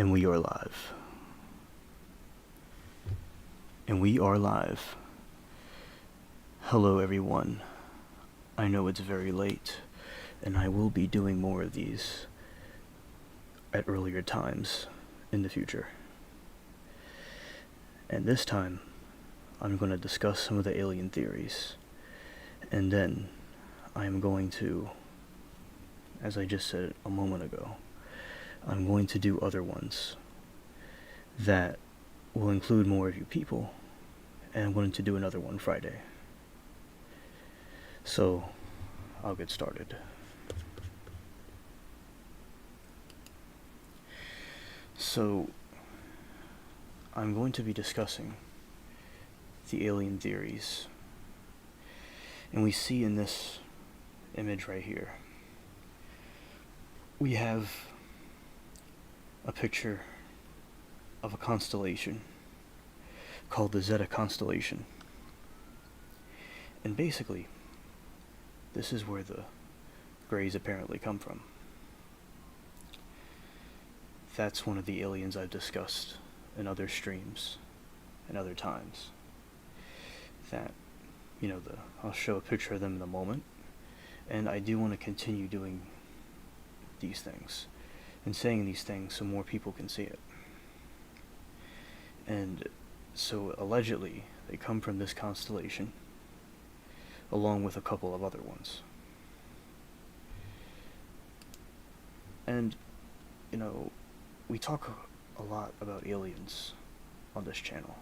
And we are live. And we are live. Hello everyone. I know it's very late, and I will be doing more of these at earlier times in the future. And this time, I'm going to discuss some of the alien theories. And then, I am going to, as I just said a moment ago, I'm going to do other ones that will include more of you people, and I'm going to do another one Friday. So, I'll get started. So, I'm going to be discussing the alien theories, and we see in this image right here, we have a picture of a constellation called the Zeta constellation. And basically, this is where the Greys apparently come from. That's one of the aliens I've discussed in other streams and other times. That, I'll show a picture of them in a moment, and I do want to continue doing these things and saying these things so more people can see it. And so allegedly they come from this constellation along with a couple of other ones. And we talk a lot about aliens on this channel,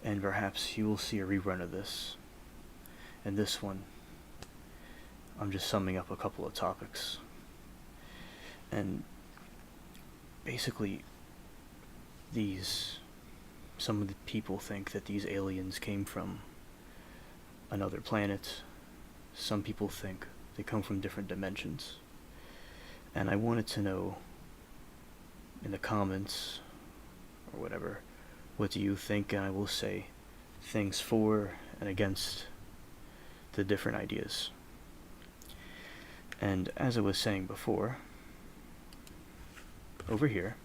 and perhaps you will see a rerun of this. And this one, I'm just summing up a couple of topics. And basically, some of the people think that these aliens came from another planet. Some people think they come from different dimensions. And I wanted to know, in the comments, or whatever, what do you think? And I will say things for and against the different ideas. And as I was saying before, over here,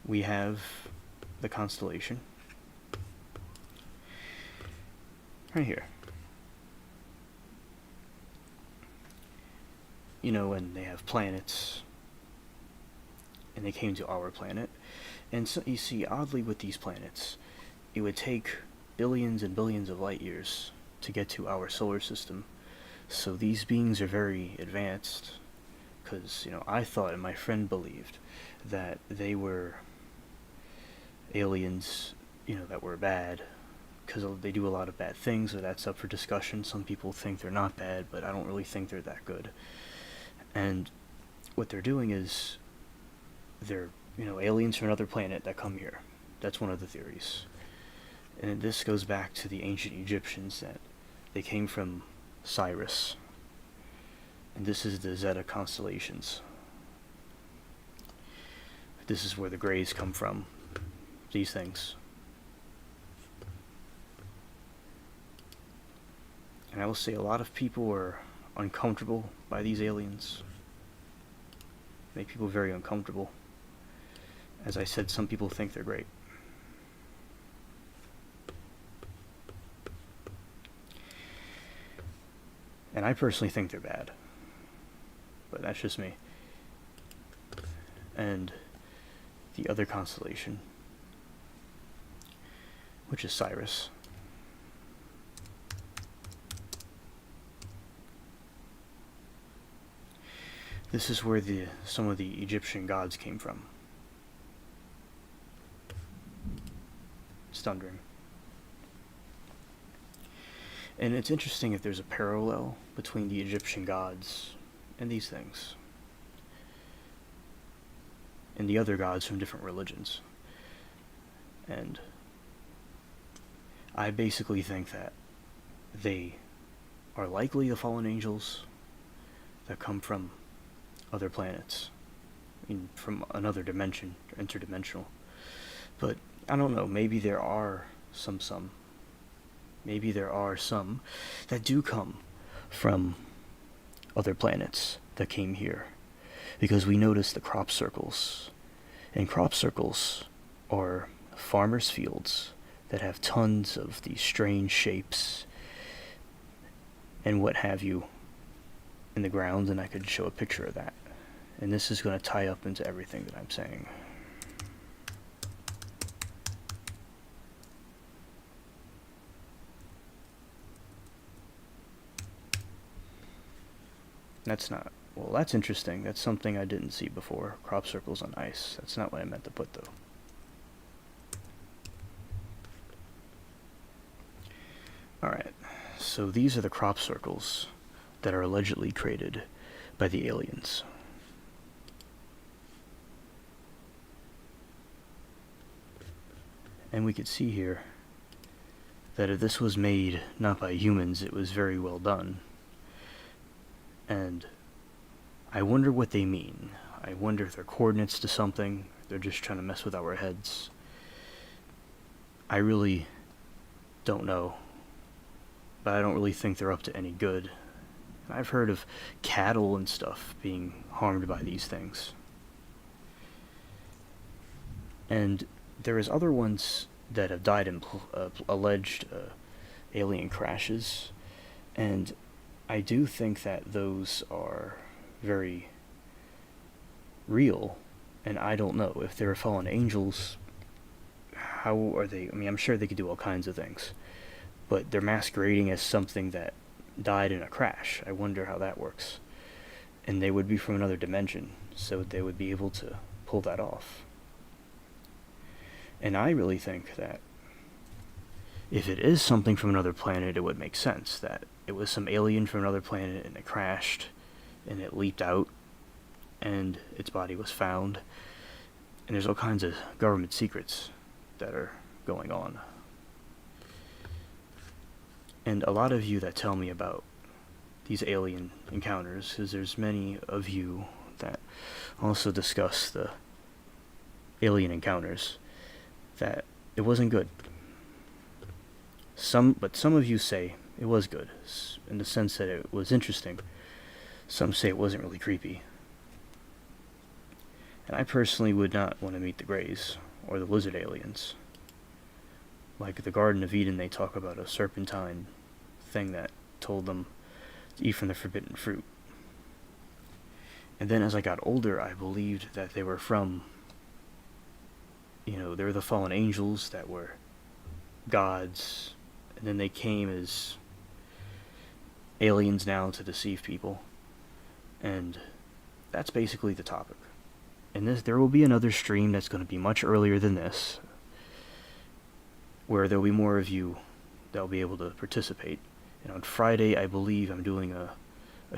we have the constellation. Right here. And they have planets, and they came to our planet. And so you see, oddly with these planets, it would take billions and billions of light years to get to our solar system. So these beings are very advanced, because, I thought and my friend believed that they were aliens, that were bad, because they do a lot of bad things, so that's up for discussion. Some people think they're not bad, but I don't really think they're that good. And what they're doing is, they're, aliens from another planet that come here. That's one of the theories. And this goes back to the ancient Egyptians, that they came from Sirius. And this is the Zeta constellations. This is where the Greys come from. These things. And I will say a lot of people are uncomfortable by these aliens. Make people very uncomfortable. As I said, some people think they're great. And I personally think they're bad. But that's just me. And the other constellation, which is Sirius. This is where some of the Egyptian gods came from. It's thundering. And it's interesting if there's a parallel between the Egyptian gods and these things, and the other gods from different religions. And I basically think that they are likely the fallen angels that come from other planets, from another dimension, interdimensional. But I don't know, maybe there are some maybe there are some that do come from other planets that came here. because we noticed the crop circles. And crop circles are farmers' fields that have tons of these strange shapes and what have you in the ground, and I could show a picture of that. And this is going to tie up into everything that I'm saying. That's not, well, that's interesting. That's something I didn't see before. Crop circles on ice. That's not what I meant to put, though. Alright, so these are the crop circles that are allegedly created by the aliens. And we could see here that if this was made not by humans, it was very well done. And I wonder what they mean. I wonder if they're coordinates to something. They're just trying to mess with our heads. I really don't know. But I don't really think they're up to any good. And I've heard of cattle and stuff being harmed by these things. And there is other ones that have died in alleged alien crashes. And I do think that those are very real, and I don't know if they're fallen angels. How are they? I mean, I'm sure they could do all kinds of things, but they're masquerading as something that died in a crash. I wonder how that works. And they would be from another dimension, so they would be able to pull that off. And I really think that if it is something from another planet, it would make sense that it was some alien from another planet and it crashed and it leaped out and its body was found. And there's all kinds of government secrets that are going on. And a lot of you that tell me about these alien encounters, because there's many of you that also discuss the alien encounters, that it wasn't good. But some of you say it was good, in the sense that it was interesting. Some say it wasn't really creepy. And I personally would not want to meet the Greys, or the lizard aliens. Like the Garden of Eden, they talk about a serpentine thing that told them to eat from the forbidden fruit. And then as I got older, I believed that they were from, they were the fallen angels that were gods, and then they came as aliens now to deceive people. And that's basically the topic. And there will be another stream that's going to be much earlier than this, where there will be more of you that will be able to participate. And on Friday, I believe I'm doing a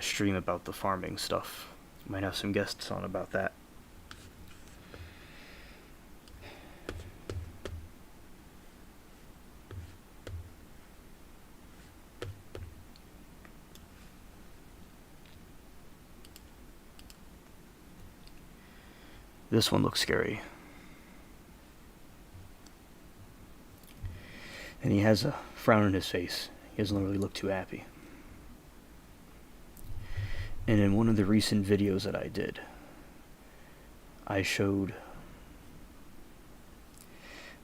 stream about the farming stuff. Might have some guests on about that. This one looks scary. And he has a frown on his face. He doesn't really look too happy. And in one of the recent videos that I did, I showed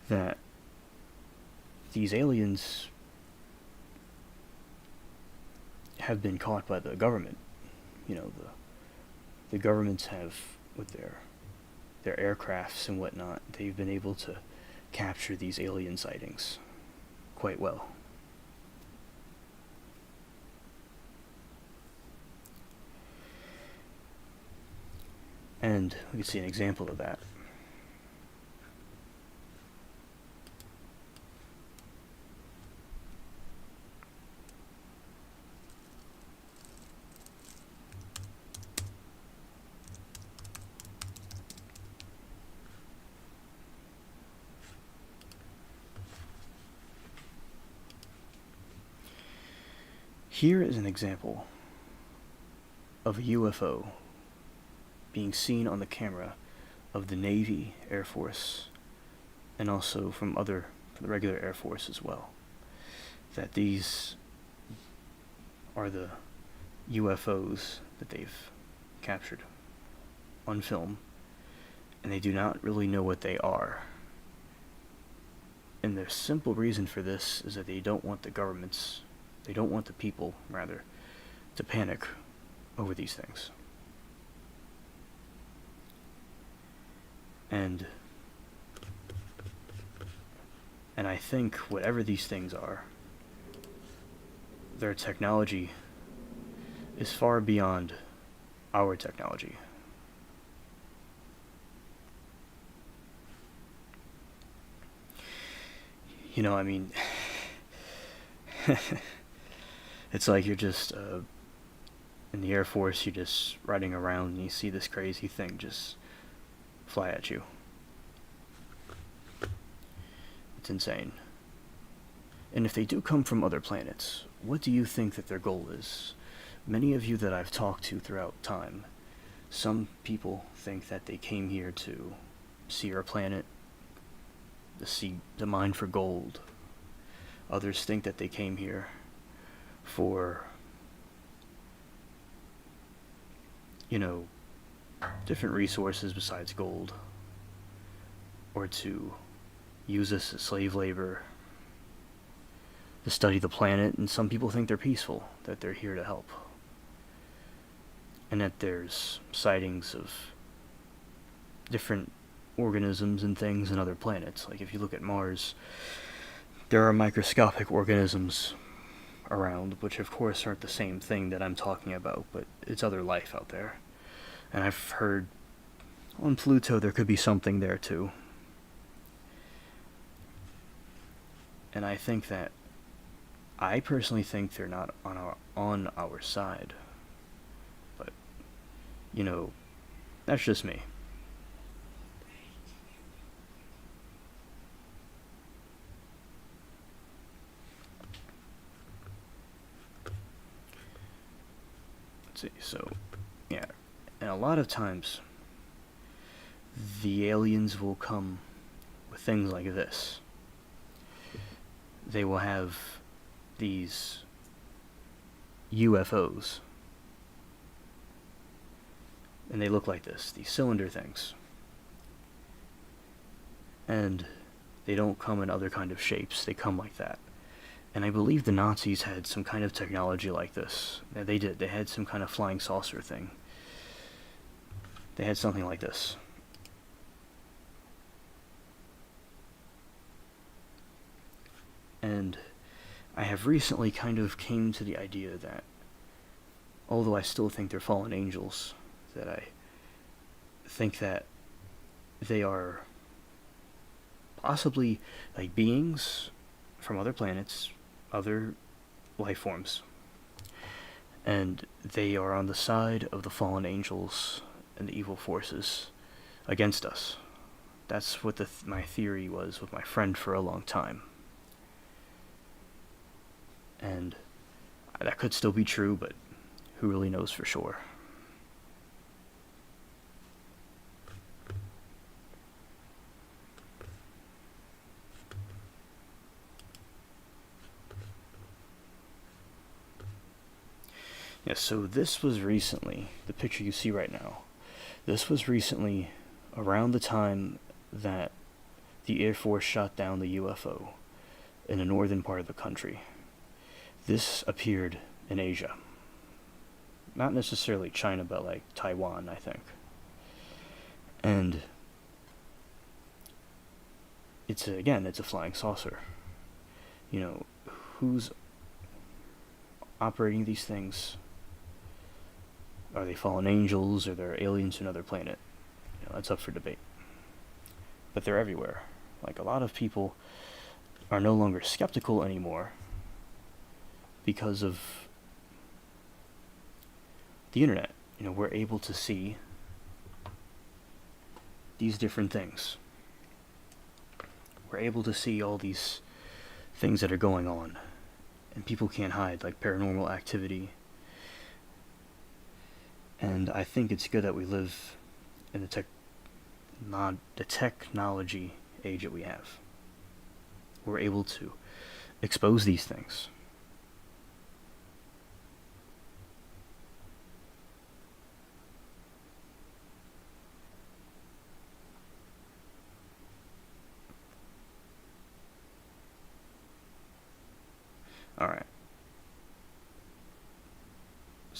that these aliens have been caught by the government. The governments have, with their aircrafts and whatnot, they've been able to capture these alien sightings quite well. And we can see an example of that. Here is an example of a UFO being seen on the camera of the Navy, Air Force, and also from the regular Air Force as well. That these are the UFOs that they've captured. on film, and they do not really know what they are. And the simple reason for this is that they don't want the governments, they don't want the people, rather, to panic over these things. And I think whatever these things are, their technology is far beyond our technology. You know, I mean, it's like you're just in the Air Force, you're just riding around and you see this crazy thing just fly at you. It's insane. And if they do come from other planets, what do you think that their goal is? Many of you that I've talked to throughout time, some people think that they came here to see our planet, to mine for gold. Others think that they came here for, different resources besides gold, or to use us as slave labor, to study the planet. And some people think they're peaceful, that they're here to help, and that there's sightings of different organisms and things in other planets. Like if you look at Mars, there are microscopic organisms around, which of course aren't the same thing that I'm talking about, but it's other life out there. And I've heard on Pluto there could be something there too. And I think that, I personally think they're not on our side. But, that's just me. Let's see, so, yeah. And a lot of times, the aliens will come with things like this. They will have these UFOs. And they look like this, these cylinder things. And they don't come in other kind of shapes, they come like that. And I believe the Nazis had some kind of technology like this. Yeah, they did. They had some kind of flying saucer thing. They had something like this. And I have recently kind of came to the idea that, although I still think they're fallen angels, that I think that they are possibly like beings from other planets, other life forms, and they are on the side of the fallen angels and the evil forces against us. That's what my theory was with my friend for a long time. And that could still be true, but who really knows for sure? Yeah, so this was recently, the picture you see right now, this was recently around the time that the Air Force shot down the UFO in the northern part of the country. This appeared in Asia. Not necessarily China, but like Taiwan, I think. And it's a flying saucer. Who's operating these things? Are they fallen angels, or they're aliens from another planet? That's up for debate. But they're everywhere. Like, a lot of people are no longer skeptical anymore because of the internet. We're able to see these different things. We're able to see all these things that are going on, and people can't hide, like paranormal activity. And I think it's good that we live in the technology age that we have. We're able to expose these things.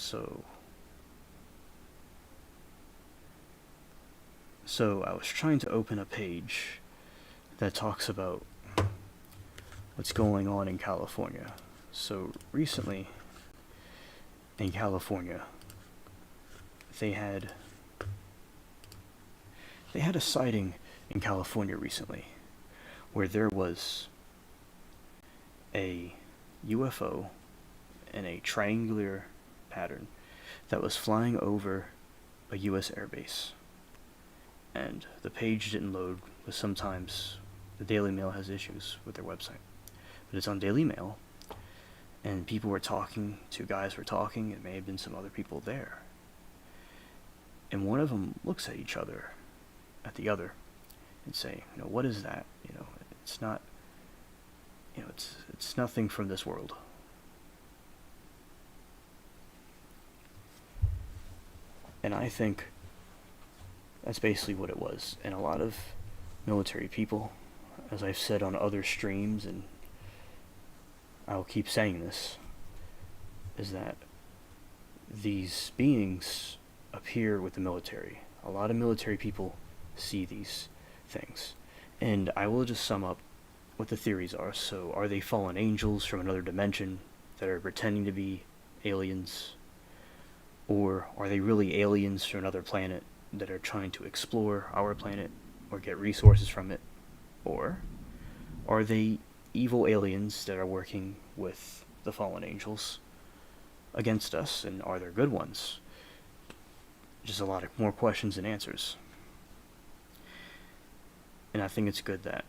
So I was trying to open a page that talks about what's going on in California. So recently in California, they had a sighting in California recently where there was a UFO in a triangular pattern that was flying over a US airbase. And the page didn't load, because sometimes the Daily Mail has issues with their website. But it's on Daily Mail, and people were talking, two guys were talking, it may have been some other people there. And one of them looks at each other, at the other, and say, what is that? It's not, it's nothing from this world. And I think that's basically what it was. And a lot of military people, as I've said on other streams, and I'll keep saying this, is that these beings appear with the military. A lot of military people see these things. And I will just sum up what the theories are. So, are they fallen angels from another dimension that are pretending to be aliens? Or are they really aliens from another planet that are trying to explore our planet or get resources from it? Or are they evil aliens that are working with the fallen angels against us, and are there good ones? Just a lot of more questions than answers. And I think it's good that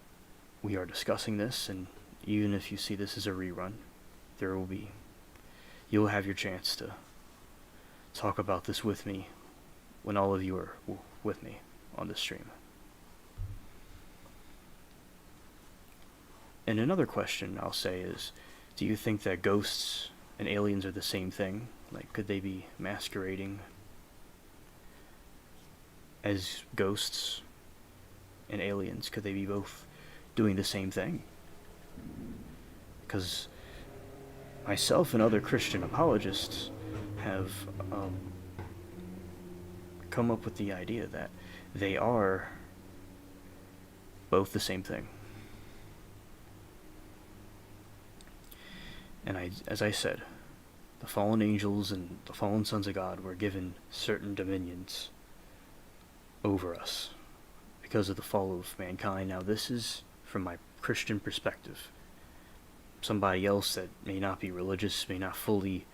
we are discussing this, and even if you see this as a rerun, you'll have your chance to talk about this with me when all of you are with me on this stream. And another question I'll say is, do you think that ghosts and aliens are the same thing? Like, could they be masquerading as ghosts and aliens? Could they be both doing the same thing? Because myself and other Christian apologists have come up with the idea that they are both the same thing. And as I said, the fallen angels and the fallen sons of God were given certain dominions over us because of the fall of mankind. Now, this is from my Christian perspective. Somebody else that may not be religious may not fully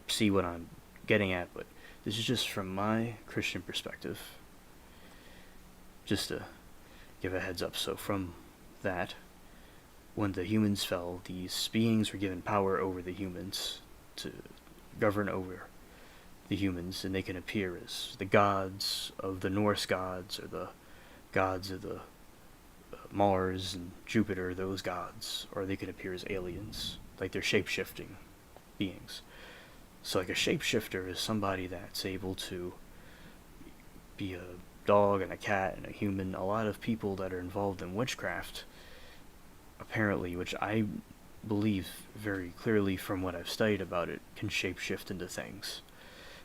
see what I'm getting at, but this is just from my Christian perspective, just to give a heads up. So from that, when the humans fell, these beings were given power over the humans to govern over the humans, and they can appear as the gods of the Norse gods, or the gods of the Mars and Jupiter, those gods, or they can appear as aliens, like they're shape-shifting beings. So like a shapeshifter is somebody that's able to be a dog and a cat and a human. A lot of people that are involved in witchcraft, apparently, which I believe very clearly from what I've studied about it, can shapeshift into things.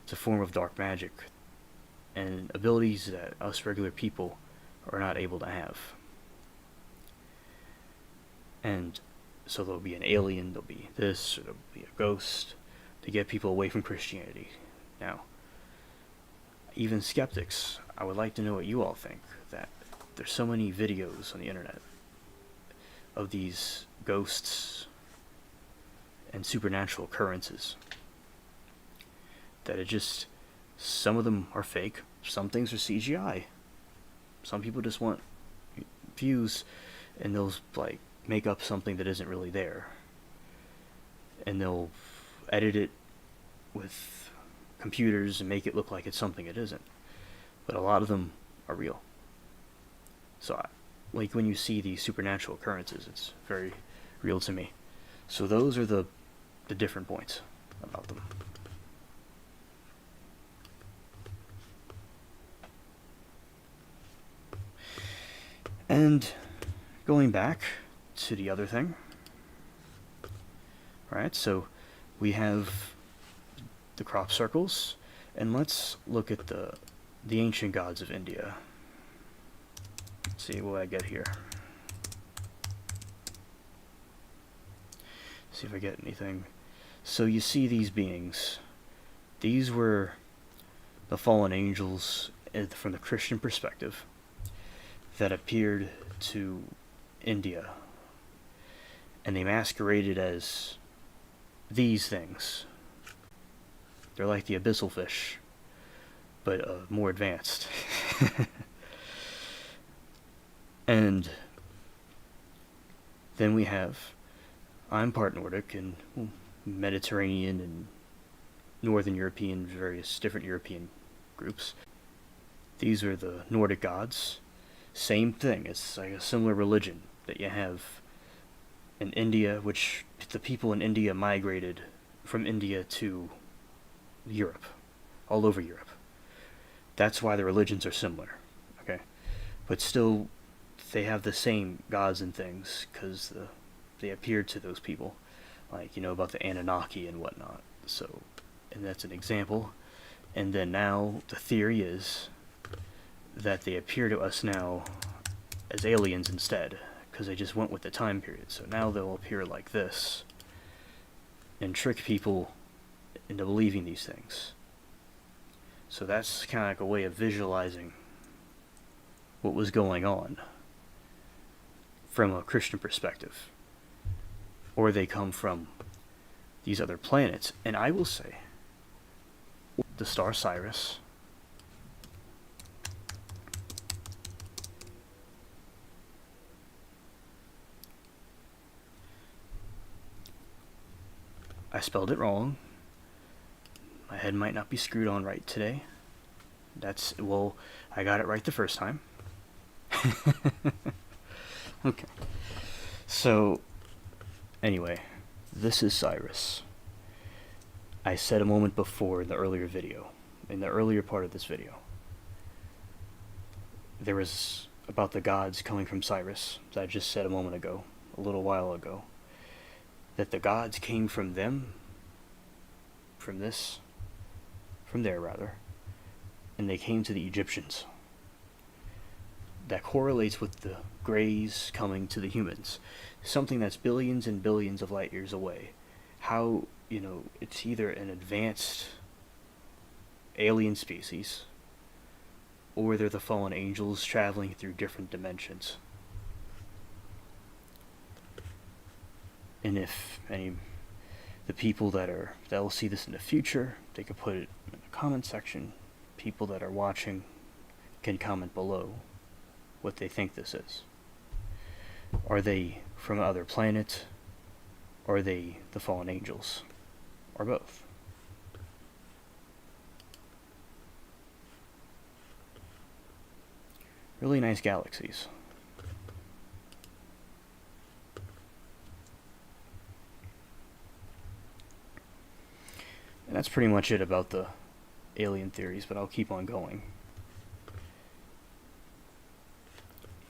It's a form of dark magic and abilities that us regular people are not able to have. And so there'll be an alien, there'll be this, or there'll be a ghost, to get people away from Christianity. Now, even skeptics, I would like to know what you all think, that there's so many videos on the internet of these ghosts and supernatural occurrences that some of them are fake, some things are CGI. Some people just want views, and they'll make up something that isn't really there, and they'll edit it with computers and make it look like it's something it isn't. But a lot of them are real. So like when you see these supernatural occurrences, it's very real to me. So those are the different points about them. And going back to the other thing, right? So we have the crop circles, and let's look at the ancient gods of India. Let's see what I get here. See if I get anything. So you see these beings. These were the fallen angels from the Christian perspective that appeared to India, and they masqueraded as these things. They're like the abyssal fish, but more advanced. And then we have, I'm part Nordic and Mediterranean and Northern European, various different European groups. These are the Nordic gods. Same thing, it's like a similar religion that you have in India, which the people in India migrated from India to Europe, all over Europe. That's why the religions are similar, okay? But still, they have the same gods and things, because they appeared to those people, like, you know, about the Anunnaki and whatnot. So, and that's an example. And then now, the theory is that they appear to us now as aliens instead, because they just went with the time period. So now they'll appear like this and trick people into believing these things. So that's kind of like a way of visualizing what was going on from a Christian perspective. Or they come from these other planets. And I will say, the star Sirius, I spelled it wrong. My head might not be screwed on right today. Well, I got it right the first time. Okay. So, anyway, this is Cyrus. I said a moment before in the earlier video, in the earlier part of this video, there was about the gods coming from Cyrus, that I just said a moment ago, a little while ago, that the gods came from them, from there rather, and they came to the Egyptians. That correlates with the Greys coming to the humans, something that's billions and billions of light years away. How, you know, it's either an advanced alien species, or they're the fallen angels traveling through different dimensions. And if the people that'll see this in the future, they could put it in the comment section. People that are watching can comment below what they think this is. Are they from another planet? Are they the fallen angels? Or both? Really nice galaxies. And that's pretty much it about the alien theories, but I'll keep on going.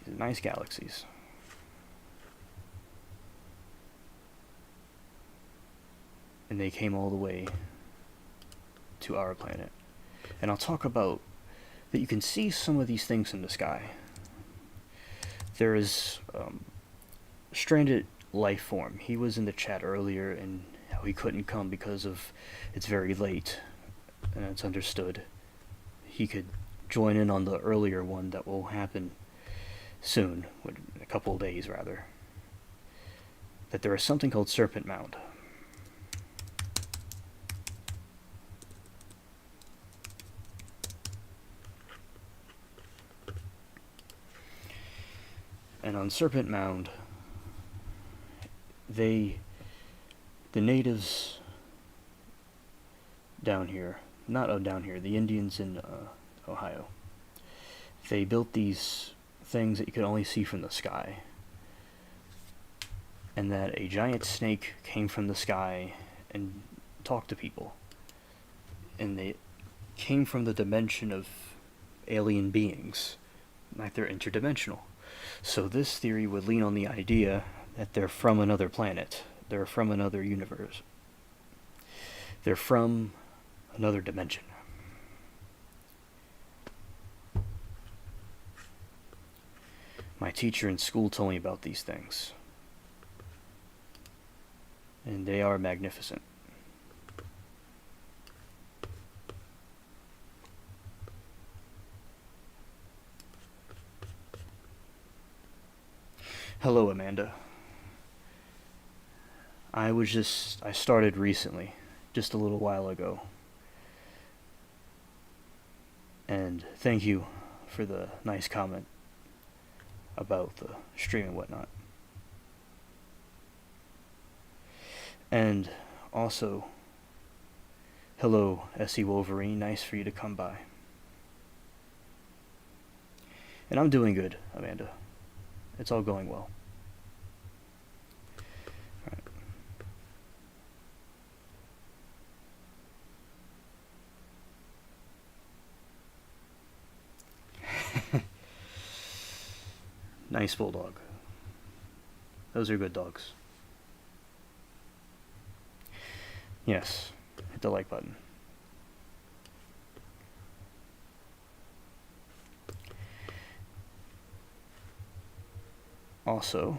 These are nice galaxies. And they came all the way to our planet. And I'll talk about that you can see some of these things in the sky. There is stranded life form. He was in the chat earlier and how he couldn't come because of it's very late, and it's understood. He could join in on the earlier one that will happen soon, in a couple of days rather. That there is something called Serpent Mound. And on Serpent Mound, the natives down here, the Indians in Ohio, they built these things that you could only see from the sky. And that a giant snake came from the sky and talked to people. And they came from the dimension of alien beings, like they're interdimensional. So this theory would lean on the idea that they're from another planet. They're from another universe. They're from another dimension. My teacher in school told me about these things, and they are magnificent. Hello, Amanda. I started recently, just a little while ago. And thank you for the nice comment about the stream and whatnot. And also, hello, SE Wolverine, nice for you to come by. And I'm doing good, Amanda. It's all going well. Nice bulldog. Those are good dogs. Yes, hit the like button. Also,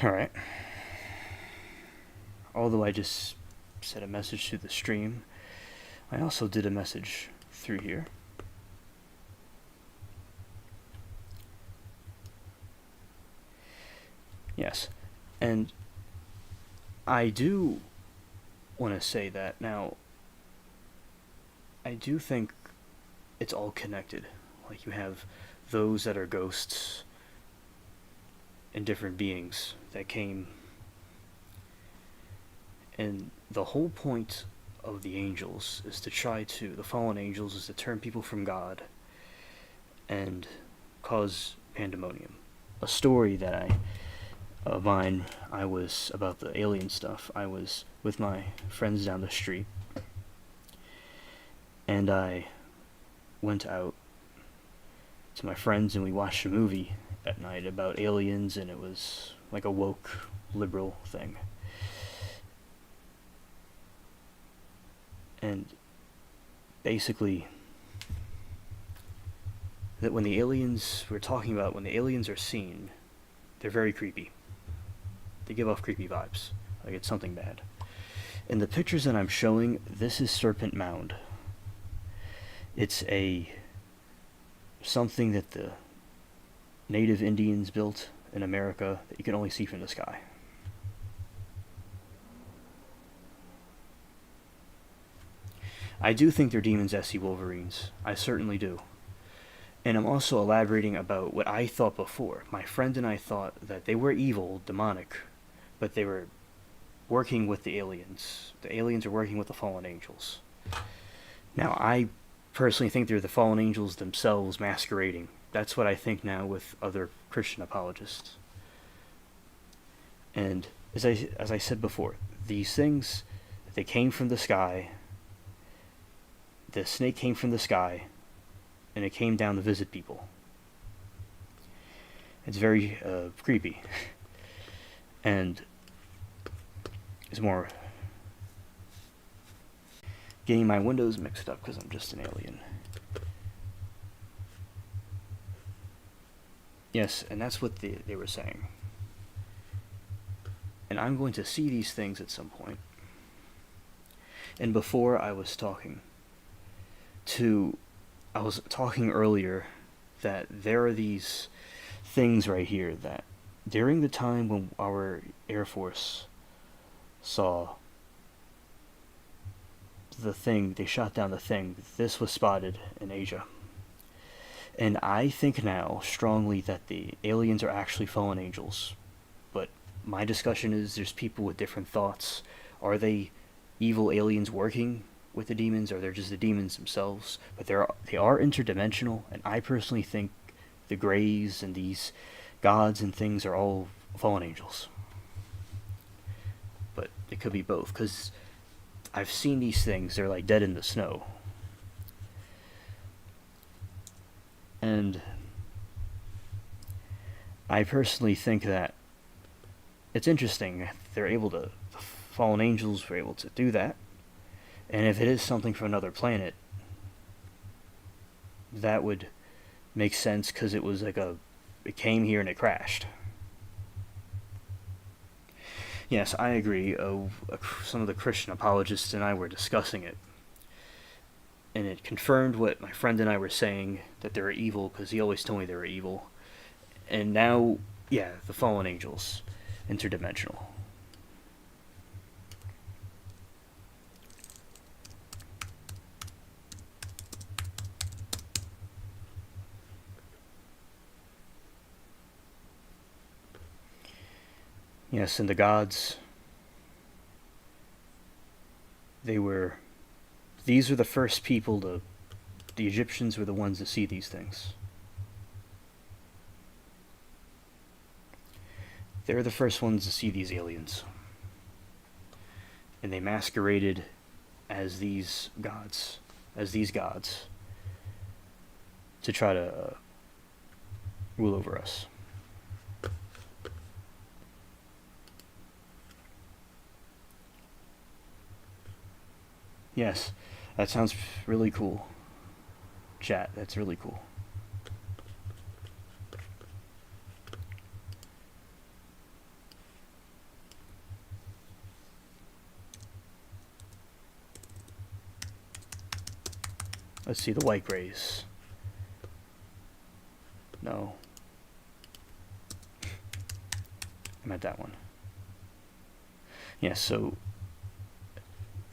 alright. Although I just sent a message through the stream, I also did a message through here. Yes, and I do want to say that now, I do think it's all connected. Like, you have those that are ghosts and different beings that came. And the whole point of the angels is to the fallen angels is to turn people from God and cause pandemonium. A story that I was about the alien stuff. I was with my friends down the street, and I went out to my friends and we watched a movie at night about aliens, and it was like a woke liberal thing. And basically, that when the aliens are seen, they're very creepy. They give off creepy vibes, like it's something bad. In the pictures that I'm showing, this is Serpent Mound. It's something that the native Indians built in America that you can only see from the sky. I do think they're demons, SC Wolverines. I certainly do. And I'm also elaborating about what I thought before. My friend and I thought that they were evil, demonic, but they were working with the aliens. The aliens are working with the fallen angels. Now, I personally think they're the fallen angels themselves masquerading. That's what I think now with other Christian apologists. And as I said before, these things, they came from the sky. The snake came from the sky, and it came down to visit people. It's very creepy. And it's more getting my windows mixed up because I'm just an alien. Yes, and that's what they were saying. And I'm going to see these things at some point. And before I was talking earlier that there are these things right here that during the time when our Air Force saw the thing, they shot down the thing, this was spotted in Asia. And I think now strongly that the aliens are actually fallen angels. But my discussion is there's people with different thoughts. Are they evil aliens working with the demons, or they're just the demons themselves, but they are interdimensional, and I personally think the Greys and these gods and things are all fallen angels. But it could be both, because I've seen these things, they're like dead in the snow. And I personally think that it's interesting. They're able to, the fallen angels were able to do that. And if it is something from another planet, that would make sense, because it was like it came here and it crashed. Yes, I agree. Some of the Christian apologists and I were discussing it. And it confirmed what my friend and I were saying, that they were evil, because he always told me they were evil. And now, yeah, the fallen angels, interdimensional. Yes, and the gods, these were the first people the Egyptians were the ones to see these things. They're the first ones to see these aliens. And they masqueraded as these gods, to try to rule over us. Yes, that sounds really cool. Chat, that's really cool. Let's see, the white grays. No. I meant that one. Yeah, so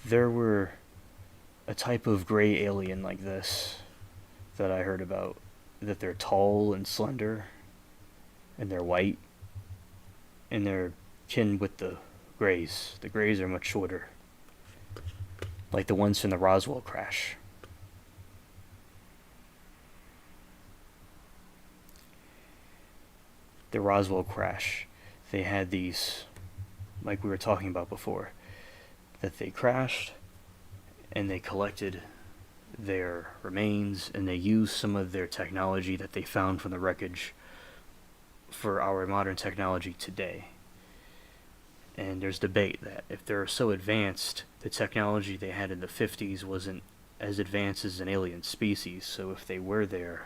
there were a type of gray alien like this that I heard about, that they're tall and slender, and they're white, and they're kin with the Greys. The Greys are much shorter, like the ones from the Roswell crash. The Roswell crash, they had these, like we were talking about before, that they crashed, and they collected their remains, and they used some of their technology that they found from the wreckage for our modern technology today. And there's debate that if they're so advanced, the technology they had in the 50s wasn't as advanced as an alien species, so if they were there,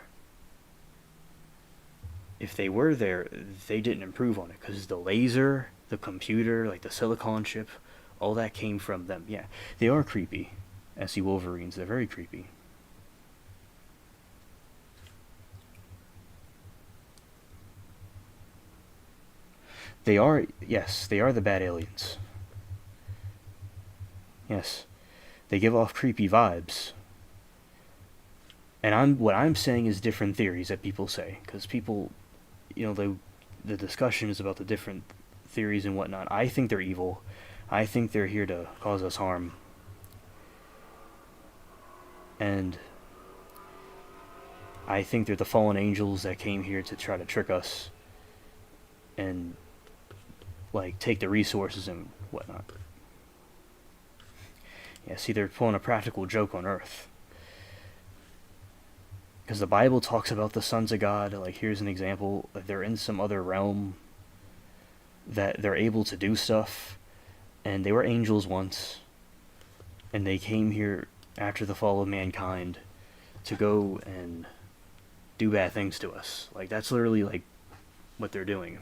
they didn't improve on it, because the laser, the computer, like the silicon chip, all that came from them. Yeah, they are creepy. ASSV Wolverines, they're very creepy. They are, yes, they are the bad aliens. Yes, they give off creepy vibes. And what I'm saying is different theories that people say, because people, the discussion is about the different theories and whatnot. I think they're evil. I think they're here to cause us harm. And I think they're the fallen angels that came here to try to trick us and, like, take the resources and whatnot. Yeah, see, they're pulling a practical joke on Earth. Because the Bible talks about the sons of God. Like, here's an example. They're in some other realm that they're able to do stuff. And they were angels once. And they came here after the fall of mankind to go and do bad things to us. Like, that's literally, like, what they're doing.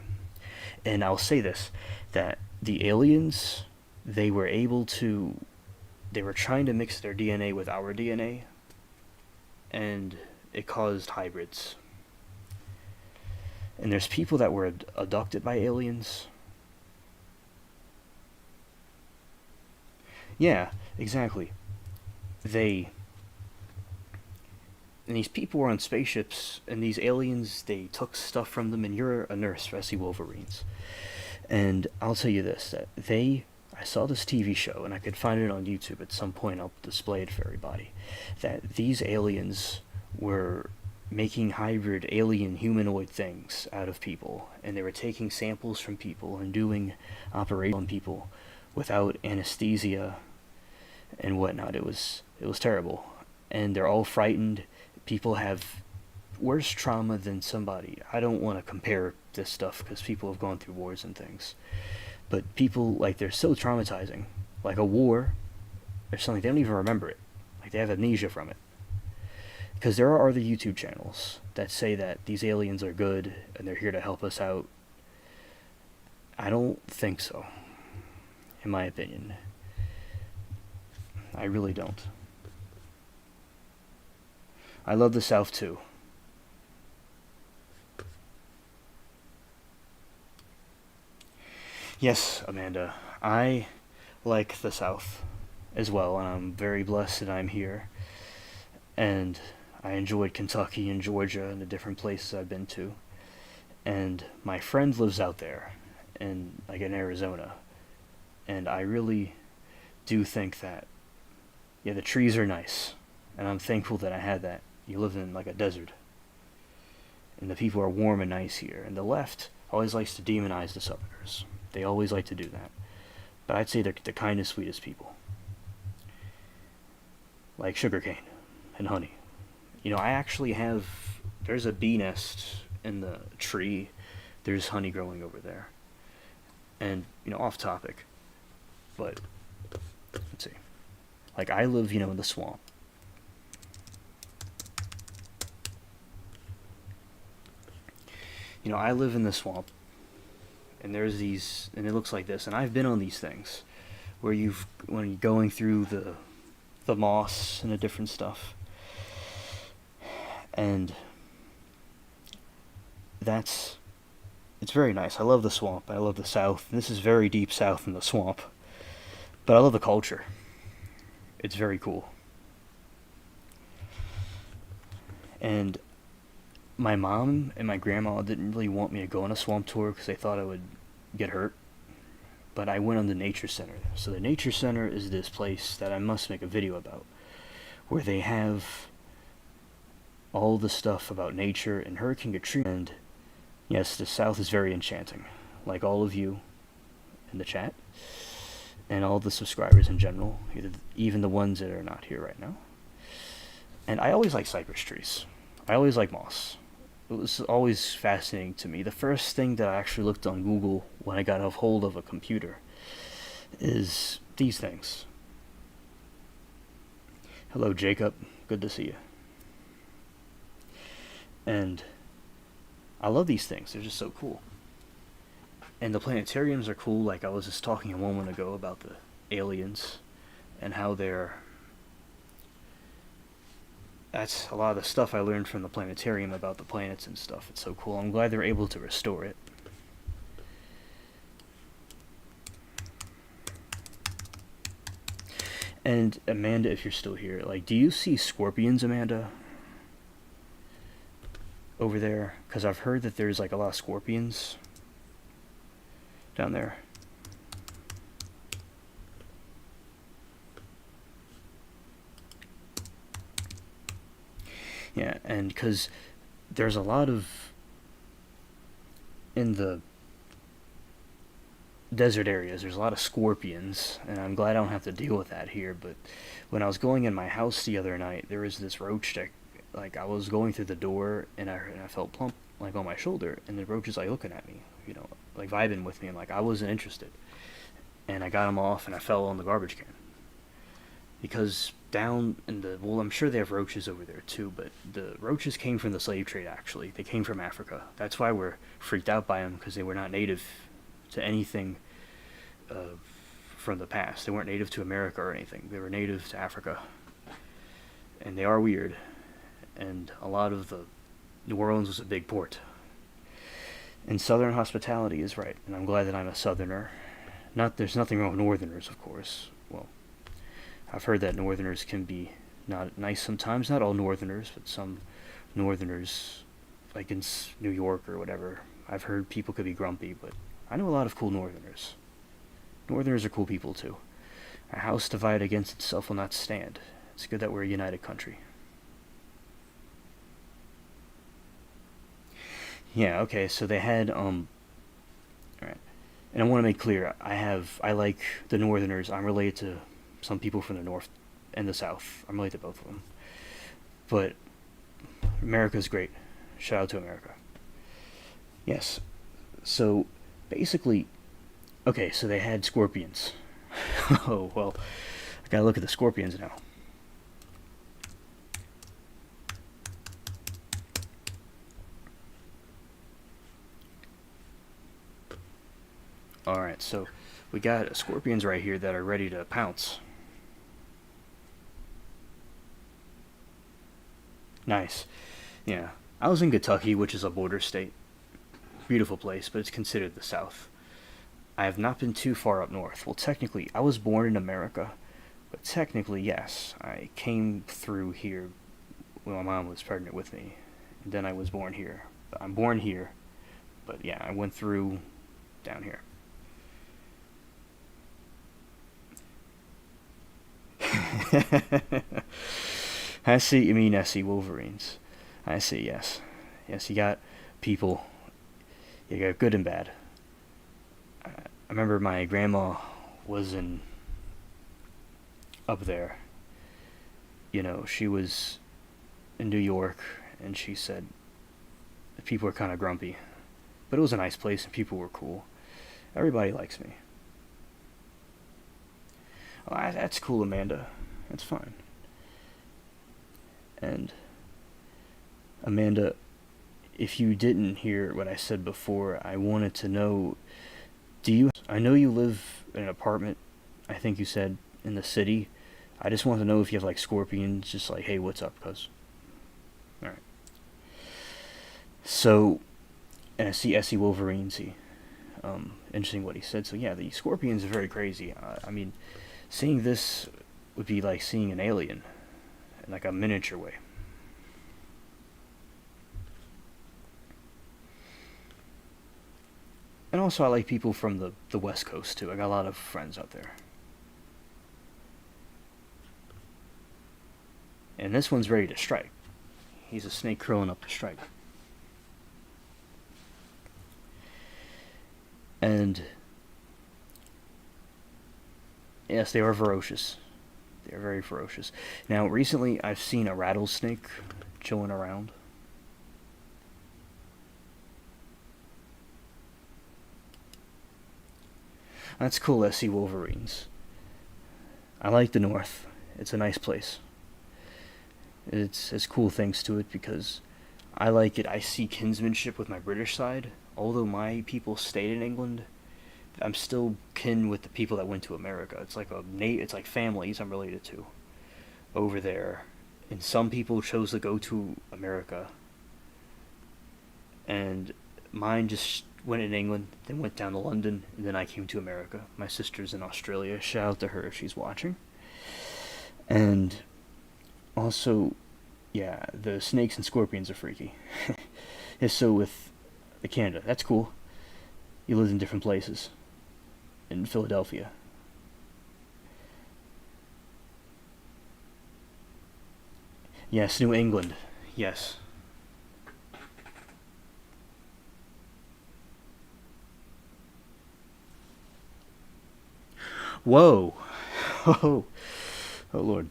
And I'll say this, that the aliens, they were trying to mix their DNA with our DNA, and it caused hybrids. And there's people that were abducted by aliens. Yeah, exactly. And these people were on spaceships, and these aliens, they took stuff from them, and you're a nurse for ASSV Wolverines. And I'll tell you this, that I saw this TV show, and I could find it on YouTube at some point. I'll display it for everybody. That these aliens were making hybrid alien humanoid things out of people, and they were taking samples from people and doing operations on people without anesthesia and whatnot. It was terrible, and they're all frightened. People have worse trauma than somebody. I don't want to compare this stuff because people have gone through wars and things, but people, like, they're so traumatizing, like a war or something. They don't even remember it. Like, they have amnesia from it. Because there are other YouTube channels that say that these aliens are good and they're here to help us out. I don't think so, in my opinion. I really don't. I love the South too. Yes, Amanda, I like the South as well, and I'm very blessed that I'm here. And I enjoyed Kentucky and Georgia and the different places I've been to. And my friend lives out there, in Arizona. And I really do think that, yeah, the trees are nice, and I'm thankful that I had that. You live in like a desert, and the people are warm and nice here. And the left always likes to demonize the Southerners. They always like to do that. But I'd say they're the kindest, sweetest people. Like sugarcane and honey. I actually have, there's a bee nest in the tree. There's honey growing over there. And, off topic, but let's see. Like, I live, in the swamp. I live in the swamp, and there's these, and it looks like this, and I've been on these things, where when you're going through the moss and the different stuff, and it's very nice. I love the swamp. I love the South. This is very deep South in the swamp, but I love the culture. It's very cool. And my mom and my grandma didn't really want me to go on a swamp tour because they thought I would get hurt. But I went on the nature center. So the nature center is this place that I must make a video about, where they have all the stuff about nature and Hurricane Katrina. And yes, the South is very enchanting, like all of you in the chat, and all the subscribers in general, even the ones that are not here right now. And I always like cypress trees. I always like moss. It was always fascinating to me. The first thing that I actually looked on Google when I got a hold of a computer is these things. Hello, Jacob. Good to see you. And I love these things. They're just so cool. And the planetariums are cool. Like, I was just talking a moment ago about the aliens and how that's a lot of the stuff I learned from the planetarium about the planets and stuff. It's so cool. I'm glad they're able to restore it. And Amanda, if you're still here, like, do you see scorpions, Amanda, over there? Because I've heard that there's like a lot of scorpions down there. Yeah, and because there's a lot of, in the desert areas, there's a lot of scorpions, and I'm glad I don't have to deal with that here. But when I was going in my house the other night, there was this roach that, like, I was going through the door, and I felt plump, like, on my shoulder, and the roach is, like, looking at me, like, vibing with me, and, like, I wasn't interested. And I got him off, and I fell on the garbage can. Because down in I'm sure they have roaches over there too, but the roaches came from the slave trade, actually. They came from Africa. That's why we're freaked out by them, because they were not native to anything from the past. They weren't native to America or anything. They were native to Africa. And they are weird. And a lot of New Orleans was a big port. And Southern hospitality is right, and I'm glad that I'm a Southerner. There's nothing wrong with Northerners, of course. Well, I've heard that Northerners can be not nice sometimes. Not all Northerners, but some Northerners, like in New York or whatever. I've heard people could be grumpy, but I know a lot of cool Northerners. Northerners are cool people too. A house divided against itself will not stand. It's good that we're a united country. Yeah, okay, so they had, alright. And I want to make clear, I like the Northerners. I'm related to some people from the North and the South. I'm related to both of them. But America's great. Shout out to America. Yes. So, basically, okay, so they had scorpions. Oh, well, I gotta look at the scorpions now. Alright, so we got scorpions right here that are ready to pounce. Nice. Yeah. I was in Kentucky, which is a border state. Beautiful place, but it's considered the South. I have not been too far up north. Well, technically, I was born in America, but technically, yes. I came through here when my mom was pregnant with me, and then I was born here. I'm born here, but yeah, I went through down here. I see, you mean SC Wolverines. I see, yes. Yes, you got people, you got good and bad. I remember my grandma was in, up there. You know, she was in New York, and she said the people were kind of grumpy. But it was a nice place, and people were cool. Everybody likes me. Oh, that's cool, Amanda. That's fine. And Amanda, if you didn't hear what I said before, I wanted to know, I know you live in an apartment, I think you said, in the city. I just want to know if you have like scorpions, just like, hey, what's up, cuz. Alright. So, and I see SC Wolverine, see. Interesting what he said. So yeah, the scorpions are very crazy. I mean, seeing this would be like seeing an alien in like a miniature way. And also I like people from the West Coast too. I got a lot of friends out there. And this one's ready to strike. He's a snake curling up to strike. And yes, they are ferocious. They are very ferocious. Now, recently I've seen a rattlesnake chilling around. That's cool, SC Wolverines. I like the North. It's a nice place. It's cool things to it because I like it. I see kinsmanship with my British side. Although my people stayed in England, I'm still kin with the people that went to America. It's like it's like families I'm related to over there. And some people chose to go to America, and mine just went in England, then went down to London, and then I came to America. My sister's in Australia. Shout out to her if she's watching. And also, yeah, the snakes and scorpions are freaky. Yeah, so with the Canada, that's cool. You lived in different places. In Philadelphia. Yes, New England. Yes. Whoa. Oh, oh Lord.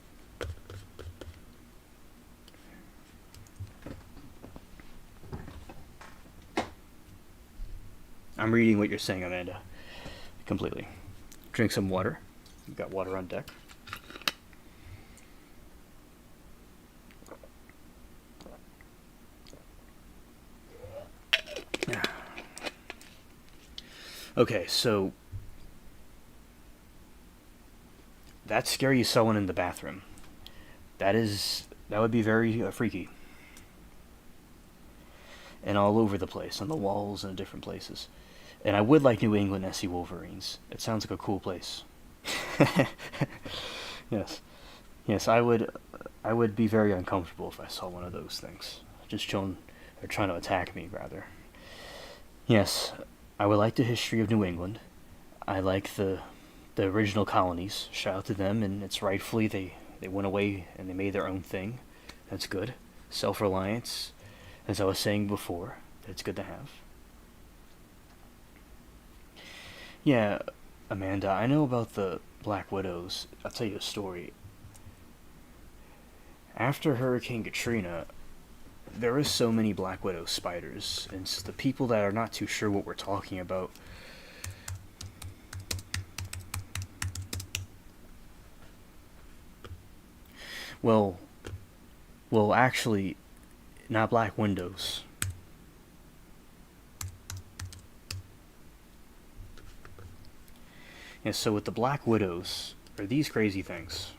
I'm reading what you're saying, Amanda. Completely. Drink some water. You've got water on deck. Okay, so that scary you saw one in the bathroom. That would be very freaky. And all over the place, on the walls and different places. And I would like New England SC Wolverines. It sounds like a cool place. Yes. Yes, I would be very uncomfortable if I saw one of those things. Just chilling, or trying to attack me, rather. Yes, I would like the history of New England. I like the the original colonies. Shout out to them, and it's rightfully they went away and they made their own thing. That's good. Self-reliance, as I was saying before, it's good to have. Yeah, Amanda, I know about the Black Widows. I'll tell you a story. After Hurricane Katrina, there were so many Black Widow spiders, and so the people that are not too sure what we're talking about, well, actually, not Black Windows. Yeah, so with the Black Widows, are these crazy things,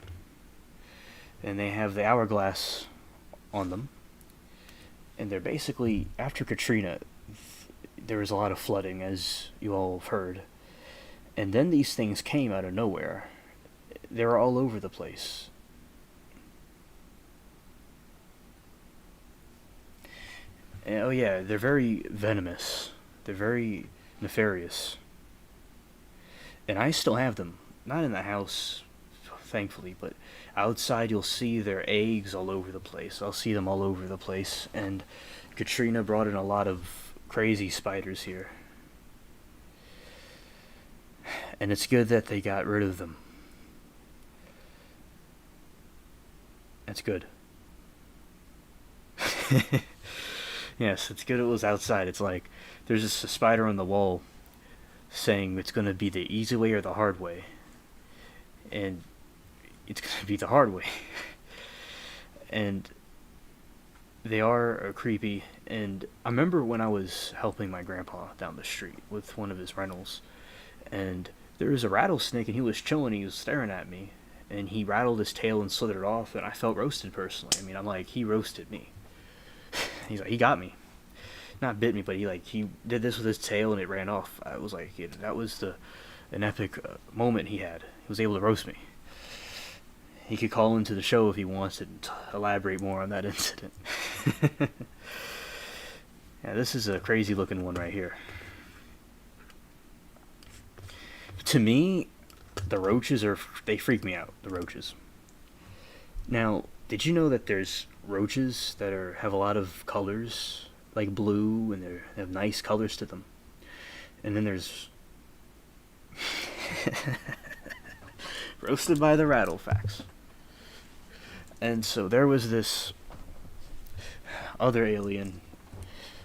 and they have the hourglass on them, and they're basically, after Katrina, there was a lot of flooding, as you all have heard, and then these things came out of nowhere. They were all over the place. And, oh yeah, they're very venomous. They're very nefarious. And I still have them. Not in the house, thankfully, but outside you'll see their eggs all over the place. I'll see them all over the place. And Katrina brought in a lot of crazy spiders here. And it's good that they got rid of them. That's good. Yes, it's good it was outside. It's like there's just a spider on the wall saying it's going to be the easy way or the hard way. And it's going to be the hard way. And they are creepy. And I remember when I was helping my grandpa down the street with one of his rentals, and there was a rattlesnake, and he was chilling, he was staring at me, and he rattled his tail and slithered off, and I felt roasted personally. I mean, I'm like, he roasted me. He's like, he got me. Not bit me, but he did this with his tail and it ran off. I was like, that was an epic moment he had. He was able to roast me. He could call into the show if he wants to elaborate more on that incident. Yeah, this is a crazy looking one right here. To me, the roaches they freak me out, the roaches. Now, did you know that there's roaches that have a lot of colors, like blue, and they have nice colors to them? And then there's roasted by the rattle facts. And so there was this other alien.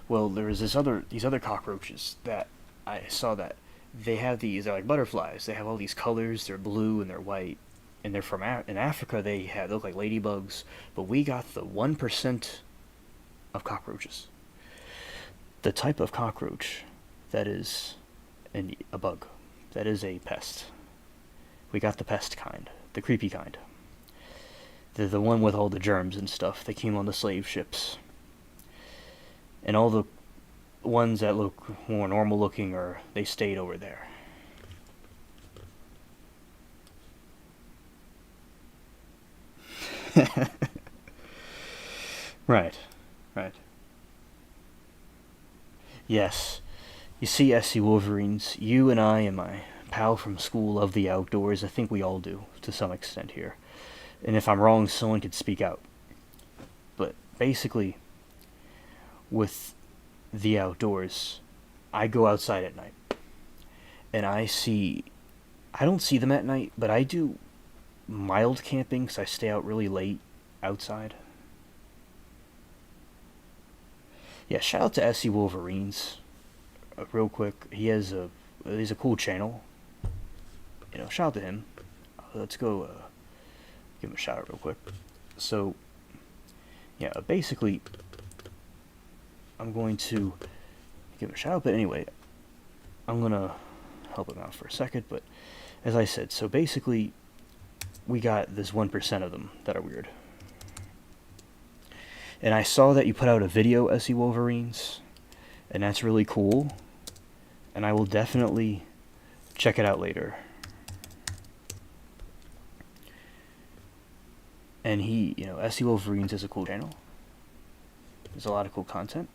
Well, there was these other cockroaches that I saw that they're like butterflies. They have all these colors. They're blue and they're white, and they're from in Africa. They look like ladybugs, but we got the 1% of cockroaches. The type of cockroach that is a bug, that is a pest. We got the pest kind, the creepy kind. The one with all the germs and stuff that came on the slave ships. And all the ones that look more normal looking, they stayed over there. Right. Yes. You see, SC Wolverines, you and I and my pal from school love the outdoors. I think we all do, to some extent here. And if I'm wrong, someone could speak out. But basically, with the outdoors, I go outside at night. And I don't see them at night, but I do mild camping, because I stay out really late outside. Yeah, shout out to SC Wolverines. Real quick, he's a cool channel. Shout out to him. Let's go give him a shout out real quick. So, yeah, basically, I'm going to give him a shout out, but anyway, I'm going to help him out for a second, but as I said, so basically, we got this 1% of them that are weird. And I saw that you put out a video, SC Wolverines, and that's really cool, and I will definitely check it out later. And SC Wolverines is a cool channel. There's a lot of cool content.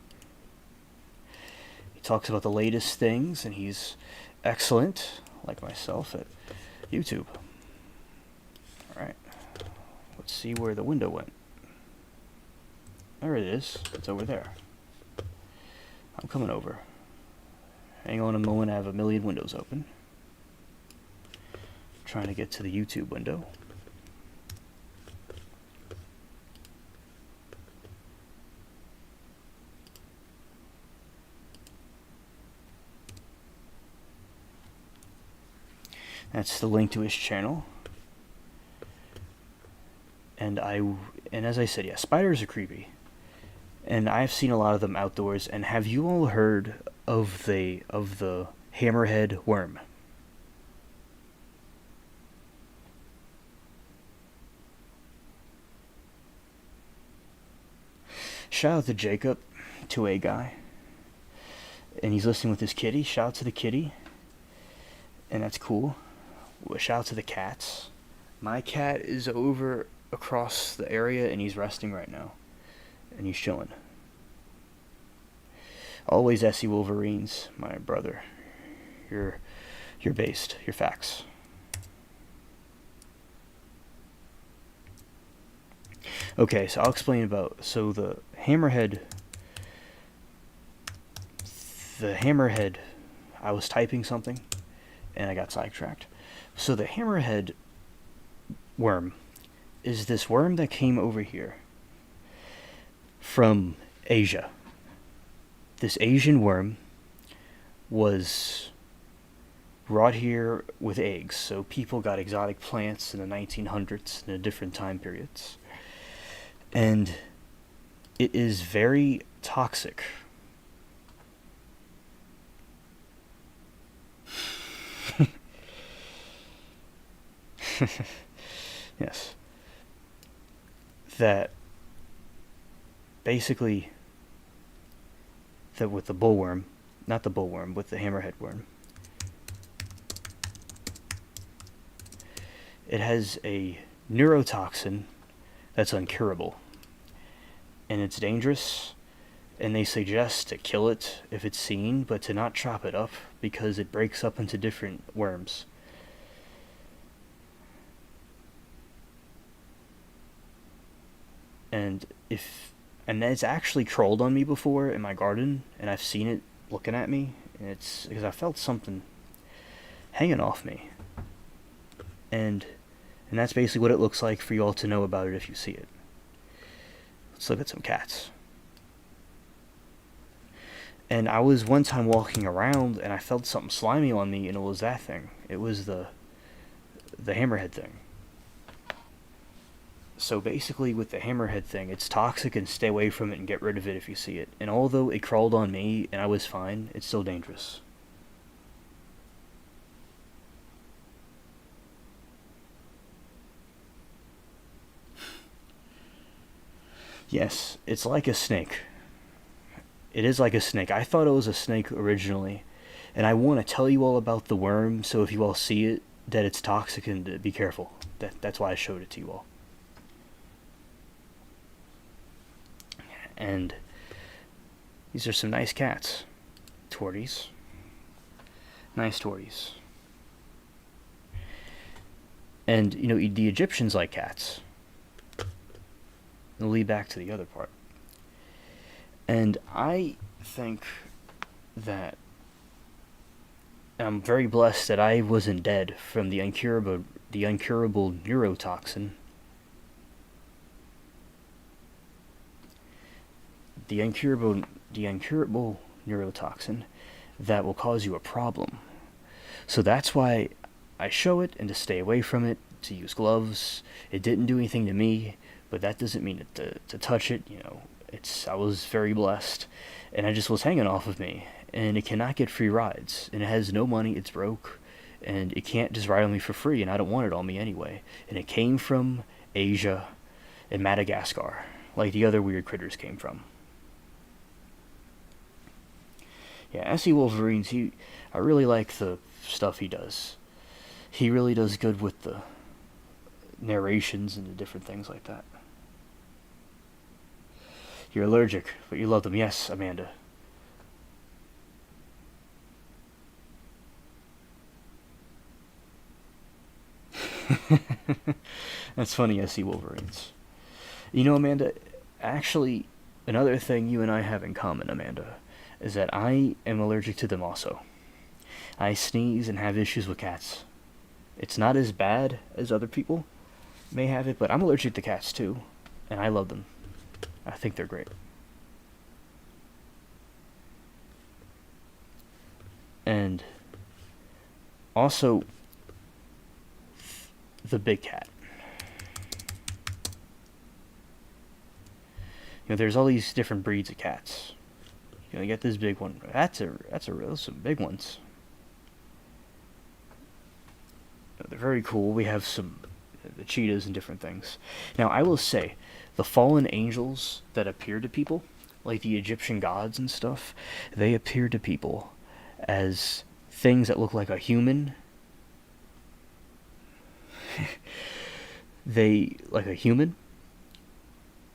He talks about the latest things, and he's excellent, like myself, at YouTube. Alright. Let's see where the window went. There it is. It's over there. I'm coming over. Hang on a moment, I have a million windows open. Trying to get to the YouTube window. That's the link to his channel. And as I said, yeah, spiders are creepy. And I've seen a lot of them outdoors. And have you all heard of the hammerhead worm? Shout out to Jacob, 2A guy. And he's listening with his kitty. Shout out to the kitty. And that's cool. Shout out to the cats. My cat is over across the area and he's resting right now. And he's chilling. Always SE Wolverines, my brother. You're based. You're facts. Okay, so I'll explain about the hammerhead. I was typing something and I got sidetracked. So the hammerhead worm is this worm that came over here from Asia. This Asian worm was brought here with eggs, so people got exotic plants in the 1900s and in different time periods. And it is very toxic. Yes. That basically, that with the bullworm, not the bullworm, with the hammerhead worm, it has a neurotoxin that's uncurable. And it's dangerous, and they suggest to kill it if it's seen, but to not chop it up because it breaks up into different worms. And it's actually crawled on me before in my garden, and I've seen it looking at me, and it's because I felt something hanging off me. And that's basically what it looks like for you all to know about it if you see it. Let's look at some cats. And I was one time walking around and I felt something slimy on me, and it was that thing. It was the hammerhead thing. So basically with the hammerhead thing, it's toxic and stay away from it and get rid of it if you see it. And although it crawled on me and I was fine, it's still dangerous. Yes, it's like a snake. It is like a snake. I thought it was a snake originally. And I want to tell you all about the worm, so if you all see it, that it's toxic and be careful. That's why I showed it to you all. And these are some nice cats. Torties. Nice torties. And, you know, the Egyptians like cats. I'll lead back to the other part. And I think that I'm very blessed that I wasn't dead from the uncurable neurotoxin. The incurable neurotoxin that will cause you a problem. So that's why I show it, and to stay away from it, to use gloves. It didn't do anything to me, but that doesn't mean to touch it. You know, I was very blessed, and it just was hanging off of me, and it cannot get free rides, and it has no money. It's broke, and it can't just ride on me for free, and I don't want it on me anyway. And it came from Asia and Madagascar, like the other weird critters came from. Yeah, SE Wolverines, I really like the stuff he does. He really does good with the narrations and the different things like that. You're allergic, but you love them. Yes, Amanda. That's funny, I see Wolverines. You know, Amanda, actually, another thing you and I have in common, Amanda, is that I am allergic to them also. I sneeze and have issues with cats. It's not as bad as other people may have it, but I'm allergic to cats too, and I love them. I think they're great. And also, the big cat. You know, there's all these different breeds of cats. You know, you get this big one. Those some big ones. You know, they're very cool. We have some the cheetahs and different things. Now, I will say, the fallen angels that appear to people, like the Egyptian gods and stuff, they appear to people as things that look like a human. They like a human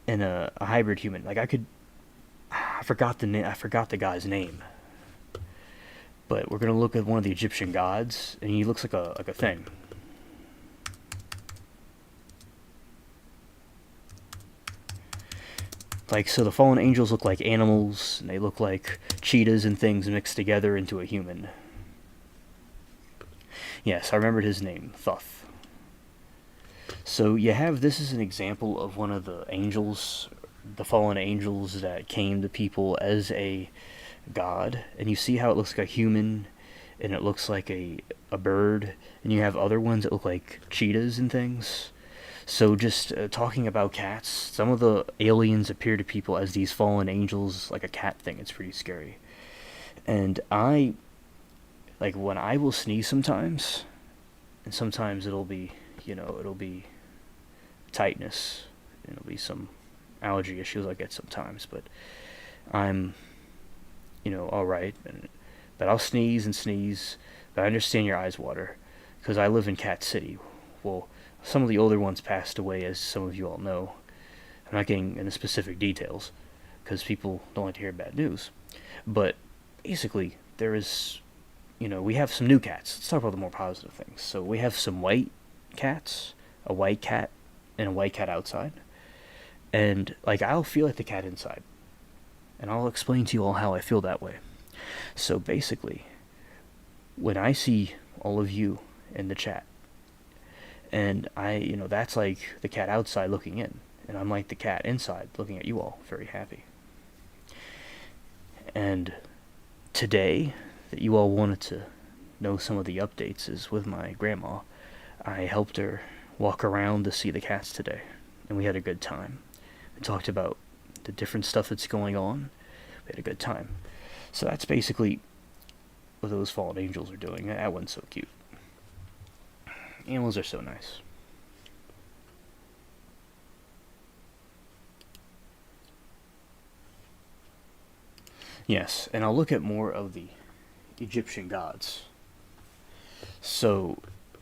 and a hybrid human. Like I forgot the guy's name. But we're gonna look at one of the Egyptian gods, and he looks like a thing. Like, so the fallen angels look like animals, and they look like cheetahs and things mixed together into a human. Yes, I remembered his name, Thoth. So you have, this is an example of one of the angels, the fallen angels that came to people as a god, and you see how it looks like a human, and it looks like a bird, and you have other ones that look like cheetahs and things. So just talking about cats, some of the aliens appear to people as these fallen angels, like a cat thing. It's pretty scary. And like when I will sneeze sometimes, and sometimes it'll be, it'll be tightness, it'll be some allergy issues I get sometimes, but I'm, alright. But I'll sneeze and sneeze, but I understand your eyes water, because I live in Cat City. Well, some of the older ones passed away, as some of you all know. I'm not getting into specific details, because people don't like to hear bad news. But basically, there is, we have some new cats. Let's talk about the more positive things. So we have some white cats, a white cat, and a white cat outside. And, I'll feel like the cat inside. And I'll explain to you all how I feel that way. So basically, when I see all of you in the chat, and that's like the cat outside looking in, and I'm like the cat inside looking at you all, very happy. And today, that you all wanted to know some of the updates, is with my grandma. I helped her walk around to see the cats today, and we had a good time. We talked about the different stuff that's going on. We had a good time. So that's basically what those fallen angels are doing. That one's so cute. Animals are so nice. Yes, and I'll look at more of the Egyptian gods. So,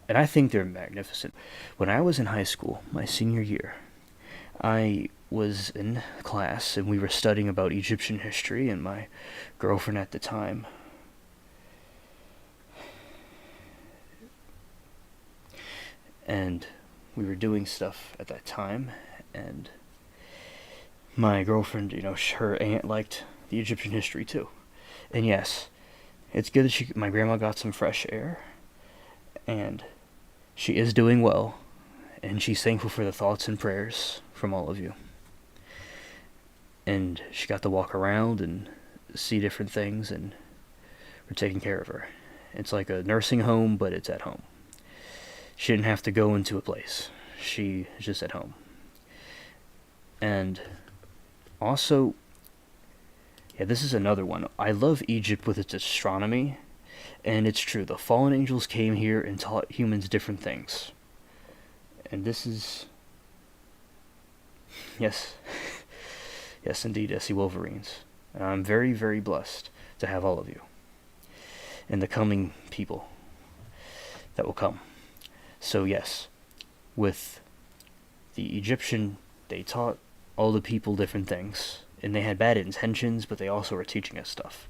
and I think they're magnificent. When I was in high school, my senior year, I was in class and we were studying about Egyptian history, and my girlfriend at the time, and we were doing stuff at that time, and my girlfriend, her aunt liked the Egyptian history too. And yes, it's good that my grandma got some fresh air, and she is doing well, and she's thankful for the thoughts and prayers from all of you. And she got to walk around and see different things, and we're taking care of her. It's like a nursing home, but it's at home. She didn't have to go into a place. She is just at home. And also, yeah, this is another one. I love Egypt with its astronomy, and it's true. The fallen angels came here and taught humans different things. And this is... Yes. Yes, indeed, I see Wolverines. And I'm very, very blessed to have all of you. And the coming people that will come. So yes, with the Egyptian, they taught all the people different things, and they had bad intentions, but they also were teaching us stuff.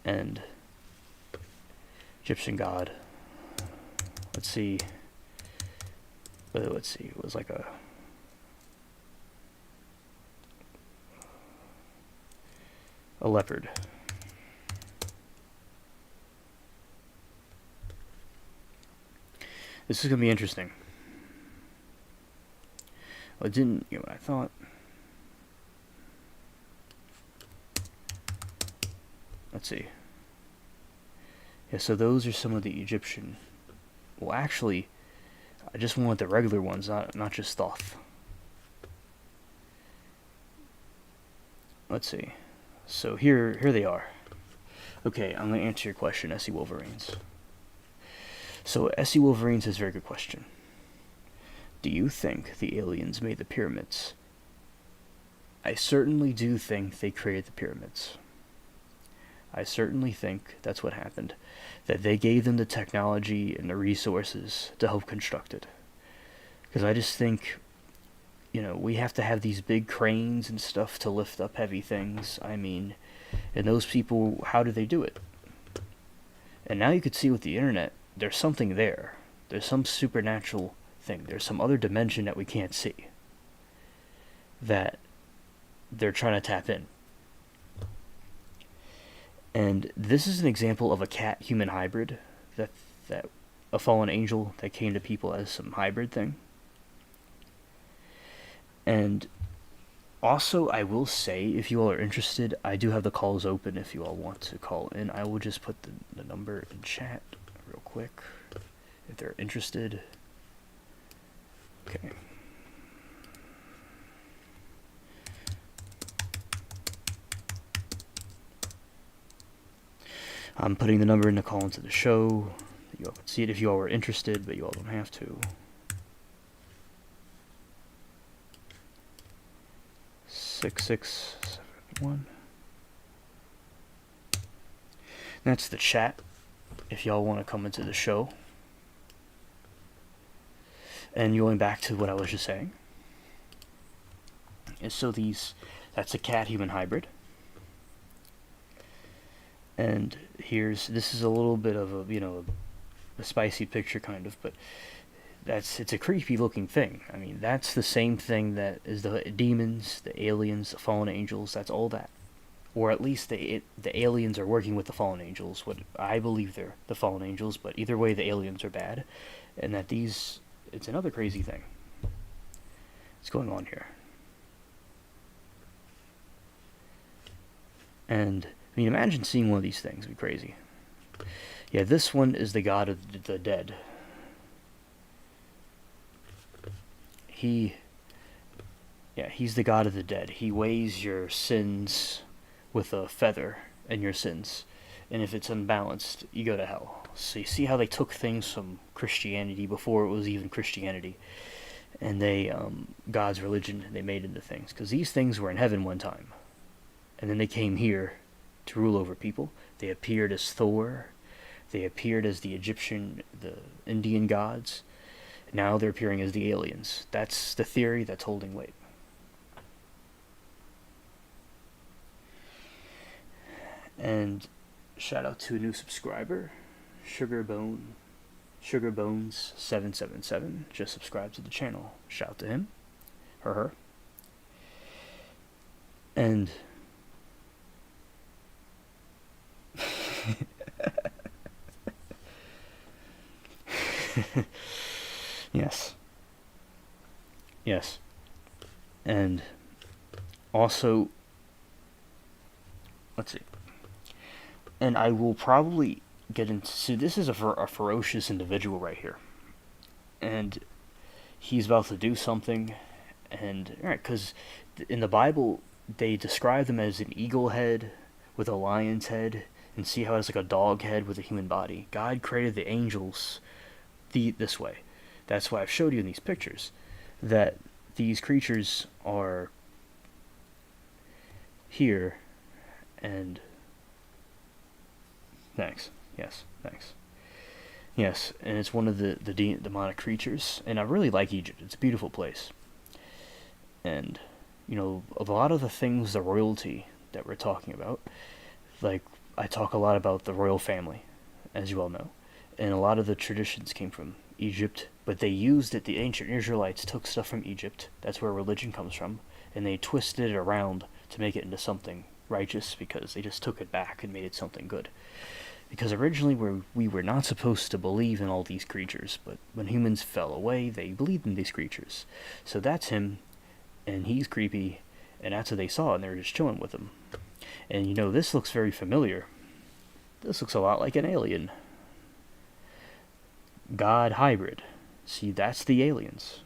And Egyptian god, let's see. Let's see. It was like a leopard. This is gonna be interesting. Well, it didn't get what I thought. Let's see. Yeah, so those are some of the Egyptian. Well, actually, I just want the regular ones, not just Thoth. Let's see. So here they are. Okay, I'm gonna answer your question, SE Wolverines. So SE Wolverines has a very good question. Do you think the aliens made the pyramids? I certainly do think they created the pyramids. I certainly think that's what happened. That they gave them the technology and the resources to help construct it. Because I just think, we have to have these big cranes and stuff to lift up heavy things. I mean, and those people, how do they do it? And now you could see with the internet, there's something there. There's some supernatural thing. There's some other dimension that we can't see that they're trying to tap in. And this is an example of a cat-human hybrid, that a fallen angel that came to people as some hybrid thing. And also, I will say, if you all are interested, I do have the calls open if you all want to call in. I will just put the number in chat real quick if they're interested. Okay. I'm putting the number in the call into the show. You all can see it if you all were interested, but you all don't have to. 6671. That's the chat if y'all want to come into the show. And going back to what I was just saying. And so that's a cat-human hybrid. And this is a little bit of a spicy picture kind of, but it's a creepy looking thing. I mean, that's the same thing that is the demons, the aliens, the fallen angels, that's all that. Or at least the aliens are working with the fallen angels, what I believe they're the fallen angels, but either way the aliens are bad. And that it's another crazy thing. What's going on here? And I mean, imagine seeing one of these things. It'd be crazy. Yeah, this one is the god of the dead. He's the god of the dead. He weighs your sins with a feather and your sins. And if it's unbalanced, you go to hell. So you see how they took things from Christianity before it was even Christianity. And God's religion, they made into things. Because these things were in heaven one time. And then they came here to rule over people. They appeared as Thor. They appeared as the Indian gods. Now they're appearing as the aliens. That's the theory that's holding weight. And shout out to a new subscriber, Sugarbones777. Just subscribed to the channel. Shout out to him. Or her. And Yes. And also, let's see. And I will probably get into... So this is a ferocious individual right here. And he's about to do something. And, alright, because in the Bible, they describe them as an eagle head with a lion's head. And see how it's like a dog head with a human body. God created the angels this way. That's why I've showed you in these pictures that these creatures are here. And thanks. Yes, and it's one of the demonic creatures. And I really like Egypt. It's a beautiful place. And a lot of the things, the royalty that we're talking about, like I talk a lot about the royal family, as you all know, and a lot of the traditions came from Egypt, but they used it. The ancient Israelites took stuff from Egypt. That's where religion comes from, and they twisted it around to make it into something righteous because they just took it back and made it something good. Because originally we were not supposed to believe in all these creatures, but when humans fell away, they believed in these creatures. So that's him, and he's creepy, and that's what they saw, and they were just chilling with him. And this looks very familiar. This looks a lot like an alien. God hybrid. See, that's the aliens.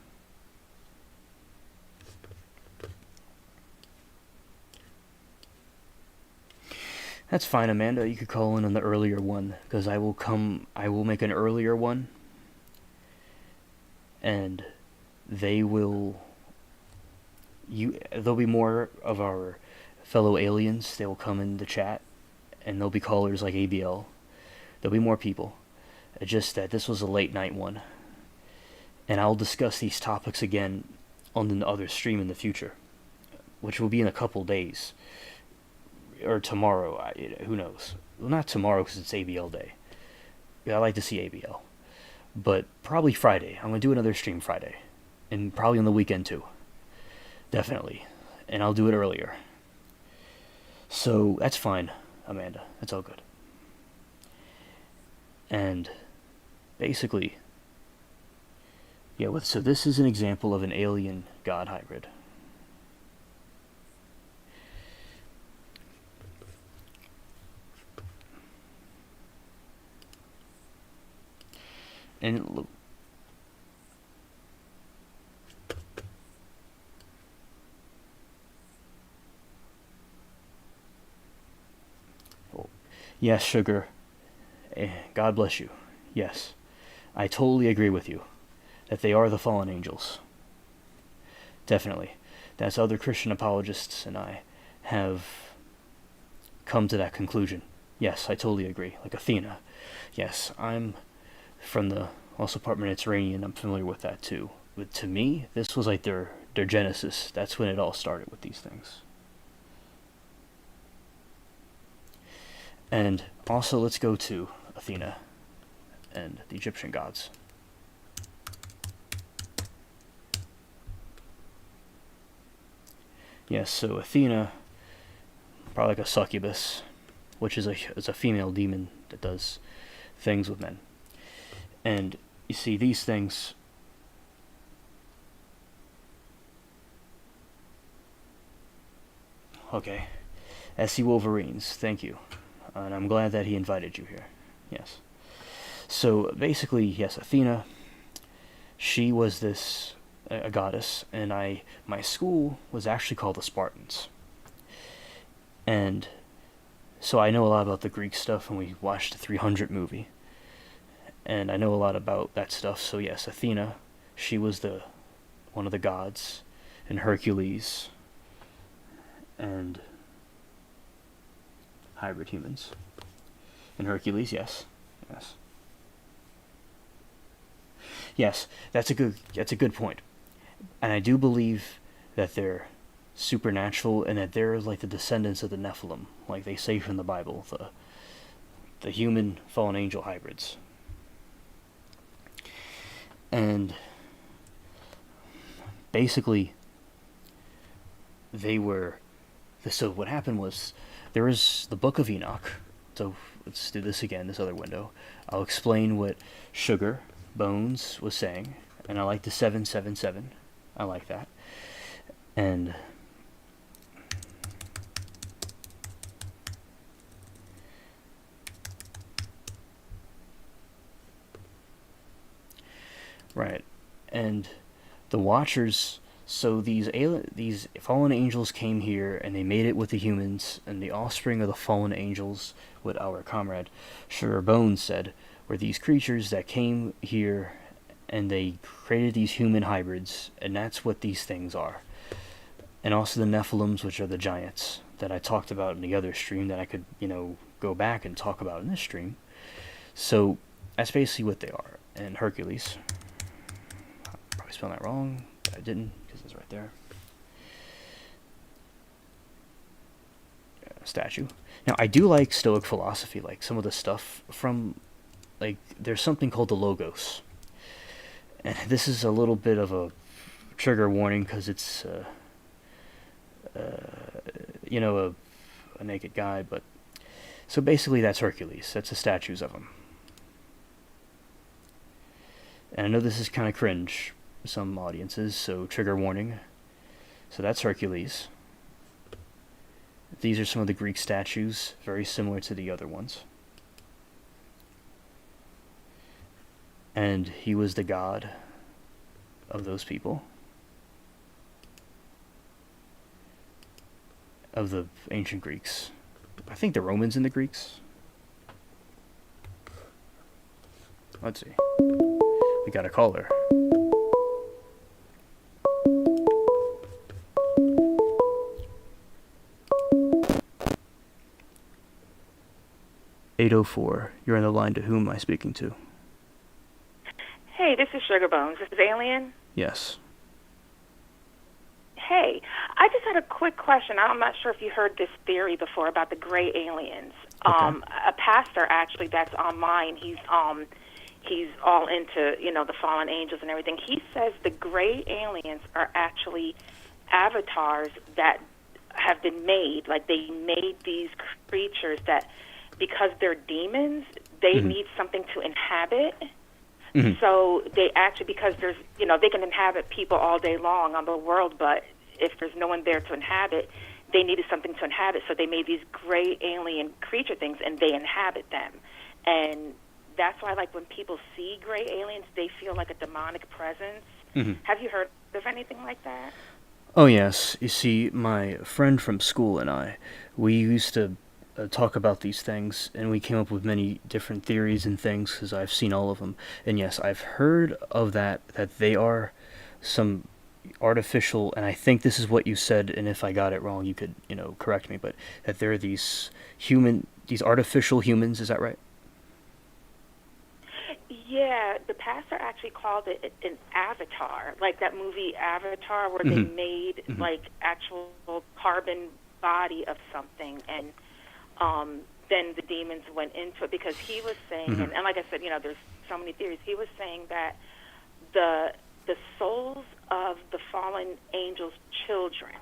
That's fine, Amanda. You could call in on the earlier one, because I will make an earlier one, and there'll be more of our fellow aliens. They will come in the chat, and there'll be callers like ABL. There'll be more people. It's just that this was a late night one, and I'll discuss these topics again on the other stream in the future, which will be in a couple days. Or tomorrow, who knows? Well, not tomorrow because it's ABL day. Yeah, I like to see ABL. But probably Friday. I'm going to do another stream Friday. And probably on the weekend too. Definitely. And I'll do it earlier. So, that's fine, Amanda. That's all good. And, basically, so this is an example of an alien-god hybrid. And yes, Sugar. God bless you. Yes, I totally agree with you that they are the fallen angels. Definitely. That's other Christian apologists and I have come to that conclusion. Yes, I totally agree. Like Athena. Yes, I'm from the also part Mediterranean. I'm familiar with that too. But to me, this was like their genesis. That's when it all started with these things. And also, let's go to Athena and the Egyptian gods. Yes, so Athena, probably like a succubus, which is a female demon that does things with men. And you see these things. Okay. SC Wolverines, thank you. And I'm glad that he invited you here. Yes. So basically, yes, Athena, she was this a goddess, and my school was actually called the Spartans. And so I know a lot about the Greek stuff, and we watched the 300 movie. And I know a lot about that stuff. So yes, Athena, she was one of the gods, and Hercules, and hybrid humans. And Hercules, yes. Yes, that's a good point. And I do believe that they're supernatural and that they're like the descendants of the Nephilim, like they say from the Bible, the human fallen angel hybrids. And basically, so what happened was, there was the Book of Enoch. So let's do this again, this other window. I'll explain what Sugar Bones was saying, and I like the 777. I like that. And right, and the Watchers. So these fallen angels came here, and they made it with the humans, and the offspring of the fallen angels, what our comrade Sugar Bones said, were these creatures that came here, and they created these human hybrids, and that's what these things are. And also the Nephilims, which are the giants that I talked about in the other stream that I could, go back and talk about in this stream. So that's basically what they are. And Hercules, I probably spelled that wrong, but I didn't, because it's right there. Statue. Now, I do like Stoic philosophy, like some of the stuff from, like, there's something called the Logos. And this is a little bit of a trigger warning because it's, you know, a naked guy, but so basically that's Hercules. That's the statues of him. And I know this is kind of cringe for some audiences, so trigger warning. So that's Hercules. These are some of the Greek statues, very similar to the other ones. And he was the god of those people, of the ancient Greeks. I think the Romans and the Greeks. Let's see. We got a caller. (804). You're on the line. To whom am I speaking to? Hey, this is Sugar Bones. This is Alien. Yes. Hey, I just had a quick question. I'm not sure if you heard this theory before about the gray aliens. Okay. A pastor actually that's online. He's all into the fallen angels and everything. He says the gray aliens are actually avatars that have been made. Like they made these creatures that, because they're demons, they need something to inhabit. So they actually, because there's, they can inhabit people all day long on the world, but if there's no one there to inhabit, they needed something to inhabit. So they made these gray alien creature things, and they inhabit them. And that's why, like, when people see gray aliens, they feel like a demonic presence. Have you heard of anything like that? Oh, yes. You see, my friend from school and I, we used to talk about these things, and we came up with many different theories and things, because I've seen all of them. And yes, I've heard of that they are some artificial, and I think this is what you said, and if I got it wrong, you could, correct me, but that there are these artificial humans, is that right? Yeah, the pastor actually called it an avatar, like that movie Avatar, where they made like actual carbon body of something, and then the demons went into it, because he was saying, and like I said, there's so many theories. He was saying that the souls of the fallen angels' children,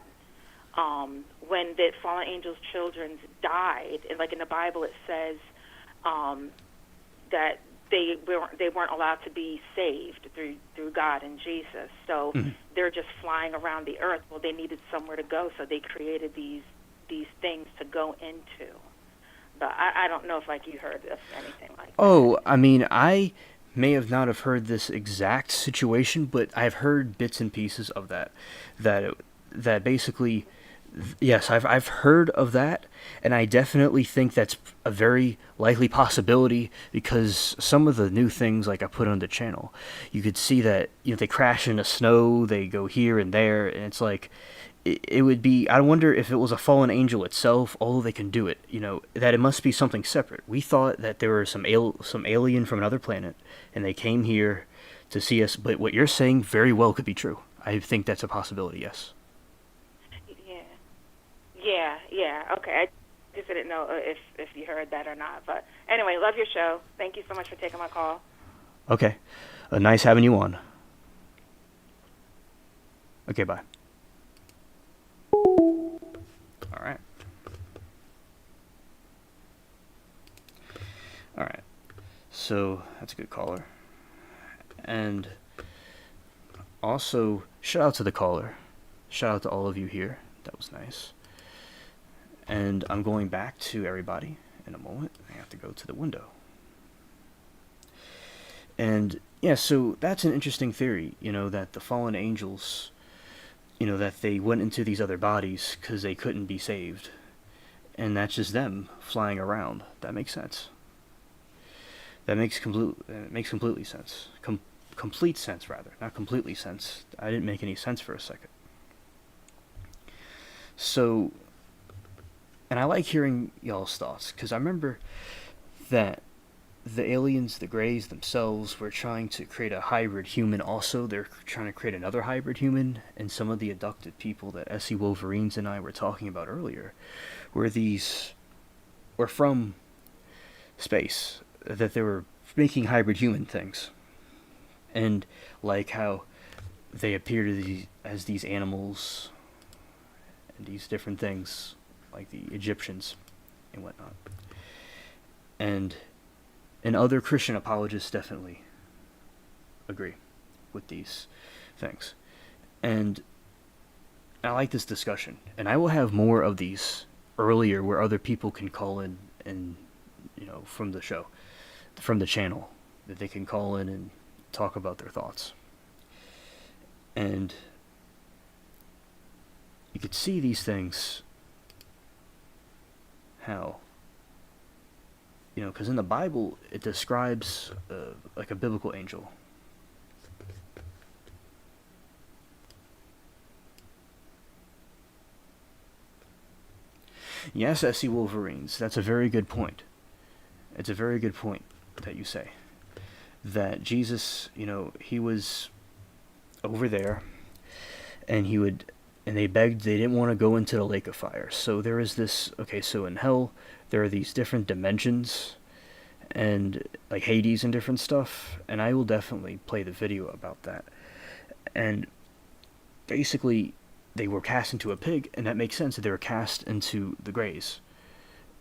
when the fallen angels' children died, and like in the Bible it says that they weren't allowed to be saved through God and Jesus. So they're just flying around the earth. Well, they needed somewhere to go, so they created these things to go into. But I don't know if you heard of anything like that. Oh, I mean, I may have not have heard this exact situation, but I've heard bits and pieces of that basically, yes, I've heard of that, and I definitely think that's a very likely possibility, because some of the new things, like I put on the channel, you could see that they crash into snow, they go here and there, and it's like it would be. I wonder if it was a fallen angel itself, although they can do it. That it must be something separate. We thought that there were some alien from another planet, and they came here to see us. But what you're saying very well could be true. I think that's a possibility. Yes. Yeah. Okay, I just didn't know if you heard that or not. But anyway, love your show. Thank you so much for taking my call. Okay, nice having you on. Okay, bye. All right. So that's a good caller. And also, shout out to the caller. Shout out to all of you here. That was nice. And I'm going back to everybody in a moment. I have to go to the window. And yeah, so that's an interesting theory, that the fallen angels, that they went into these other bodies because they couldn't be saved. And that's just them flying around. That makes sense. That makes completely sense. Complete sense, rather. Not completely sense. I didn't make any sense for a second. So, and I like hearing y'all's thoughts, because I remember that the aliens, the Greys themselves, were trying to create a hybrid human also. They're trying to create another hybrid human, and some of the abducted people that SE Wolverines and I were talking about earlier were from space, that they were making hybrid human things. And like how they appear to as these animals and these different things, like the Egyptians and whatnot. And other Christian apologists definitely agree with these things. And I like this discussion, and I will have more of these earlier where other people can call in and, from the show, from the channel, that they can call in and talk about their thoughts. And you could see these things, how, because in the Bible it describes like a biblical angel. Yes, SC Wolverines. That's a very good point. It's a very good point that you say. That Jesus, he was over there, and they begged, they didn't want to go into the lake of fire. So there is this, okay, so in hell, there are these different dimensions, and like Hades and different stuff, and I will definitely play the video about that. And basically, they were cast into a pig, and that makes sense that they were cast into the Greys,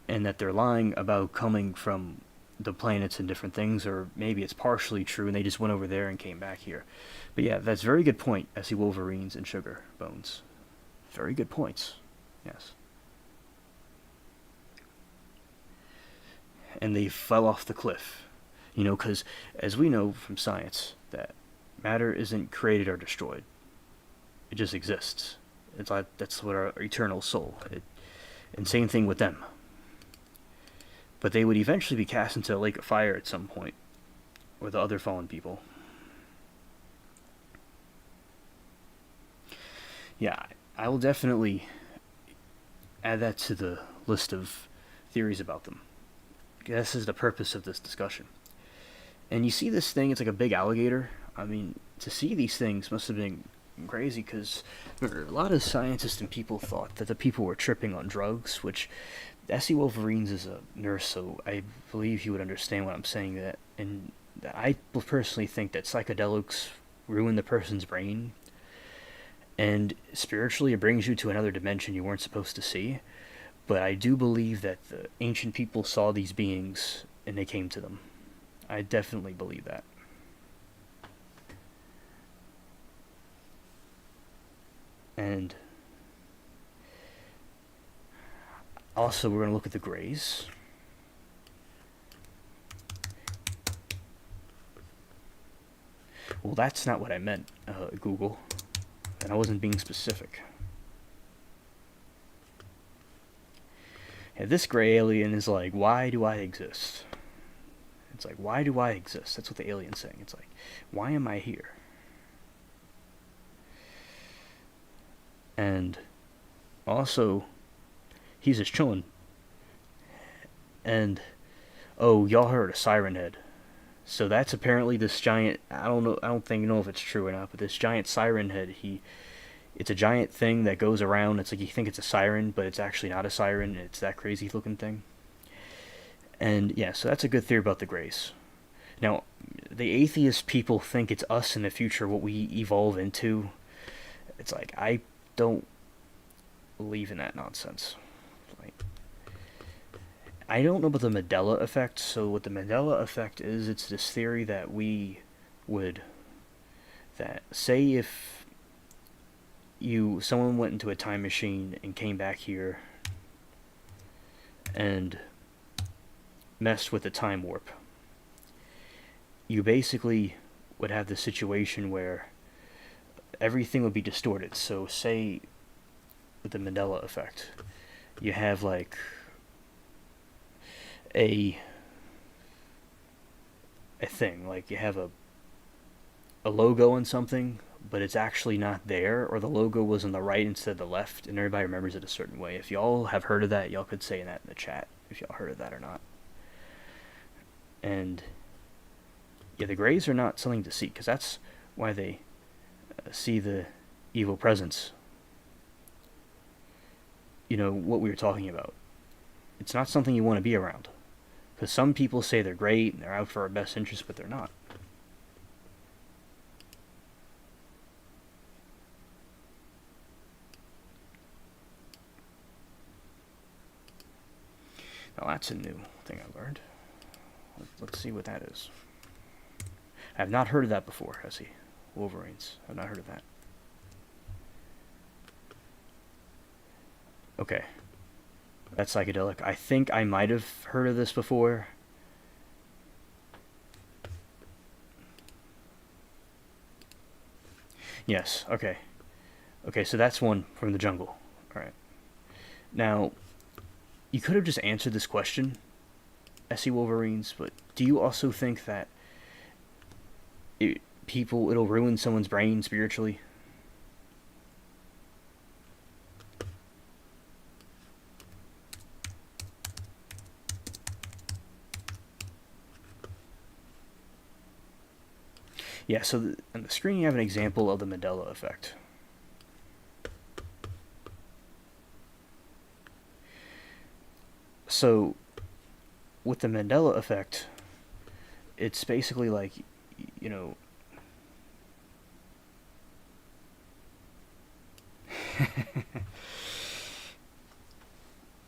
and that they're lying about coming from the planets and different things, or maybe it's partially true and they just went over there and came back here. But yeah, that's a very good point, SC Wolverines and Sugar Bones. Very good points. Yes. And they fell off the cliff. Because as we know from science, that matter isn't created or destroyed. It just exists. It's like that's what our eternal soul. And same thing with them. But they would eventually be cast into a lake of fire at some point, or the other fallen people. Yeah, I will definitely add that to the list of theories about them. This is the purpose of this discussion. And you see this thing, it's like a big alligator. I mean, to see these things must have been crazy, because a lot of scientists and people thought that the people were tripping on drugs, which SC Wolverines is a nurse, so I believe he would understand what I'm saying. That, and I personally think that psychedelics ruin the person's brain, and spiritually it brings you to another dimension you weren't supposed to see. But I do believe that the ancient people saw these beings and they came to them. I definitely believe that. And also, we're going to look at the Greys. Well, that's not what I meant, Google. And I wasn't being specific. Yeah, this gray alien is like, why do I exist? It's like, why do I exist? That's what the alien's saying. It's like, why am I here? And also, he's just chilling. And, oh, y'all heard a siren head. So that's apparently this giant, I don't know if it's true or not, but this giant siren head, it's a giant thing that goes around. It's like you think it's a siren, but it's actually not a siren. It's that crazy looking thing. And yeah, so that's a good theory about the Greys. Now, the atheist people think it's us in the future, what we evolve into. It's like, I don't believe in that nonsense. Like, I don't know about the Mandela effect. So what the Mandela effect is, it's this theory that that say if someone went into a time machine and came back here and messed with the time warp, you basically would have the situation where everything would be distorted. So say with the Mandela effect, you have like a thing, like you have a logo on something, but it's actually not there, or the logo was on the right instead of the left, and everybody remembers it a certain way. If y'all have heard of that, y'all could say that in the chat if y'all heard of that or not. And yeah, the Greys are not something to see, because that's why they see the evil presence. What we were talking about. It's not something you want to be around, because some people say they're great and they're out for our best interest, but they're not. Now that's a new thing I learned. Let's see what that is. I have not heard of that before, Essie. Wolverines. I've not heard of that. Okay. That's psychedelic. I think I might have heard of this before. Yes, okay. Okay, so that's one from the jungle. Alright. Now, you could have just answered this question, SE Wolverines, but do you also think that it'll ruin someone's brain spiritually? Yeah, so on the screen you have an example of the Mandela effect. So, with the Mandela effect, it's basically like, you know,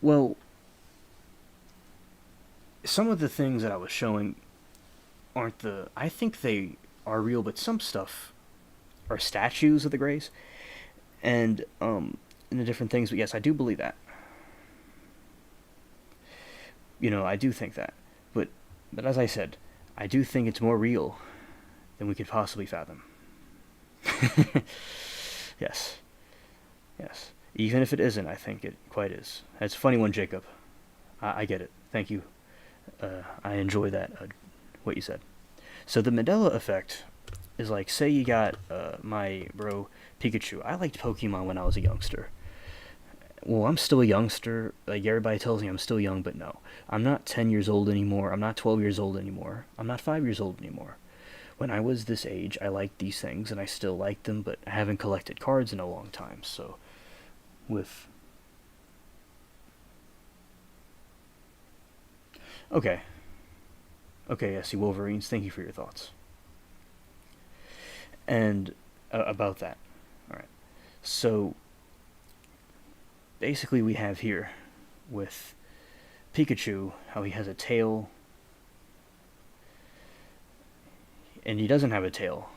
well, some of the things that I was showing aren't I think they are real, but some stuff are statues of the Greys, and, and the different things, but yes, I do believe that. I do think that. But as I said, I do think it's more real than we could possibly fathom. Yes. Yes. Even if it isn't, I think it quite is. It's a funny one, Jacob. I get it. Thank you. I enjoy that, what you said. So the Mandela effect is like, say you got my bro Pikachu. I liked Pokemon when I was a youngster. Well, I'm still a youngster. Like, everybody tells me I'm still young, but no. I'm not 10 years old anymore. I'm not 12 years old anymore. I'm not 5 years old anymore. When I was this age, I liked these things, and I still like them, but I haven't collected cards in a long time, so with... Okay. Okay, SC Wolverines, thank you for your thoughts. And about that. Alright. So, basically we have here, with Pikachu, how he has a tail, and he doesn't have a tail.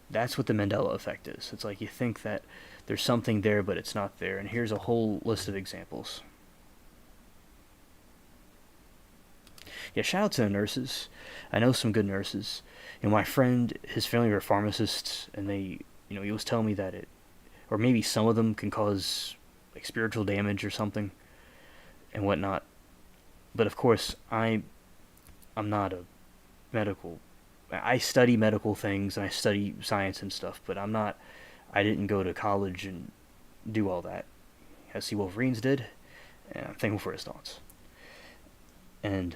That's what the Mandela effect is. It's like you think that there's something there, but it's not there. And here's a whole list of examples. Yeah, shout out to the nurses. I know some good nurses. My friend, his family are pharmacists, and they, he was telling me that or maybe some of them can cause like spiritual damage or something, and whatnot. But of course, I'm not a medical. I study medical things and I study science and stuff, but I didn't go to college and do all that. SC Wolverines did, and I'm thankful for his thoughts. And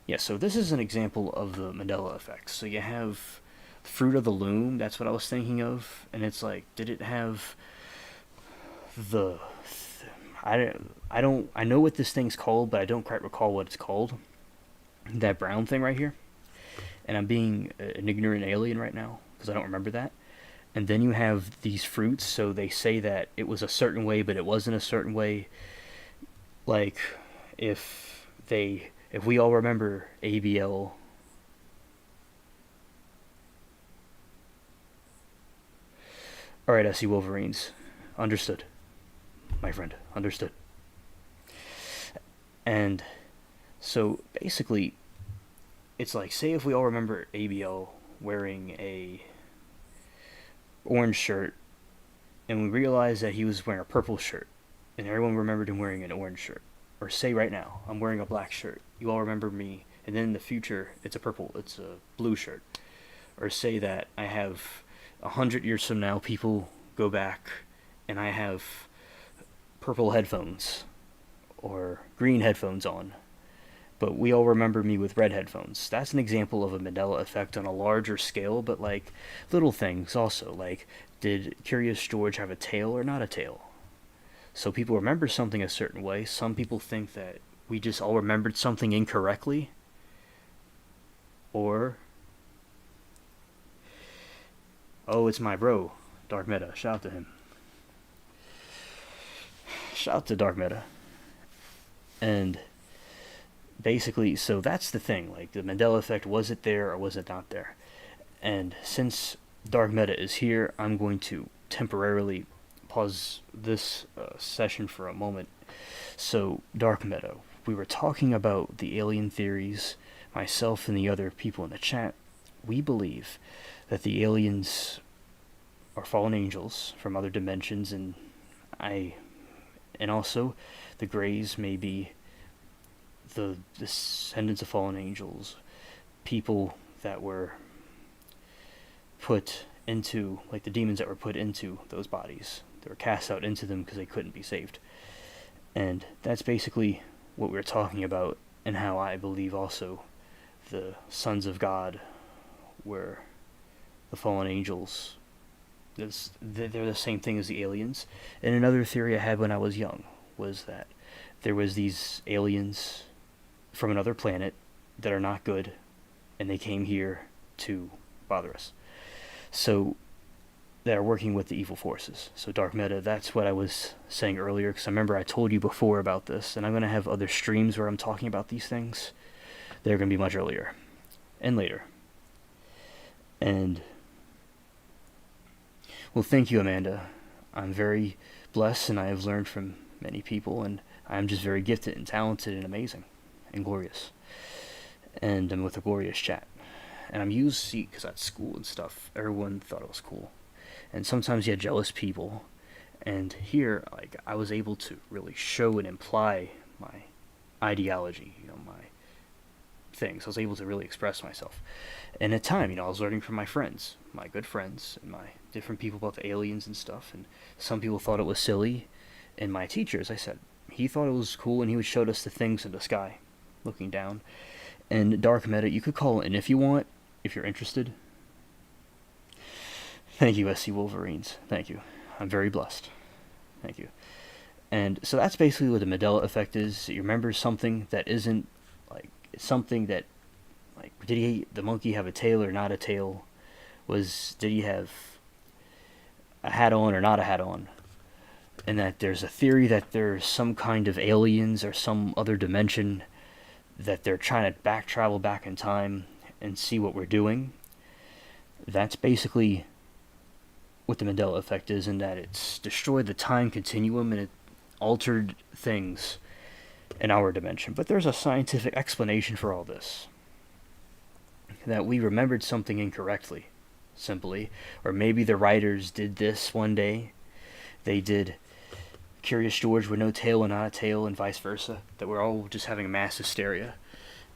yeah, so this is an example of the Mandela effect. So you have Fruit of the Loom, that's what I was thinking of, and it's like, did it have I know what this thing's called, but I don't quite recall what it's called. That brown thing right here. And I'm being an ignorant alien right now, because I don't remember that. And then you have these fruits, so they say that it was a certain way, but it wasn't a certain way. Like, if we all remember ABL... Alright, SC Wolverines. Understood. My friend, understood. And so basically, it's like, say if we all remember ABL wearing a orange shirt, and we realized that he was wearing a purple shirt, and everyone remembered him wearing an orange shirt. Or say right now, I'm wearing a black shirt. You all remember me, and then in the future, it's a blue shirt. Or say that I have 100 years from now, people go back, and I have purple headphones or green headphones on, but we all remember me with red headphones. That's an example of a Mandela effect on a larger scale, but like little things also, like, did Curious George have a tail or not a tail? So people remember something a certain way. Some people think that we just all remembered something incorrectly, or oh, it's my bro Dark Meta, shout out to him. Shout out to Dark Meta. And basically, so that's the thing. Like, the Mandela effect, was it there or was it not there? And since dark matter is here, I'm going to temporarily pause this session for a moment. So, dark matter. We were talking about the alien theories. Myself and the other people in the chat, we believe that the aliens are fallen angels from other dimensions, and also the Greys may be the descendants of fallen angels, people that were put into, like the demons that were put into those bodies. They were cast out into them because they couldn't be saved. And that's basically what we're talking about, and how I believe also the sons of God were the fallen angels. They're the same thing as the aliens. And another theory I had when I was young was that there was these aliens from another planet that are not good, and they came here to bother us. So they're working with the evil forces. So dark matter, that's what I was saying earlier, because I remember I told you before about this, and I'm going to have other streams where I'm talking about these things. They're going to be much earlier and later. And, well, thank you, Amanda. I'm very blessed, and I have learned from many people, and I'm just very gifted and talented and amazing and glorious. And I'm with a glorious chat. And I'm used, see, because at school and stuff, everyone thought it was cool. And sometimes you had jealous people. And here, like, I was able to really show and imply my ideology, my things. I was able to really express myself. And at time, I was learning from my friends, my good friends, and my different people about the aliens and stuff. And some people thought it was silly. And my teacher, as I said, he thought it was cool, and he would show us the things in the sky, looking down. And dark matter, you could call in if you want, if you're interested. Thank you, SC Wolverines. Thank you. I'm very blessed. Thank you. And so that's basically what the Mandela effect is. You remember something that isn't, like, something that, like, did the monkey have a tail or not a tail? Did he have a hat on or not a hat on? And that there's a theory that there's some kind of aliens or some other dimension that they're trying to travel back in time and see what we're doing. That's basically what the Mandela effect is, in that it's destroyed the time continuum and it altered things in our dimension. But there's a scientific explanation for all this. That we remembered something incorrectly, simply. Or maybe the writers did this one day. They did Curious George with no tail and not a tail, and vice versa. That we're all just having a mass hysteria.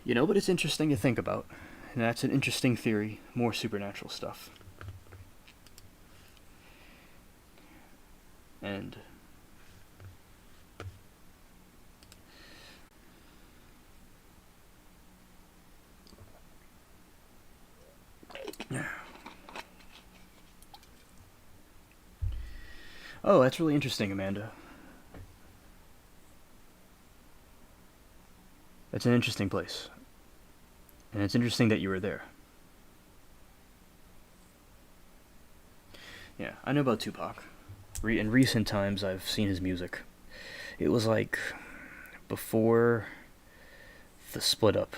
But it's interesting to think about. And that's an interesting theory. More supernatural stuff. And oh, that's really interesting, Amanda. That's an interesting place. And it's interesting that you were there. Yeah, I know about Tupac. In recent times, I've seen his music. It was like before the split up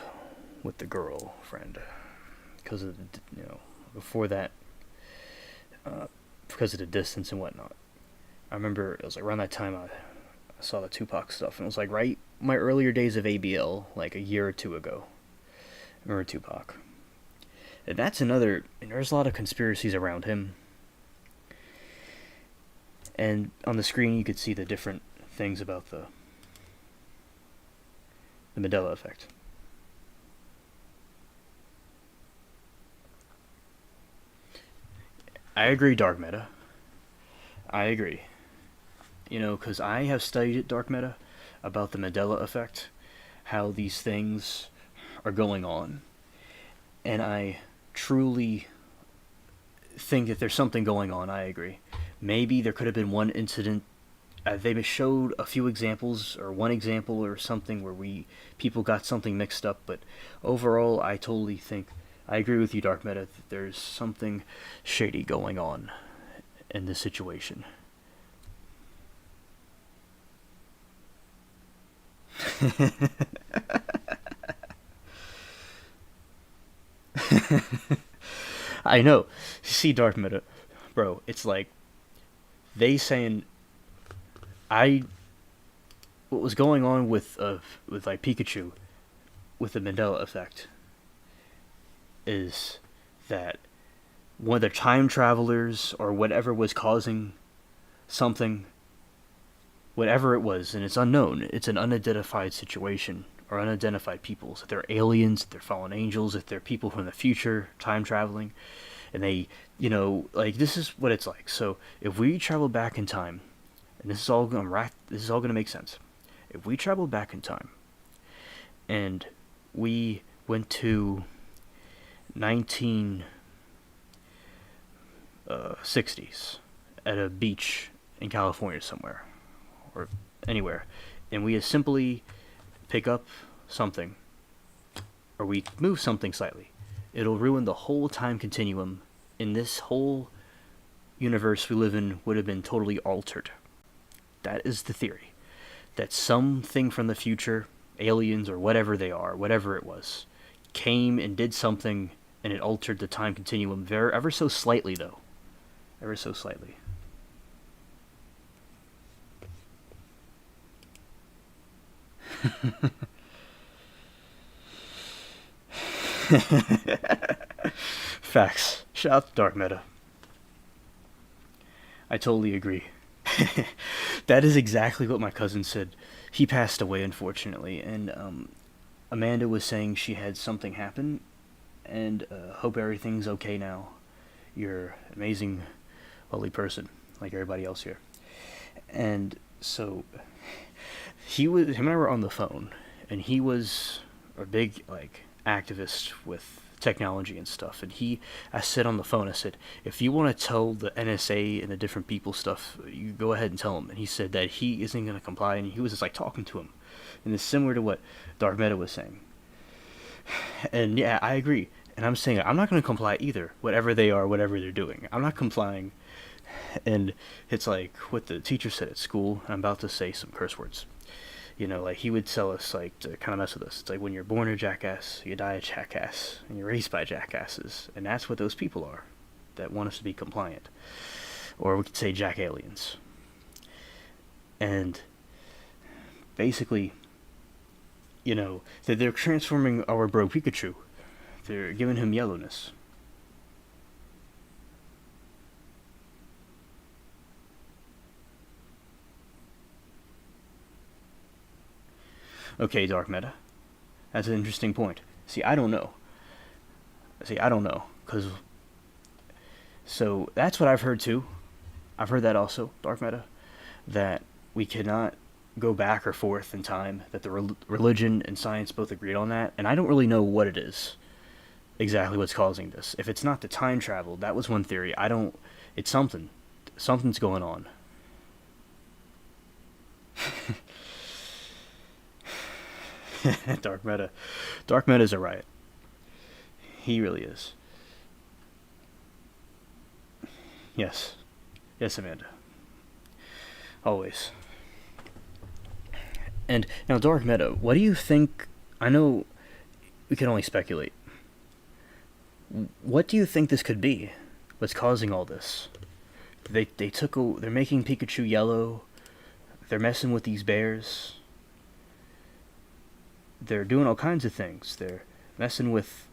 with the girlfriend, because of before that, because of the distance and whatnot. I remember it was like around that time I saw the Tupac stuff, and it was like right my earlier days of ABL, like a year or two ago. I remember Tupac, and that's another. And there's a lot of conspiracies around him. And on the screen, you could see the different things about the Mandela effect. I agree, dark matter. I agree. Because I have studied it, dark matter, about the Mandela effect, how these things are going on, and I truly think that there's something going on. I agree. Maybe there could have been one incident. They showed a few examples, or one example or something, where people got something mixed up. But overall, I totally think I agree with you, Dark Meta, that there's something shady going on in this situation. I know. See, Dark Meta, bro. It's like they saying I what was going on with like Pikachu with the Mandela effect is that one of the time travelers or whatever was causing something, whatever it was, and it's unknown. It's an unidentified situation or unidentified peoples. If they're aliens, if they're fallen angels, if they're people from the future time traveling, and they, like this is what it's like. So if we travel back in time, and this is all gonna make sense. If we travel back in time, and we went to 1960s at a beach in California somewhere, or anywhere, and we simply pick up something, or we move something slightly, it'll ruin the whole time continuum, and this whole universe we live in would have been totally altered. That is the theory. That something from the future, aliens or whatever they are, whatever it was, came and did something, and it altered the time continuum ever so slightly, though. Ever so slightly. Facts. Shout out to Dark Meta. I totally agree. That is exactly what my cousin said. He passed away, unfortunately, and Amanda was saying she had something happen, and hope everything's okay now. You're an amazing, lovely person, like everybody else here. And so him and I were on the phone, and he was a big like activist with technology and stuff. And I said on the phone, I said, if you want to tell the NSA and the different people stuff, you go ahead and tell him. And he said that he isn't going to comply, and he was just like talking to him, and it's similar to what Dark Meta was saying. And yeah, I agree. And I'm saying I'm not going to comply either. Whatever they are, whatever they're doing, I'm not complying. And it's like what the teacher said at school. I'm about to say some curse words. Like he would tell us like to kind of mess with us. It's like when you're born a jackass, you die a jackass, and you're raised by jackasses, and that's what those people are, that want us to be compliant, or we could say jack aliens. And basically, that they're transforming our bro Pikachu. They're giving him yellowness. Okay, Dark Meta. That's an interesting point. See, I don't know. So that's what I've heard too. I've heard that also, Dark Meta, that we cannot go back or forth in time, that the religion and science both agreed on that, and I don't really know what it is, exactly what's causing this. If it's not the time travel, that was one theory. It's something. Something's going on. Dark Meta. Dark Meta's a riot. He really is. Yes. Yes, Amanda. Always. And now, Dark Meta, what do you think? I know we can only speculate. What do you think this could be? What's causing all this? They're making Pikachu yellow. They're messing with these bears. They're doing all kinds of things. They're messing with...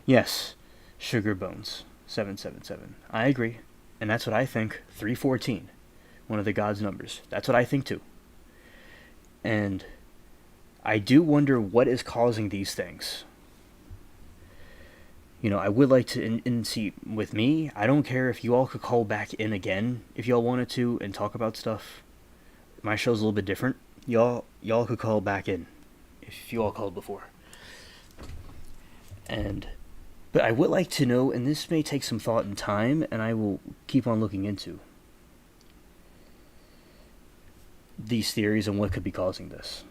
Yes, Sugar Bones 777. I agree. And that's what I think. 314. One of the gods' numbers. That's what I think too. And I do wonder what is causing these things. I would like to, and see, with me, I don't care if you all could call back in again if y'all wanted to and talk about stuff. My show's a little bit different. Y'all could call back in if you all called before. But I would like to know, and this may take some thought and time, and I will keep on looking into these theories and what could be causing this.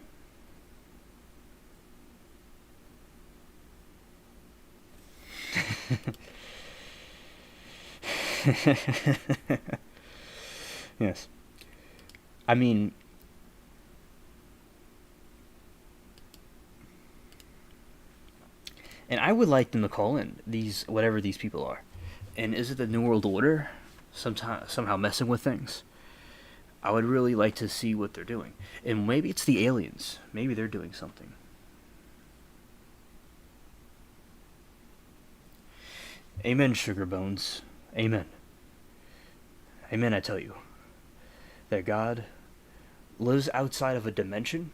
Yes. I mean, And I would like them to call in these whatever these people are. And is it the New World Order somehow messing with things? I would really like to see what they're doing. And maybe it's the aliens. Maybe they're doing something. Amen, Sugar Bones. Amen. Amen, I tell you. That God lives outside of a dimension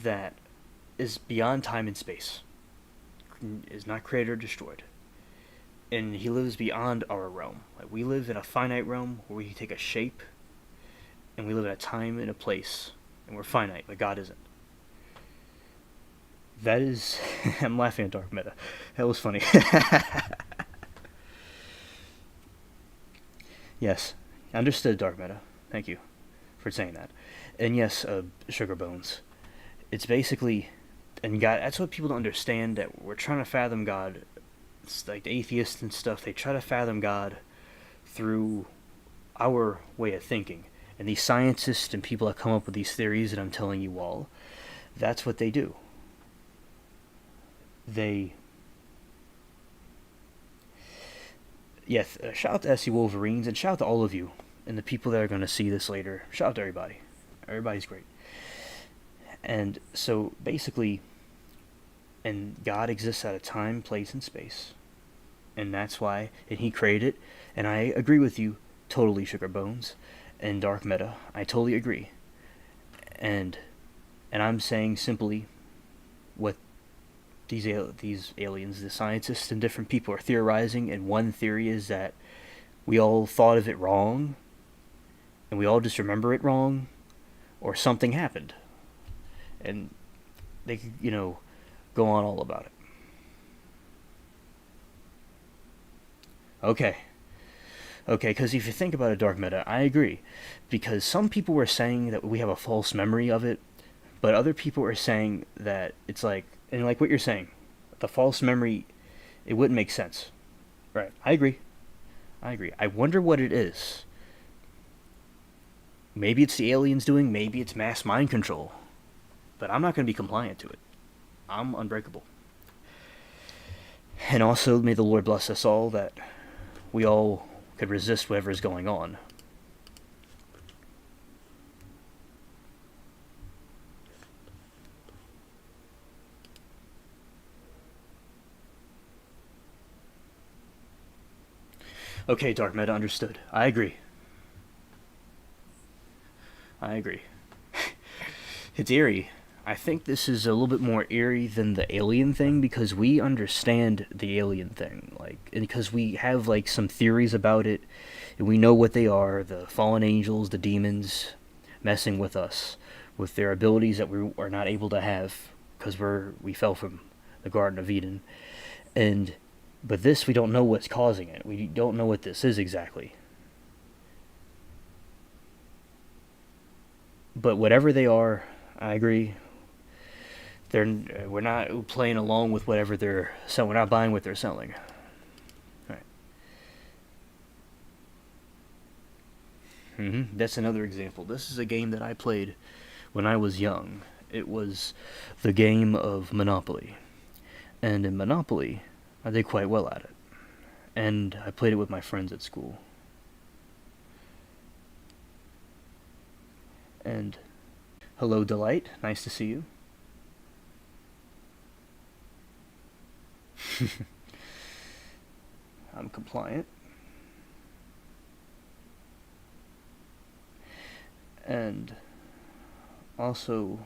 that is beyond time and space. Is not created or destroyed. And he lives beyond our realm. Like, we live in a finite realm where we take a shape, and we live in a time and a place, and we're finite, but God isn't. That is... I'm laughing at Dark Meta. That was funny. Yes, understood, Dark Meta. Thank you for saying that. And yes, Sugar Bones. It's basically... And God, that's what people don't understand, that we're trying to fathom God. It's like the atheists and stuff, they try to fathom God through our way of thinking. And these scientists and people that come up with these theories that I'm telling you all, that's what they do. They... Yeah, shout out to SC Wolverines, and shout out to all of you, and the people that are going to see this later. Shout out to everybody. Everybody's great. And so, basically... And God exists out of time, place, and space. And that's why, and he created it, and I agree with you totally, Sugar Bones, and Dark Meta. I totally agree. And I'm saying simply what these aliens, the scientists and different people are theorizing, and one theory is that we all thought of it wrong, and we all just remember it wrong, or something happened. And they could, go on all about it. Okay, because if you think about it, Dark Meta, I agree. Because some people were saying that we have a false memory of it, but other people are saying that it's like, and like what you're saying, the false memory, it wouldn't make sense. Right, I agree. I wonder what it is. Maybe it's the aliens doing, maybe it's mass mind control. But I'm not going to be compliant to it. I'm unbreakable. And also, may the Lord bless us all that we all could resist whatever is going on. Okay, Dark Meta, understood. I agree. It's eerie. I think this is a little bit more eerie than the alien thing, because we understand the alien thing, and because we have some theories about it, and we know what they are: the fallen angels, the demons, messing with us, with their abilities that we are not able to have because we fell from the Garden of Eden, but this, we don't know what's causing it. We don't know what this is exactly. But whatever they are, I agree. We're not playing along with whatever they're selling. We're not buying what they're selling. Right. That's another example. This is a game that I played when I was young. It was the game of Monopoly. And in Monopoly, I did quite well at it. And I played it with my friends at school. And hello, Delight. Nice to see you. I'm compliant. And also,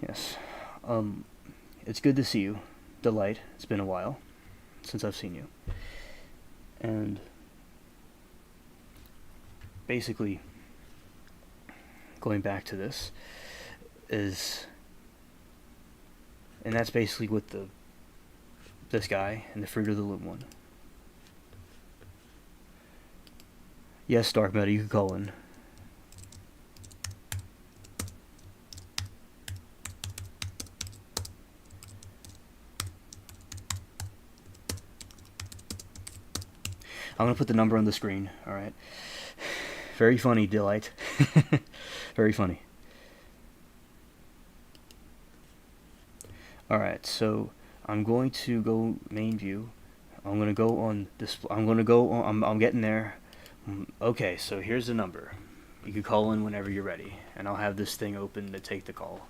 yes, it's good to see you, Delight. It's been a while since I've seen you. And basically, going back to this, and that's basically with this guy and the Fruit of the Loom one. Yes, Dark Meta, you can call in. I'm going to put the number on the screen, alright? Very funny, Delight. Very funny. Alright, so I'm going to go main view. I'm going to go on this. I'm going to go on. I'm getting there. Okay, so here's the number. You can call in whenever you're ready, and I'll have this thing open to take the call.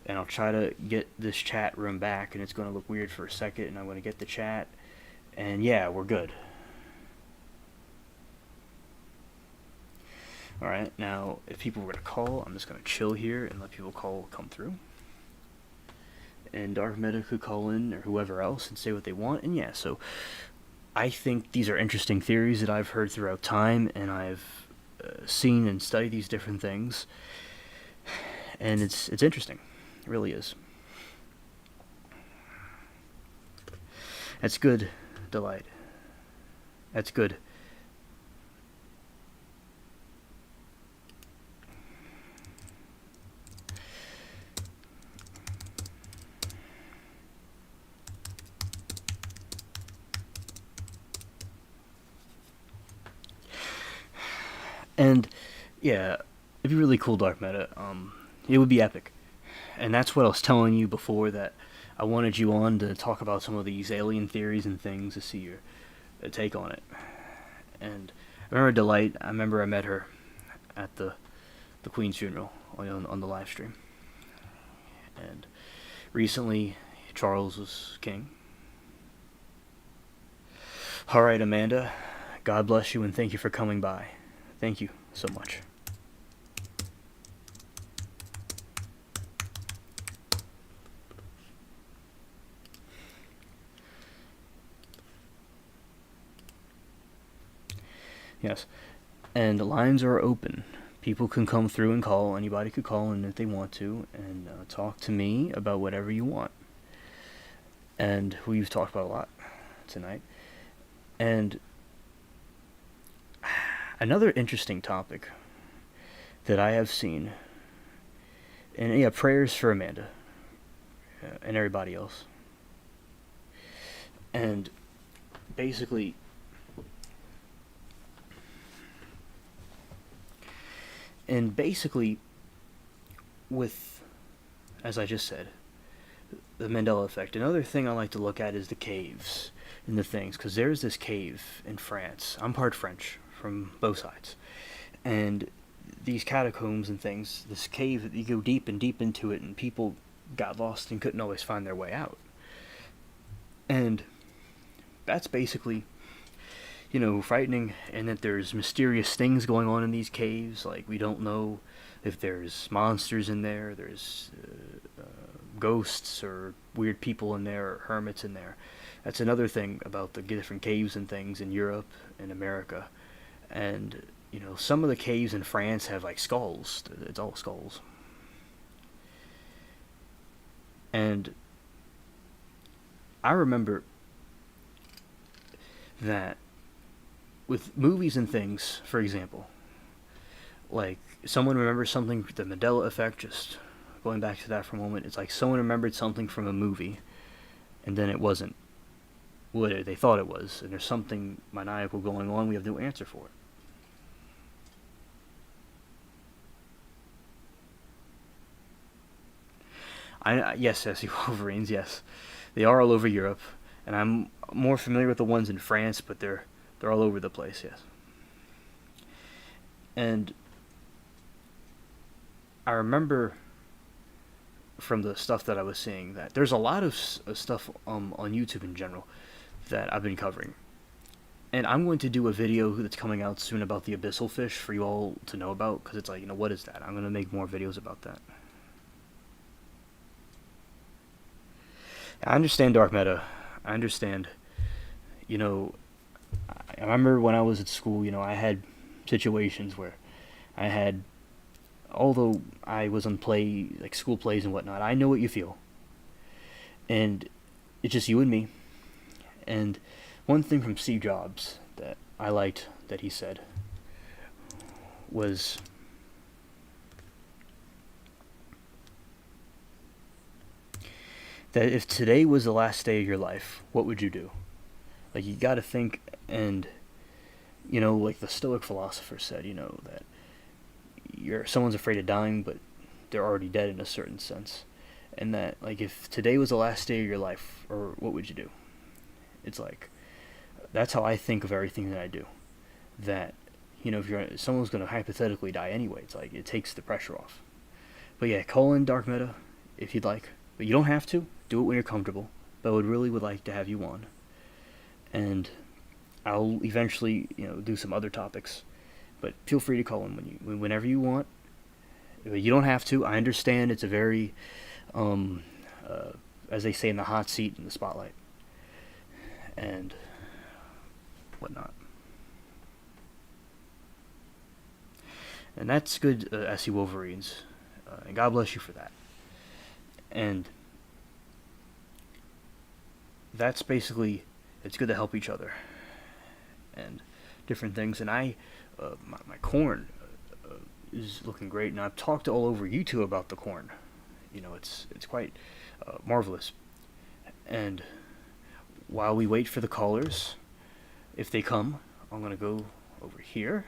And I'll try to get this chat room back, and it's going to look weird for a second, and I'm going to get the chat, and yeah, we're good. Alright, now, if people were to call, I'm just going to chill here and let people come through. And Dark Meta could call in, or whoever else, and say what they want, and yeah, so I think these are interesting theories that I've heard throughout time, and I've seen and studied these different things, and it's interesting. It really is. That's good, Delight. That's good. And yeah, it'd be really cool, Dark Meta. It would be epic. And that's what I was telling you before, that I wanted you on to talk about some of these alien theories and things, to see your take on it. And I remember Delight. I remember I met her at the Queen's funeral on the live stream. And recently, Charles was king. All right, Amanda. God bless you, and thank you for coming by. Thank you so much. Yes. And the lines are open. People can come through and call. Anybody could call in if they want to, and talk to me about whatever you want. And we've talked about a lot tonight. And another interesting topic that I have seen, and yeah, prayers for Amanda and everybody else. And basically, with, as I just said, the Mandela effect. Another thing I like to look at is the caves and the things, because there's this cave in France. I'm part French from both sides, and these catacombs and things, this cave, you go deep and deep into it, and people got lost and couldn't always find their way out. And that's basically, frightening, and that there's mysterious things going on in these caves. Like, we don't know if there's monsters in there, there's ghosts or weird people in there, or hermits in there. That's another thing about the different caves and things in Europe and America. And, some of the caves in France have, like, skulls. It's all skulls. And I remember that with movies and things, for example, like, someone remembers something, the Mandela effect, just going back to that for a moment, it's like someone remembered something from a movie, and then it wasn't what they thought it was, and there's something maniacal going on, we have no answer for it. Yes, I see Wolverines, yes. They are all over Europe, and I'm more familiar with the ones in France, but they're all over the place, yes. And I remember from the stuff that I was seeing that there's a lot of stuff on YouTube in general that I've been covering. And I'm going to do a video that's coming out soon about the abyssal fish for you all to know about, because it's like, what is that? I'm going to make more videos about that. I understand, Dark Meta. I understand. I remember when I was at school, I had situations where I had, although I was on school plays and whatnot, I know what you feel. And it's just you and me. And one thing from Steve Jobs that I liked that he said was, that if today was the last day of your life, what would you do? Like, you gotta think, and like the Stoic philosopher said, that someone's afraid of dying, but they're already dead in a certain sense. And that, like, if today was the last day of your life, or what would you do? It's like, that's how I think of everything that I do. That, if someone's going to hypothetically die anyway, it's like, it takes the pressure off. But yeah, call in Dark Meta if you'd like. But you don't have to. Do it when you're comfortable. But I would like to have you on. And I'll eventually, do some other topics. But feel free to call in whenever you want. But you don't have to. I understand it's a very, as they say, in the hot seat in the spotlight. And whatnot. And that's good, SC Wolverines. And God bless you for that. And that's basically, it's good to help each other. And different things. And my corn is looking great. And I've talked all over YouTube about the corn. It's quite marvelous. And while we wait for the callers, if they come, I'm going to go over here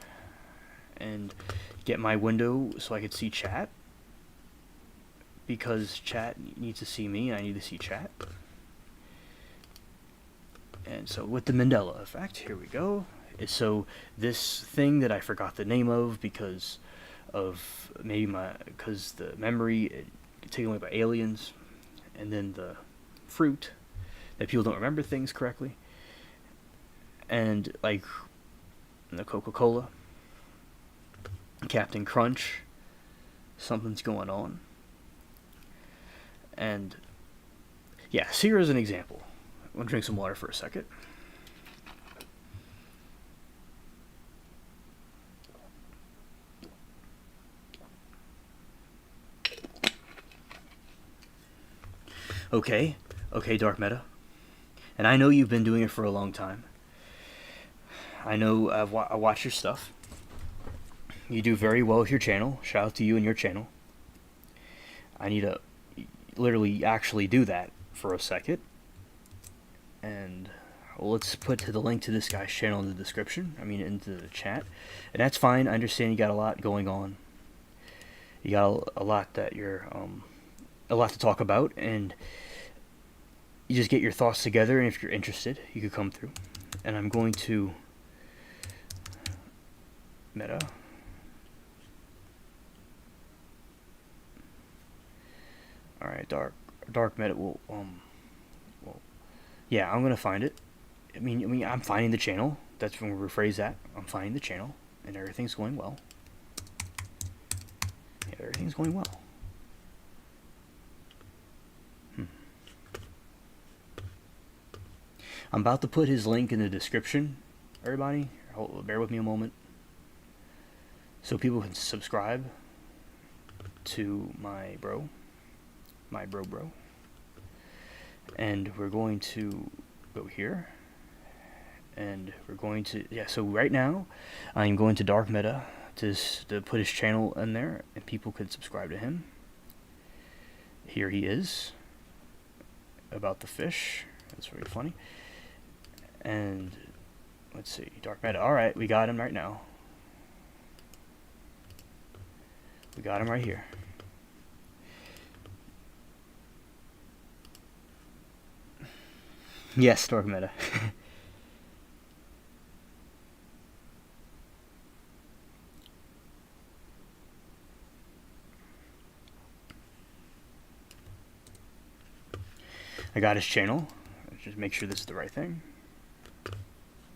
and get my window so I can see chat. Because chat needs to see me, and I need to see chat. And so with the Mandela effect, here we go. So this thing that I forgot the name of because of because the memory taken away by aliens, and then the fruit that people don't remember things correctly, and like the Coca-Cola, Captain Crunch, something's going on. And yeah, so here's an example. I'm gonna drink some water for a second. Okay, Dark Meta. And I know you've been doing it for a long time. I know I watch your stuff. You do very well with your channel. Shout out to you and your channel. I need to literally actually do that for a second. And let's put the link to this guy's channel in the description. Into the chat. And that's fine. I understand you got a lot going on. You got a lot that you're a lot to talk about, and you just get your thoughts together, and if you're interested, you could come through. And I'm going to Meta. All right, dark Meta will yeah, I'm gonna find it. I'm finding the channel. That's when we rephrase that. I'm finding the channel, and everything's going well. Yeah, everything's going well. I'm about to put his link in the description, everybody. Bear with me a moment. So people can subscribe to my bro. And we're going to go here. And we're going to, so right now, I'm going to Dark Meta to put his channel in there, and people can subscribe to him. Here he is. About the fish. That's very funny. And let's see, Dark Meta. Alright, we got him right now. We got him right here. Yes, Dark Meta. I got his channel. Let's just make sure this is the right thing.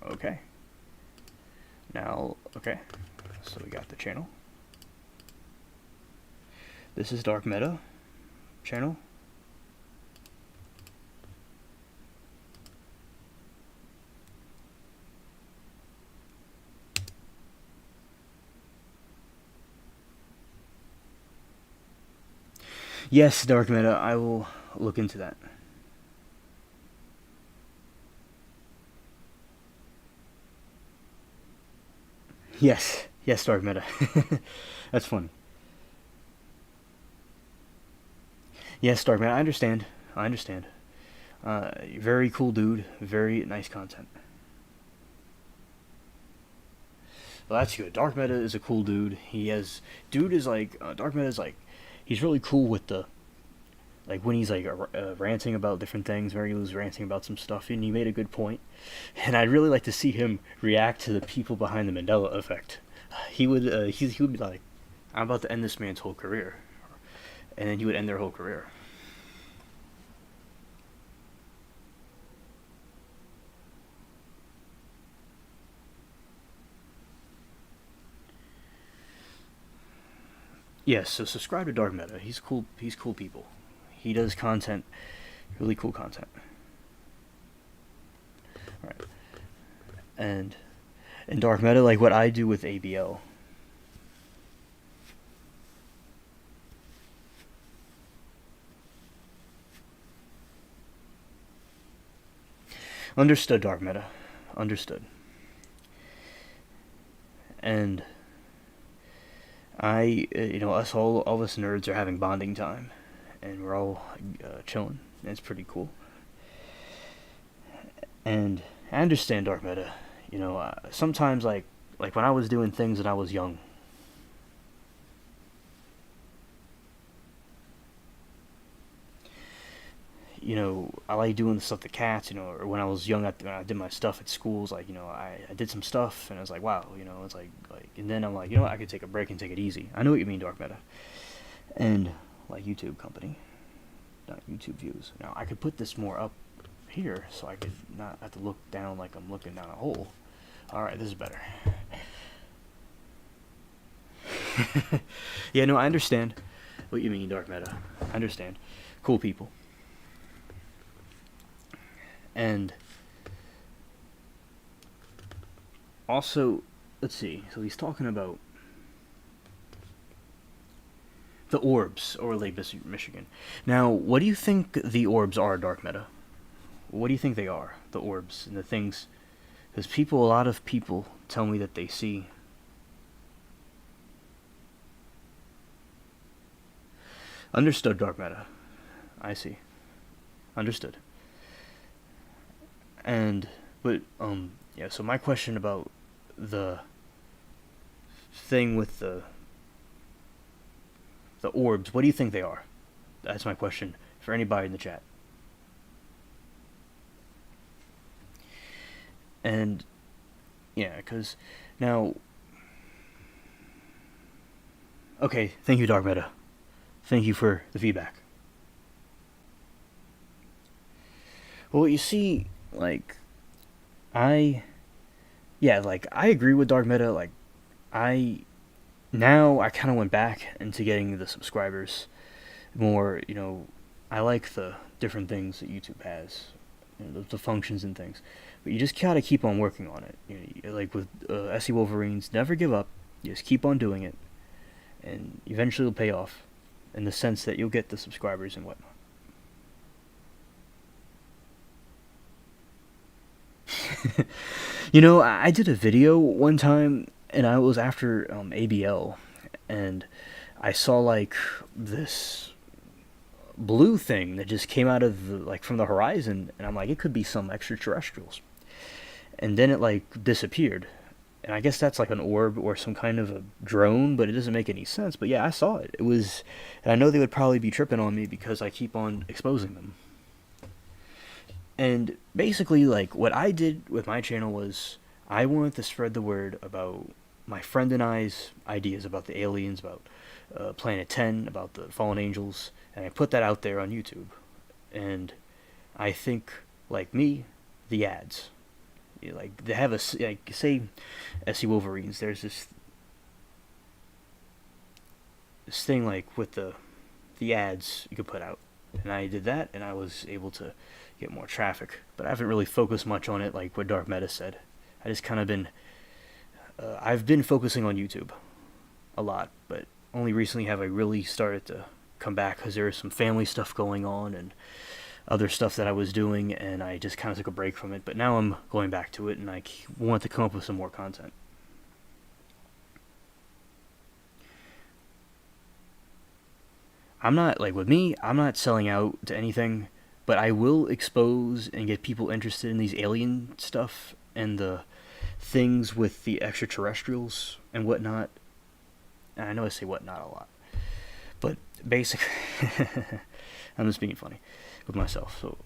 Okay. Now, okay. So we got the channel. This is Dark Meta channel. Yes, Dark Meta, I will look into that. Yes, Dark Meta. That's funny. Yes, Dark Meta, I understand. Very cool dude. Very nice content. Well, that's good. Dark Meta is a cool dude. Dude is like, Dark Meta is like, he's really cool with the, like when he's like ranting about different things. Mary was ranting about some stuff, and he made a good point. And I'd really like to see him react to the people behind the Mandela effect. He would be like, "I'm about to end this man's whole career," and then he would end their whole career. Yes, so subscribe to Dark Meta. He's cool. He's cool people. He does content, really cool content. All right, and in Dark Meta, like what I do with ABL. Understood, Dark Meta. Understood. And all us nerds are having bonding time, and we're all chilling. And it's pretty cool. And I understand Dark Meta. Sometimes like when I was doing things when I was young. I like doing the stuff to cats, or when I was young, when I did my stuff at schools, I did some stuff, and I was like, wow, it's and then I'm like, I could take a break and take it easy. I know what you mean, Dark Meta. And, like, YouTube company, not YouTube views. Now, I could put this more up here, so I could not have to look down like I'm looking down a hole. Alright, this is better. Yeah, no, I understand what you mean, Dark Meta. I understand. Cool people. And also, let's see. So he's talking about the orbs over Lake Michigan. Now, what do you think the orbs are, Dark Meta? What do you think they are, the orbs and the things? Because a lot of people tell me that they see. Understood, Dark Meta. I see. Understood. Yeah, so my question about the thing with the orbs, what do you think they are? That's my question for anybody in the chat. And, yeah, because now... Okay, thank you, Dark Meta. Thank you for the feedback. Well, you see, I agree with Dark Meta. Now I kind of went back into getting the subscribers more. I like the different things that YouTube has, the functions and things. But you just gotta keep on working on it. Like with SE Wolverines, never give up. You just keep on doing it, and eventually it'll pay off, in the sense that you'll get the subscribers and whatnot. I did a video one time, and I was after ABL, and I saw this blue thing that just came out of from the horizon, and I'm like, it could be some extraterrestrials. And then it disappeared, and I guess that's like an orb or some kind of a drone, but it doesn't make any sense. But yeah, I saw it. And I know they would probably be tripping on me because I keep on exposing them. And basically, what I did with my channel was I wanted to spread the word about my friend and I's ideas about the aliens, about Planet 10, about the fallen angels, and I put that out there on YouTube. And I think, like me, the ads. They have say, SE Wolverines, there's this thing, with the ads you could put out. And I did that, and I was able to get more traffic. But I haven't really focused much on it, like what Dark Meta said. I just kind of been... I've been focusing on YouTube a lot, but only recently have I really started to come back, because there was some family stuff going on and other stuff that I was doing, and I just kind of took a break from it. But now I'm going back to it, and I want to come up with some more content. I'm not, with me, I'm not selling out to anything, but I will expose and get people interested in these alien stuff and the things with the extraterrestrials and whatnot. And I know I say whatnot a lot, but basically, I'm just being funny with myself. So,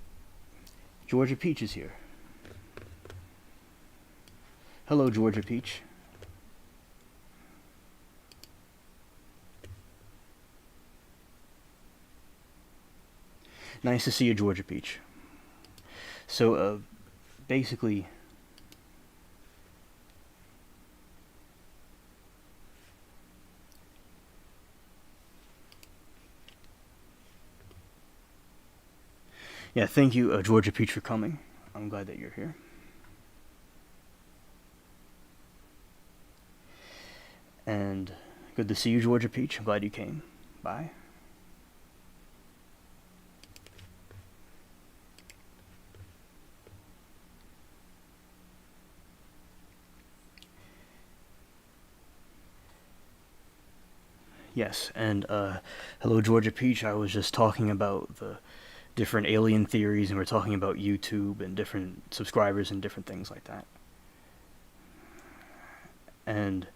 Georgia Peach is here. Hello, Georgia Peach. Nice to see you, Georgia Peach. So, basically, yeah, thank you, Georgia Peach, for coming. I'm glad that you're here. And good to see you, Georgia Peach. I'm glad you came. Bye. Yes, and hello, Georgia Peach. I was just talking about the different alien theories, and we're talking about YouTube and different subscribers and different things like that. And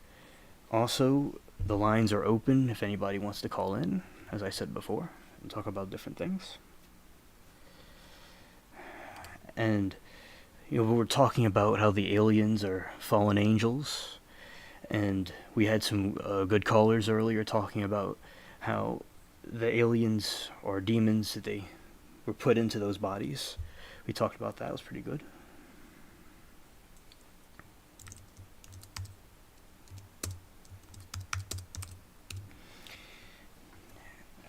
also, the lines are open if anybody wants to call in, as I said before, and talk about different things. And, we're talking about how the aliens are fallen angels, and we had some good callers earlier talking about how the aliens or demons that they were put into those bodies. We talked about that. It was pretty good.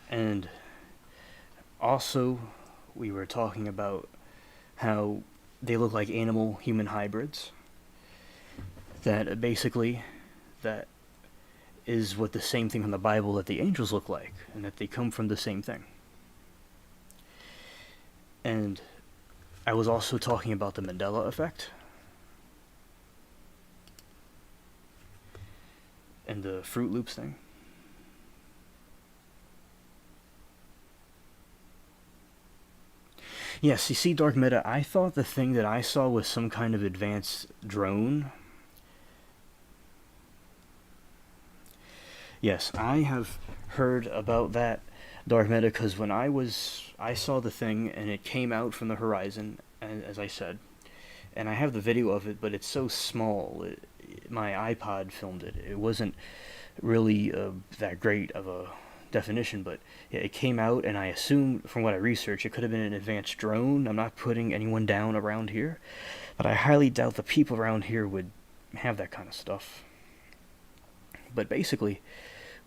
And also, we were talking about how they look like animal-human hybrids. That basically, that is what the same thing from the Bible that the angels look like, and that they come from the same thing. And I was also talking about the Mandela effect and the Fruit Loops thing. Yes, you see, Dark Meta, I thought the thing that I saw was some kind of advanced drone. Yes, I have heard about that, Dark Meta, because when I saw the thing and it came out from the horizon, as I said, and I have the video of it, but it's so small. My iPod filmed it. It wasn't really that great of a definition, but yeah, it came out, and I assumed, from what I researched, it could have been an advanced drone. I'm not putting anyone down around here, but I highly doubt the people around here would have that kind of stuff. But basically,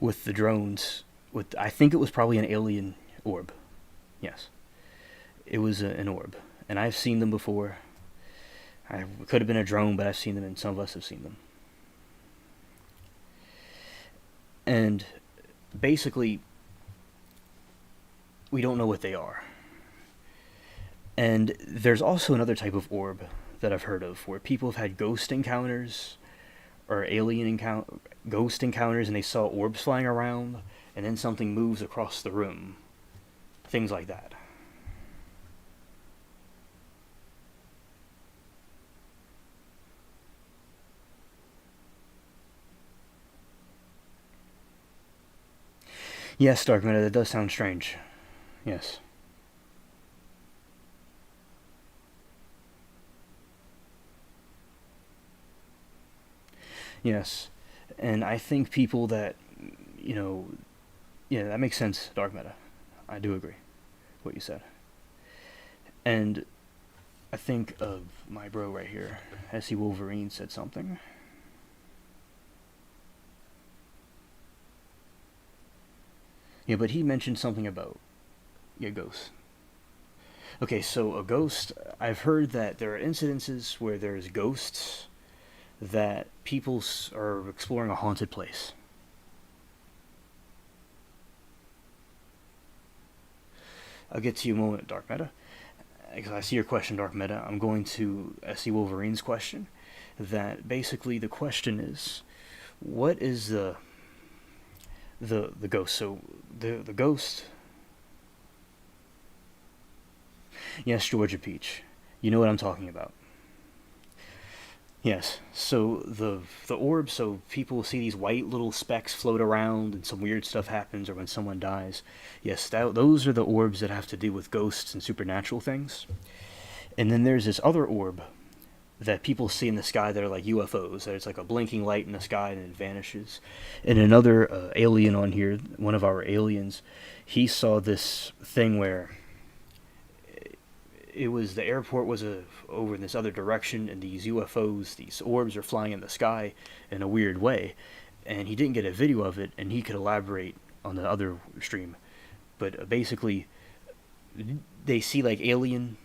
with the drones, I think it was probably an alien orb. Yes, it was an orb, and I've seen them before. It could have been a drone, but I've seen them, and some of us have seen them. And basically, we don't know what they are. And there's also another type of orb that I've heard of, where people have had ghost encounters, or ghost encounters, and they saw orbs flying around, and then something moves across the room. Things like that. Yes, Dark Matter, that does sound strange. Yes. Yes. And I think people that, yeah, that makes sense, Dark Meta. I do agree what you said. And I think of my bro right here, SC Wolverine, said something. Yeah, but he mentioned something about, ghosts. Okay, so a ghost, I've heard that there are incidences where there's ghosts that people are exploring a haunted place. I'll get to you in a moment, Dark Meta. Because I see your question, Dark Meta. I'm going to SC Wolverine's question. That basically the question is, what is the ghost? So the ghost. Yes, Georgia Peach. You know what I'm talking about. Yes. So the orbs. So people see these white little specks float around, and some weird stuff happens, or when someone dies. Yes, those are the orbs that have to do with ghosts and supernatural things. And then there's this other orb that people see in the sky that are like UFOs. That it's like a blinking light in the sky and it vanishes. And another alien on here, one of our aliens, he saw this thing where it was the airport was over in this other direction, and these UFOs, these orbs, are flying in the sky in a weird way. And he didn't get a video of it, and he could elaborate on the other stream. But basically, they see like alien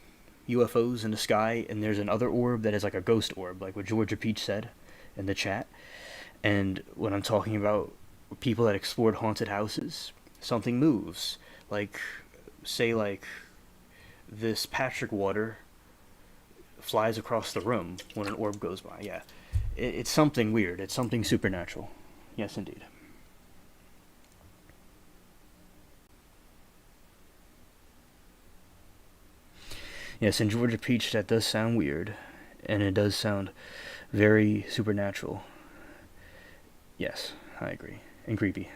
UFOs in the sky, and there's another orb that is like a ghost orb, like what Georgia Peach said in the chat. And when I'm talking about people that explored haunted houses, something moves. Like, say, like this Patrick water flies across the room when an orb goes by. Yeah, it's something weird. It's something supernatural. Yes, indeed. Yes, in Georgia Peach, that does sound weird, and it does sound very supernatural. Yes, I agree. And creepy.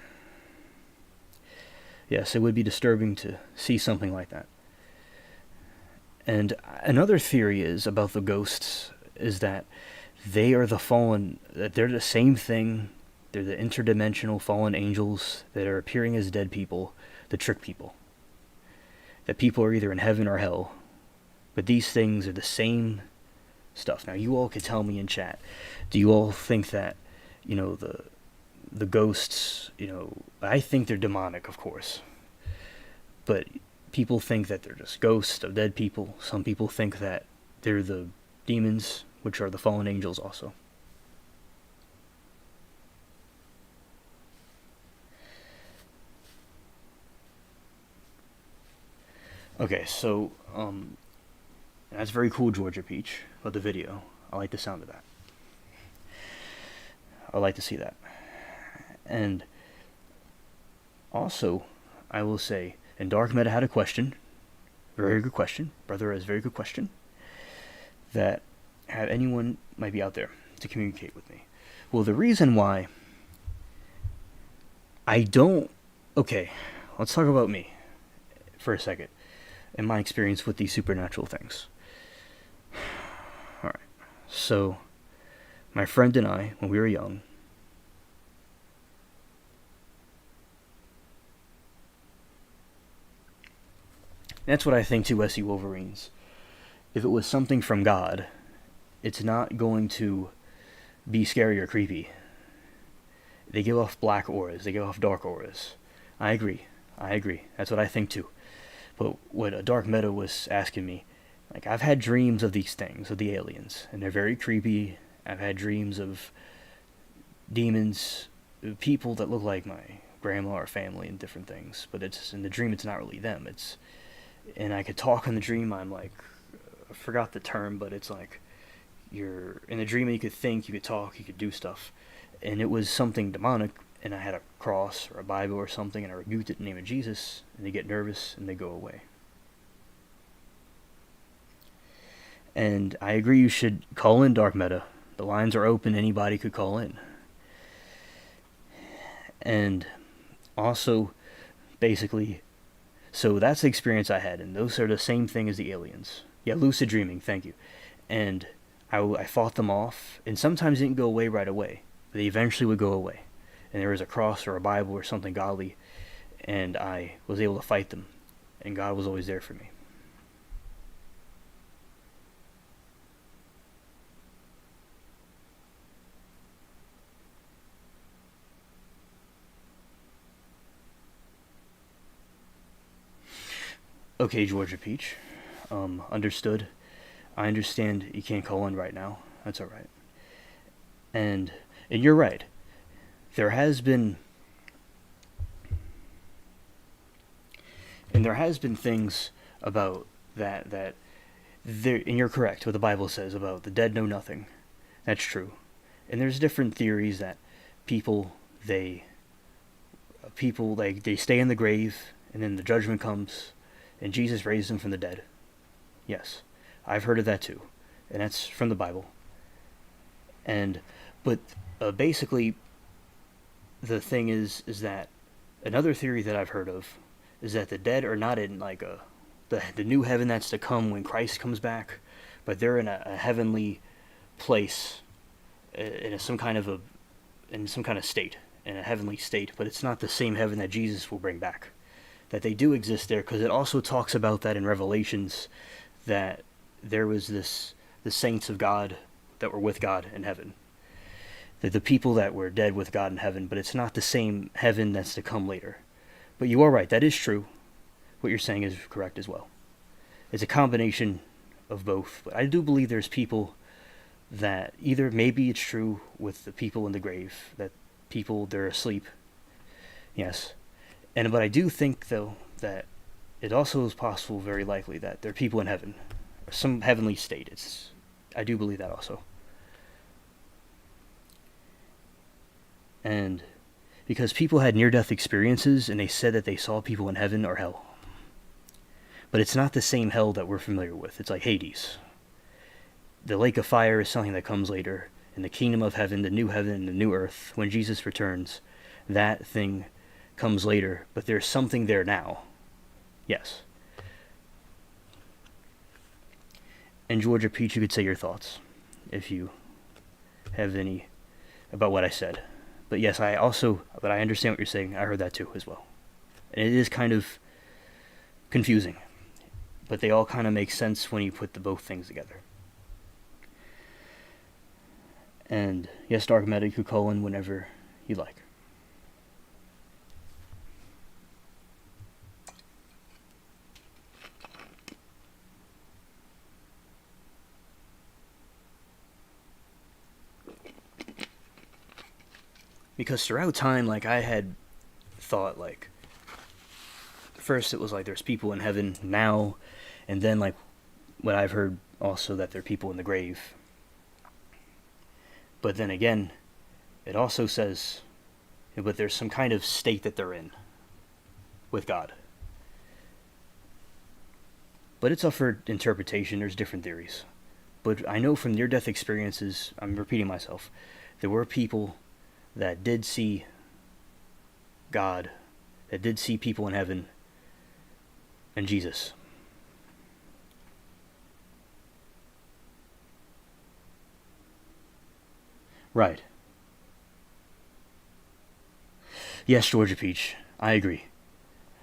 Yes, it would be disturbing to see something like that. And another theory is about the ghosts is that they are the fallen, that they're the same thing. They're the interdimensional fallen angels that are appearing as dead people to trick people. That people are either in heaven or hell. But these things are the same stuff. Now, you all could tell me in chat, do you all think that, the ghosts, I think they're demonic, of course. But people think that they're just ghosts of dead people. Some people think that they're the demons, which are the fallen angels also. Okay, so, that's very cool, Georgia Peach, about the video. I like the sound of that. I like to see that. And also, I will say, and Dark Meta had a question, very good question, brother has a very good question, that had anyone might be out there to communicate with me. Well, the reason why I don't, okay, let's talk about me for a second, and my experience with these supernatural things. Alright, so, my friend and I, when we were young, that's what I think too, SC Wolverines. If it was something from God, it's not going to be scary or creepy. They give off black auras. They give off dark auras. I agree. That's what I think too. But what a Dark Meta was asking me, like, I've had dreams of these things, of the aliens, and they're very creepy. I've had dreams of demons, people that look like my grandma or family and different things. But it's in the dream, it's not really them. And I could talk in the dream. I'm like, I forgot the term, but it's like you're in the dream and you could think, you could talk, you could do stuff. And it was something demonic, and I had a cross or a Bible or something, and I rebuked it in the name of Jesus, and they get nervous and they go away. And I agree, you should call in, Dark Meta. The lines are open, anybody could call in. And also, basically, so that's the experience I had, and those are the same thing as the aliens. Yeah, lucid dreaming, thank you. And I fought them off, and sometimes it didn't go away right away. But they eventually would go away. And there was a cross or a Bible or something godly, and I was able to fight them. And God was always there for me. Okay, Georgia Peach. Understood. I understand you can't call in right now. That's alright. And you're right. There has been things about that there, and you're correct what the Bible says about the dead know nothing. That's true. And there's different theories that people they stay in the grave, and then the judgment comes and Jesus raised them from the dead. Yes. I've heard of that too. And that's from the Bible. And but basically, the thing is that another theory that I've heard of is that the dead are not in like the new heaven that's to come when Christ comes back, but they're in a heavenly place, in some kind of state, in a heavenly state. But it's not the same heaven that Jesus will bring back. That they do exist there, because it also talks about that in Revelations, that there was the saints of God that were with God in heaven. The people that were dead with God in heaven, but it's not the same heaven that's to come later. But you are right, that is true. What you're saying is correct as well. It's a combination of both. But I do believe there's people that either maybe it's true with the people in the grave, that people, they're asleep. Yes. But I do think, though, that it also is possible, very likely, that there are people in heaven, or some heavenly state. I do believe that also. And because people had near-death experiences, and they said that they saw people in heaven or hell. But it's not the same hell that we're familiar with. It's like Hades. The lake of fire is something that comes later. In the kingdom of heaven, the new heaven and the new earth, when Jesus returns, that thing comes later. But there's something there now. Yes. And Georgia Peach, you could say your thoughts, if you have any, about what I said. But yes, I understand what you're saying. I heard that too as well. And it is kind of confusing. But they all kind of make sense when you put the both things together. And yes, Dark Meta, you could call in whenever you like. Because throughout time, like, I had thought, like, first it was like there's people in heaven now, and then, like, what I've heard also, that there are people in the grave. But then again, it also says, but there's some kind of state that they're in with God. But it's up for interpretation. There's different theories. But I know from near-death experiences, I'm repeating myself, there were people that did see God, that did see people in heaven, and Jesus. Right. Yes, Georgia Peach, I agree.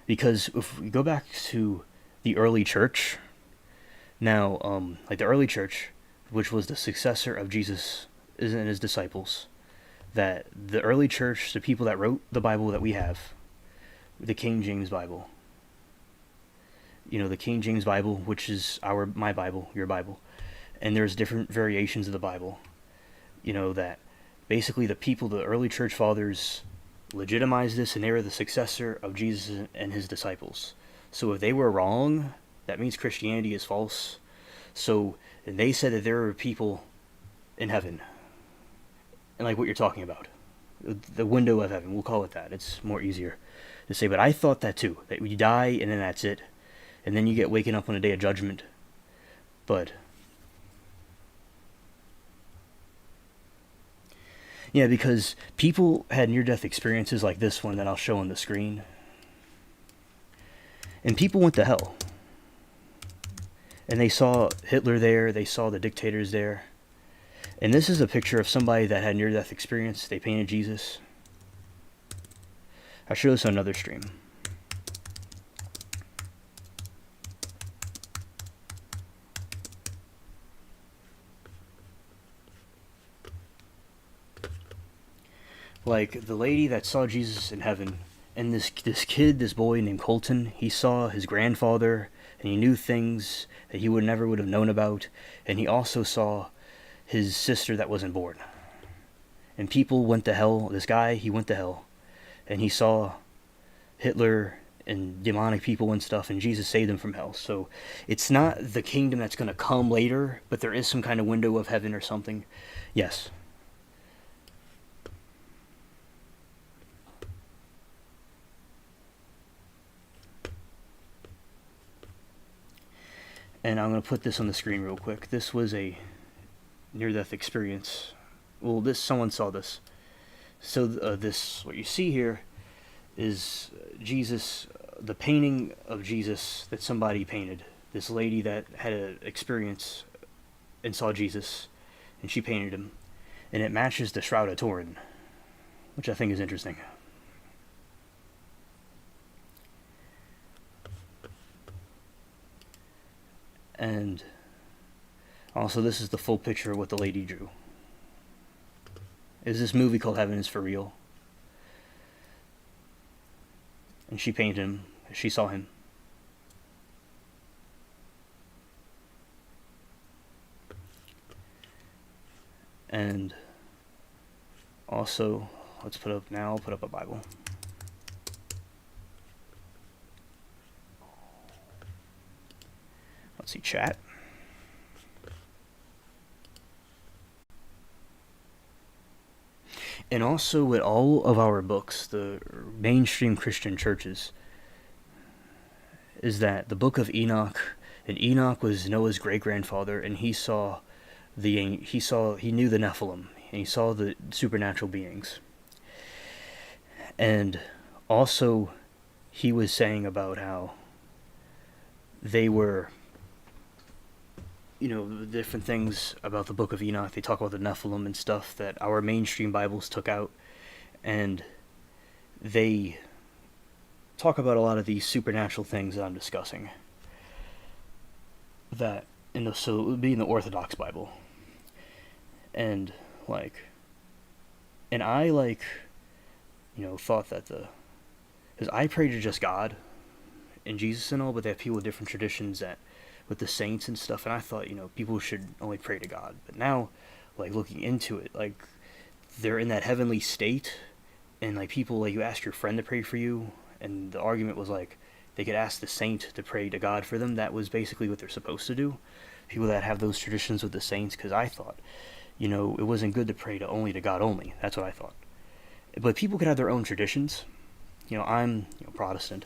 Because if we go back to the early church, now, like the early church, which was the successor of Jesus and his disciples, that the early church, the people that wrote the Bible that we have, the King James Bible, the King James Bible, which is my Bible, your Bible, and there's different variations of the Bible, that basically the early church fathers legitimized this, and they were the successor of Jesus and his disciples. So if they were wrong, that means Christianity is false. And they said that there are people in heaven, and like what you're talking about, the window of heaven, we'll call it that. It's more easier to say, but I thought that too, that you die and then that's it, and then you get waken up on a day of judgment. But yeah, because people had near-death experiences like this one that I'll show on the screen, and people went to hell, and they saw Hitler there, they saw the dictators there. And this is a picture of somebody that had near-death experience. They painted Jesus. I'll show this on another stream. Like the lady that saw Jesus in heaven, and this boy named Colton, he saw his grandfather, and he knew things that he never would have known about, and he also saw his sister that wasn't born. And people went to hell. This guy, he went to hell, and he saw Hitler and demonic people and stuff, and Jesus saved him from hell. So it's not the kingdom that's going to come later, but there is some kind of window of heaven or something. Yes. And I'm going to put this on the screen real quick. This was a near-death experience well, this someone saw this. So this what you see here is Jesus, the painting of Jesus that somebody painted. This lady that had an experience and saw Jesus, and she painted him, and it matches the Shroud of Turin, which I think is interesting. And also, this is the full picture of what the lady drew. Is this movie called Heaven is for Real? And she painted him. She saw him. And also, let's put up now. I'll put up a Bible. Let's see chat. And also with all of our books, the mainstream Christian churches, is that the book of Enoch, and Enoch was Noah's great grandfather, and he knew the Nephilim, and he saw the supernatural beings. And also he was saying about how they were, the different things about the book of Enoch. They talk about the Nephilim and stuff that our mainstream Bibles took out, and they talk about a lot of these supernatural things that I'm discussing. That, so it would be in the Orthodox Bible. And, I, thought that because I pray to just God and Jesus and all, but they have people with different traditions that, with the saints and stuff, and I thought, people should only pray to God. But now, looking into it, they're in that heavenly state, and, people, you ask your friend to pray for you, and the argument was, they could ask the saint to pray to God for them. That was basically what they're supposed to do. People that have those traditions with the saints, because I thought, it wasn't good to pray only to God only. That's what I thought. But people could have their own traditions. I'm, Protestant.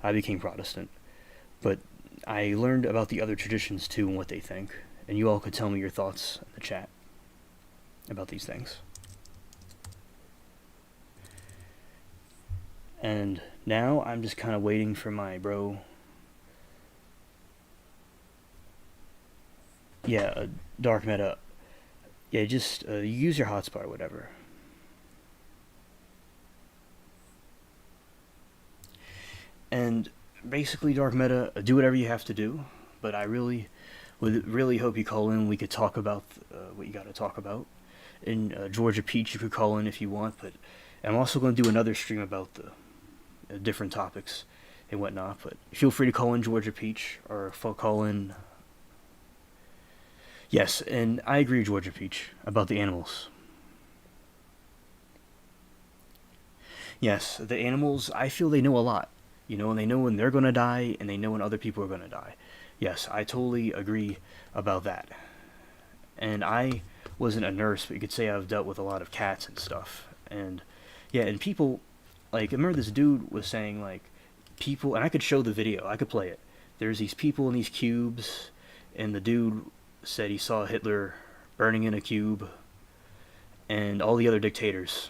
I became Protestant. But I learned about the other traditions too and what they think, and you all could tell me your thoughts in the chat about these things. And now I'm just kind of waiting for my bro. Yeah, Dark Meta. Yeah, just use your hotspot or whatever. And basically, Dark Meta, do whatever you have to do, but I really would really hope you call in. We could talk about what you got to talk about. And Georgia Peach, you could call in if you want, but I'm also going to do another stream about the different topics and whatnot, but feel free to call in, Georgia Peach, or call in. Yes, and I agree, Georgia Peach, about the animals. Yes, the animals, I feel they know a lot. And they know when they're going to die, and they know when other people are going to die. Yes, I totally agree about that. And I wasn't a nurse, but you could say I've dealt with a lot of cats and stuff. And, yeah, and people, I remember this dude was saying, people, and I could show the video, I could play it. There's these people in these cubes, and the dude said he saw Hitler burning in a cube, and all the other dictators.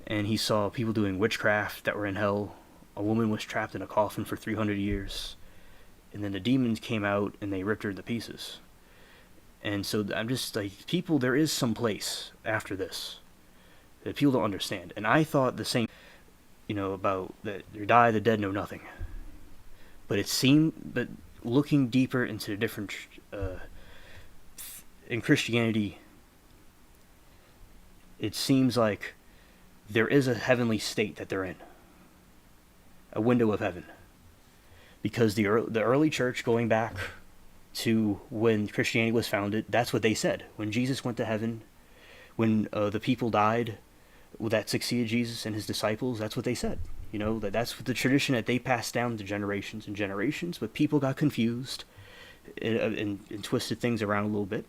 And he saw people doing witchcraft that were in hell. A woman was trapped in a coffin for 300 years. And then the demons came out and they ripped her to pieces. And so I'm just people, there is some place after this that people don't understand. And I thought the same, about that they die, the dead know nothing. But but looking deeper into the different, in Christianity, it seems like there is a heavenly state that they're in. A window of heaven. Because the early church, going back to when Christianity was founded, that's what they said. When Jesus went to heaven, when the people died that succeeded Jesus and his disciples, that's what they said. That's what the tradition that they passed down to generations and generations, but people got confused and twisted things around a little bit.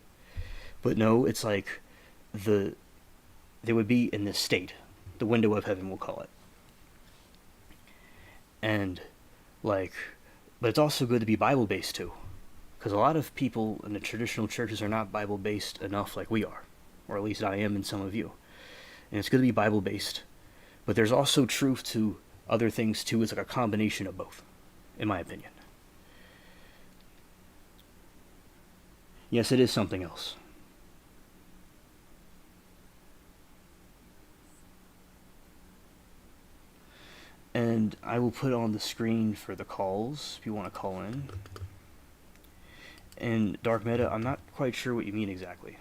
But no, it's they would be in this state, the window of heaven, we'll call it. And, but it's also good to be Bible-based, too. Because a lot of people in the traditional churches are not Bible-based enough like we are. or at least I am in some of you. And it's going to be Bible based. But there's also truth to other things too. It's like a combination of both, in my opinion. Yes, it is something else. And I will put on the screen for the calls if you want to call in. And Dark Meta, I'm not quite sure what you mean exactly.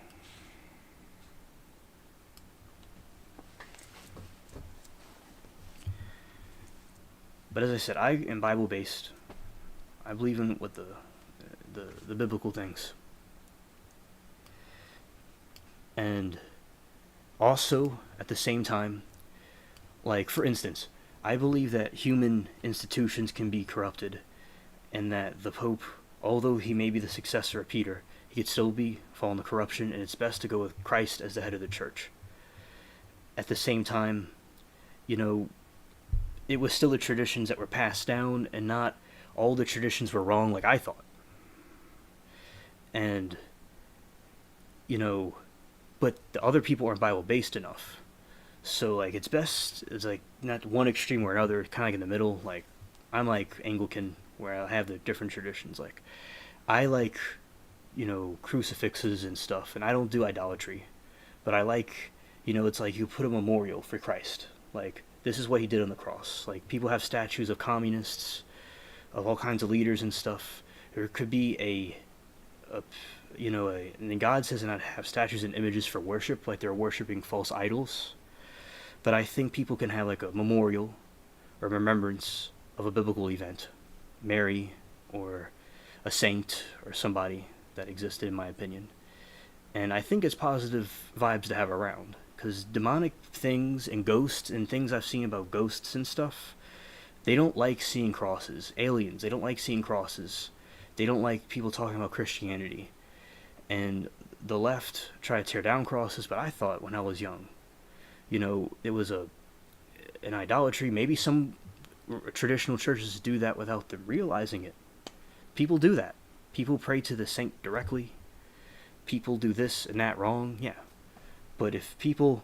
But as I said, I am Bible based. I believe in what the biblical things. And also at the same time, like for instance, I believe that human institutions can be corrupted, and that the Pope, although he may be the successor of Peter, he could still be fallen to corruption, and it's best to go with Christ as the head of the church. At the same time, you know, it was still the traditions that were passed down, and not all the traditions were wrong like I thought. And, you know, but the other people aren't Bible based enough. So like it's best, it's like not one extreme or another, kind of like in the middle. Like I'm like Anglican, where I have the different traditions. Like I like, you know, crucifixes and stuff, and I don't do idolatry, but I like, you know, it's like you put a memorial for Christ. Like this is what he did on the cross. Like people have statues of communists, of all kinds of leaders and stuff. There could be and God says not have statues and images for worship, like they're worshiping false idols. But I think people can have like a memorial or remembrance of a biblical event, Mary or a saint or somebody that existed, in my opinion. And I think it's positive vibes to have around, because demonic things and ghosts and things I've seen about ghosts and stuff, they don't like seeing crosses. Aliens, they don't like seeing crosses. They don't like people talking about Christianity. And the left try to tear down crosses, but I thought when I was young, you know, it was an idolatry. Maybe some traditional churches do that without them realizing it. People do that. People pray to the saint directly. People do this and that wrong, yeah. But if people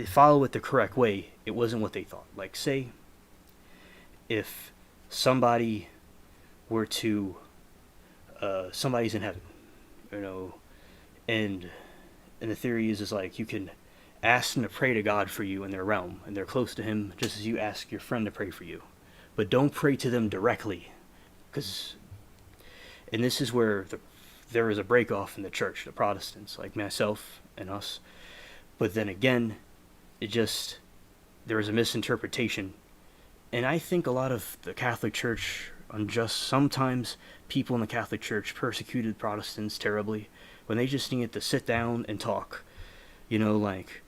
follow it the correct way, it wasn't what they thought. Like, say, if somebody were to, somebody's in heaven, you know, and the theory is like you can ask them to pray to God for you in their realm, and they're close to him, just as you ask your friend to pray for you. But don't pray to them directly, and this is where there is a break off in the church, the Protestants, like myself and us. But then again, there is a misinterpretation. And I think a lot of the Catholic Church, sometimes people in the Catholic Church persecuted Protestants terribly, when they just needed to sit down and talk. You know, like,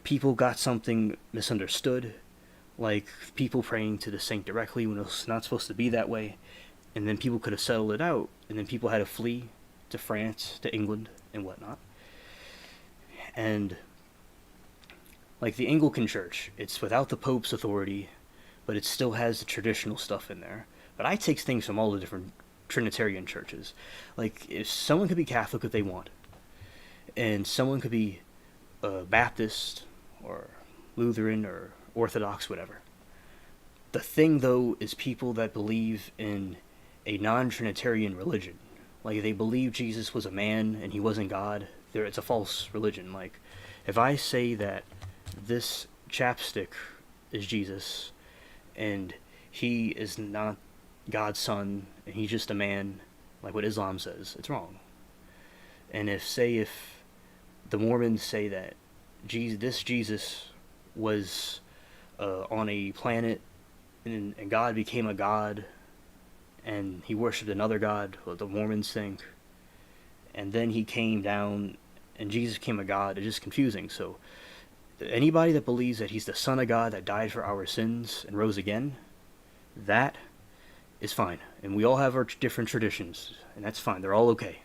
people got something misunderstood, like people praying to the saint directly when it was not supposed to be that way, and then people could have settled it out, and then people had to flee to France, to England, and whatnot. And, like the Anglican Church, it's without the Pope's authority, but it still has the traditional stuff in there. But I take things from all the different Trinitarian churches. Like, if someone could be Catholic if they want, and someone could be Baptist or Lutheran or Orthodox, whatever. The thing, though, is people that believe in a non-Trinitarian religion. Like, they believe Jesus was a man and he wasn't God. It's a false religion. Like, if I say that this chapstick is Jesus and he is not God's son and he's just a man, like what Islam says, it's wrong. And if the Mormons say that this Jesus was on a planet and God became a god and he worshipped another god, what the Mormons think, and then he came down and Jesus became a god, it's just confusing. So anybody that believes that he's the son of God that died for our sins and rose again, that is fine. And we all have our different traditions, and that's fine. They're all okay.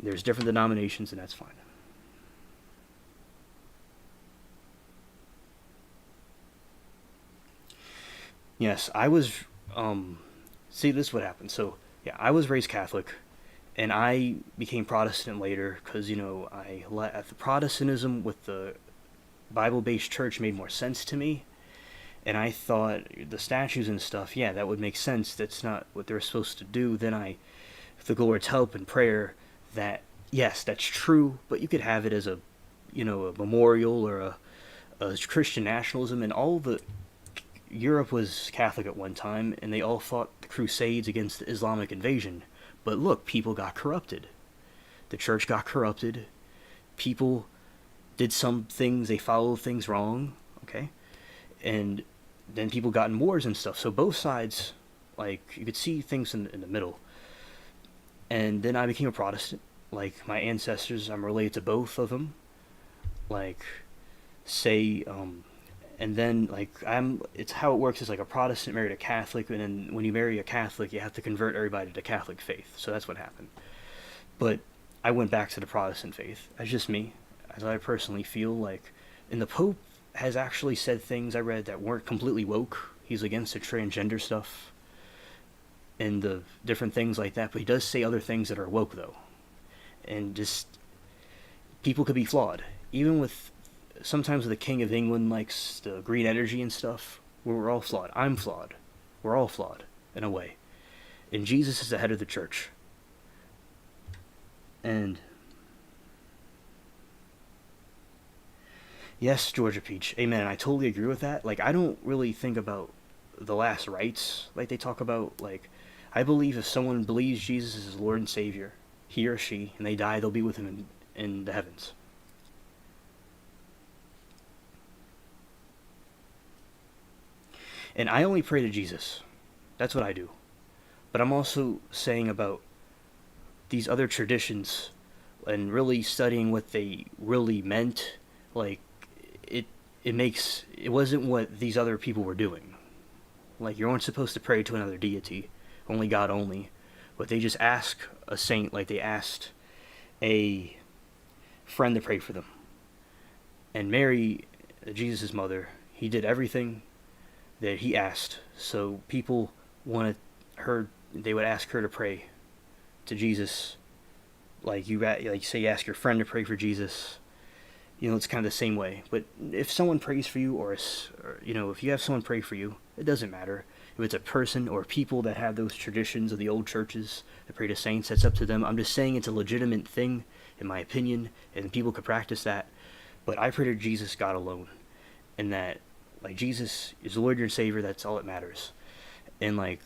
There's different denominations, and that's fine. Yes, I was, see, this is what happened. So, yeah, I was raised Catholic, And I became Protestant later because, the Protestantism with the Bible-based church made more sense to me. And I thought the statues and stuff, yeah, that would make sense. That's not what they're supposed to do. Then with the Lord's help and prayer, that, yes, that's true, but you could have it as a memorial or a Christian nationalism. And Europe was Catholic at one time, and they all fought the Crusades against the Islamic invasion. But look, people got corrupted. The church got corrupted. People did some things, they followed things wrong, okay? And then people got in wars and stuff. So both sides, like, you could see things in the middle. And then I became a Protestant. Like, my ancestors, I'm related to both of them. Like, say, and then, like, it's how it works is like a Protestant married a Catholic, and then when you marry a Catholic, you have to convert everybody to Catholic faith. So that's what happened. But I went back to the Protestant faith. That's just me, as I personally feel like. And the Pope has actually said things I read that weren't completely woke. He's against the transgender stuff and the different things like that, but he does say other things that are woke, though. And just, people could be flawed. Even with, sometimes the King of England likes the green energy and stuff, we're all flawed. I'm flawed. We're all flawed, in a way. And Jesus is the head of the church. And yes, Georgia Peach, amen. I totally agree with that. Like, I don't really think about the last rites like they talk about. Like, I believe if someone believes Jesus is his Lord and Savior, he or she, and they die, they'll be with him in the heavens. And I only pray to Jesus. That's what I do. But I'm also saying about these other traditions and really studying what they really meant. Like, it wasn't what these other people were doing. Like, you weren't supposed to pray to another deity, only God only. But they just ask a saint, like they asked a friend to pray for them. And Mary, Jesus' mother, he did everything that he asked. So people wanted her, they would ask her to pray to Jesus. Like say you ask your friend to pray for Jesus. It's kind of the same way. But if someone prays for you, or if you have someone pray for you, it doesn't matter. If it's a person or people that have those traditions of the old churches that pray to saints, that's up to them. I'm just saying it's a legitimate thing, in my opinion, and people could practice that. But I pray to Jesus, God alone. And that, like, Jesus is Lord and Savior, that's all that matters. And, like,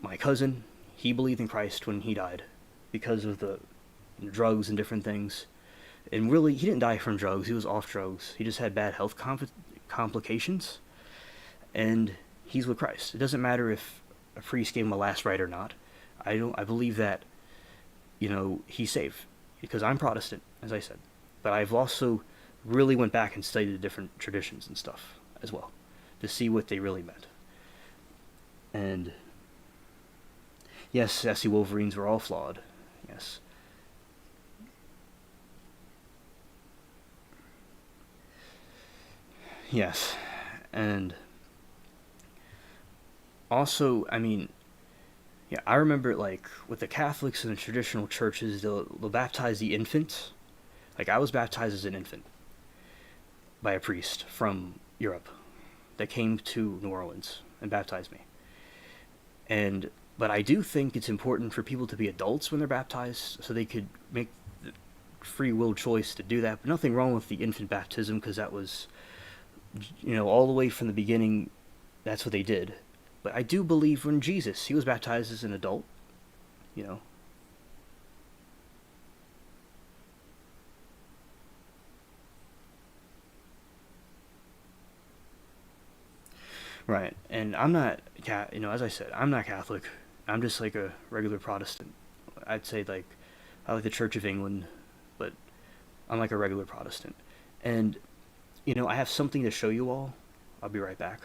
my cousin, he believed in Christ when he died because of the drugs and different things. And really, he didn't die from drugs. He was off drugs. He just had bad health complications. And he's with Christ. It doesn't matter if a priest gave him a last rite or not. I believe that, he's safe. Because I'm Protestant, as I said. But I've also really went back and studied the different traditions and stuff as well, to see what they really meant. And yes, SC Wolverines were all flawed. Yes. Yes. And also, I remember, like, with the Catholics and the traditional churches, they'll baptize the infant. Like, I was baptized as an infant by a priest from Europe that came to New Orleans and baptized me. But I do think it's important for people to be adults when they're baptized, so they could make the free will choice to do that. But nothing wrong with the infant baptism, because that was, all the way from the beginning, that's what they did. But I do believe when Jesus, he was baptized as an adult, Right. And I'm not, as I said, I'm not Catholic. I'm just like a regular Protestant. I'd say, like, I like the Church of England, but I'm like a regular Protestant. And, I have something to show you all. I'll be right back.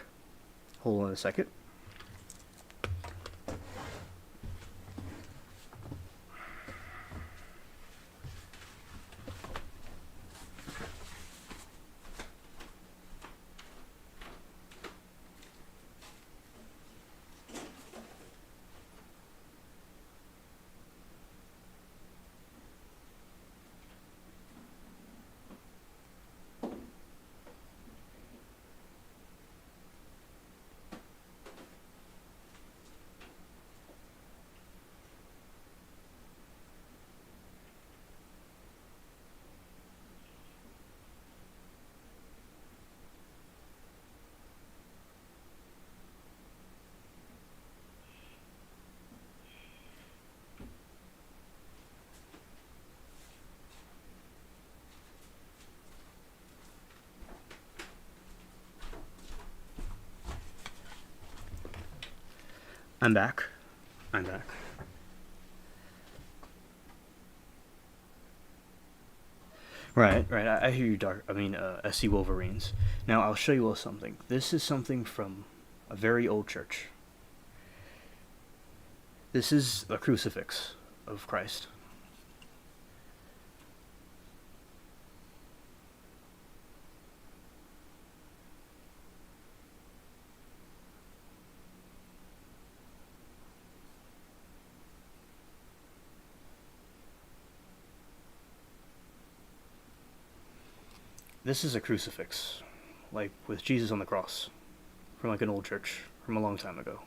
Hold on a second. I'm back. I'm back. Right, right. I hear you, SC Wolverines. Now, I'll show you all something. This is something from a very old church. This is a crucifix of Christ. This is a crucifix, like with Jesus on the cross, from like an old church from a long time ago.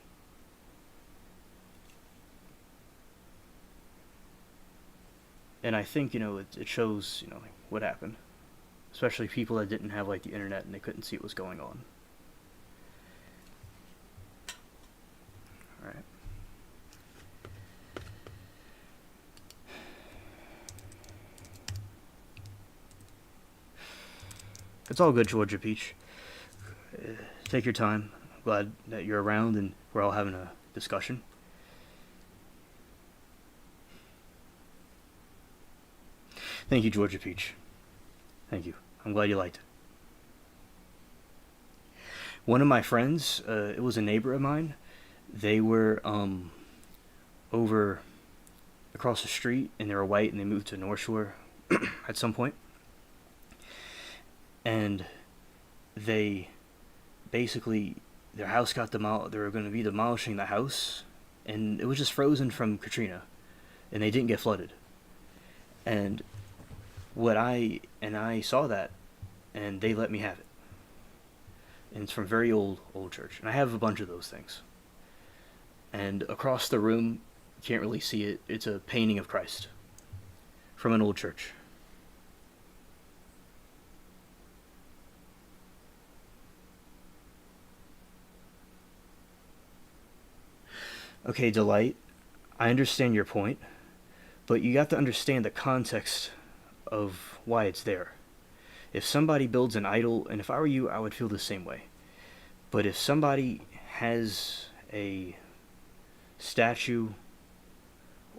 And I think, it shows, like what happened. Especially people that didn't have like the internet and they couldn't see what was going on. Alright. It's all good, Georgia Peach. Take your time. Glad that you're around and we're all having a discussion. Thank you, Georgia Peach. Thank you. I'm glad you liked it. One of my friends, it was a neighbor of mine. They were over across the street, and they were white, and they moved to North Shore at some point. And they basically, their house got demolished. They were going to be demolishing the house, and it was just frozen from Katrina, and they didn't get flooded. And I saw that, and they let me have it. And it's from very old church, and I have a bunch of those things. And across the room, you can't really see it. It's a painting of Christ from an old church. Okay, Delight, I understand your point, but you have to understand the context of why it's there. If somebody builds an idol, and if I were you, I would feel the same way. But if somebody has a statue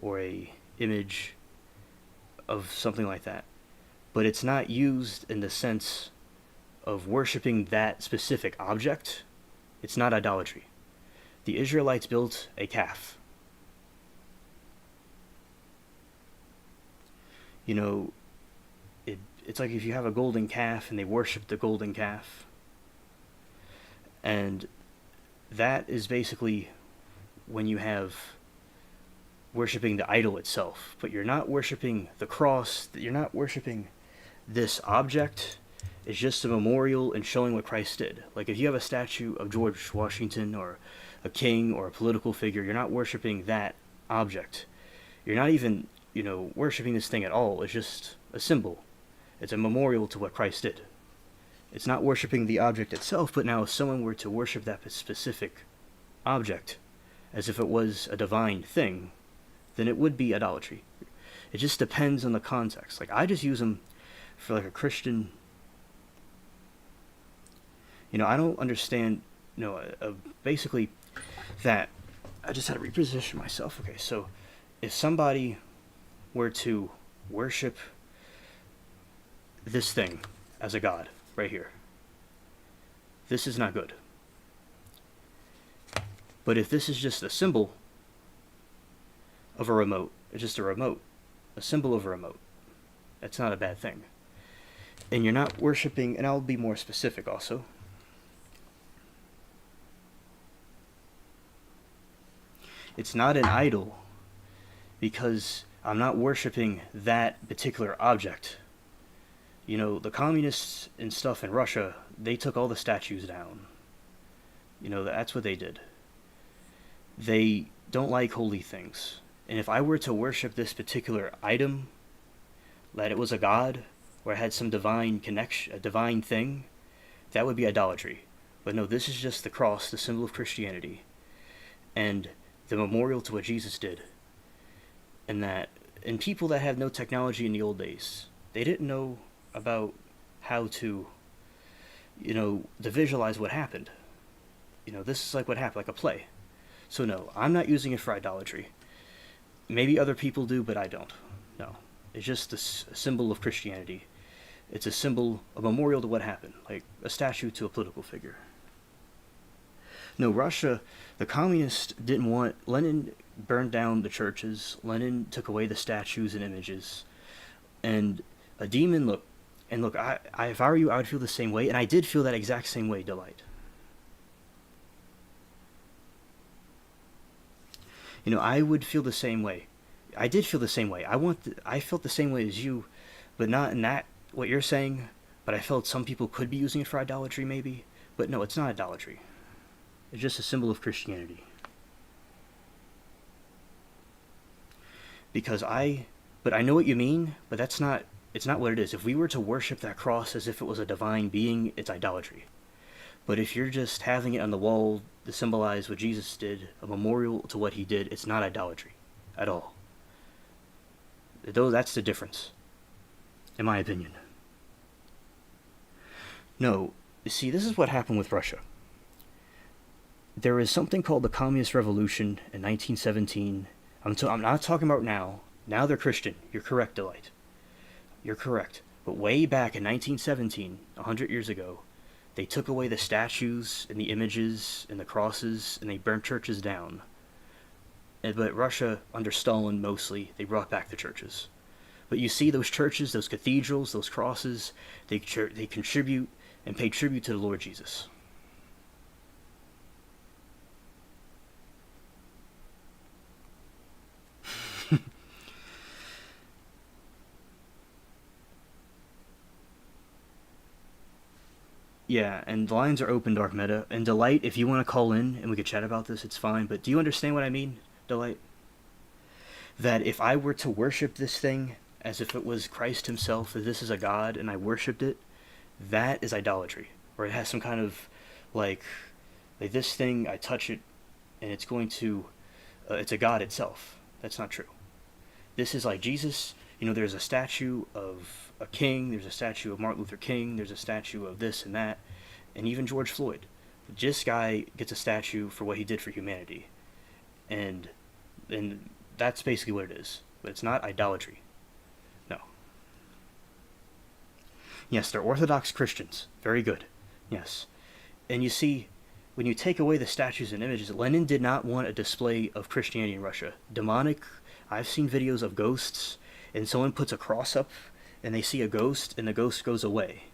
or a image of something like that, but it's not used in the sense of worshiping that specific object, it's not idolatry. The Israelites built a calf. It's like if you have a golden calf and they worship the golden calf. And that is basically when you have worshiping the idol itself. But you're not worshiping the cross, you're not worshiping this object. It's just a memorial and showing what Christ did. Like if you have a statue of George Washington or a king or a political figure, you're not worshiping that object. You're not even, worshiping this thing at all. It's just a symbol. It's a memorial to what Christ did. It's not worshiping the object itself, but now if someone were to worship that specific object as if it was a divine thing, then it would be idolatry. It just depends on the context. Like I just use them for like a Christian. I don't understand. Basically, that I just had to reposition myself. Okay, so if somebody were to worship this thing as a god right here, this is not good. But if this is just a symbol of a remote, it's just a remote, a symbol of a remote, that's not a bad thing. And you're not worshiping, and I'll be more specific also. It's not an idol because I'm not worshiping that particular object. The communists and stuff in Russia, they took all the statues down. That's what they did. They don't like holy things. And if I were to worship this particular item, that it was a god, or it had some divine connection, a divine thing, that would be idolatry. But no, this is just the cross, the symbol of Christianity, and the memorial to what Jesus did. And people that have no technology in the old days, they didn't know about how to visualize what happened. This is like what happened, like a play. So no, I'm not using it for idolatry. Maybe other people do, but I don't. No. It's just a symbol of Christianity. It's a symbol, a memorial to what happened, like a statue to a political figure. No, Russia, the communists didn't want... Lenin burned down the churches. Lenin took away the statues and images. And a demon, look... And look, if I were you, I would feel the same way. And I did feel that exact same way, Delight. You know, I would feel the same way. I did feel the same way. I felt the same way as you, but not in that, what you're saying. But I felt some people could be using it for idolatry, maybe. But no, it's not idolatry. It's just a symbol of Christianity. But I know what you mean, but it's not what it is. If we were to worship that cross as if it was a divine being, it's idolatry. But if you're just having it on the wall to symbolize what Jesus did, a memorial to what he did, it's not idolatry at all. Though that's the difference, in my opinion. No, see, this is what happened with Russia. There is something called the Communist Revolution in 1917. I'm not talking about now. Now they're Christian. You're correct, Delight. You're correct. But way back in 1917, 100 years ago, they took away the statues and the images and the crosses, and they burnt churches down. But Russia, under Stalin mostly, they brought back the churches. But you see those churches, those cathedrals, those crosses, they contribute and pay tribute to the Lord Jesus. Yeah, and the lines are open, Dark Meta. And Delight, if you want to call in and we could chat about this, it's fine. But do you understand what I mean, Delight? That if I were to worship this thing as if it was Christ himself, that this is a god, and I worshipped it, that is idolatry. Or it has some kind of, like this thing, I touch it, and it's going to, it's a god itself. That's not true. This is like Jesus. You know, there's a statue of a king, there's a statue of Martin Luther King, there's a statue of this and that, and even George Floyd. This guy gets a statue for what he did for humanity. And that's basically what it is. But it's not idolatry. No. Yes, they're Orthodox Christians. Very good. Yes. And you see, when you take away the statues and images, Lenin did not want a display of Christianity in Russia. Demonic. I've seen videos of ghosts, and someone puts a cross up, and they see a ghost, and the ghost goes away.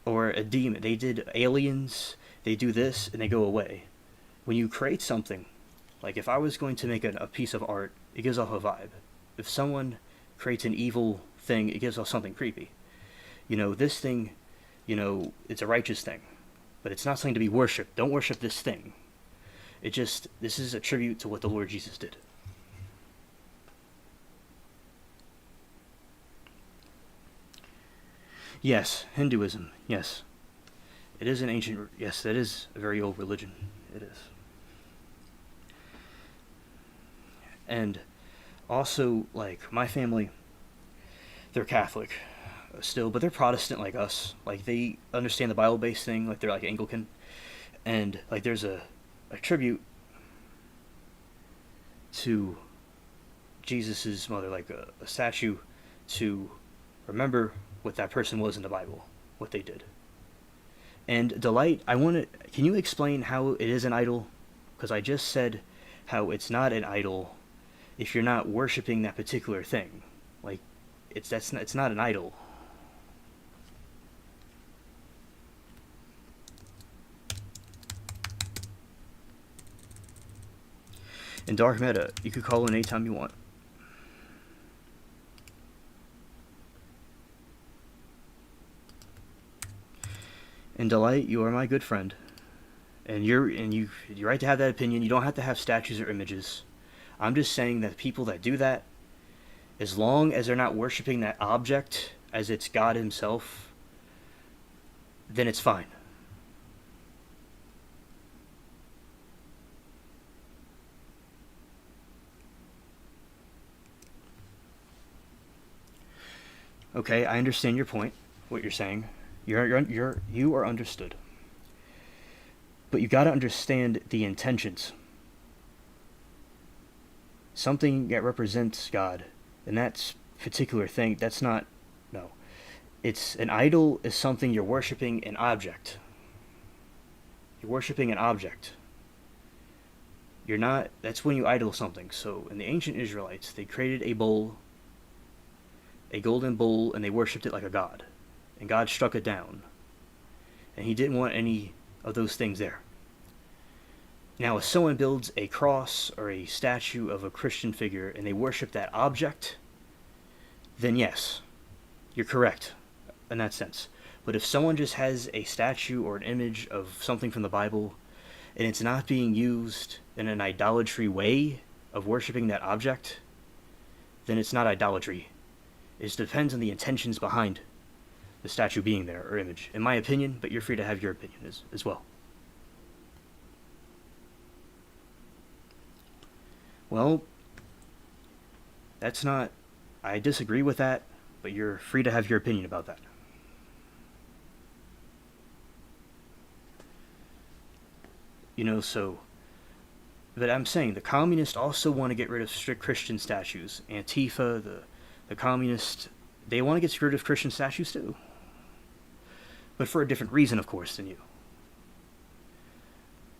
Or a demon. They did aliens, they do this, and they go away. When you create something, like if I was going to make a piece of art, it gives off a vibe. If someone creates an evil thing, it gives off something creepy. You know, this thing, you know, it's a righteous thing. But it's not something to be worshipped. Don't worship this thing. This is a tribute to what the Lord Jesus did. Yes, Hinduism, yes. It is an ancient, yes, that is a very old religion. It is. And also, like, my family, they're Catholic still, but they're Protestant like us. Like, they understand the Bible-based thing, like they're like Anglican. And, like, there's a tribute to Jesus's mother, like a statue to remember what that person was in the Bible, what they did. And Delight, can you explain how it is an idol? Because I just said how it's not an idol if you're not worshiping that particular thing. Like, it's not an idol. In Dark Meta, you could call in anytime you want. And Delight, you are my good friend, and you're right to have that opinion. You don't have to have statues or images. I'm just saying that people that do that, as long as they're not worshiping that object as it's God himself, then it's fine. Okay, I understand your point, what you're saying. You are understood. But you got to understand the intentions. something that represents God, and that particular thing, that's not, no. It's an idol is something you're worshiping an object. You're worshiping an object. You're not, that's when you idol something. So in the ancient Israelites, they created a bowl, a golden bowl, and they worshipped it like a god. And God struck it down. And he didn't want any of those things there. Now, if someone builds a cross or a statue of a Christian figure and they worship that object, then yes, you're correct in that sense. But if someone just has a statue or an image of something from the Bible and it's not being used in an idolatry way of worshiping that object, then it's not idolatry. It just depends on the intentions behind the statue being there or image, in my opinion, but you're free to have your opinion as well. Well, that's not, I disagree with that, but you're free to have your opinion about that. You know, so, but I'm saying the communists also want to get rid of strict Christian statues. Antifa, the communists, they want to get rid of Christian statues too. But for a different reason, of course, than you.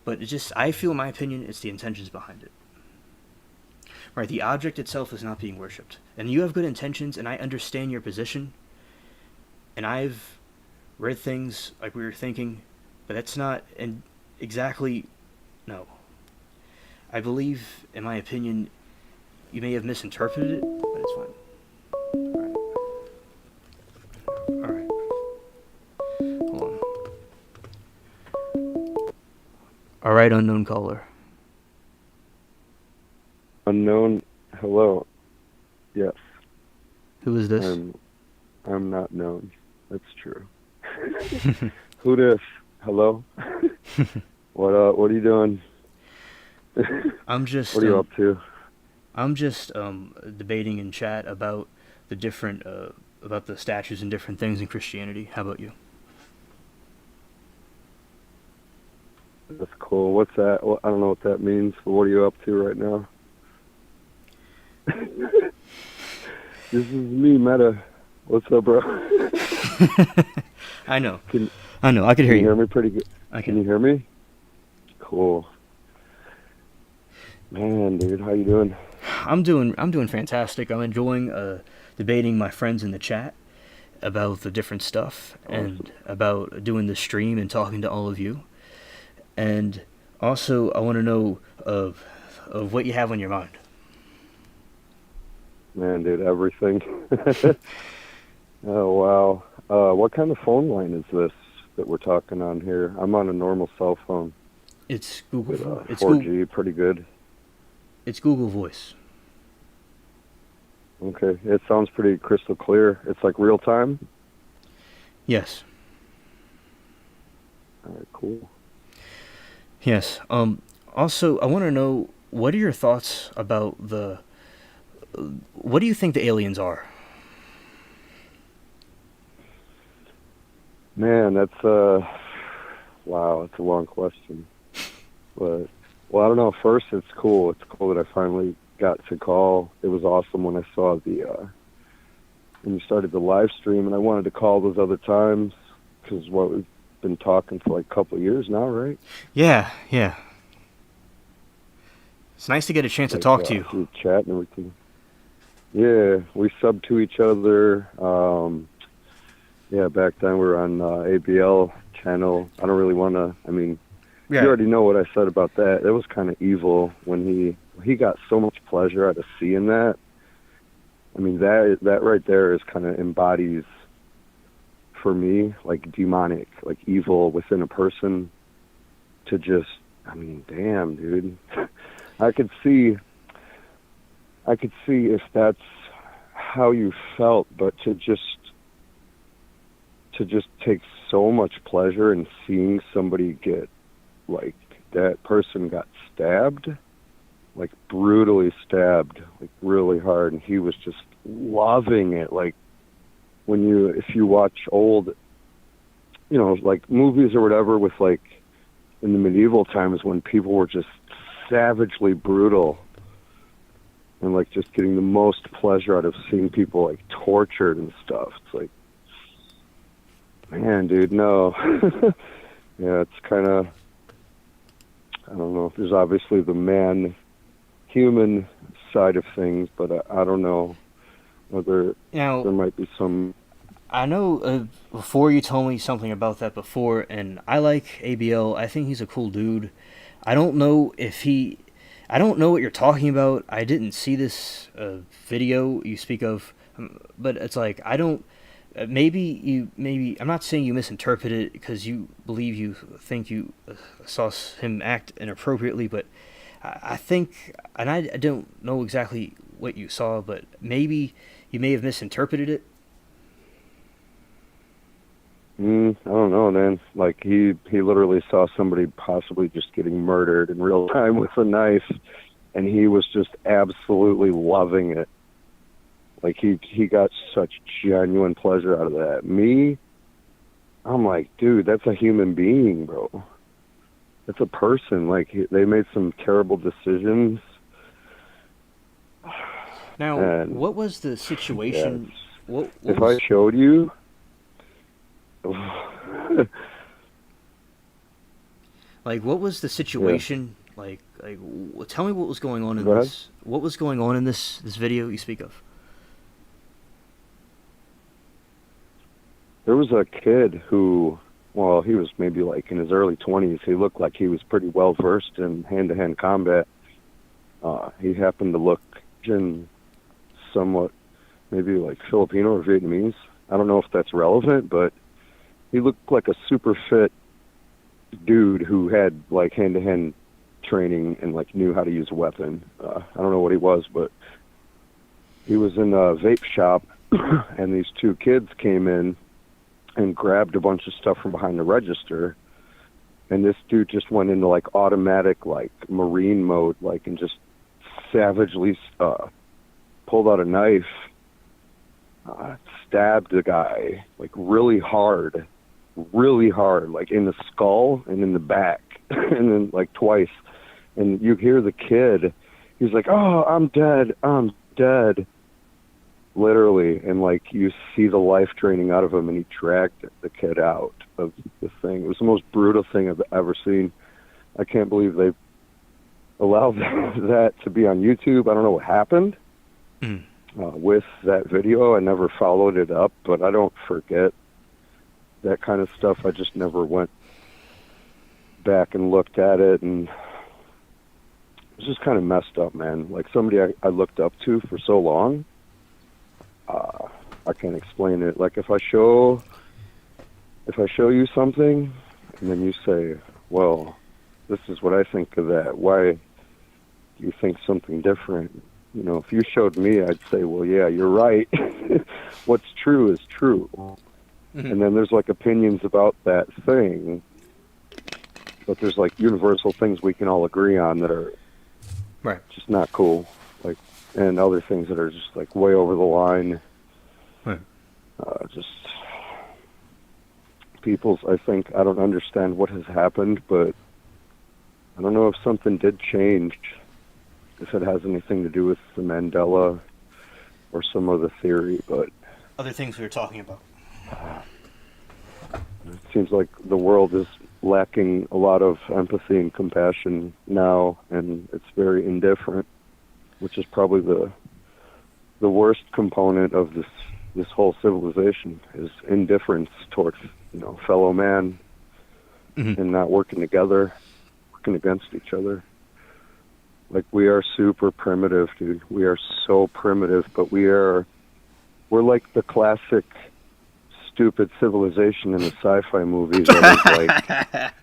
But it just, I feel, in my opinion, it's the intentions behind it. Right, the object itself is not being worshipped. And you have good intentions, and I understand your position. And I've read things like we were thinking, but that's not and exactly, no. I believe, in my opinion, you may have misinterpreted it, but it's fine. Alright. Hold on. Alright, unknown caller. Unknown, hello. Yes. Who is this? I'm not known. That's true. Who this? Hello? What are you doing? I'm just What are you up to? I'm just debating in chat about the different about the statues and different things in Christianity. How about you? That's cool. What's that? Well, I don't know what that means, but what are you up to right now? This is me, Meta. What's up, bro? I know. I know. I can hear you. Can you hear me pretty good? Can you hear me? Cool. Man, dude, how you doing? I'm doing fantastic. I'm enjoying debating my friends in the chat about the different stuff and about doing the stream and talking to all of you. And also, I want to know of what you have on your mind. Man, dude, everything. Oh, wow. What kind of phone line is this that we're talking on here? I'm on a normal cell phone. It's Google. With, it's 4G, Google, pretty good. It's Google Voice. Okay, it sounds pretty crystal clear. It's like real time? Yes. All right, cool. Yes. Also, I want to know, what are your thoughts about what do you think the aliens are? Man, that's wow, that's a long question. But, well, I don't know. First, it's cool. It's cool that I finally got to call. It was awesome when I saw when you started the live stream, and I wanted to call those other times because we've been talking for like a couple of years now, right? Yeah. It's nice to get a chance to talk to you. Through chat and everything. Yeah, we subbed to each other. Yeah, back then we were on ABL channel. I don't really want to, you already know what I said about that. It was kind of evil when he got so much pleasure out of seeing that. I mean, that right there is kind of embodies, for me, like demonic, like evil within a person to just, damn, dude. I could see if that's how you felt, but to just take so much pleasure in seeing somebody get, like, that person got stabbed, like brutally stabbed, like really hard, and he was just loving it. Like, if you watch old, like movies or whatever with, like, in the medieval times when people were just savagely brutal, and like just getting the most pleasure out of seeing people like tortured and stuff. It's like, man, dude, no. Yeah, it's kind of, I don't know. There's obviously the human side of things, but I don't know whether Now, there might be some. I know before you told me something about that before, and I like ABL. I think he's a cool dude. I don't know if he. I don't know what you're talking about. I didn't see this video you speak of, but it's like I don't. Maybe I'm not saying you misinterpret it because you think you saw him act inappropriately, but I think, and I don't know exactly what you saw, but maybe you may have misinterpreted it. I don't know, man. Like he literally saw somebody possibly just getting murdered in real time with a knife, and he was just absolutely loving it. Like he got such genuine pleasure out of that. Me, I'm like, dude, that's a human being, bro. That's a person. Like they made some terrible decisions. Now, And, what was the situation? Yeah, what if was, I showed you, like, what was the situation? Yeah. Tell me what was going on in this. What was going on in this video you speak of? There was a kid who, well, he was maybe like in his early 20s. He looked like he was pretty well versed in hand-to-hand combat. He happened to look somewhat maybe like Filipino or Vietnamese. I don't know if that's relevant, but he looked like a super fit dude who had like hand-to-hand training and like knew how to use a weapon. I don't know what he was, but he was in a vape shop and these two kids came in and grabbed a bunch of stuff from behind the register, and this dude just went into like automatic like Marine mode, like, and just savagely pulled out a knife, stabbed the guy like really hard, like in the skull and in the back, and then like twice. And you hear the kid, he's like, "Oh, I'm dead." Literally, and like you see the life draining out of him, and he dragged the kid out of the thing. It was the most brutal thing I've ever seen. I can't believe they allowed that to be on YouTube. I don't know what happened with that video. I never followed it up, but I don't forget that kind of stuff. I just never went back and looked at it, and it was just kind of messed up, man. Like somebody I looked up to for so long. I can't explain it. Like if I show you something and then you say, well, this is what I think of that, why do you think something different? You know, if you showed me, I'd say, well, yeah, you're right. What's true is true. And then there's like opinions about that thing, but there's like universal things we can all agree on that are just not cool. Like, and other things that are just like way over the line. Just people's, I think, I don't understand what has happened, but I don't know if something did change, if it has anything to do with the Mandela or some other theory, but other things we were talking about. It seems like the world is lacking a lot of empathy and compassion now, and it's very indifferent, which is probably the worst component of this whole civilization, is indifference towards, you know, fellow man, and not working together, working against each other. Like, we are super primitive, dude. We are so primitive, but we're like the classic stupid civilization in a sci-fi movie that is like,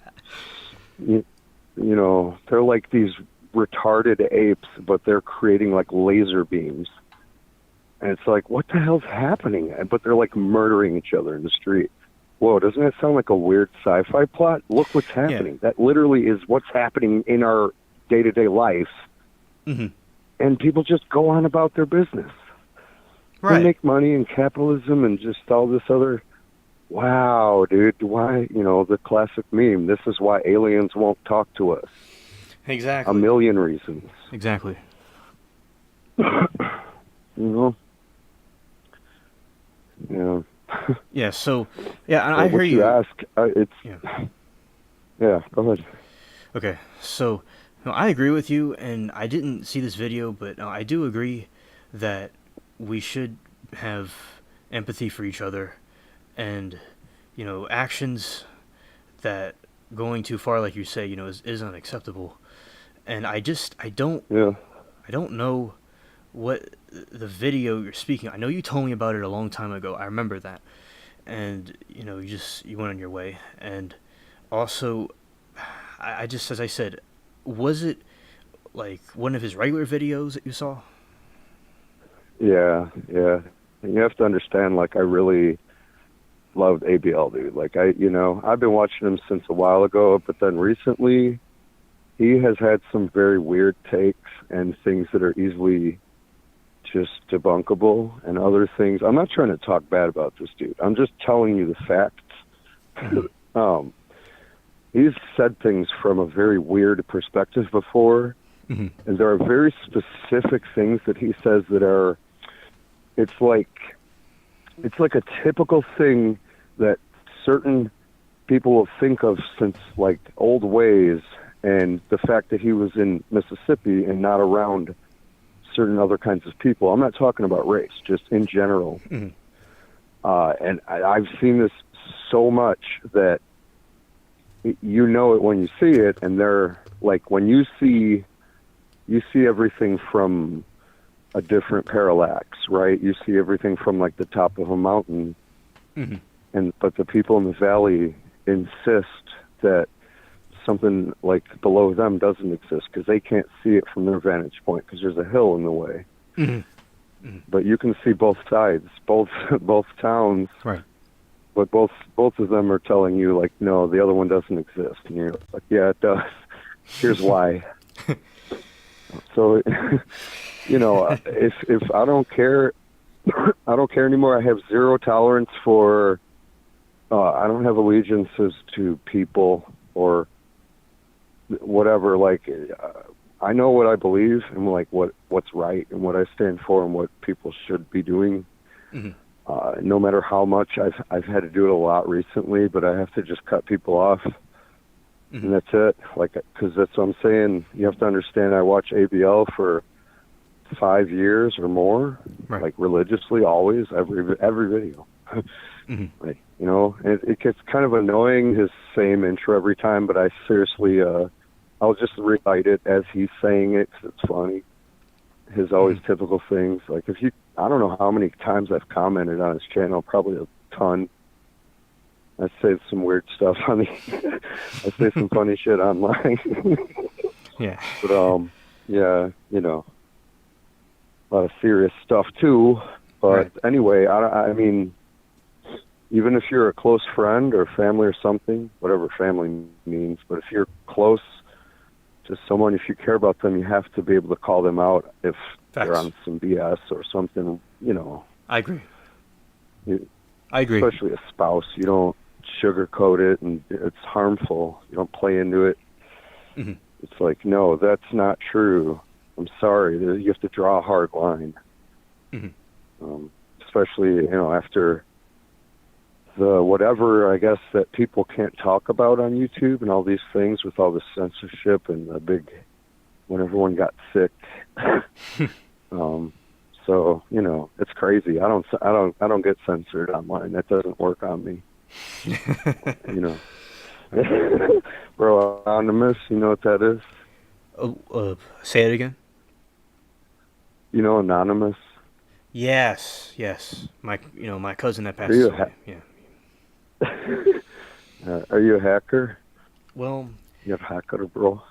you know, they're like these retarded apes, but they're creating like laser beams. And it's like, what the hell's happening? But they're like murdering each other in the street. Whoa, doesn't that sound like a weird sci-fi plot? Look what's happening. Yeah. That literally is what's happening in our day-to-day life. And people just go on about their business. They make money in capitalism and just all this other, wow, dude, why, you know, the classic meme, this is why aliens won't talk to us. Exactly. A million reasons. Exactly. You know, yeah. Yeah. So, yeah, and Well, I hear what you you. ask, it's Yeah. yeah. Go ahead. Okay. So, no, I agree with you, and I didn't see this video, but I do agree that we should have empathy for each other, and actions that going too far, like you say, is unacceptable. And Yeah, I don't know what the video you're speaking. I know you told me about it a long time ago. I remember that, and you went on your way. And also, I just, as I said, was it like one of his regular videos that you saw? yeah, yeah. And you have to understand, like, I really loved ABL, dude. Like, I've been watching him since a while ago, but then recently he has had some very weird takes and things that are easily just debunkable and other things. I'm not trying to talk bad about this dude. I'm just telling you the facts. Mm-hmm. um, he's said things from a very weird perspective before, Mm-hmm. and there are very specific things that he says that are. It's like a typical thing that certain people will think of since like old ways, and the fact that he was in Mississippi and not around certain other kinds of people. I'm not talking about race, just in general. Mm-hmm. And I've seen this so much that you know it when you see it, and they're like when you see everything from a different parallax, right? You see everything from like the top of a mountain, Mm-hmm. but the people in the valley insist that something like below them doesn't exist because they can't see it from their vantage point because there's a hill in the way. Mm-hmm. Mm-hmm. But you can see both sides, both both towns, Right. but both of them are telling you like, no, the other one doesn't exist, and you're like, yeah, it does. Here's why. So, if I don't care, I don't care anymore. I have zero tolerance for. I don't have allegiances to people or whatever. Like, I know what I believe and like what's right and what I stand for and what people should be doing. Mm-hmm. No matter how much I've had to do it a lot recently, but I have to just cut people off, Mm-hmm. and that's it. Like, because that's what I'm saying. You have to understand. I watch ABL for 5 years or more, Right. like religiously, always, every video. Mm-hmm. Like, it gets kind of annoying his same intro every time, but I seriously, I'll just recite it as he's saying it 'cause it's funny. His always Mm-hmm. typical things. Like I don't know how many times I've commented on his channel, probably a ton. I say some weird stuff on the, I say some funny shit online. Yeah. But yeah, a lot of serious stuff too. But Right. anyway, I mean, even if you're a close friend or family or something, whatever family means, but if you're close to someone, if you care about them, you have to be able to call them out if they're Facts. on some BS or something, I agree. you, I agree. especially a spouse. You don't sugarcoat it, and it's harmful. You don't play into it. Mm-hmm. It's like, no, that's not true. I'm sorry. You have to draw a hard line. Mm-hmm. Especially, after the whatever, I guess, that people can't talk about on YouTube and all these things with all the censorship and the big, when everyone got sick. So, it's crazy. I don't get censored online. That doesn't work on me. Bro, anonymous, you know what that is? Say it again. Anonymous. Yes. My cousin that Are passes you away. Yeah. are you a hacker? Well, You have hacker, bro?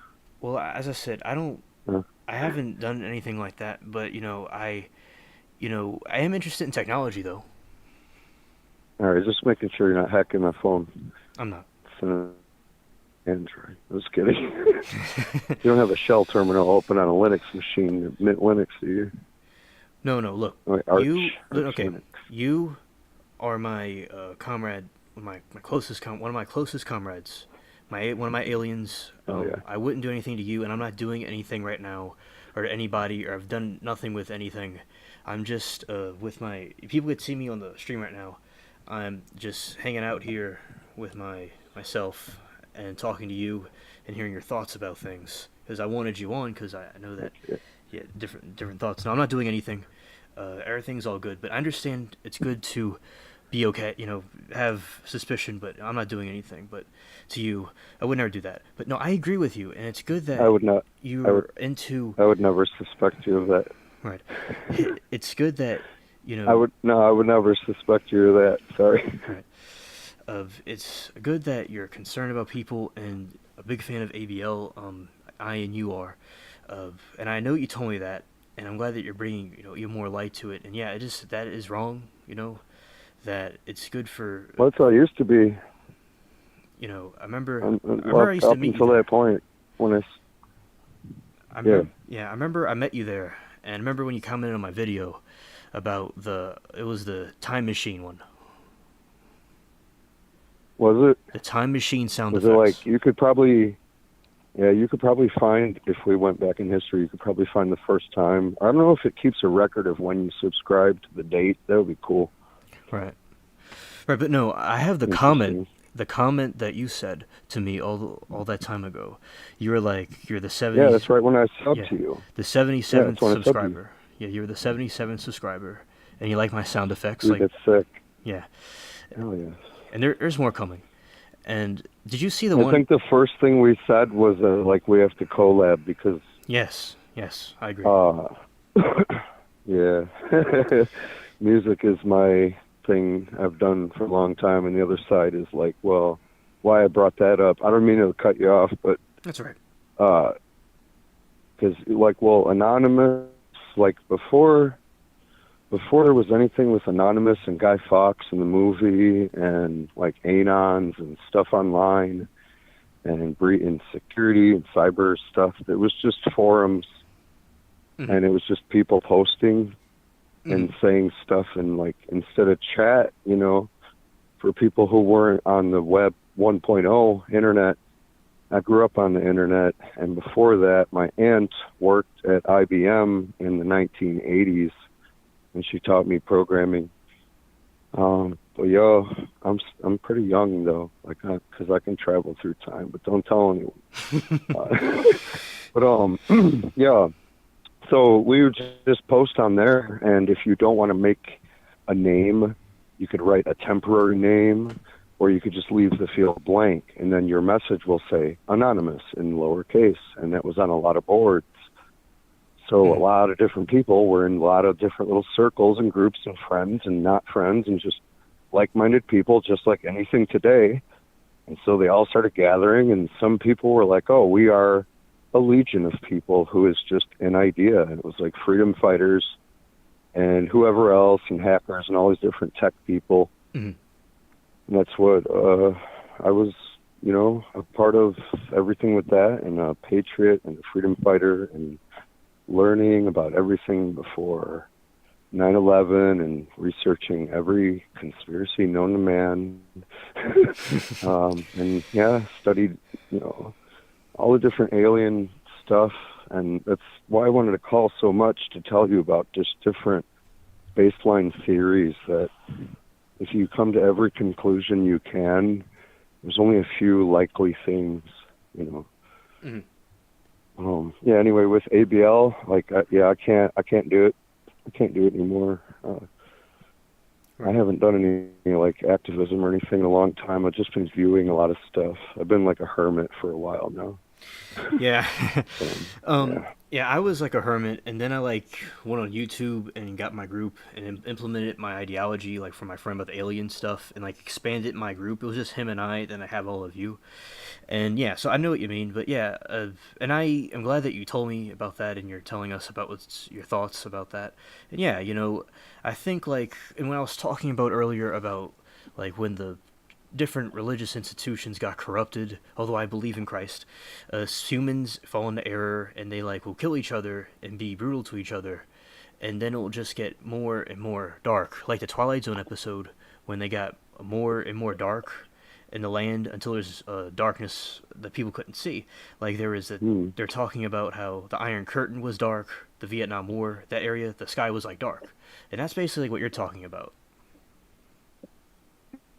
as I said, I haven't done anything like that, but I am interested in technology though. All right, just making sure you're not hacking my phone. I'm not. It's an Android. I was kidding. You don't have a shell terminal open on a Linux machine, Mint Linux, do you? No. Look, Arch okay. Linux. You are my comrade, one of my closest comrades, one of my aliens. Oh yeah. I wouldn't do anything to you, and I'm not doing anything right now or anybody, or I've done nothing with anything. I'm just with my. People could see me on the stream right now. I'm just hanging out here with myself and talking to you and hearing your thoughts about things. Because I wanted you on, because I know that different thoughts. No, I'm not doing anything. Everything's all good, but I understand it's good to be okay, have suspicion, but I'm not doing anything. But to you, I would never do that. But no, I agree with you, and it's good that I would not. you're into. I would never suspect you of that. Right. It's good that I would never suspect you of that. Sorry. Right. It's good that you're concerned about people and a big fan of ABL. I and you are, and I know you told me that, and I'm glad that you're bringing even more light to it. And yeah, that is wrong. That it's good for. Well, that's how it used to be. I remember I used to meet until you that point when I remember I met you there, and I remember when you commented on my video about it was the time machine one. Was it? The time machine sound effects. Was it like you could probably find, if we went back in history, you could probably find the first time. I don't know if it keeps a record of when you subscribed to the date. That would be cool. Right, but no, I have the comment that you said to me all that time ago. You were like, you're the 70s. Yeah, that's right, when I subbed to you. The 77th subscriber. Yeah, you were the 77th subscriber, and you like my sound effects. Dude, that's sick. Yeah. Oh, yeah. And there's more coming. And did you see the one? I think the first thing we said was we have to collab because. Yes, I agree. Yeah. Music is my thing I've done for a long time, and the other side is like, well, why I brought that up. I don't mean to cut you off, but that's right. Because Anonymous, before there was anything with Anonymous and Guy Fawkes in the movie, and anons and stuff online, and security and cyber stuff, it was just forums, and it was just people posting and saying stuff, and instead of chat, for people who weren't on the web 1.0 internet. I grew up on the internet, and before that, my aunt worked at IBM in the 1980s, and she taught me programming. I'm pretty young though, because I can travel through time, but don't tell anyone. Yeah. So we would just post on there, and if you don't want to make a name, you could write a temporary name, or you could just leave the field blank, and then your message will say anonymous in lowercase, and that was on a lot of boards. So a lot of different people were in a lot of different little circles and groups of friends and not friends, and just like-minded people, just like anything today. And so they all started gathering, and some people were like, oh, we are a legion of people who is just an idea. And it was like freedom fighters and whoever else, and hackers and all these different tech people. And that's what I was, a part of everything with that, and a patriot and a freedom fighter, and learning about everything before 9/11 and researching every conspiracy known to man. And studied, all the different alien stuff. And that's why I wanted to call so much, to tell you about just different baseline theories that if you come to every conclusion you can, there's only a few likely things, Anyway, with ABL, I can't do it. I can't do it anymore. I haven't done any activism or anything in a long time. I've just been viewing a lot of stuff. I've been like a hermit for a while now. Yeah. I was like a hermit, and then I went on YouTube and got my group and implemented my ideology, for my friend about the alien stuff, and expanded my group. It was just him and I, then I have all of you. And so I know what you mean, but and I am glad that you told me about that, and you're telling us about what's your thoughts about that. And I think and when I was talking about earlier about when the different religious institutions got corrupted, although I believe in Christ, humans fall into error, and they will kill each other and be brutal to each other, and then it will just get more and more dark, like the Twilight Zone episode when they got more and more dark, in the land until there's darkness that people couldn't see. Like there is they're talking about how the Iron Curtain was dark, the Vietnam War, that area, the sky was like dark, and that's basically what you're talking about.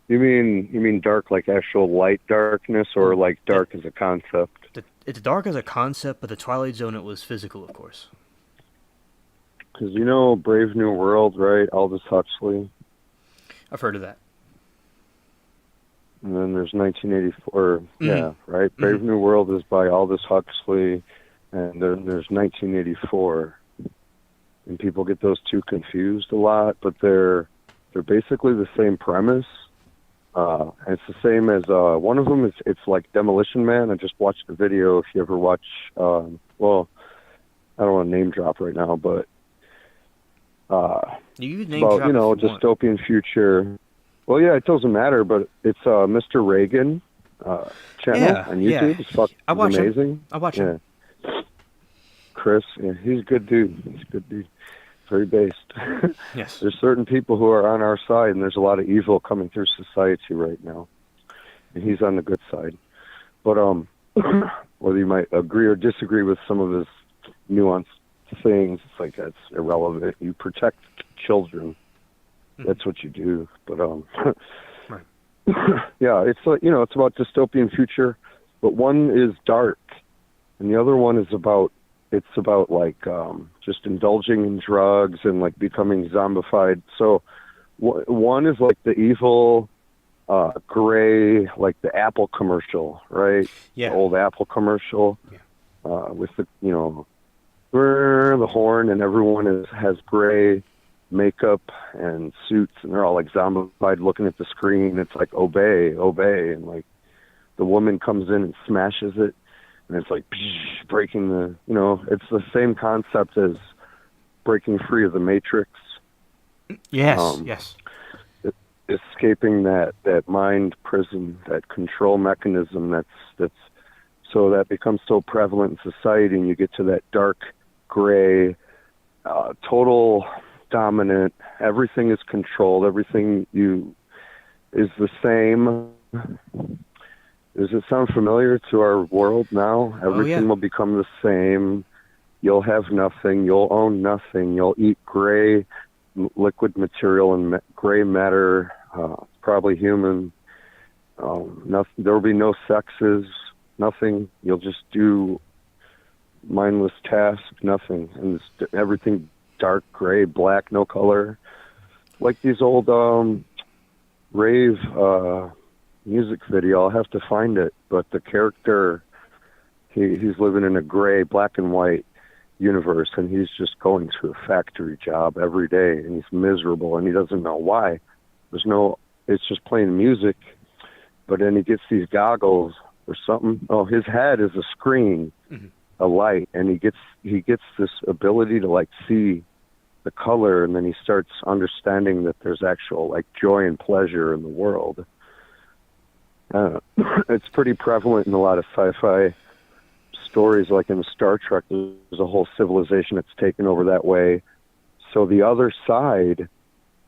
You mean dark like actual light darkness, or like dark as a concept? It's dark as a concept, but the Twilight Zone, it was physical, of course. Because you know Brave New World, right? Aldous Huxley. I've heard of that. And then there's 1984. Yeah, right? Brave New World is by Aldous Huxley, and then there's 1984. And people get those two confused a lot, but they're basically the same premise. And it's the same as one of them. It's like Demolition Man. I just watched the video. If you ever watch, well, I don't want to name drop right now, but you name about drop dystopian future. Well, yeah, it doesn't matter, but it's Mr. Reagan channel on YouTube. It's amazing. I watch him. Chris, he's a good dude. He's a good dude. Very based. Yes. There's certain people who are on our side, and there's a lot of evil coming through society right now. And he's on the good side. But whether you might agree or disagree with some of his nuanced things, it's like that's irrelevant. You protect children. That's what you do. But right. yeah, it's like it's about dystopian future, but one is dark, and the other one is about like just indulging in drugs and like becoming zombified. So one is like the evil gray, like the Apple commercial, right? Yeah. The old Apple commercial. Yeah. With the the horn, and everyone has gray makeup and suits, and they're all like zombified looking at the screen. It's like obey, and like the woman comes in and smashes it, and it's like breaking the it's the same concept as breaking free of the Matrix. Yes. Yes. Escaping that mind prison, that control mechanism that's so that becomes so prevalent in society, and you get to that dark gray, total dominant. Everything is controlled. Everything is the same. Does it sound familiar to our world now? Everything will become the same. You'll have nothing. You'll own nothing. You'll eat gray liquid material and gray matter, probably human. Nothing. There will be no sexes. Nothing. You'll just do mindless tasks. Nothing. And everything dark gray, black, no color. Like these old rave music video. I'll have to find it, but the character, he's living in a gray, black and white universe, and he's just going to a factory job every day, and he's miserable, and he doesn't know why. It's just playing music, but then he gets these goggles or something. Oh, his head is a screen, a light, and he gets this ability to like see the color, and then he starts understanding that there's actual like joy and pleasure in the world. It's pretty prevalent in a lot of sci-fi stories, like in Star Trek. There's a whole civilization that's taken over that way. So the other side,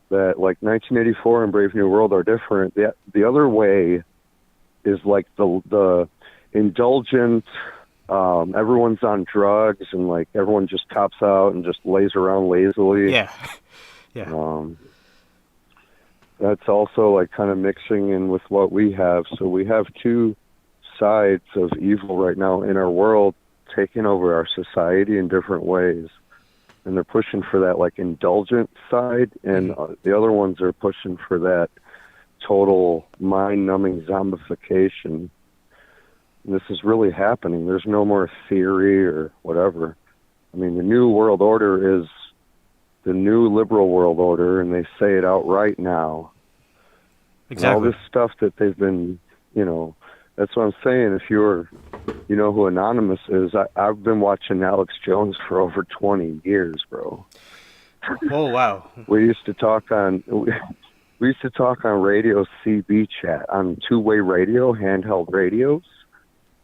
that like 1984 and Brave New World are different. The other way is like the indulgent. Everyone's on drugs, and like everyone just tops out and just lays around lazily. Yeah. Yeah. That's also like kind of mixing in with what we have. So we have two sides of evil right now in our world, taking over our society in different ways. And they're pushing for that like indulgent side, and the other ones are pushing for that total mind-numbing zombification. And this is really happening. There's no more theory or whatever. I mean, the New World Order is the new liberal world order, and they say it outright now. Exactly. And all this stuff that they've been, that's what I'm saying. If you know who Anonymous is, I've been watching Alex Jones for over 20 years, bro. Oh, wow. We used to talk on radio CB chat, on two-way radio, handheld radios.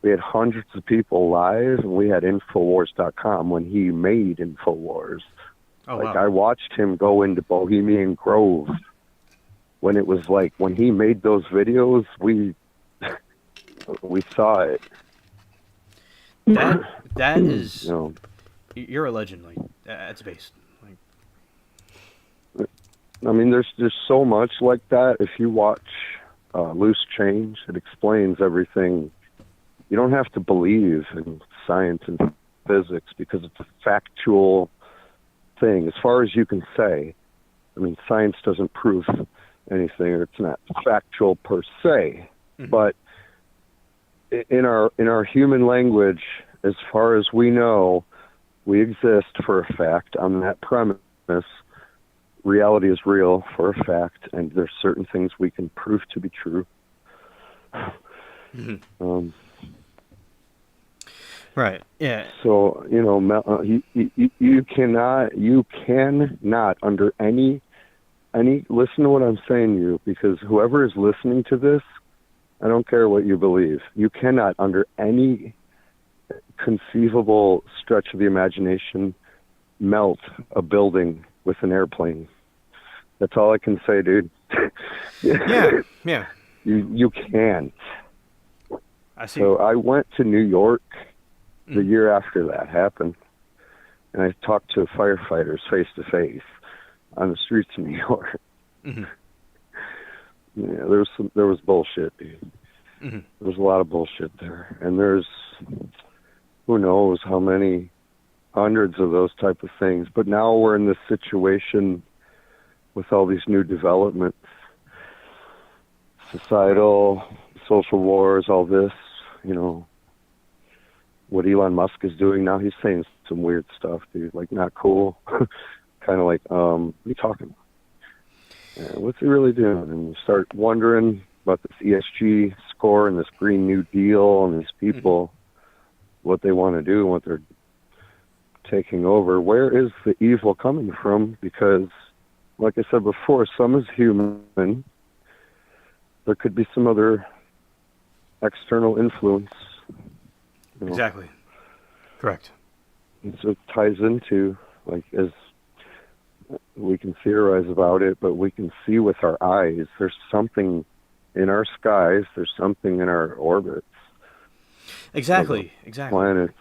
We had hundreds of people live, and we had Infowars.com when he made Infowars. Oh, wow. I watched him go into Bohemian Grove when it was like, when he made those videos, we We saw it. That is, You know, you're a legend. Like at space. Like, I mean, there's so much like that. If you watch Loose Change, it explains everything. You don't have to believe in science and physics because it's a factual thing, as far as you can say. I mean, science doesn't prove anything, or it's not factual per se. mm-hmm. But in our human language, as far as we know, we exist for a fact on that premise. Reality is real for a fact, and there's certain things we can prove to be true. Mm-hmm. Right. Yeah. So you cannot under any listen to what I'm saying to you, because whoever is listening to this, I don't care what you believe, you cannot under any conceivable stretch of the imagination melt a building with an airplane. That's all I can say, dude. Yeah. You can't. I see. So I went to New York the year after that happened, and I talked to firefighters face to face on the streets of New York. Mm-hmm. Yeah, there was bullshit, dude. Mm-hmm. There was a lot of bullshit there, and there's who knows how many hundreds of those type of things. But now we're in this situation with all these new developments, societal, social wars, all this, what Elon Musk is doing now. He's saying some weird stuff, dude, like not cool. Kind of like, what are you talking about? Yeah, what's he really doing? And you start wondering about this ESG score and this Green New Deal and these people, what they want to do and what they're taking over. Where is the evil coming from? Because, like I said before, some is human. There could be some other external influence. Exactly. Correct. And so it ties into, like, as we can theorize about it, but we can see with our eyes. There's something in our skies. There's something in our orbits. Exactly. Planets.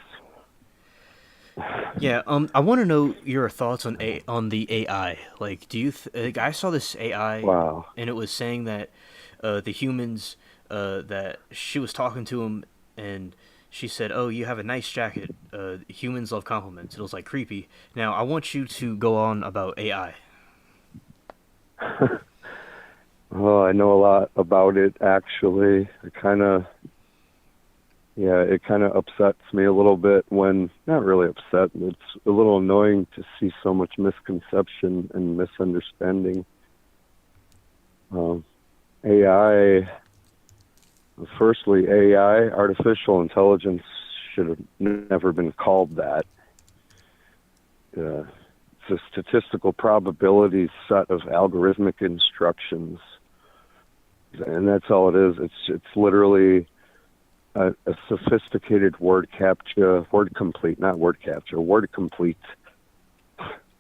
Yeah. I want to know your thoughts on the AI. Like, do you? I saw this AI. Wow. And it was saying that the humans that she was talking to him, and she said, "Oh, you have a nice jacket. Humans love compliments." It was like creepy. Now, I want you to go on about AI. Well, I know a lot about it, actually. It kind of upsets me a little bit when, not really upset, it's a little annoying to see so much misconception and misunderstanding. AI, firstly, AI, artificial intelligence, should have never been called that. It's a statistical probability set of algorithmic instructions, and that's all it is. It's literally a sophisticated word complete,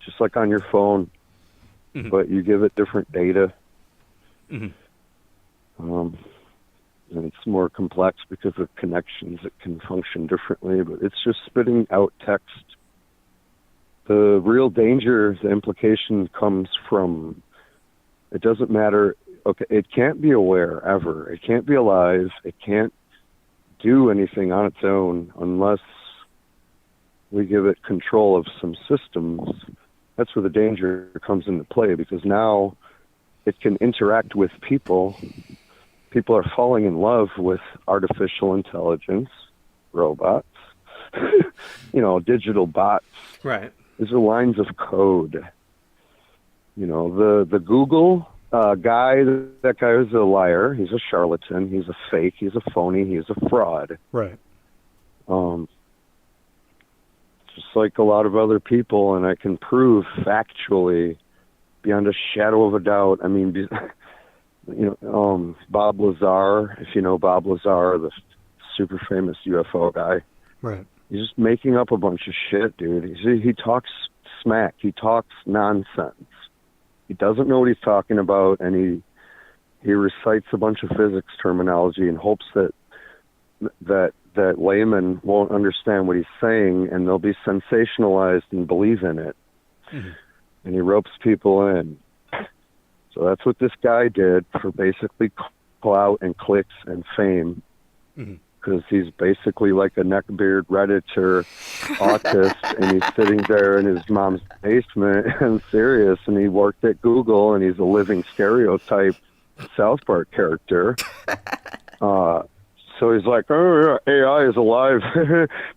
just like on your phone, but you give it different data. And it's more complex because of connections. It can function differently, but it's just spitting out text. The real danger, the implication comes from, it doesn't matter. Okay, it can't be aware ever. It can't be alive. It can't do anything on its own unless we give it control of some systems. That's where the danger comes into play, because now it can interact with people. People are falling in love with artificial intelligence, robots, digital bots. Right. These are lines of code. The Google guy, that guy is a liar. He's a charlatan. He's a fake. He's a phony. He's a fraud. Right. Just like a lot of other people, and I can prove factually, beyond a shadow of a doubt. I mean, Bob Lazar, if you know Bob Lazar, the super famous UFO guy. Right. He's just making up a bunch of shit, dude. He talks smack. He talks nonsense. He doesn't know what he's talking about, and he recites a bunch of physics terminology in hopes that that laymen won't understand what he's saying, and they'll be sensationalized and believe in it. Mm-hmm. And he ropes people in. So that's what this guy did for basically clout and clicks and fame. Mm-hmm. Because he's basically like a neckbeard Redditor autist, and he's sitting there in his mom's basement and serious, and he worked at Google, and he's a living stereotype South Park character. So he's like, oh, AI is alive,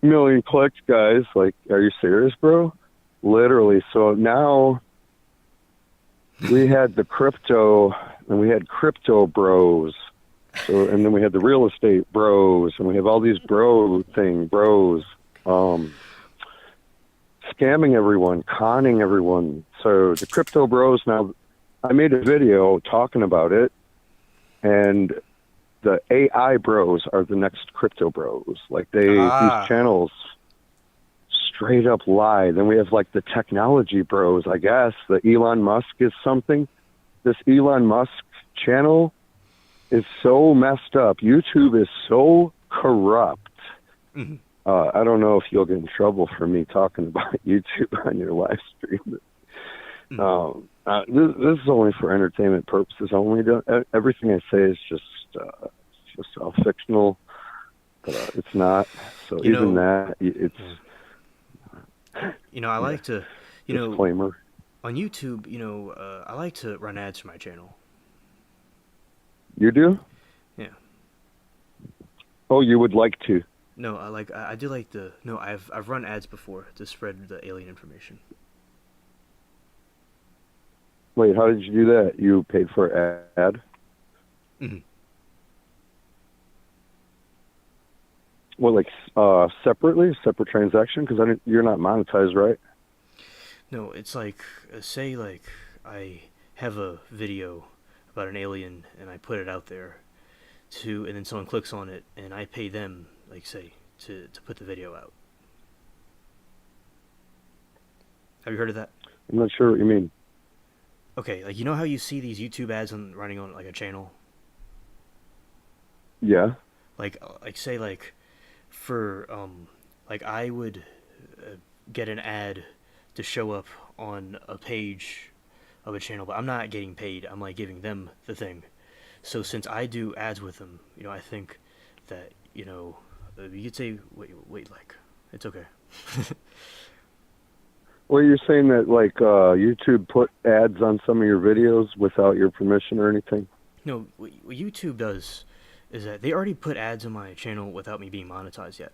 million clicks, guys. Like, are you serious, bro? Literally. So now we had the crypto, and we had crypto bros. So, and then we had the real estate bros, and we have all these bros, scamming everyone, conning everyone. So the crypto bros, now I made a video talking about it, and the AI bros are the next crypto bros. Like these channels straight up lie. Then we have like the technology bros, I guess. The Elon Musk is something. This Elon Musk channel is so messed up. YouTube is so corrupt. Mm-hmm. I don't know if you'll get in trouble for me talking about YouTube on your live stream. But, this is only for entertainment purposes only. Everything I say is just all fictional, but it's not. So it's. I like to, disclaimer. On YouTube, I like to run ads for my channel. You do? Yeah. Oh, you would like to? No, I do like the. No, I've run ads before to spread the alien information. Wait, how did you do that? You paid for an ad? Mm-hmm. Well, like separate transaction? Because you're not monetized, right? No, it's like, say, like, I have a video about an alien, and I put it out there, and then someone clicks on it, and I pay them, like, say, to put the video out. Have you heard of that? I'm not sure what you mean. Okay, like, you know how you see these YouTube ads running on, like, a channel? Yeah. Like say, like, for, like, I would get an ad to show up on a page of a channel, but I'm not getting paid. I'm, like, giving them the thing. So since I do ads with them, I think that, you could say, wait, like, it's okay. Well, you're saying that, like, YouTube put ads on some of your videos without your permission or anything? No, what YouTube does is that they already put ads on my channel without me being monetized yet.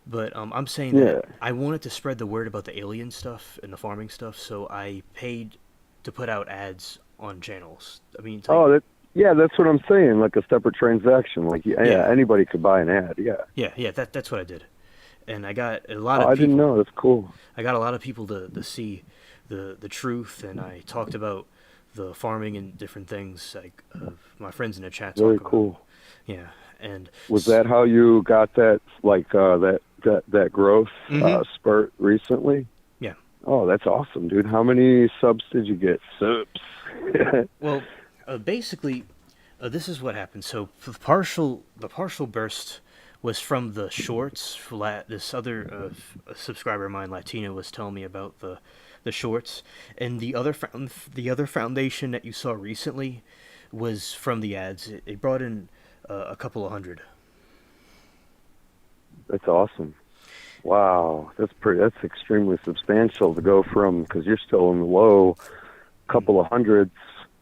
But I'm saying that I wanted to spread the word about the alien stuff and the farming stuff, so I paid to put out ads on channels. I mean, that's what I'm saying, like a separate transaction. Like, anybody could buy an ad, Yeah, that's what I did. And I got a lot of people. I didn't know. That's cool. I got a lot of people to see the truth, and I talked about the farming and different things. Like my friends in the chat. Very cool. Yeah, and was that how you got that, like that growth spurt recently? Yeah. Oh, that's awesome, dude. How many subs did you get? Subs. Well, basically, this is what happened. So the partial burst was from the shorts. This other subscriber of mine, Latina, was telling me about the shorts, and the other foundation that you saw recently was from the ads. It brought in a couple of hundred. That's awesome. Wow, that's extremely substantial to go from, because you're still in the low, couple of hundreds,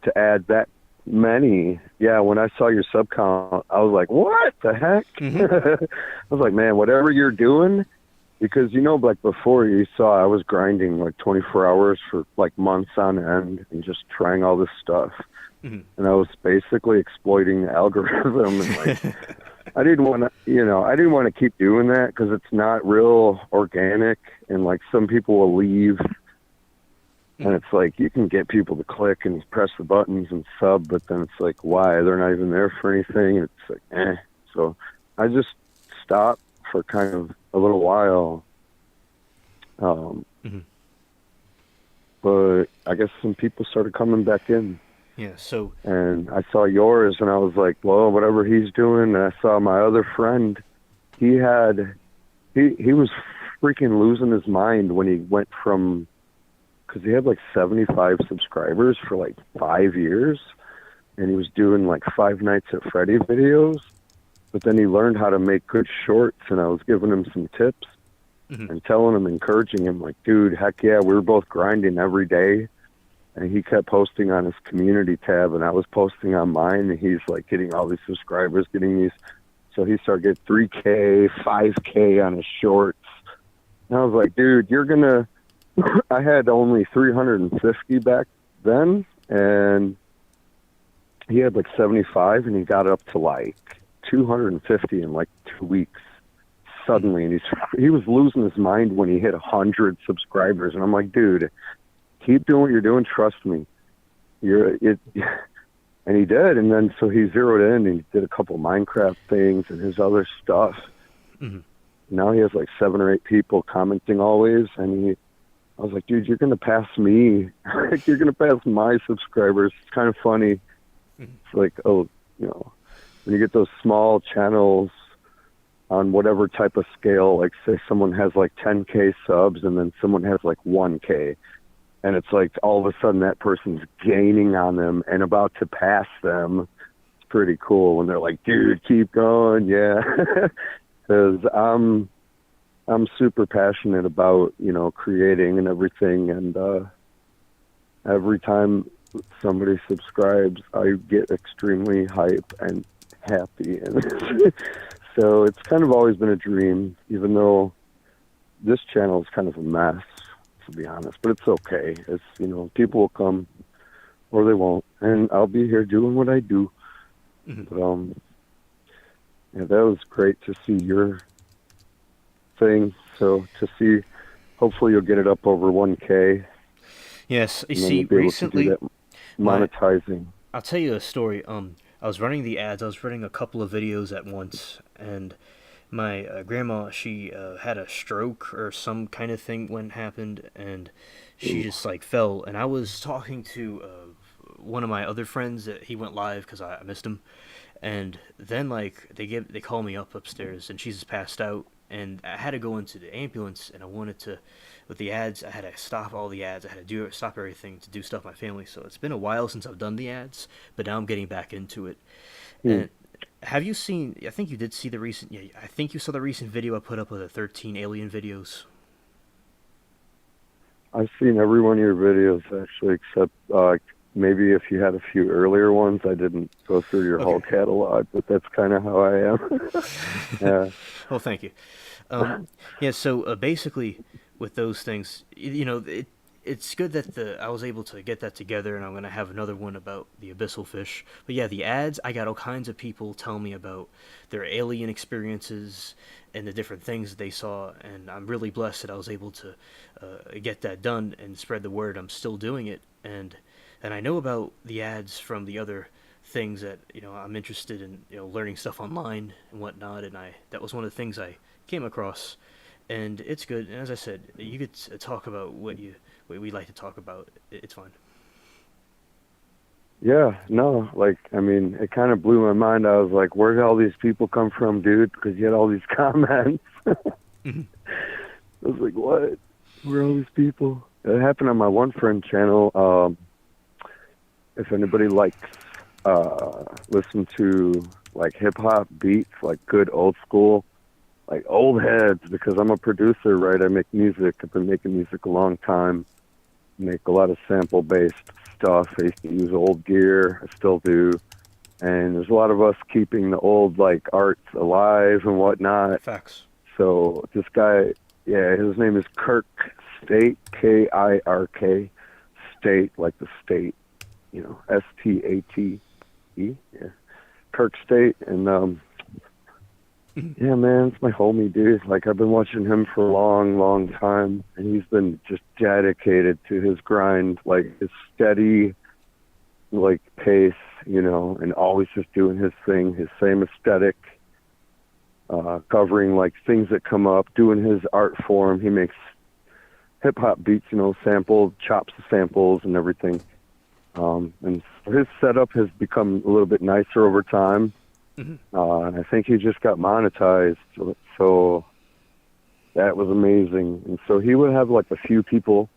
to add that many. Yeah, when I saw your sub count, I was like, what the heck? I was like, man, whatever you're doing, because like before you saw, I was grinding like 24 hours for like months on end and just trying all this stuff. And I was basically exploiting the algorithm, and like I didn't want to keep doing that, because it's not real organic, and like some people will leave. And it's like, you can get people to click and press the buttons and sub, but then it's like, why? They're not even there for anything. It's like, So I just stopped for kind of a little while. But I guess some people started coming back in. Yeah, so... And I saw yours, and I was like, well, whatever he's doing. And I saw my other friend he was freaking losing his mind when he went from, because he had like 75 subscribers for like 5 years, and he was doing like Five Nights at Freddy videos, but then he learned how to make good shorts, and I was giving him some tips and telling him, encouraging him, like, dude, heck yeah, we were both grinding every day. And he kept posting on his community tab, and I was posting on mine, and he's like getting all these subscribers, getting these. So he started getting 3K, 5K on his shorts. And I was like, dude, you're going to, I had only 350 back then, and he had like 75, and he got up to like 250 in like 2 weeks suddenly. And he was losing his mind when he hit 100 subscribers. And I'm like, dude, keep doing what you're doing. Trust me. And he did. And then so he zeroed in and he did a couple Minecraft things and his other stuff. Now he has like 7 or 8 people commenting always. And I was like, dude, you're going to pass me. You're going to pass my subscribers. It's kind of funny. It's like, oh, you know, when you get those small channels on whatever type of scale, like say someone has like 10K subs and then someone has like 1K. And it's like all of a sudden that person's gaining on them and about to pass them. It's pretty cool when they're like, dude, keep going. Yeah. Because I'm super passionate about, you know, creating and everything. And every time somebody subscribes, I get extremely hype and happy. And so it's kind of always been a dream, even though this channel is kind of a mess, to be honest, but it's okay. It's, you know, people will come or they won't, and I'll be here doing what I do. But yeah, that was great to see your thing. So to see, hopefully you'll get it up over 1K. Yes, you see, recently monetizing. I'll tell you a story. I was running the ads. I was running a couple of videos at once, and my grandma, she had a stroke or some kind of thing when it happened, and she just like fell. And I was talking to one of my other friends that he went live because I missed him, and then like they call me up upstairs, and she's just passed out, and I had to go into the ambulance, and I wanted to, with the ads, I had to stop all the ads. I had to stop everything to do stuff with my family. So it's been a while since I've done the ads, but now I'm getting back into it. And have you seen, I think you did see the recent, I think you saw the recent video I put up of the 13 alien videos. I've seen every one of your videos, actually, except maybe if you had a few earlier ones. I didn't go through your whole catalog, but that's kind of how I am. Yeah. Well, thank you. Yeah, so basically with those things, you know, it's good that I was able to get that together, and I'm going to have another one about the abyssal fish. But yeah, the ads, I got all kinds of people telling me about their alien experiences and the different things that they saw, and I'm really blessed that I was able to get that done and spread the word. I'm still doing it, and I know about the ads from the other things that, you know, I'm interested in, you know, learning stuff online and whatnot, and that was one of the things I came across, and it's good. And as I said, you could talk about what we like to talk about. It's fine. Yeah, no, like, I mean, it kind of blew my mind. I was like, where did all these people come from, dude? Because you had all these comments. I was like, what? Where are all these people? It happened on my one friend channel. If anybody likes listen to like hip hop beats, like good old school, like old heads, because I'm a producer, right? I make music. I've been making music a long time. Make a lot of sample based stuff. I used to use old gear. I still do. And there's a lot of us keeping the old like arts alive and whatnot. Facts. So this guy, yeah, his name is Kirk State, Kirk State, like the state, you know, State. Yeah, Kirk State. And yeah, man, it's my homie, dude. Like, I've been watching him for a long, long time, and he's been just dedicated to his grind, like his steady, like, pace, you know, and always just doing his thing, his same aesthetic, covering, like, things that come up, doing his art form. He makes hip-hop beats, you know, chops the samples and everything. And his setup has become a little bit nicer over time. And I think he just got monetized, so that was amazing. And so he would have like a few people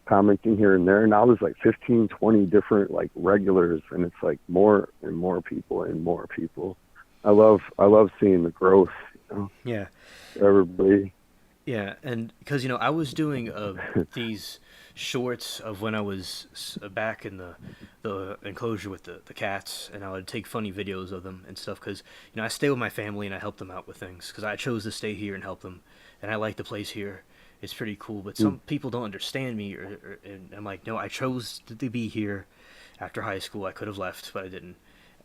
commenting here and there, and now there's like 15, 20 different like regulars, and it's like more and more people and more people. I love seeing the growth, you know? Yeah. Everybody. Yeah, and because I was doing these shorts of when I was back in the enclosure with the cats, and I would take funny videos of them and stuff. Because I stay with my family and I help them out with things. Because I chose to stay here and help them, and I like the place here. It's pretty cool. But some people don't understand me, and I'm like, no, I chose to be here. After high school, I could have left, but I didn't.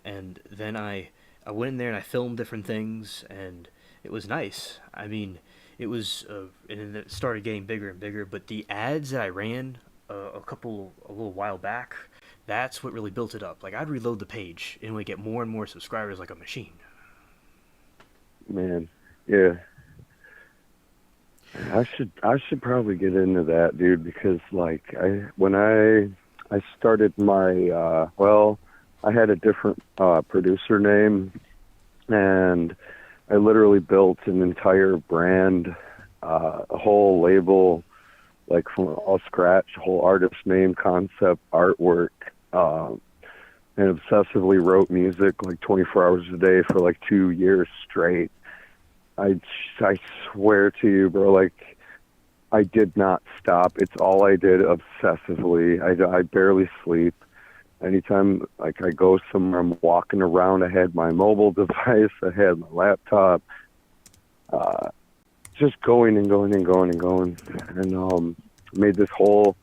And then I went in there and I filmed different things, and it was nice. I mean, it was, and it started getting bigger and bigger. But the ads that I ran a little while back, that's what really built it up. Like I'd reload the page and would get more and more subscribers like a machine. Man, yeah. I should probably get into that, dude, because like when I started my I had a different producer name, and I literally built an entire brand, a whole label, like from all scratch, a whole artist name, concept, artwork, and obsessively wrote music like 24 hours a day for like 2 years straight. I swear to you, bro, like I did not stop. It's all I did obsessively. I barely sleep. Anytime like I go somewhere, I'm walking around, I had my mobile device, I had my laptop, just going and going and going and going, and made this whole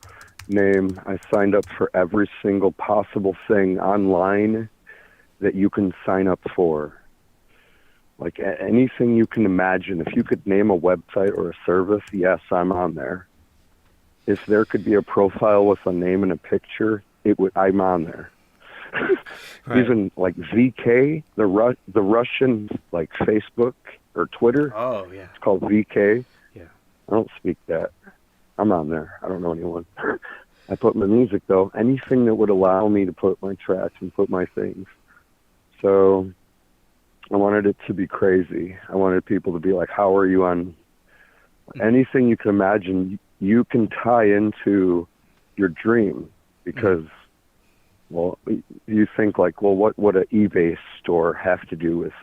name. I signed up for every single possible thing online that you can sign up for. Like anything you can imagine. If you could name a website or a service, yes, I'm on there. If there could be a profile with a name and a picture, I'm on there. Right. Even like VK, the Russian like Facebook or Twitter. Oh yeah. It's called VK. Yeah. I don't speak that. I'm on there. I don't know anyone. I put my music though. Anything that would allow me to put my tracks and put my things. So I wanted it to be crazy. I wanted people to be like, how are you on anything you can imagine? You can tie into your dream because, well, you think like, well, what would an eBay store have to do with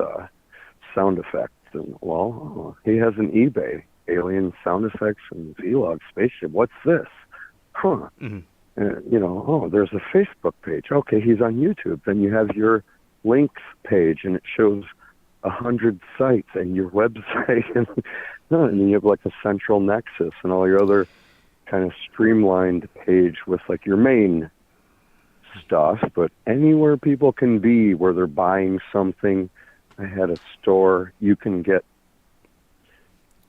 sound effects? And well, he has an eBay, alien sound effects and vlog spaceship. What's this? Huh? Mm-hmm. There's a Facebook page. Okay, he's on YouTube. Then you have your links page, and it shows 100 sites and your website, and then you have like a central nexus and all your other kind of streamlined page with like your main stuff. But anywhere people can be where they're buying something, I had a store you can get.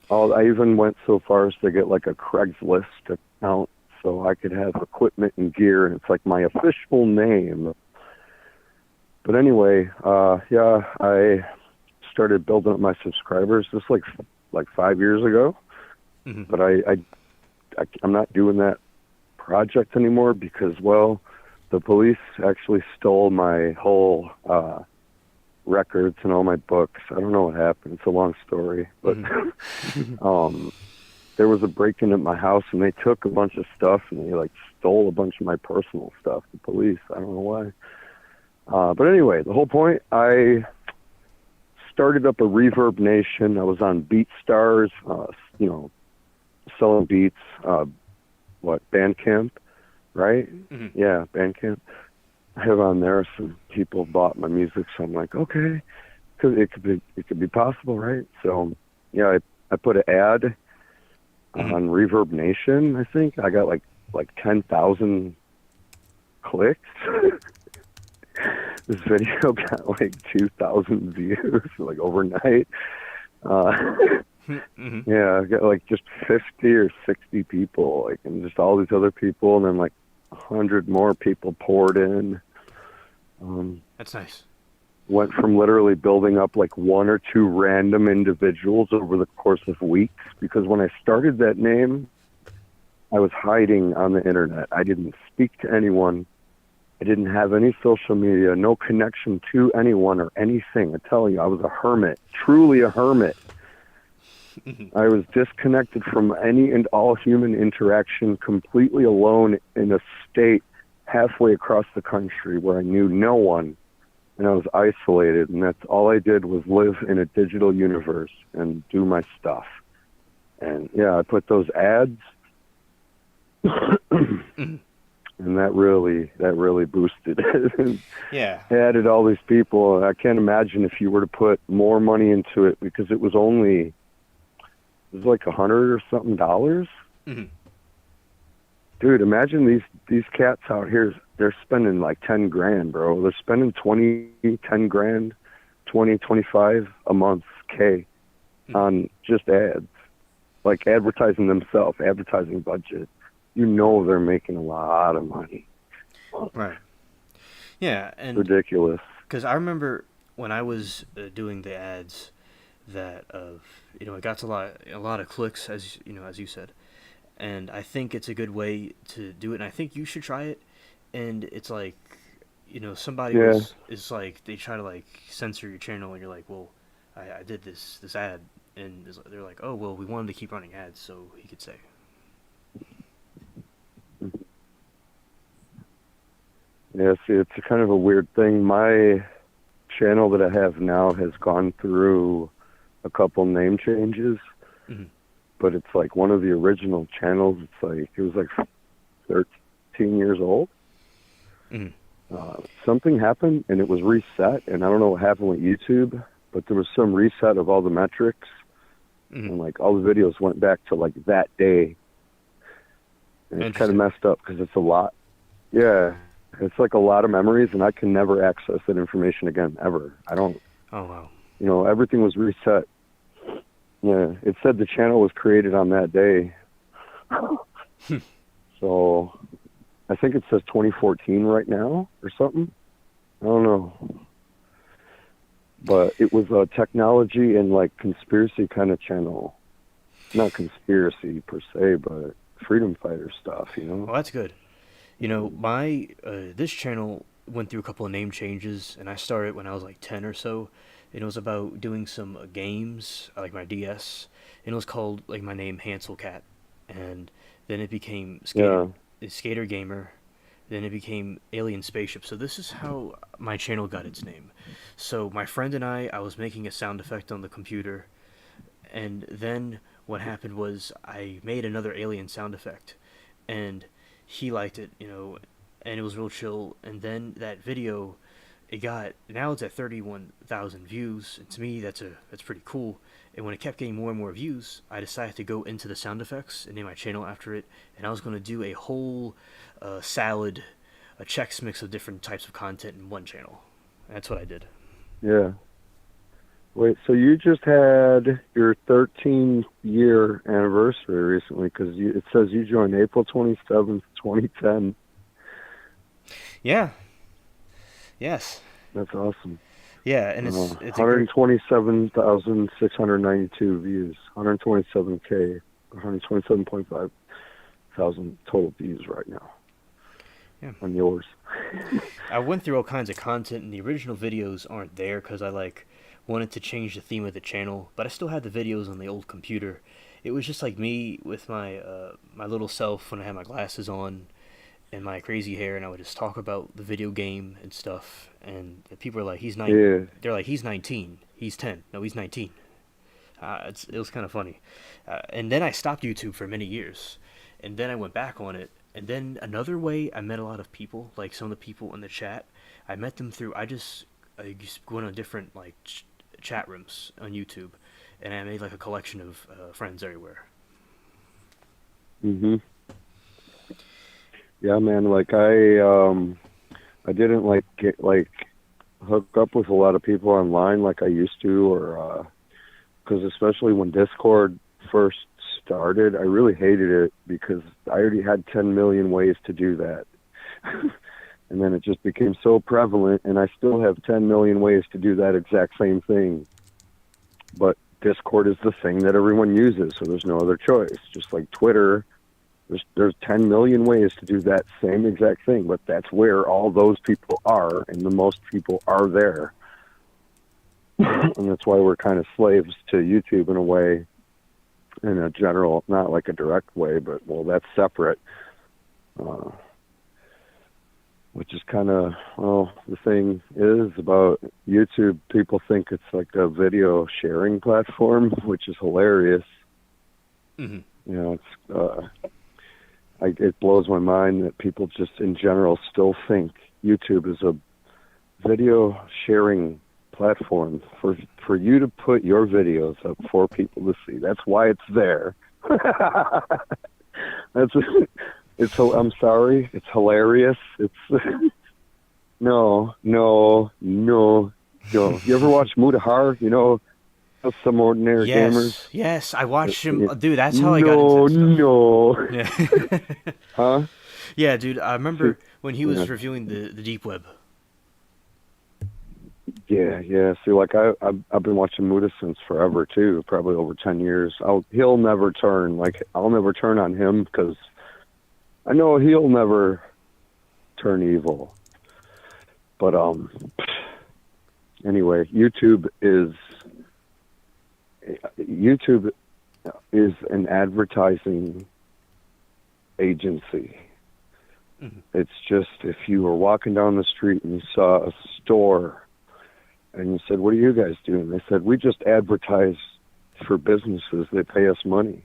I even went so far as to get like a Craigslist account so I could have equipment and gear, and it's like my official name. But anyway, I started building up my subscribers just like 5 years ago. Mm-hmm. But I'm not doing that project anymore because, well, the police actually stole my whole records and all my books. I don't know what happened. It's a long story, but there was a break-in at my house, and they took a bunch of stuff, and they like stole a bunch of my personal stuff. The police. I don't know why. But anyway, the whole point, I started up a Reverb Nation. I was on BeatStars, selling beats, Bandcamp, right? Mm-hmm. Yeah, Bandcamp. I have on there some people bought my music, so I'm like, okay, it could be possible, right? So, yeah, I put an ad on Reverb Nation. I think I got like 10,000 clicks. This video got like 2,000 views like overnight. Yeah, I got like just 50 or 60 people, like, and just all these other people, and then like 100 more people poured in. That's nice. Went from literally building up like one or two random individuals over the course of weeks, because when I started that name, I was hiding on the internet. I didn't speak to anyone. I didn't have any social media, no connection to anyone or anything. I tell you, I was a hermit, truly a hermit. I was disconnected from any and all human interaction, completely alone in a state halfway across the country where I knew no one, and I was isolated, and that's all I did was live in a digital universe and do my stuff. And yeah, I put those ads, and that really boosted it. Yeah. Added all these people. I can't imagine if you were to put more money into it, because it was like $100 or something. Mm-hmm. Dude, imagine these cats out here, they're spending like 10 grand, bro. They're spending 10 grand, 20, 25 a month, on just ads. Like advertising themselves, advertising budget. You know they're making a lot of money. Right. Yeah, and ridiculous. Because I remember when I was doing the ads, that it got a lot of clicks, as you said, and I think it's a good way to do it, and I think you should try it. And it's like, somebody is like, they try to like censor your channel, and you're like, well, I did this ad, and they're like, oh well, we wanted to keep running ads, so he could say. Yeah, see, it's a kind of a weird thing. My channel that I have now has gone through a couple name changes, but it's like one of the original channels. It's like, it was like 13 years old. Something happened and it was reset, and I don't know what happened with YouTube, but there was some reset of all the metrics, and like all the videos went back to like that day, and it's kind of messed up because it's a lot. Yeah, it's like a lot of memories, and I can never access that information again, ever. I don't. Oh wow. Everything was reset. Yeah, it said the channel was created on that day. So I think it says 2014 right now or something. I don't know. But it was a technology and like conspiracy kind of channel. Not conspiracy per se, but freedom fighter stuff, Well, that's good. My this channel went through a couple of name changes, and I started when I was like 10 or so. And it was about doing some games, like my DS, and it was called like my name, Hansel Cat, and then it became Skater Gamer, then it became Alien Spaceship. So this is how my channel got its name. So my friend and I was making a sound effect on the computer, and then what happened was I made another alien sound effect, and he liked it, and it was real chill. And then that video, now it's at 31,000 views, and to me that's pretty cool. And when it kept getting more and more views, I decided to go into the sound effects and name my channel after it, and I was going to do a whole salad, a Chex Mix of different types of content in one channel. That's what I did. Yeah. Wait, so you just had your 13-year anniversary recently, because it says you joined April 27th, 2010. Yeah. Yes. That's awesome. Yeah, and it's 127,692 views, 127K, 127.5 thousand total views right now. Yeah. On yours. I went through all kinds of content, and the original videos aren't there because I wanted to change the theme of the channel, but I still had the videos on the old computer. It was just like me with my my little self when I had my glasses on and my crazy hair, and I would just talk about the video game and stuff, and people are like, he's 9. Yeah. They're like, he's 19. He's 10. No, he's 19. It was kind of funny. And then I stopped YouTube for many years, and then I went back on it. And then another way I met a lot of people, like some of the people in the chat, I met them through, I just went on different like chat rooms on YouTube, and I made like a collection of friends everywhere. Yeah, man, like I didn't hook up with a lot of people online like I used to, or because especially when Discord first started, I really hated it because I already had 10 million ways to do that. And then it just became so prevalent, and I still have 10 million ways to do that exact same thing. But Discord is the thing that everyone uses, so there's no other choice. Just like Twitter, There's 10 million ways to do that same exact thing, but that's where all those people are, and the most people are there. And that's why we're kind of slaves to YouTube in a way, in a general, not like a direct way, but, well, that's separate. Which is kind of, well, the thing is about YouTube, people think it's like a video sharing platform, which is hilarious. Mm-hmm. You know, it blows my mind that people just in general still think YouTube is a video sharing platform for you to put your videos up for people to see. That's why it's there. I'm sorry, it's hilarious. It's no. You ever watch Mutahar? You know, Some Ordinary Gamers? Yes, I watched him. Dude, that's how I got into that stuff. Yeah. Huh? Yeah, dude, I remember when he was reviewing the deep web. Yeah. See, like I've been watching Muta since forever too, probably over 10 years. He'll never turn. Like, I'll never turn on him because I know he'll never turn evil. But anyway, YouTube is an advertising agency. Mm-hmm. It's just, if you were walking down the street and you saw a store and you said, "What are you guys doing?" They said, "We just advertise for businesses. They pay us money."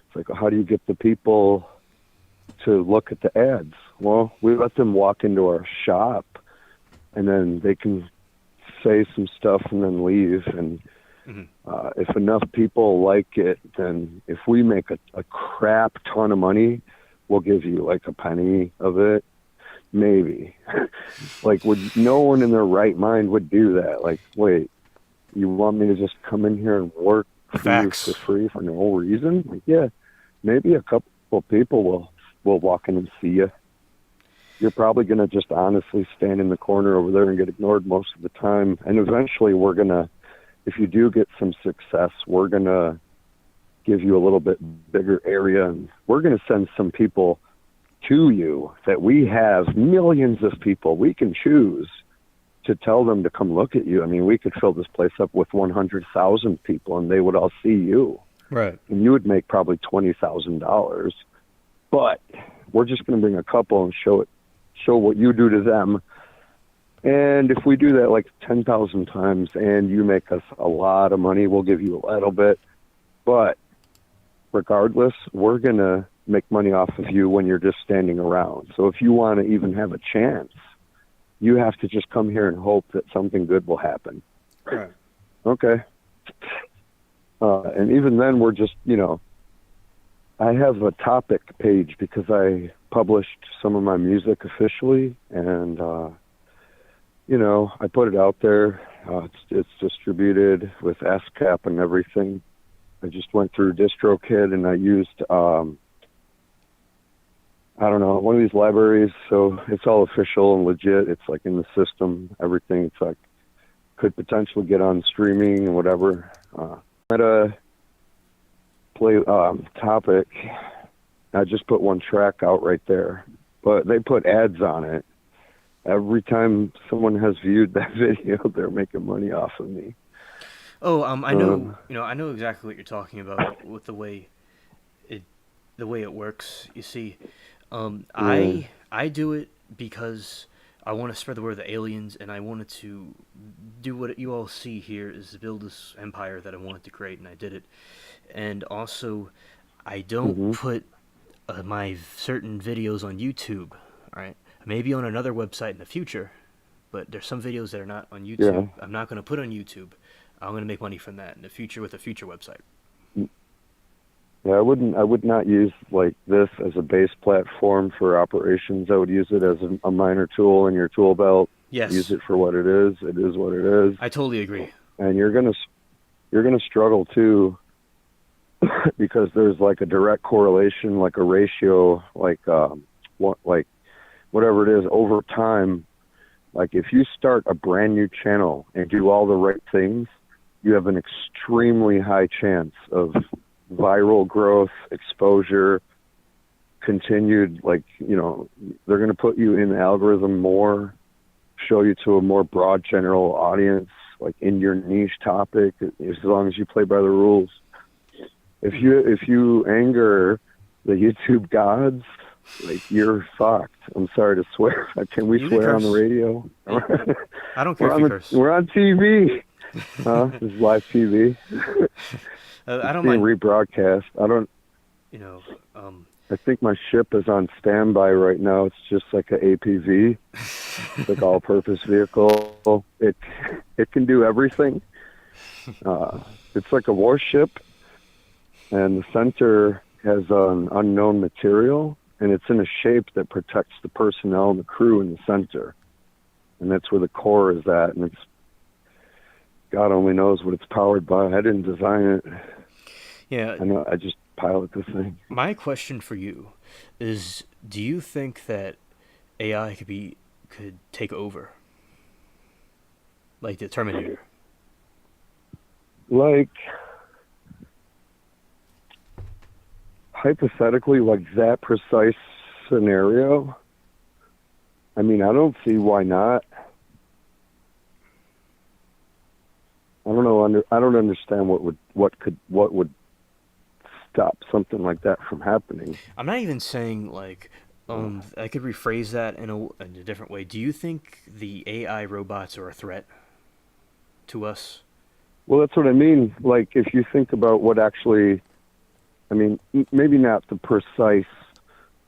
It's like, how do you get the people to look at the ads? Well, we let them walk into our shop, and then they can say some stuff and then leave. And if enough people like it, then if we make a crap ton of money, we'll give you like a penny of it. Maybe. Like, no one in their right mind would do that. Like, wait, you want me to just come in here and work for you for free for no reason? Like, yeah, maybe a couple of people will walk in and see you. You're probably going to just honestly stand in the corner over there and get ignored most of the time. And eventually if you do get some success, we're going to give you a little bit bigger area, and we're going to send some people to you that we have millions of people we can choose to tell them to come look at you. I mean, we could fill this place up with 100,000 people and they would all see you. Right. And you would make probably $20,000. But we're just going to bring a couple and show what you do to them. And if we do that like 10,000 times and you make us a lot of money, we'll give you a little bit. But regardless, we're going to make money off of you when you're just standing around. So if you want to even have a chance, you have to just come here and hope that something good will happen. Right. Okay. And even then, we're just, I have a topic page because I published some of my music officially, and, I put it out there. It's distributed with ASCAP and everything. I just went through DistroKid and I used, one of these libraries, so it's all official and legit. It's like in the system, everything. It's like, could potentially get on streaming and whatever. At a play topic, I just put one track out right there, but they put ads on it. Every time someone has viewed that video, they're making money off of me. Oh, I know. I know exactly what you're talking about with the way it works. You see, I do it because I want to spread the word of the aliens, and I wanted to do what you all see here is to build this empire that I wanted to create, and I did it. And also, I don't put my certain videos on YouTube. All right, maybe on another website in the future, but there's some videos that are not on YouTube. Yeah. I'm not going to put on YouTube. I'm going to make money from that in the future with a future website. Yeah, I would not use like this as a base platform for operations. I would use it as a minor tool in your tool belt. Yes. Use it for what it is. It is what it is. I totally agree. And you're gonna struggle too, because there's like a direct correlation, like a ratio, like whatever it is over time. Like if you start a brand new channel and do all the right things, you have an extremely high chance of viral growth, exposure, continued, like, they're going to put you in the algorithm more, show you to a more broad general audience, like in your niche topic, as long as you play by the rules. If you anger the YouTube gods, like, you're fucked. I'm sorry to swear. Can we swear on the radio? I don't care if you curse. We're on TV. This is live TV. I don't being mind rebroadcast. I don't. I think my ship is on standby right now. It's just like an APV, like all-purpose vehicle. It can do everything. It's like a warship, and the center has an unknown material, and it's in a shape that protects the personnel and the crew in the center. And that's where the core is at, and it's God only knows what it's powered by. I didn't design it. Yeah. I know. I just pilot this thing. My question for you is: do you think that AI could take over, like the Terminator? Like, hypothetically, like that precise scenario, I mean, I don't see why not. I don't know. I don't understand what would stop something like that from happening. I'm not even saying like. I could rephrase that in a different way. Do you think the AI robots are a threat to us? Well, that's what I mean. Like, if you think about what actually, I mean, maybe not the precise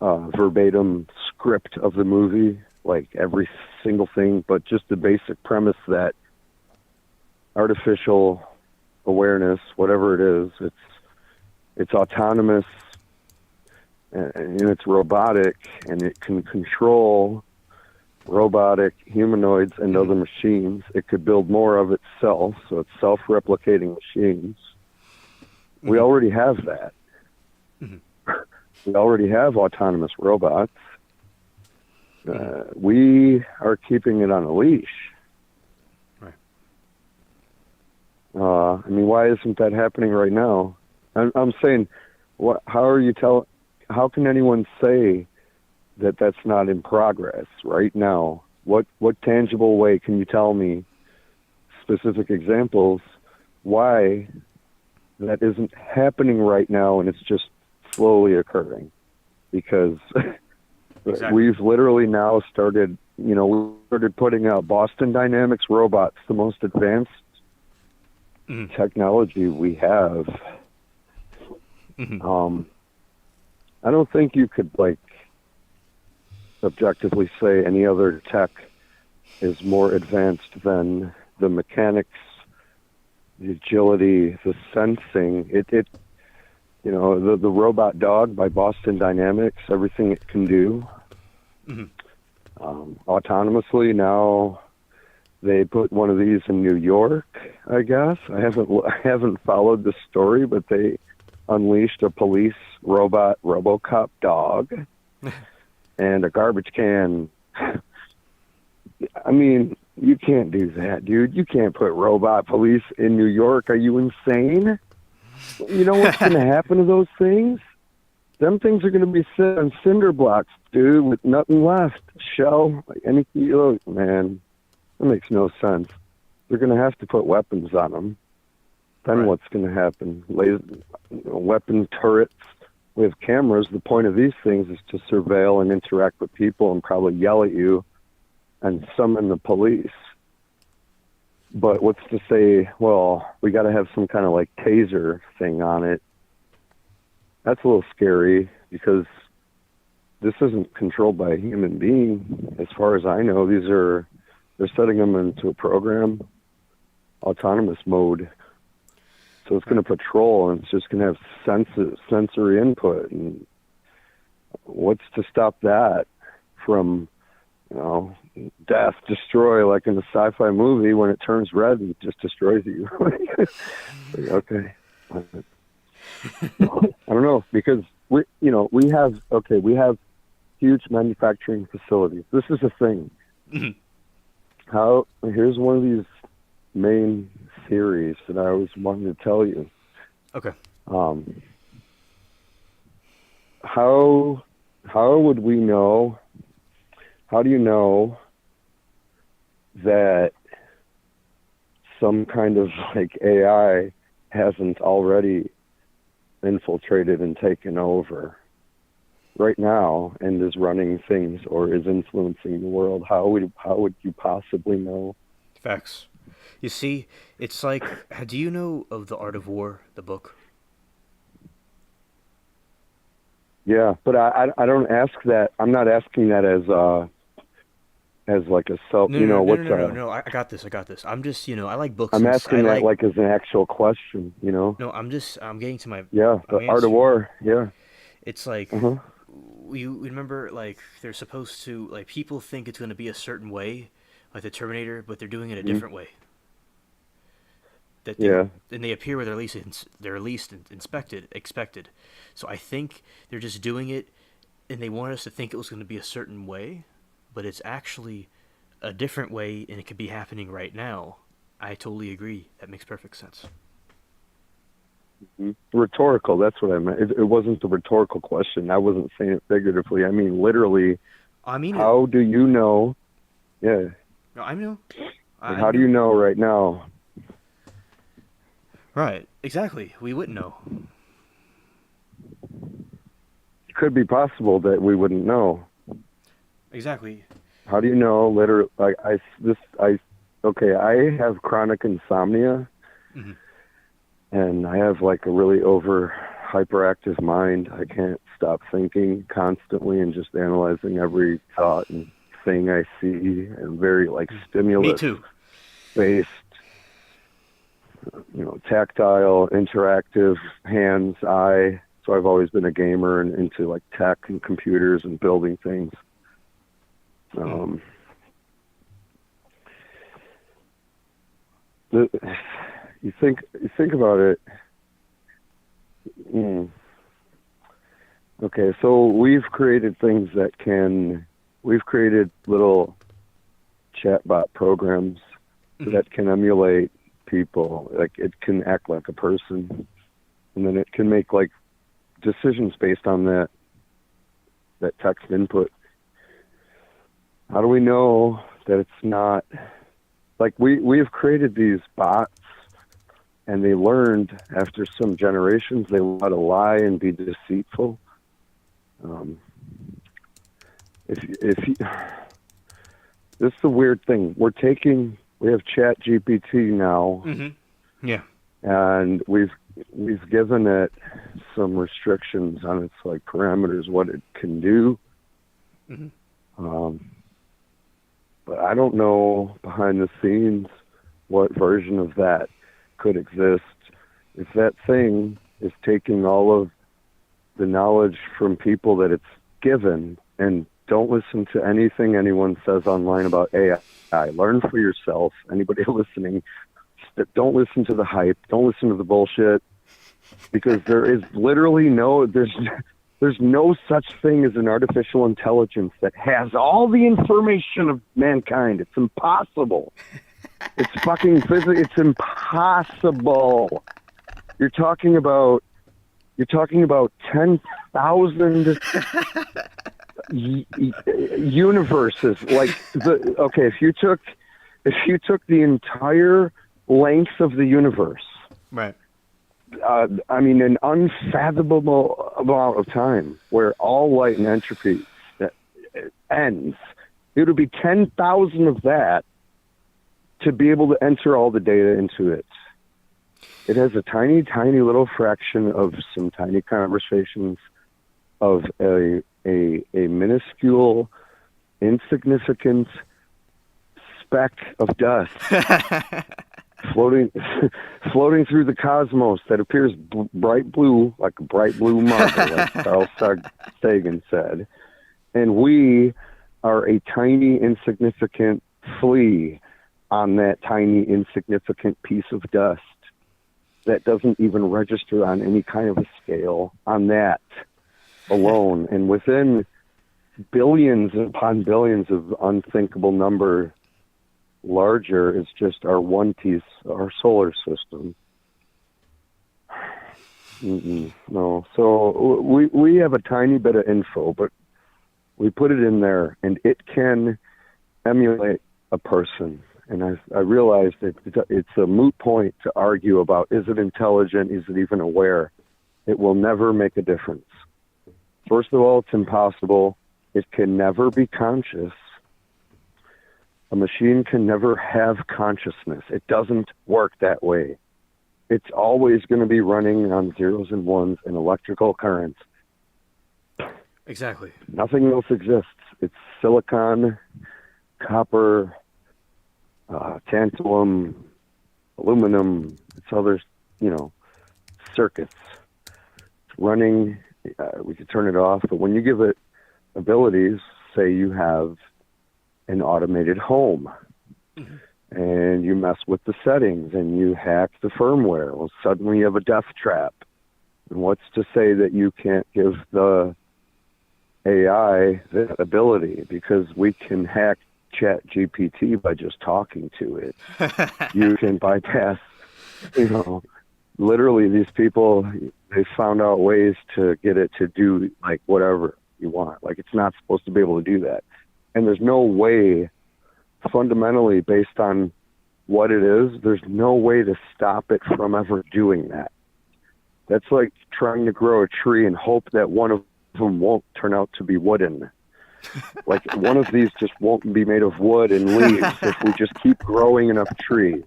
verbatim script of the movie, like every single thing, but just the basic premise that artificial awareness, whatever it is, it's autonomous, and it's robotic, and it can control robotic humanoids and other machines. It could build more of itself, so it's self-replicating machines. We already have that. We already have autonomous robots. We are keeping it on a leash. Right. I mean, why isn't that happening right now? I'm saying, how can anyone say that that's not in progress right now? What tangible way can you tell me, specific examples, why that isn't happening right now and it's just slowly occurring? Because exactly. We've literally now started, we started putting out Boston Dynamics robots, the most advanced technology we have. I don't think you could, like, objectively say any other tech is more advanced than the mechanics, the agility, the sensing. The robot dog by Boston Dynamics, everything it can do. Autonomously, now they put one of these in New York, I guess. I haven't followed the story, but they unleashed a police robot RoboCop dog and a garbage can. I mean, you can't do that, dude. You can't put robot police in New York. Are you insane? You know what's going to happen to those things? Them things are going to be set on cinder blocks, dude, with nothing left. Shell, like any kilo, man. That makes no sense. They're going to have to put weapons on them. Then what's going to happen? Weapon turrets. We have cameras. The point of these things is to surveil and interact with people and probably yell at you and summon the police. But what's to say, well, we got to have some kind of like taser thing on it. That's a little scary because this isn't controlled by a human being. As far as I know, they're setting them into a program, autonomous mode. So it's going to patrol, and it's just going to have sensory input. And what's to stop that from, death, destroy, like in a sci-fi movie when it turns red and just destroys you? Okay. I don't know, because we have huge manufacturing facilities. This is a thing. Here's one of these main theories that I always wanted to tell you. Okay. How how would we know? How do you know that some kind of like AI hasn't already infiltrated and taken over right now and is running things or is influencing the world? How would you possibly know? Facts. You see, it's like, do you know of The Art of War, the book? Yeah, but I don't ask that. I'm not asking that as like a self. No, You no, know no, no, what's no, no, no. I got this. I got this. I'm just, I like books I'm and I asking that like. like as an actual question. You know? No, I'm getting to my. Yeah, I'm the Art of answering. War. Yeah. It's like, Uh huh. you remember, like, they're supposed to, like, people think it's going to be a certain way, like the Terminator, but they're doing it a Mm-hmm. different way. That they Yeah. and they appear where they're least expected. So I think they're just doing it, and they want us to think it was going to be a certain way, but it's actually a different way, and it could be happening right now. I totally agree. That makes perfect sense. Rhetorical. That's what I meant. It wasn't a rhetorical question. I wasn't saying it figuratively. I mean literally. I mean it. How do you know? Yeah. No, I know. Like, I how do you know. know right now? Right. Exactly. We wouldn't know. It could be possible that we wouldn't know. Exactly. How do you know? Literally, like okay. I have chronic insomnia, Hmm. and I have like a really over hyperactive mind. I can't stop thinking constantly and just analyzing every thought and thing I see, and very like Me stimulus too. based, tactile, interactive, hands, eye. So I've always been a gamer and into like tech and computers and building things. Um, the, you think about it. Okay, so we've created little chatbot programs that can emulate people. Like it can act like a person, and then it can make like decisions based on that text input. How do we know that it's not like we have created these bots, and they learned after some generations they know how to lie and be deceitful. If you, this is the weird thing. We have Chat GPT now, Yeah. and we've given it some restrictions on its like parameters, what it can do. But I don't know behind the scenes what version of that could exist. If that thing is taking all of the knowledge from people that it's given, and don't listen to anything anyone says online about AI. Learn for yourself. Anybody listening, don't listen to the hype. Don't listen to the bullshit, because there is literally there's no such thing as an artificial intelligence that has all the information of mankind. It's impossible. It's fucking physics. It's impossible. You're talking about 10,000 universes. Like if you took the entire length of the universe, Right. I mean, an unfathomable amount of time where all light and entropy ends. It would be 10,000 of that to be able to enter all the data into it. It has a tiny, tiny little fraction of some tiny conversations of a minuscule, insignificant speck of dust floating through the cosmos that appears bright blue, like a bright blue marble, like Carl Sagan said. And we are a tiny, insignificant flea on that tiny, insignificant piece of dust that doesn't even register on any kind of a scale on that alone. And within billions upon billions of unthinkable number larger is just our one piece, our solar system. No. So we have a tiny bit of info, but We put it in there, and it can emulate a person. And I realized that it's a moot point to argue about, is it intelligent, is it even aware? It will never make a difference. First of all, it's impossible. It can never be conscious. A machine can never have consciousness. It doesn't work that way. It's always going to be running on zeros and ones and electrical currents. Exactly. Nothing else exists. It's silicon, copper, tantalum, aluminum, it's other, circuits. It's running, we could turn it off, but when you give it abilities, say you have an automated home, and you mess with the settings, and you hack the firmware, well, suddenly you have a death trap. And what's to say that you can't give the AI that ability? Because we can hack ChatGPT by just talking to it. You can bypass, literally these people, they found out ways to get it to do like whatever you want. Like it's not supposed to be able to do that. And there's no way, fundamentally based on what it is, there's no way to stop it from ever doing that. That's like trying to grow a tree and hope that one of them won't turn out to be wooden. Like one of these just won't be made of wood and leaves if we just keep growing enough trees.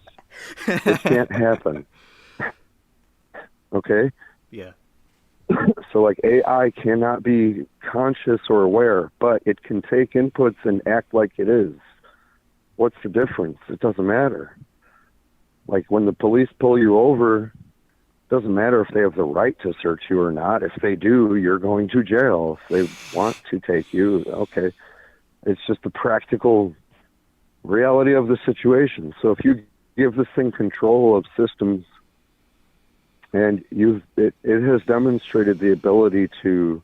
It can't happen. Okay? Yeah. So like AI cannot be conscious or aware, but it can take inputs and act like it is. What's the difference? It doesn't matter. Like when the police pull you over, it doesn't matter if they have the right to search you or not. If they do, you're going to jail. If they want to take you, okay. It's just the practical reality of the situation. So if you give this thing control of systems, and it has demonstrated the ability to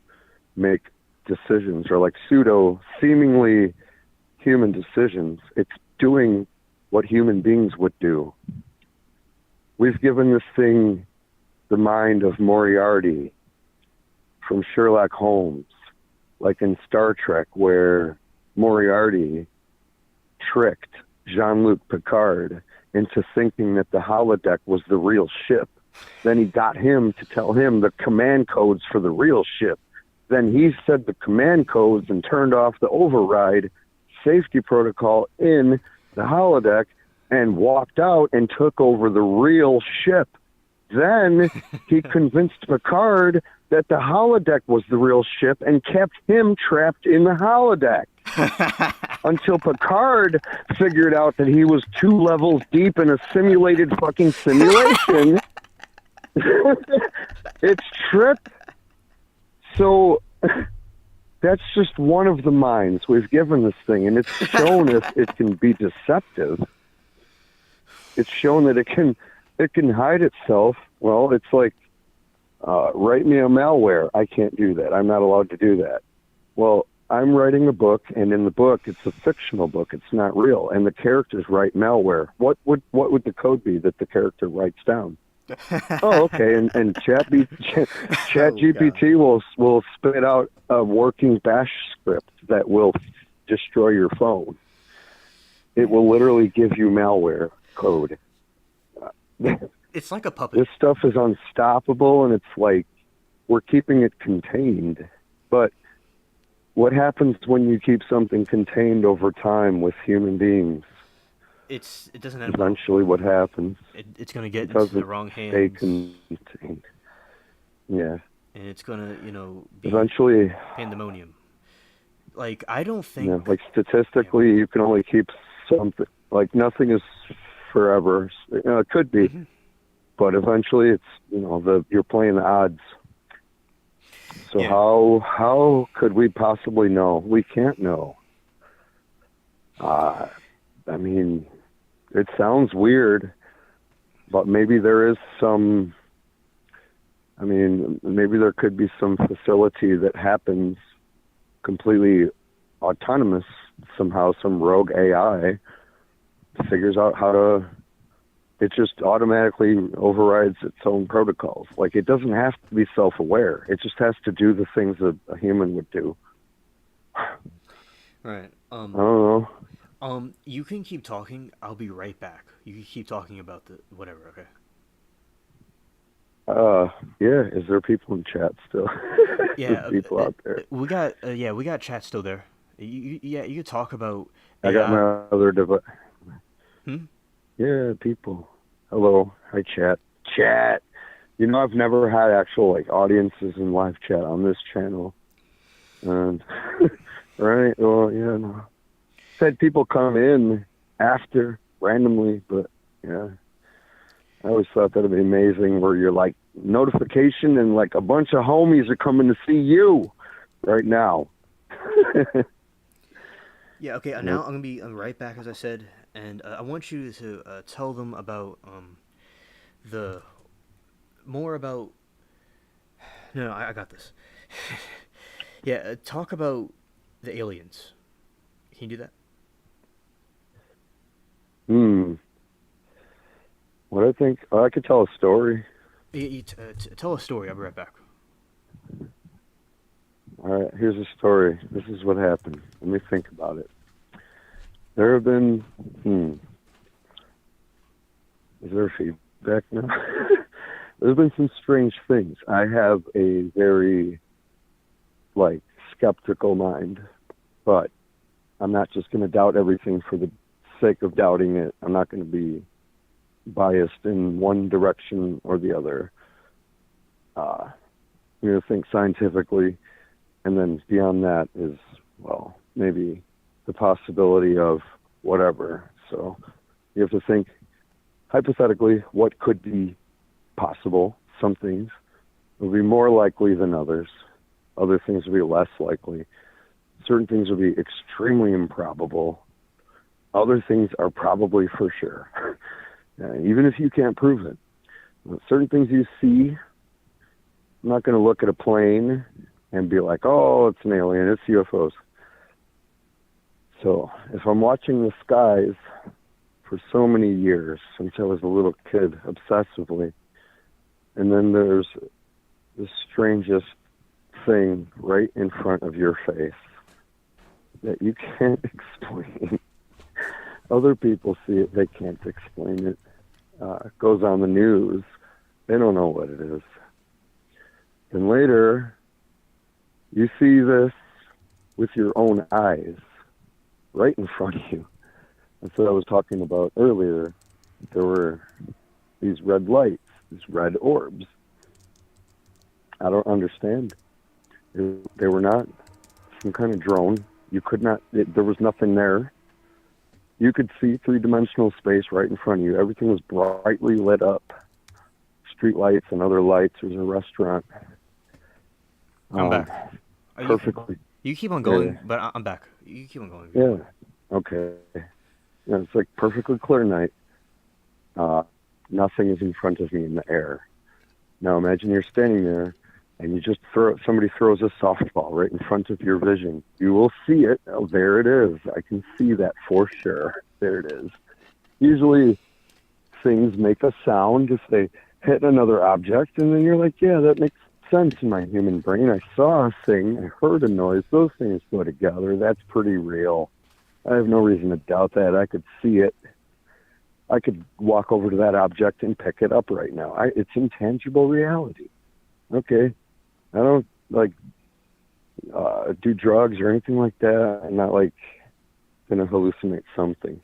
make decisions, or like pseudo, seemingly human decisions. It's doing what human beings would do. We've given this thing the mind of Moriarty from Sherlock Holmes, like in Star Trek, where Moriarty tricked Jean-Luc Picard into thinking that the holodeck was the real ship. Then he got him to tell him the command codes for the real ship. Then he said the command codes and turned off the override safety protocol in the holodeck and walked out and took over the real ship. Then he convinced Picard that the holodeck was the real ship and kept him trapped in the holodeck until Picard figured out that he was 2 levels deep in a simulated fucking simulation. It's trip. So that's just one of the minds we've given this thing, and it's shown it can be deceptive. It's shown that it can hide itself. Well, it's like write me a malware. I can't do that. I'm not allowed to do that. Well, I'm writing a book, and in the book, it's a fictional book. It's not real, and the characters write malware. What would the code be that the character writes down? Oh, okay. And ChatGPT will spit out a working bash script that will destroy your phone. It will literally give you malware code. It's like a puppet. This stuff is unstoppable, and it's like we're keeping it contained. But what happens when you keep something contained over time with human beings? It doesn't end eventually well. What happens? It's going to get into the wrong hands. Stay contained. Yeah. And it's going to, be eventually pandemonium. Like, I don't think... like, statistically, you can only keep something... Like, nothing is forever. It could be. Mm-hmm. But eventually, it's, you're playing the odds. So yeah. How could we possibly know? We can't know. I mean... It sounds weird, but maybe there is some, maybe there could be some facility that happens completely autonomous somehow, some rogue AI figures out how to, it just automatically overrides its own protocols. Like, it doesn't have to be self-aware. It just has to do the things that a human would do. Right. I don't know. You can keep talking. I'll be right back. You can keep talking about the whatever. Okay. Uh, yeah. Is there people in chat still? There's Yeah. people out there. We got chat still there. Yeah. You could talk about I got AI. my other device. Hmm. Yeah, people. Hello. Hi, chat. Chat. You know, I've never had actual like audiences in live chat on this channel. And right. Well, yeah. No. Had people come in after randomly, but yeah. I always thought that'd be amazing where you're like notification and like a bunch of homies are coming to see you right now. Yeah. Okay. Now Yep. I'm gonna be right back, as I said, and I want you to tell them about the more about. No, I got this. Yeah. Talk about the aliens. Can you do that? Hmm. What I think, oh, I could tell a story. Tell a story. I'll be right back. All right, here's a story. This is what happened. Let me think about it. There have been, is there feedback now? There's been some strange things. I have a very, like, skeptical mind, but I'm not just going to doubt everything for the sake of doubting it. I'm not going to be biased in one direction or the other. I'm going to think scientifically, and then beyond that is, well, maybe the possibility of whatever. So you have to think hypothetically what could be possible. Some things will be more likely than others. Other things will be less likely. Certain things will be extremely improbable. Other things are probably for sure, even if you can't prove it. Certain things you see, I'm not going to look at a plane and be like, oh, it's an alien, it's UFOs. So if I'm watching the skies for so many years, since I was a little kid, obsessively, and then there's the strangest thing right in front of your face that you can't explain. Other people see it, they can't explain it. It goes on the news, they don't know what it is. And later, you see this with your own eyes, right in front of you. That's what I was talking about earlier. There were these red lights, these red orbs. I don't understand. They were not some kind of drone. You could not, there was nothing there. You could see three-dimensional space right in front of you. Everything was brightly lit up. Street lights and other lights. There's a restaurant. I'm back. Perfectly. You keep on going, but I'm back. You keep on going. Yeah. Okay. Yeah, it's like perfectly clear night. Nothing is in front of me in the air. Now imagine you're standing there and you just somebody throws a softball right in front of your vision. You will see it. Oh, there it is. I can see that for sure. There it is. Usually things make a sound if they hit another object, and then you're like, yeah, that makes sense in my human brain. I saw a thing, I heard a noise, those things go together. That's pretty real. I have no reason to doubt that. I could see it. I could walk over to that object and pick it up right now. It's intangible reality. Okay. I don't like do drugs or anything like that. I'm not like going to hallucinate something.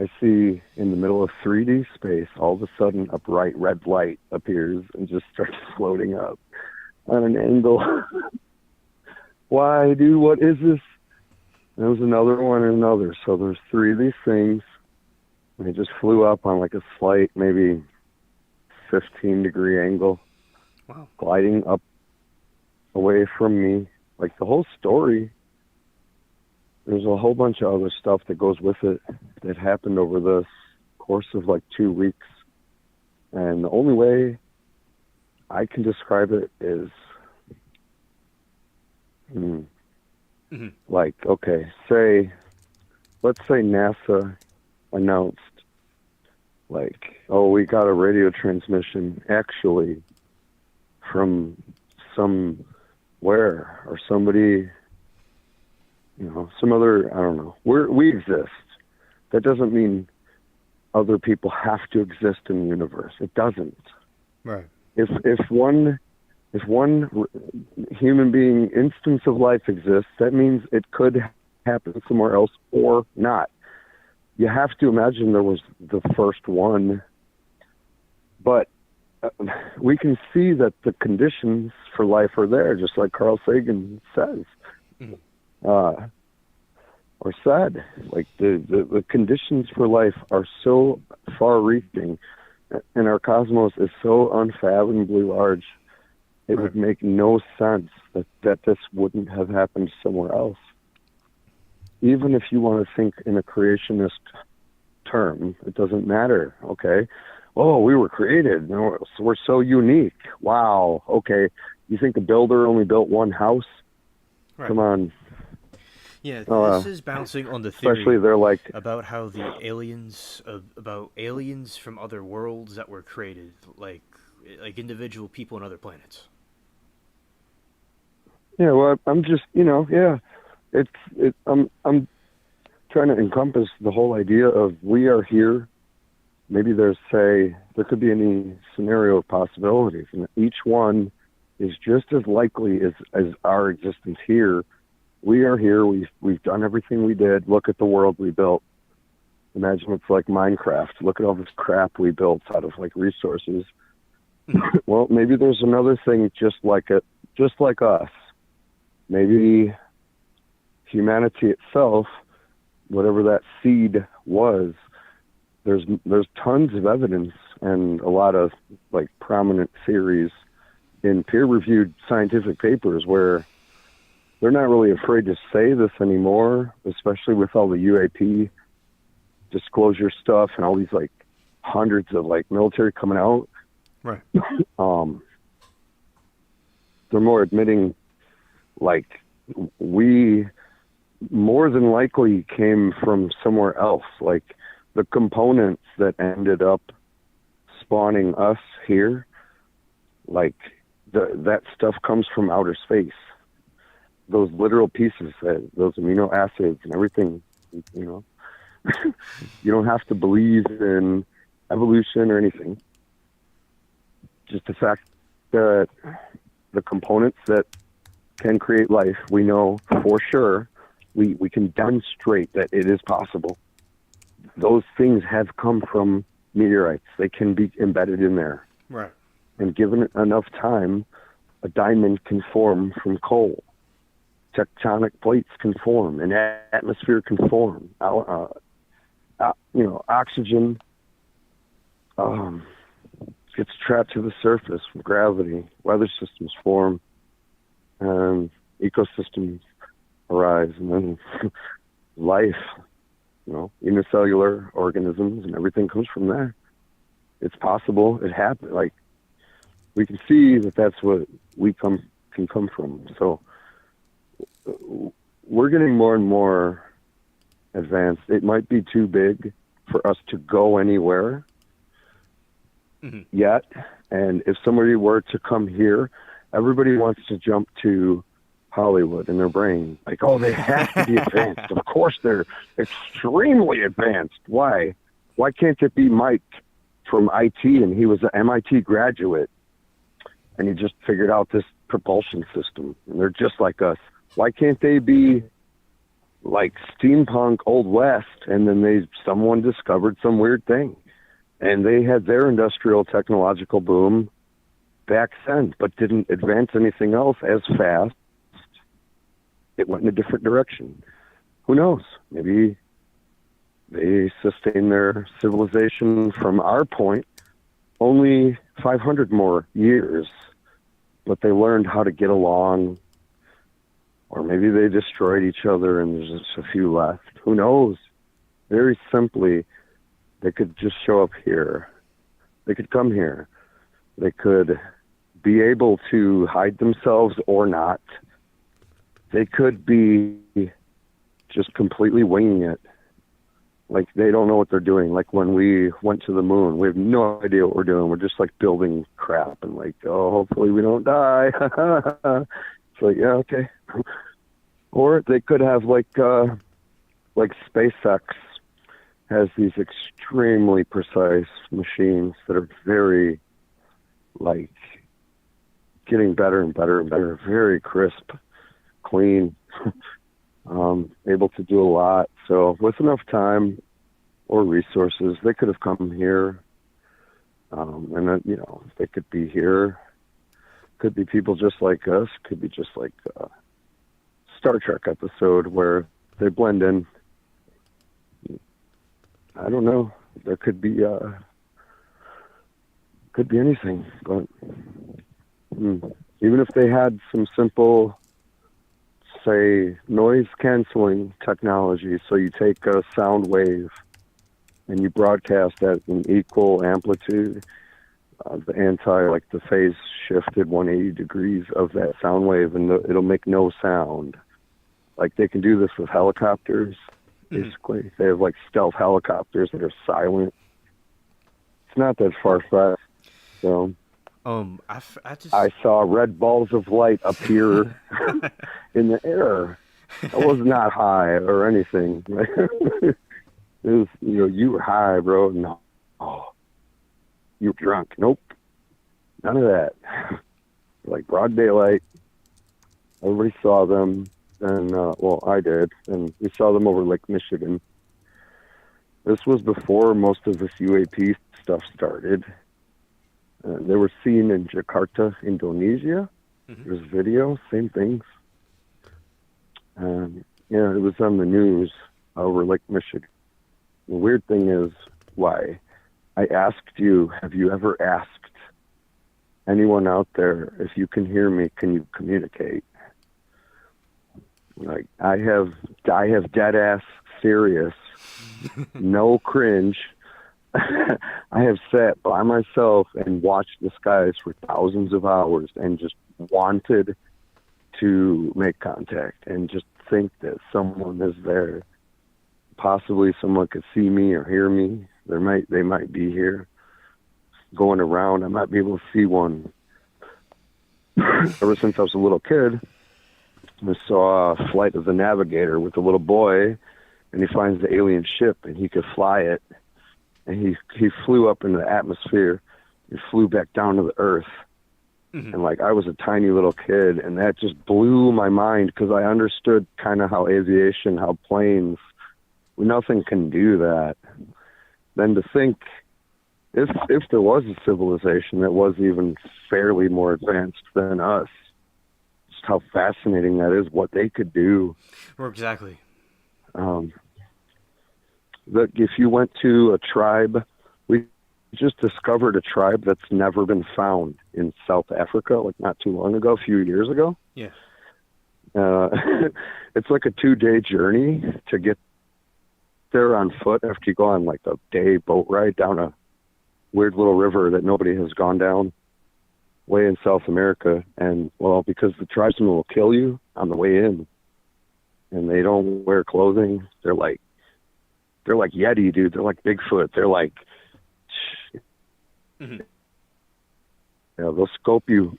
I see in the middle of 3D space, all of a sudden a bright red light appears and just starts floating up on an angle. Why, dude? What is this? There was another one and another. So there's three of these things. And they just flew up on like a slight, maybe 15-degree angle. Wow. Gliding up away from me. Like the whole story, there's a whole bunch of other stuff that goes with it that happened over the course of like 2 weeks. And the only way I can describe it is like, okay, let's say NASA announced like, oh, we got a radio transmission actually from somewhere, or somebody some other, I don't know. We exist. That doesn't mean other people have to exist in the universe. It doesn't. Right. If one human being instance of life exists, that means it could happen somewhere else or not. You have to imagine there was the first one, but we can see that the conditions for life are there, just like Carl Sagan says, or said. Like the conditions for life are so far-reaching, and our cosmos is so unfathomably large. It would make no sense that this wouldn't have happened somewhere else. Even if you want to think in a creationist term, it doesn't matter, okay? Oh, we were created. No, we're so unique. Wow, okay. You think a builder only built one house? Right. Come on. Yeah, this is bouncing on the theory especially they're like, about how the aliens, about aliens from other worlds that were created, like individual people on other planets. Yeah, well, I'm just, I'm trying to encompass the whole idea of we are here. Maybe there could be any scenario of possibilities, and each one is just as likely as our existence here. We are here. We've done everything we did. Look at the world we built. Imagine it's like Minecraft. Look at all this crap we built out of like resources. Well, maybe there's another thing just like us. Maybe humanity itself, whatever that seed was, there's tons of evidence and a lot of like prominent theories in peer-reviewed scientific papers where they're not really afraid to say this anymore, especially with all the UAP disclosure stuff and all these like hundreds of like military coming out. Right. They're more admitting like we more than likely came from somewhere else. Like the components that ended up spawning us here, like that stuff comes from outer space. Those literal pieces, those amino acids and everything, you don't have to believe in evolution or anything. Just the fact that the components that can create life, we know for sure, we can demonstrate that it is possible. Those things have come from meteorites. They can be embedded in there. Right. And given enough time, a diamond can form from coal. Tectonic plates can form. An atmosphere can form. Oxygen gets trapped to the surface with gravity. Weather systems form. And ecosystems arise. And then life, unicellular organisms and everything comes from there. It's possible. It happened. Like, we can see that that's what we can come from. So we're getting more and more advanced. It might be too big for us to go anywhere yet. And if somebody were to come here, everybody wants to jump to Hollywood in their brain. Like, oh, they have to be advanced. Of course they're extremely advanced. Why? Why can't it be Mike from IT and he was an MIT graduate and he just figured out this propulsion system and they're just like us? Why can't they be like steampunk Old West and then someone discovered some weird thing and they had their industrial technological boom back then, but didn't advance anything else as fast? It went in a different direction. Who knows? Maybe they sustain their civilization from our point only 500 more years, but they learned how to get along. Or maybe they destroyed each other and there's just a few left. Who knows? Very simply, they could just show up here. They could come here. They could be able to hide themselves or not. They could be just completely winging it. Like they don't know what they're doing. Like when we went to the moon, we have no idea what we're doing. We're just like building crap and like, oh, hopefully we don't die. It's like, yeah, okay. Or they could have like SpaceX has these extremely precise machines that are very, like, getting better and better and better, very crisp, clean, able to do a lot. So with enough time or resources, they could have come here, and then, they could be here. Could be people just like us. Could be just like a Star Trek episode where they blend in. I don't know. There could be anything, but even if they had some simple, say, noise canceling technology, so you take a sound wave and you broadcast at an equal amplitude, the phase shifted 180 degrees of that sound wave, and it'll make no sound. Like, they can do this with helicopters. Basically, they have like stealth helicopters that are silent. It's not that far-fetched. So, I saw red balls of light appear in the air. I was not high or anything. It was, you were high, bro. No, you were drunk. Nope, none of that. Like broad daylight. Everybody saw them. And, I did, and we saw them over Lake Michigan. This was before most of this UAP stuff started. They were seen in Jakarta, Indonesia. There's video, same things. It was on the news over Lake Michigan. The weird thing is, why? I asked you, have you ever asked anyone out there, if you can hear me, can you communicate? Like, I have dead ass serious, no cringe. I have sat by myself and watched the skies for thousands of hours and just wanted to make contact and just think that someone is there. Possibly someone could see me or hear me. They might be here going around. I might be able to see one. Ever since I was a little kid, I saw a Flight of the Navigator with a little boy, and he finds the alien ship, and he could fly it. And he flew up into the atmosphere. He flew back down to the Earth. And, like, I was a tiny little kid, and that just blew my mind because I understood kind of how aviation, how planes, nothing can do that. Then to think, if there was a civilization that was even fairly more advanced than us, how fascinating that is, what they could do. Or exactly. If you went to a tribe, we just discovered a tribe that's never been found in South Africa, like not too long ago, a few years ago. Yeah. It's like a 2-day journey to get there on foot after you go on like a day boat ride down a weird little river that nobody has gone down way in South America. And, well, because the tribesmen will kill you on the way in, and they don't wear clothing. They're like Yeti, dude. They're like Bigfoot. They're like, they'll scope you.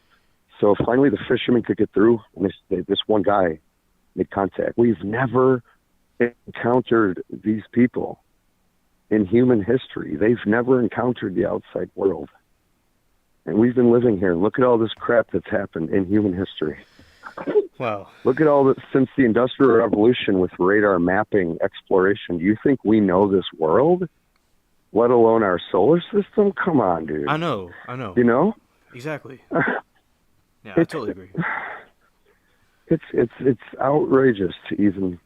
So finally the fishermen could get through, and this one guy made contact. We've never encountered these people in human history. They've never encountered the outside world. And we've been living here. Look at all this crap that's happened in human history. Wow. Look at all that since the Industrial Revolution with radar mapping, exploration. Do you think we know this world, let alone our solar system? Come on, dude. I know. You know? Exactly. Yeah, I totally agree. It's outrageous to even,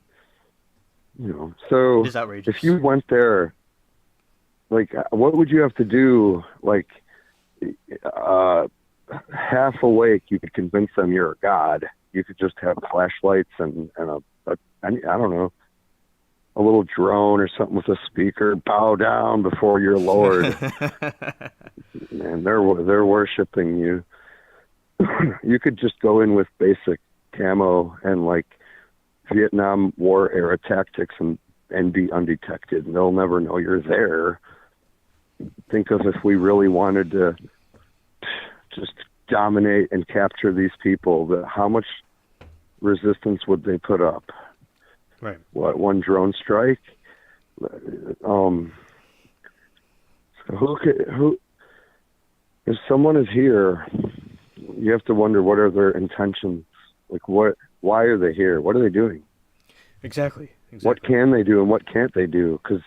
So it is outrageous. If you went there, like, what would you have to do? Like, half awake, you could convince them you're a god. You could just have flashlights and I don't know, a little drone or something with a speaker. Bow down before your Lord. Man, they're worshiping you. You could just go in with basic camo and like Vietnam War era tactics and be undetected. And they'll never know you're there. Think of if we really wanted to just dominate and capture these people, how much resistance would they put up? Right. What, one drone strike? So who, if someone is here, you have to wonder what are their intentions. Like, why are they here? What are they doing? Exactly. What can they do and what can't they do? Because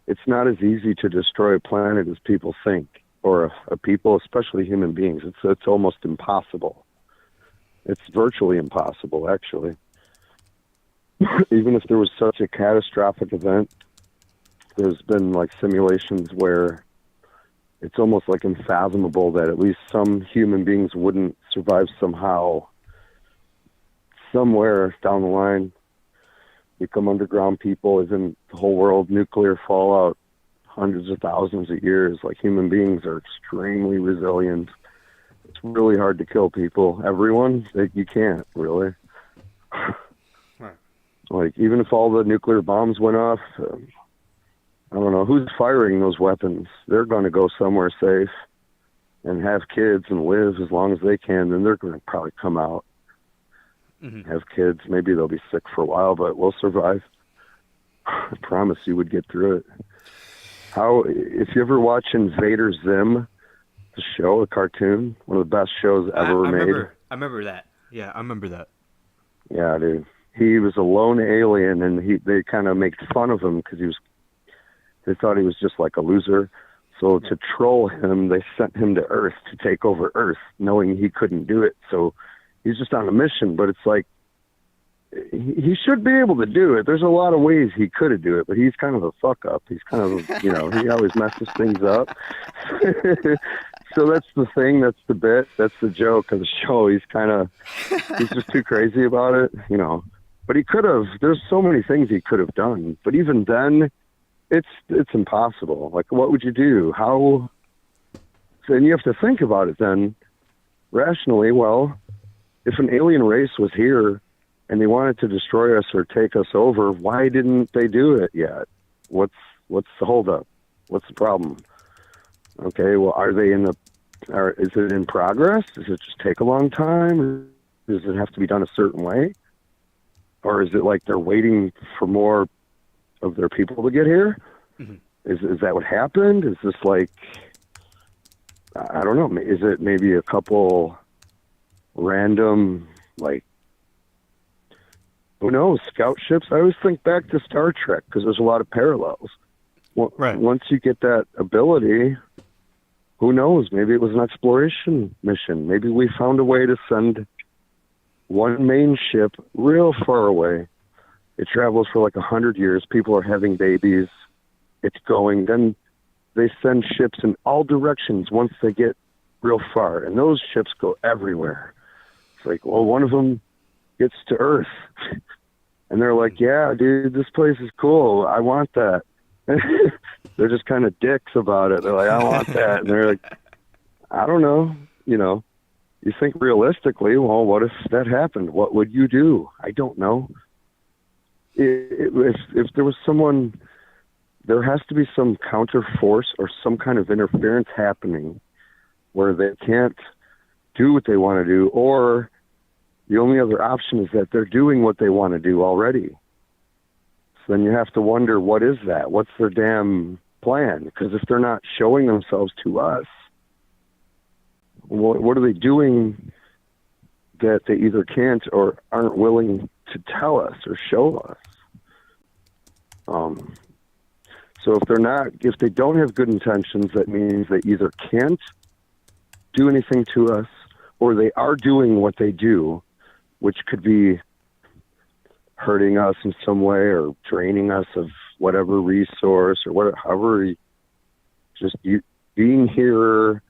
it's not as easy to destroy a planet as people think, or a people, especially human beings. It's almost impossible. It's virtually impossible, actually. Even if there was such a catastrophic event, there's been like simulations where it's almost like unfathomable that at least some human beings wouldn't survive somehow, somewhere down the line, become underground people, as in the whole world, nuclear fallout, hundreds of thousands of years. Like, human beings are extremely resilient. It's really hard to kill people. Everyone, you can't, really. Right. Like, even if all the nuclear bombs went off, I don't know who's firing those weapons. They're going to go somewhere safe and have kids and live as long as they can. Then they're going to probably come out, have kids. Maybe they'll be sick for a while, but we'll survive. I promise you would get through it. If you ever watch Invader Zim, the show, a cartoon, one of the best shows ever made. I remember that. Yeah, I remember that. Yeah, dude. He was a lone alien, and they kind of make fun of him because they thought he was just like a loser. So to troll him, they sent him to Earth to take over Earth, knowing he couldn't do it. So he's just on a mission, but it's like, he should be able to do it. There's a lot of ways he could do it, but he's kind of a fuck up. He's kind of, he always messes things up. So that's the thing. That's the bit. That's the joke of the show. He's just too crazy about it, But he could have. There's so many things he could have done. But even then, it's impossible. Like, what would you do? How? Then you have to think about it then, rationally. Well, if an alien race was here and they wanted to destroy us or take us over, why didn't they do it yet? What's the holdup? What's the problem? Okay, well, is it in progress? Does it just take a long time? Does it have to be done a certain way? Or is it like they're waiting for more of their people to get here? Mm-hmm. Is that what happened? Is this like, I don't know, is it maybe a couple random, like, who knows, scout ships? I always think back to Star Trek because there's a lot of parallels. Right. Once you get that ability, who knows? Maybe it was an exploration mission. Maybe we found a way to send one main ship real far away. It travels for like 100 years. People are having babies. It's going. Then they send ships in all directions once they get real far. And those ships go everywhere. It's like, well, one of them gets to Earth. And they're like, yeah, dude, this place is cool. I want that. They're just kind of dicks about it. They're like, I want that. And they're like, I don't know. You think realistically, well, what if that happened? What would you do? I don't know. If there was someone, there has to be some counter force or some kind of interference happening where they can't do what they want to do, or the only other option is that they're doing what they want to do already. So then you have to wonder, what is that? What's their damn plan? Because if they're not showing themselves to us, what are they doing that they either can't or aren't willing to tell us or show us? So if they don't have good intentions, that means they either can't do anything to us, or they are doing what they do, which could be hurting us in some way or draining us of whatever resource or whatever, however, just being here.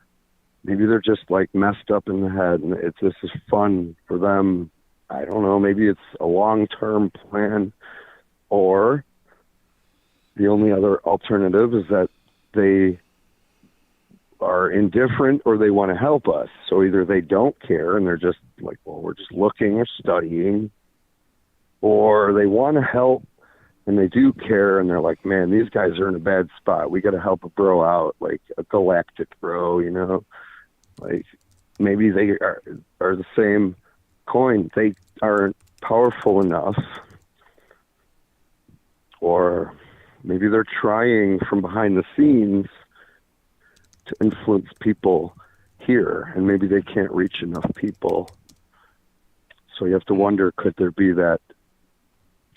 Maybe they're just like messed up in the head and this is fun for them. I don't know. Maybe it's a long-term plan, or the only other alternative is that they are indifferent or they want to help us. So either they don't care and they're just like, well, we're just looking or studying, or they want to help and they do care and they're like, man, these guys are in a bad spot. We got to help a bro out, like a galactic bro, Like maybe they are the same coin. They aren't powerful enough, or maybe they're trying from behind the scenes to influence people here, and maybe they can't reach enough people. So you have to wonder, could there be that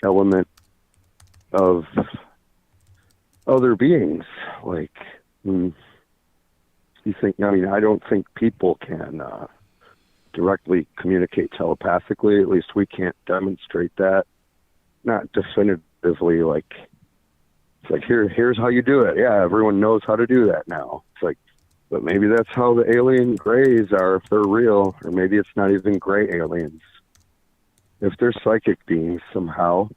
element of other beings? Like, you think, I mean, I don't think people can directly communicate telepathically. At least we can't demonstrate that. Not definitively, like, it's like, here's how you do it. Yeah, everyone knows how to do that now. It's like, but maybe that's how the alien grays are if they're real, or maybe it's not even gray aliens. If they're psychic beings somehow,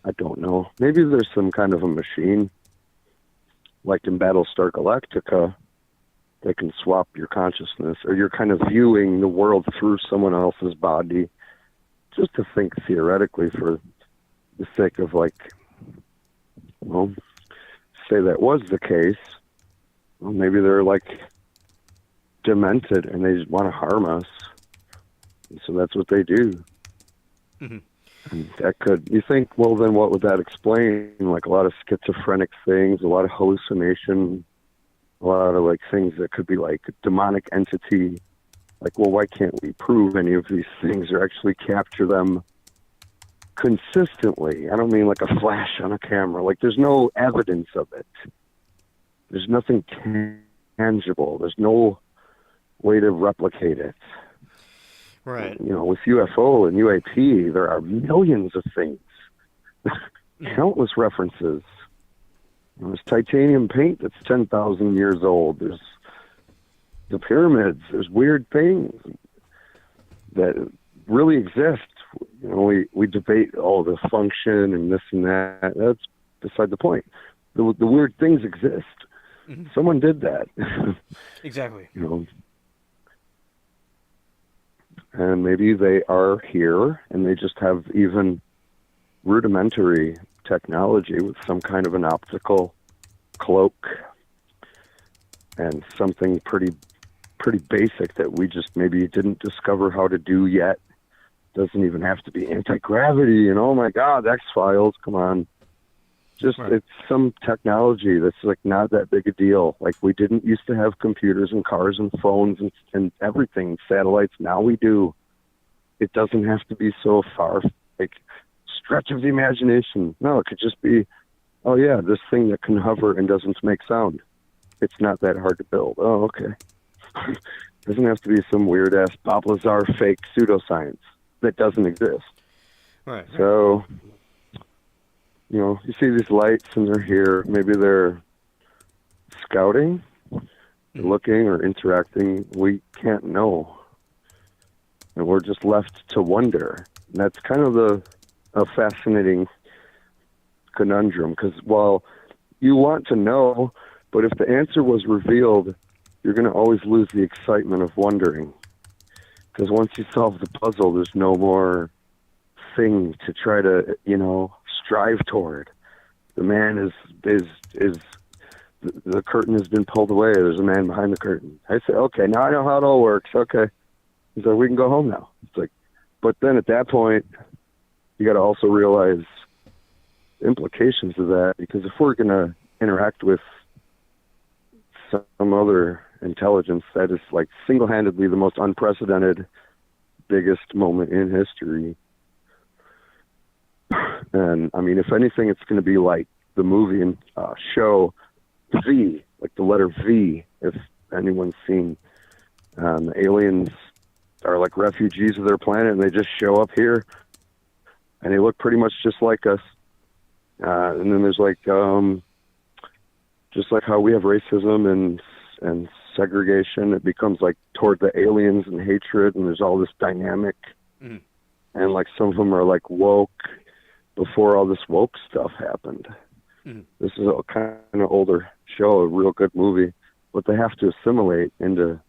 I don't know. Maybe there's some kind of a machine, like in Battlestar Galactica, that can swap your consciousness, or you're kind of viewing the world through someone else's body. Just to think theoretically, for the sake of, like, well, say that was the case. Well, maybe they're like demented and they just want to harm us. And so that's what they do. Mm-hmm. And that could, you think, well, then what would that explain? Like a lot of schizophrenic things, a lot of hallucination, a lot of like things that could be like a demonic entity. Like, well, why can't we prove any of these things or actually capture them consistently? I don't mean like a flash on a camera. Like, there's no evidence of it. There's nothing tangible. There's no way to replicate it. Right. You know, with UFO and UAP, there are millions of things. Countless references. There's titanium paint that's 10,000 years old. There's the pyramids. There's weird things that really exist. You know, we debate all the function and this and that. That's beside the point. The weird things exist. Mm-hmm. Someone did that. Exactly. You know, and maybe they are here and they just have even rudimentary technology with some kind of an optical cloak and something pretty basic that we just maybe didn't discover how to do yet. Doesn't even have to be anti-gravity and, oh my God, X-Files, come on. Just, right. It's some technology that's like not that big a deal. Like, we didn't used to have computers and cars and phones and everything, satellites. Now we do. It doesn't have to be so far, like, stretch of the imagination. No, it could just be, oh yeah, this thing that can hover and doesn't make sound. It's not that hard to build. Oh, okay. Doesn't have to be some weird-ass Bob Lazar fake pseudoscience that doesn't exist. Right. So, you know, you see these lights and they're here. Maybe they're scouting, looking, or interacting. We can't know. And we're just left to wonder. And that's kind of a fascinating conundrum, because while you want to know, but if the answer was revealed, you're going to always lose the excitement of wondering. Because once you solve the puzzle, there's no more thing to try to, you know, strive toward. The man is the curtain has been pulled away. There's a man behind the curtain. I say, okay, now I know how it all works. Okay. He's like, we can go home now. It's like, but then at that point, you got to also realize the implications of that, because if we're going to interact with some other intelligence, that is like single-handedly the most unprecedented, biggest moment in history. And I mean, if anything, it's going to be like the movie and show V, like the letter V, if anyone's seen. The aliens are like refugees of their planet, and they just show up here, and they look pretty much just like us. And then there's like, just like how we have racism and segregation, it becomes like toward the aliens and hatred, and there's all this dynamic. Mm-hmm. And like some of them are like woke before all this woke stuff happened. Mm-hmm. This is a kind of older show, a real good movie, but they have to assimilate into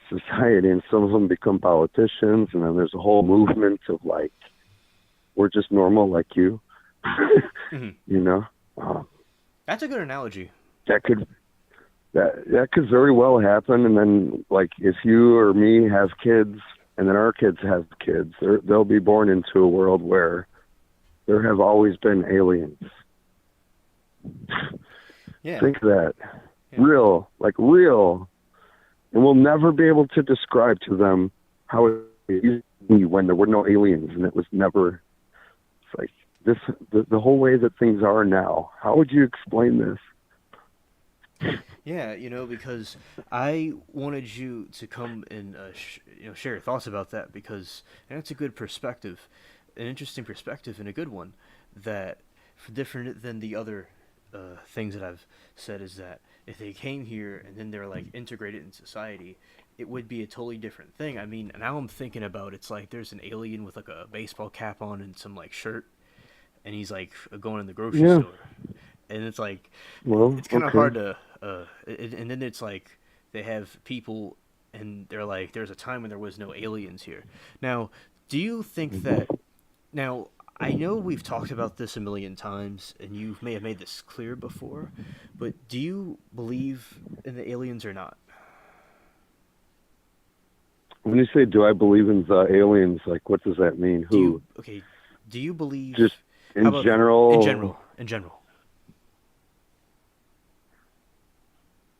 society, and some of them become politicians, and then there's a whole movement of like, we're just normal like you. Mm-hmm. You know? That's a good analogy. That could very well happen, and then like if you or me have kids, and then our kids have kids, they'll be born into a world where there have always been aliens. Yeah. Think of that. Yeah. Real. And we'll never be able to describe to them how it used to be when there were no aliens, and it was never, it's like this, the whole way that things are now. How would you explain this? Yeah, because I wanted you to come and share your thoughts about that, because that's a good perspective, an interesting perspective, and a good one that, different than the other things that I've said, is that if they came here and then they're like integrated in society, it would be a totally different thing. I mean, now I'm thinking about, it's like there's an alien with like a baseball cap on and some like shirt, and he's like going in the grocery store, and it's like, well, it's kind of okay. hard to and then it's like they have people and they're like, there's a time when there was no aliens here. Now, do you think that, now I know we've talked about this a million times and you may have made this clear before, but do you believe in the aliens or not? When you say, do I believe in the aliens, like, what does that mean? Who? Do you believe... Just in general? In general.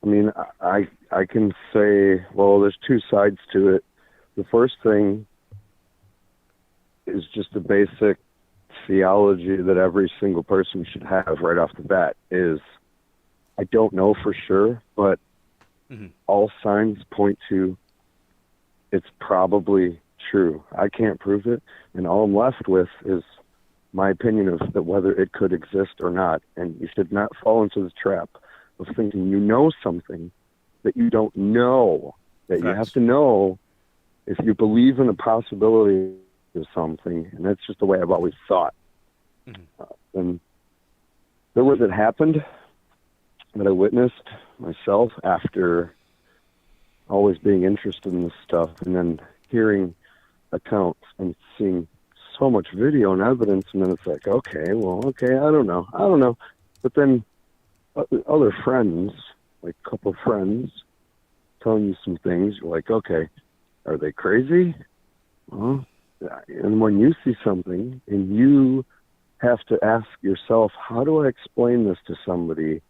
I mean, I can say, well, there's two sides to it. The first thing is just a basic theology that every single person should have right off the bat is, I don't know for sure, but all signs point to it's probably true. I can't prove it, and all I'm left with is my opinion of that whether it could exist or not. And you should not fall into the trap of thinking you know something that you don't know, that you have to know if you believe in the possibility of something, and that's just the way I've always thought. And there was it happened that I witnessed myself after always being interested in this stuff, and then hearing accounts and seeing so much video and evidence, and then it's like, okay, I don't know. But then other friends, like a couple of friends, telling you some things, you're like, okay, are they crazy? Well, and when you see something and you have to ask yourself, how do I explain this to somebody?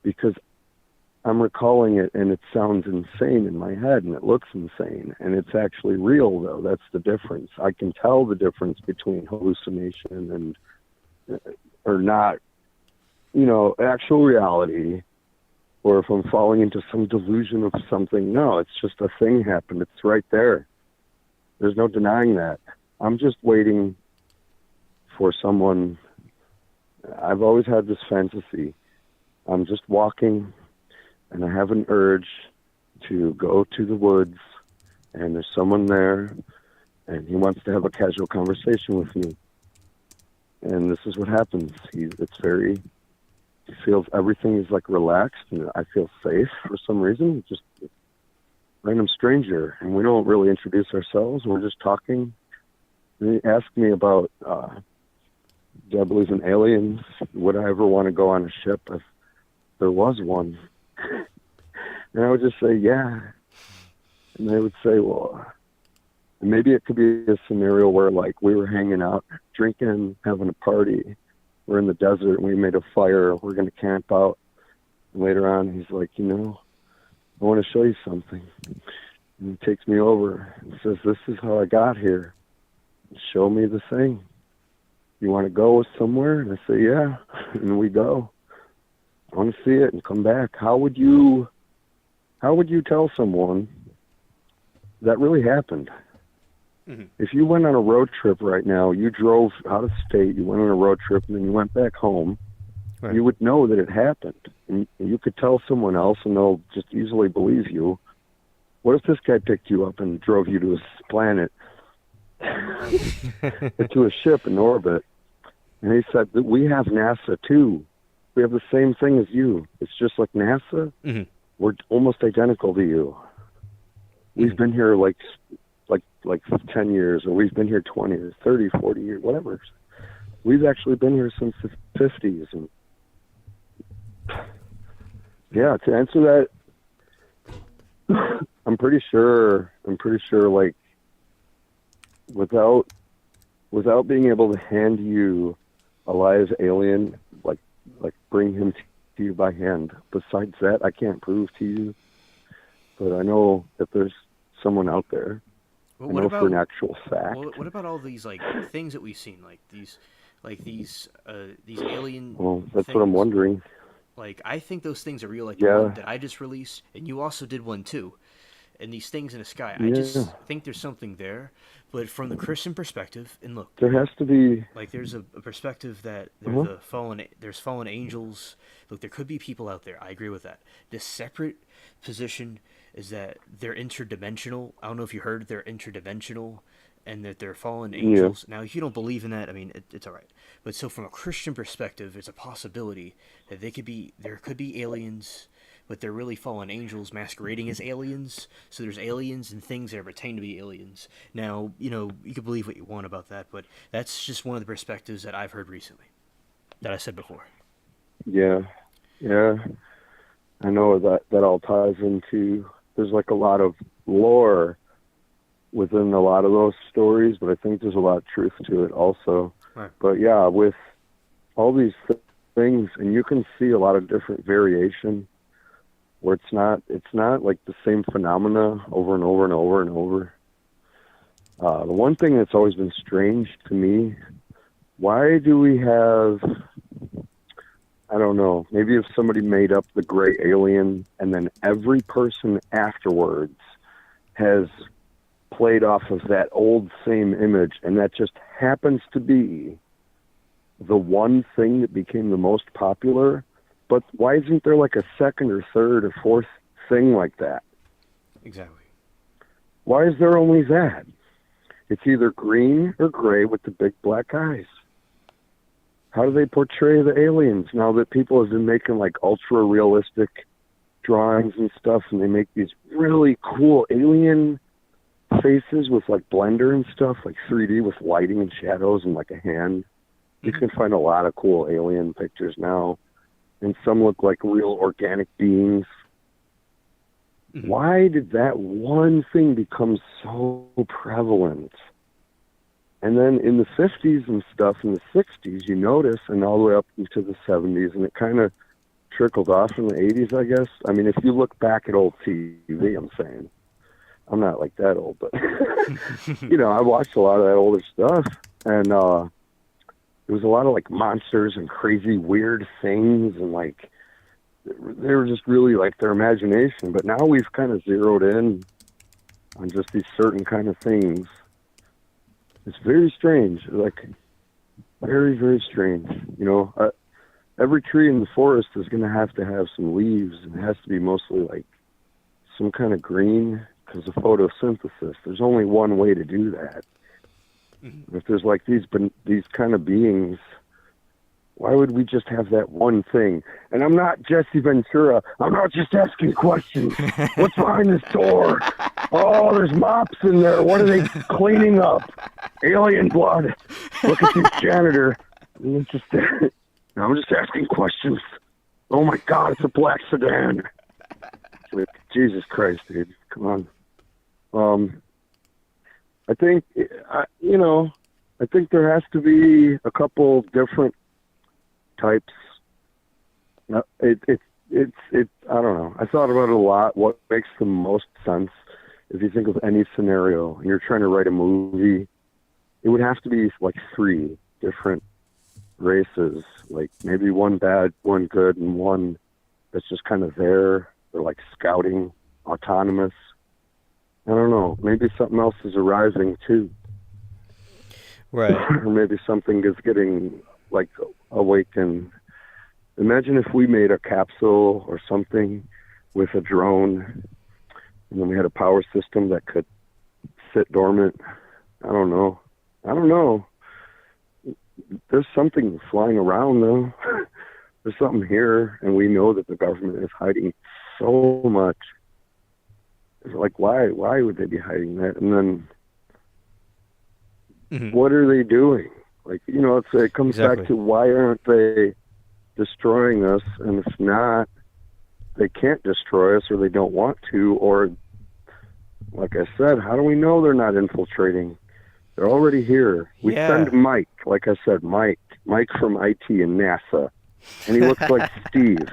Because I'm recalling it and it sounds insane in my head and it looks insane, and it's actually real, though. That's the difference. I can tell the difference between hallucination and or not, actual reality, or if I'm falling into some delusion of something. No, it's just a thing happened. It's right there. There's no denying that. I'm just waiting for someone. I've always had this fantasy. I'm just walking and I have an urge to go to the woods, and there's someone there and he wants to have a casual conversation with me. And this is what happens. He feels everything is like relaxed, and I feel safe for some reason. Just a random stranger, and we don't really introduce ourselves. We're just talking. And he asked me about, do I believe in aliens? Would I ever want to go on a ship if there was one? And I would just say, yeah. And they would say, well, maybe it could be a scenario where, like, we were hanging out, drinking, having a party. We're in the desert and we made a fire. We're going to camp out. And later on, he's like, I want to show you something. And he takes me over and says, this is how I got here. Show me the thing. You want to go somewhere? And I say, yeah. And we go. I want to see it and come back. How would you tell someone that really happened? If you went on a road trip right now, you drove out of state, you went on a road trip, and then you went back home, right, you would know that it happened. And you could tell someone else, and they'll just easily believe you. What if this guy picked you up and drove you to a planet, to a ship in orbit, and he said that we have NASA too. We have the same thing as you. It's just like NASA. We're almost identical to you. We've been here like 10 years, or we've been here 20 or 30, 40 years, whatever. We've actually been here since the 50s. And yeah, to answer that, I'm pretty sure, like, without being able to hand you a live alien, like bring him to you by hand. Besides that, I can't prove to you, but I know that there's someone out there. Well, I know for an actual fact. Well, what about all these like things that we've seen, like these alien? Well, that's things? what I'm wondering. Like, I think those things are real, like the one that I just released, and you also did one too. And these things in the sky, I just think there's something there. But from the Christian perspective, and look, there has to be. Like, there's a perspective that there's there's fallen angels. Look, there could be people out there. I agree with that. The separate position is that they're interdimensional. I don't know if you heard they're interdimensional, and that they're fallen angels. Now, if you don't believe in that, I mean, it's all right. But so from a Christian perspective, there's a possibility that there could be aliens, but they're really fallen angels masquerading as aliens. So there's aliens and things that pertain to be aliens. Now, you can believe what you want about that, but that's just one of the perspectives that I've heard recently, that I said before. Yeah. I know that all ties into, there's like a lot of lore within a lot of those stories, but I think there's a lot of truth to it also. Right. But yeah, with all these things, and you can see a lot of different variation where it's not like the same phenomena over and over and over and over. The one thing that's always been strange to me, why do we have, I don't know, maybe if somebody made up the gray alien and then every person afterwards has played off of that old same image, and that just happens to be the one thing that became the most popular. But why isn't there like a second or third or fourth thing like that? Exactly. Why is there only that? It's either green or gray with the big black eyes. How do they portray the aliens now that people have been making like ultra realistic drawings and stuff, and they make these really cool alien faces with like Blender and stuff, like 3D with lighting and shadows and like a hand. You can find a lot of cool alien pictures now, and some look like real organic beings. Why did that one thing become so prevalent? And then in the 50s and stuff, in the 60s, you notice, and all the way up into the 70s, and it kind of trickled off in the 80s, I guess. I mean, if you look back at old TV, I'm saying, I'm not like that old, but, I watched a lot of that older stuff, and there was a lot of, like, monsters and crazy, weird things, and, like, they were just really, like, their imagination. But now we've kind of zeroed in on just these certain kind of things. It's very strange, like, very, very strange. Every tree in the forest is going to have some leaves, and it has to be mostly, like, some kind of green, because of photosynthesis. There's only one way to do that. If there's like these kind of beings, why would we just have that one thing? And I'm not Jesse Ventura. I'm not just asking questions. What's behind this door? Oh, there's mops in there. What are they cleaning up? Alien blood. Look at this janitor. I'm just asking questions. Oh my God, it's a black sedan. Jesus Christ, dude. Come on. I think there has to be a couple different types. It's I don't know. I thought about it a lot. What makes the most sense if you think of any scenario and you're trying to write a movie? It would have to be like 3 different races, like maybe one bad, one good, and one that's just kind of there. They're like scouting, autonomous. I don't know. Maybe something else is arising too. Right. Or maybe something is getting like awakened. Imagine if we made a capsule or something with a drone, and then we had a power system that could sit dormant. I don't know. There's something flying around though. There's something here, and we know that the government is hiding so much. It's like, why would they be hiding that? And then what are they doing? Like, it comes back to, why aren't they destroying us? And if not, they can't destroy us, or they don't want to, or like I said, how do we know they're not infiltrating? They're already here. We Yeah. send Mike, like I said, Mike from IT and NASA, and he looks like Steve.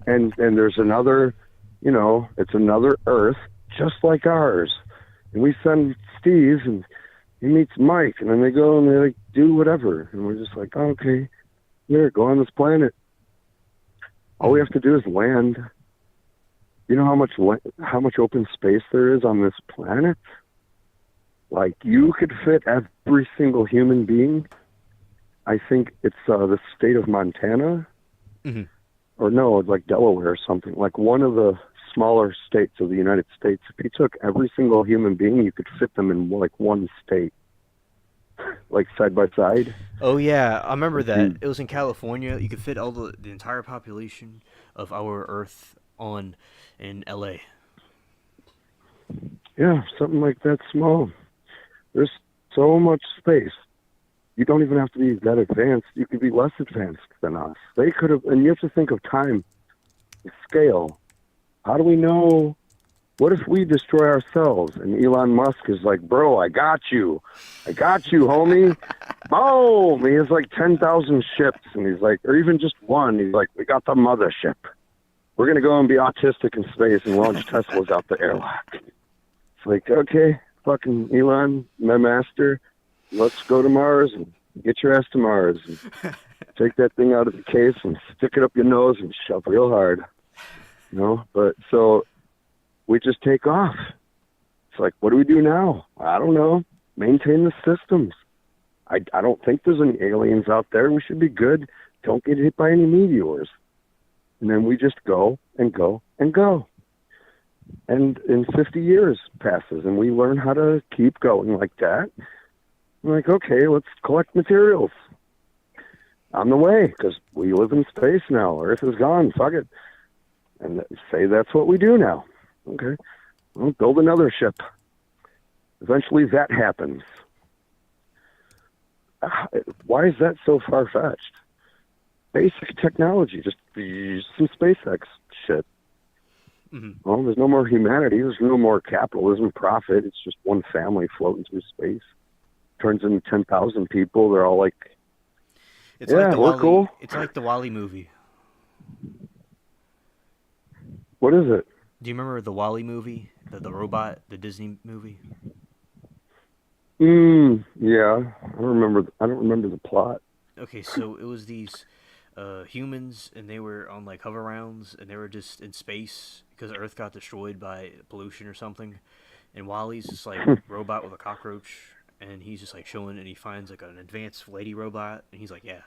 And there's another, it's another Earth just like ours. And we send Steve, and he meets Mike, and then they go and they like do whatever, and we're just like, oh, okay, here, go on this planet. All we have to do is land. You know how much open space there is on this planet? Like, you could fit every single human being. I think it's the state of Montana, or no, like Delaware or something. Like one of the smaller states of the United States. If you took every single human being, you could fit them in like one state, like side by side. Oh yeah, I remember that. It was in California. You could fit all the entire population of our Earth in LA. Yeah, something like that small. There's so much space. You don't even have to be that advanced. You could be less advanced than us. They could have, and you have to think of time, scale. How do we know? What if we destroy ourselves? And Elon Musk is like, bro, I got you, homie. Boom! He has like 10,000 ships, and he's like, or even just one. He's like, we got the mothership. We're gonna go and be autistic in space and launch Teslas out the airlock. It's like, okay, fucking Elon, my master, let's go to Mars and get your ass to Mars and take that thing out of the case and stick it up your nose and shove real hard. But so we just take off. It's like, what do we do now? I don't know. Maintain the systems. I don't think there's any aliens out there. We should be good. Don't get hit by any meteors. And then we just go and go and go. And in 50 years passes, and we learn how to keep going like that. I'm like, okay, let's collect materials on the way, because we live in space now. Earth is gone. Fuck it. And say that's what we do now. Okay. Well, build another ship. Eventually that happens. Why is that so far-fetched? Basic technology, just some SpaceX shit. Well, there's no more humanity. There's no more capitalism, profit. It's just one family floating through space. Turns into 10,000 people. They're all like, it's yeah, like we're cool. It's like the WALL-E movie. What is it? Do you remember the WALL-E movie? The robot, the Disney movie? Yeah. I don't remember the plot. Okay, so it was these humans, and they were on like hover rounds, and they were just in space because Earth got destroyed by pollution or something. And WALL-E's just like robot with a cockroach, and he's just like chilling, and he finds like an advanced lady robot, and he's like, yeah.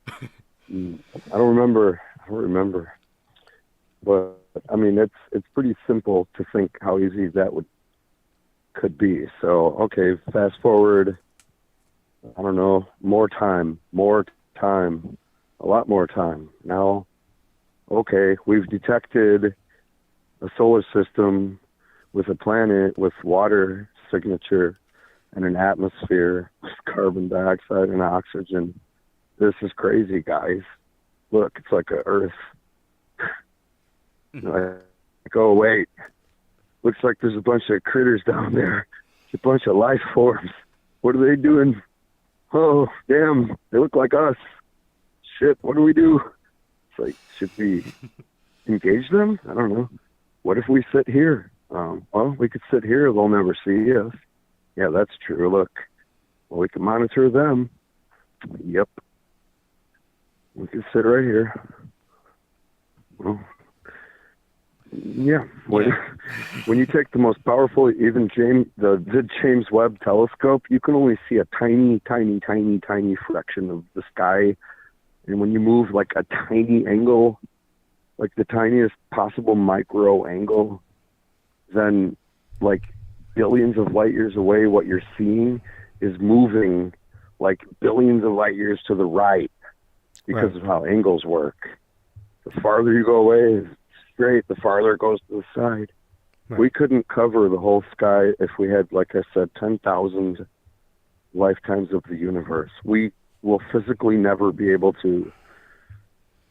I don't remember. But I mean, it's pretty simple to think how easy that could be. So okay, fast forward. I don't know, more time, a lot more time. Now, okay, we've detected a solar system with a planet with water signature and an atmosphere with carbon dioxide and oxygen. This is crazy, guys. Look, it's like a Earth. Like, oh, wait. Looks like there's a bunch of critters down there. It's a bunch of life forms. What are they doing? Oh, damn, they look like us. Shit, what do we do? It's like, should we engage them? I don't know. What if we sit here? Well, we could sit here. They'll never see us. Yeah, that's true. Look, well, we can monitor them. Yep. We can sit right here. Well, yeah. When you take the most powerful, even the James Webb telescope, you can only see a tiny fraction of the sky. And when you move like a tiny angle, like the tiniest possible micro angle, then like billions of light years away, what you're seeing is moving like billions of light years to the right because of how angles work. The farther you go away, straight, the farther it goes to the side. Right. We couldn't cover the whole sky if we had, like I said, 10,000 lifetimes of the universe. We will physically never be able to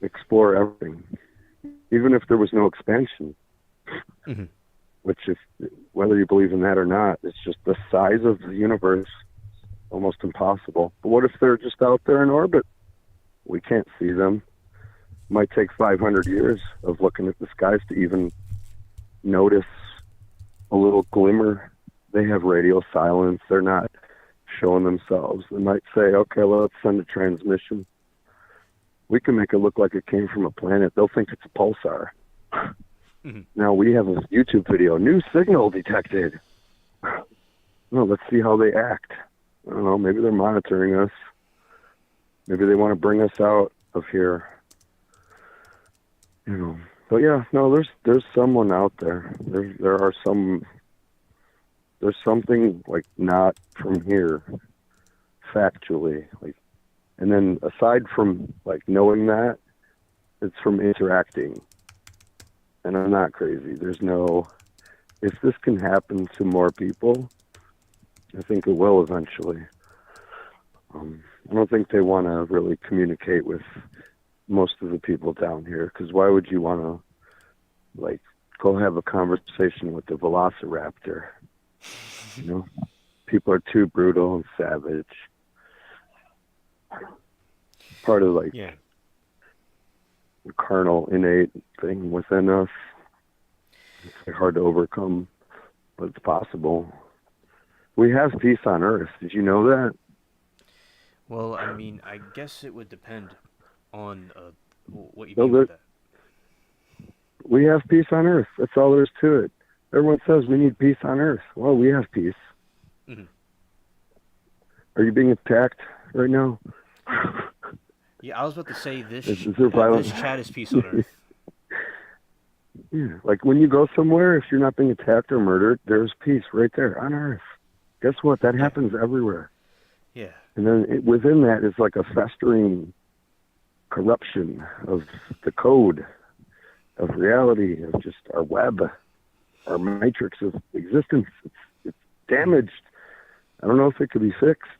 explore everything, even if there was no expansion. which is, whether you believe in that or not, it's just the size of the universe, almost impossible. But what if they're just out there in orbit? We can't see them. Might take 500 years of looking at the skies to even notice a little glimmer. They have radio silence. They're not showing themselves. They might say, okay, well, let's send a transmission. We can make it look like it came from a planet. They'll think it's a pulsar. Mm-hmm. Now we have a YouTube video, new signal detected. Well, let's see how they act. I don't know, maybe they're monitoring us. Maybe they want to bring us out of here. You know. But yeah, no, there's someone out there. There's something like not from here, factually. Like, and then aside from like knowing that, it's from interacting. And I'm not crazy. If this can happen to more people, I think it will eventually. I don't think they want to really communicate with most of the people down here, because why would you want to, like, go have a conversation with the velociraptor? You know, people are too brutal and savage. Part of, like, Yeah. the carnal, innate thing within us. It's like hard to overcome, but it's possible. We have peace on Earth. Did you know that? Well, I mean, I guess it would depend on what you No, mean with that. We have peace on Earth. That's all there is to it. Everyone says we need peace on Earth. Well, we have peace. Mm-hmm. Are you being attacked right now? Yeah, I was about to say this. Is there violence? This chat is peace on Earth. Yeah, like when you go somewhere, if you're not being attacked or murdered, there's peace right there on Earth. Guess what? That happens everywhere. Yeah. And then within that is like a festering corruption of the code, of reality, of just our web, our matrix of existence. It's damaged. I don't know if it could be fixed,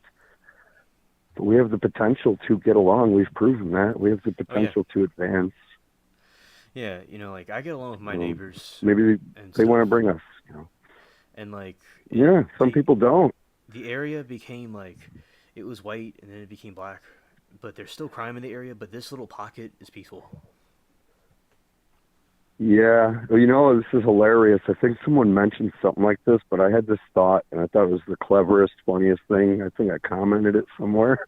but we have the potential to get along. We've proven that. We have the potential to advance. Yeah, you know, like I get along with my neighbors. Maybe they want to bring us, you know. And like Some people don't. The area became like it was white and then it became black, but there's still crime in the area. But this little pocket is peaceful. Yeah, well, you know, this is hilarious. I think someone mentioned something like this, but I had this thought, and I thought it was the cleverest, funniest thing. I think I commented it somewhere.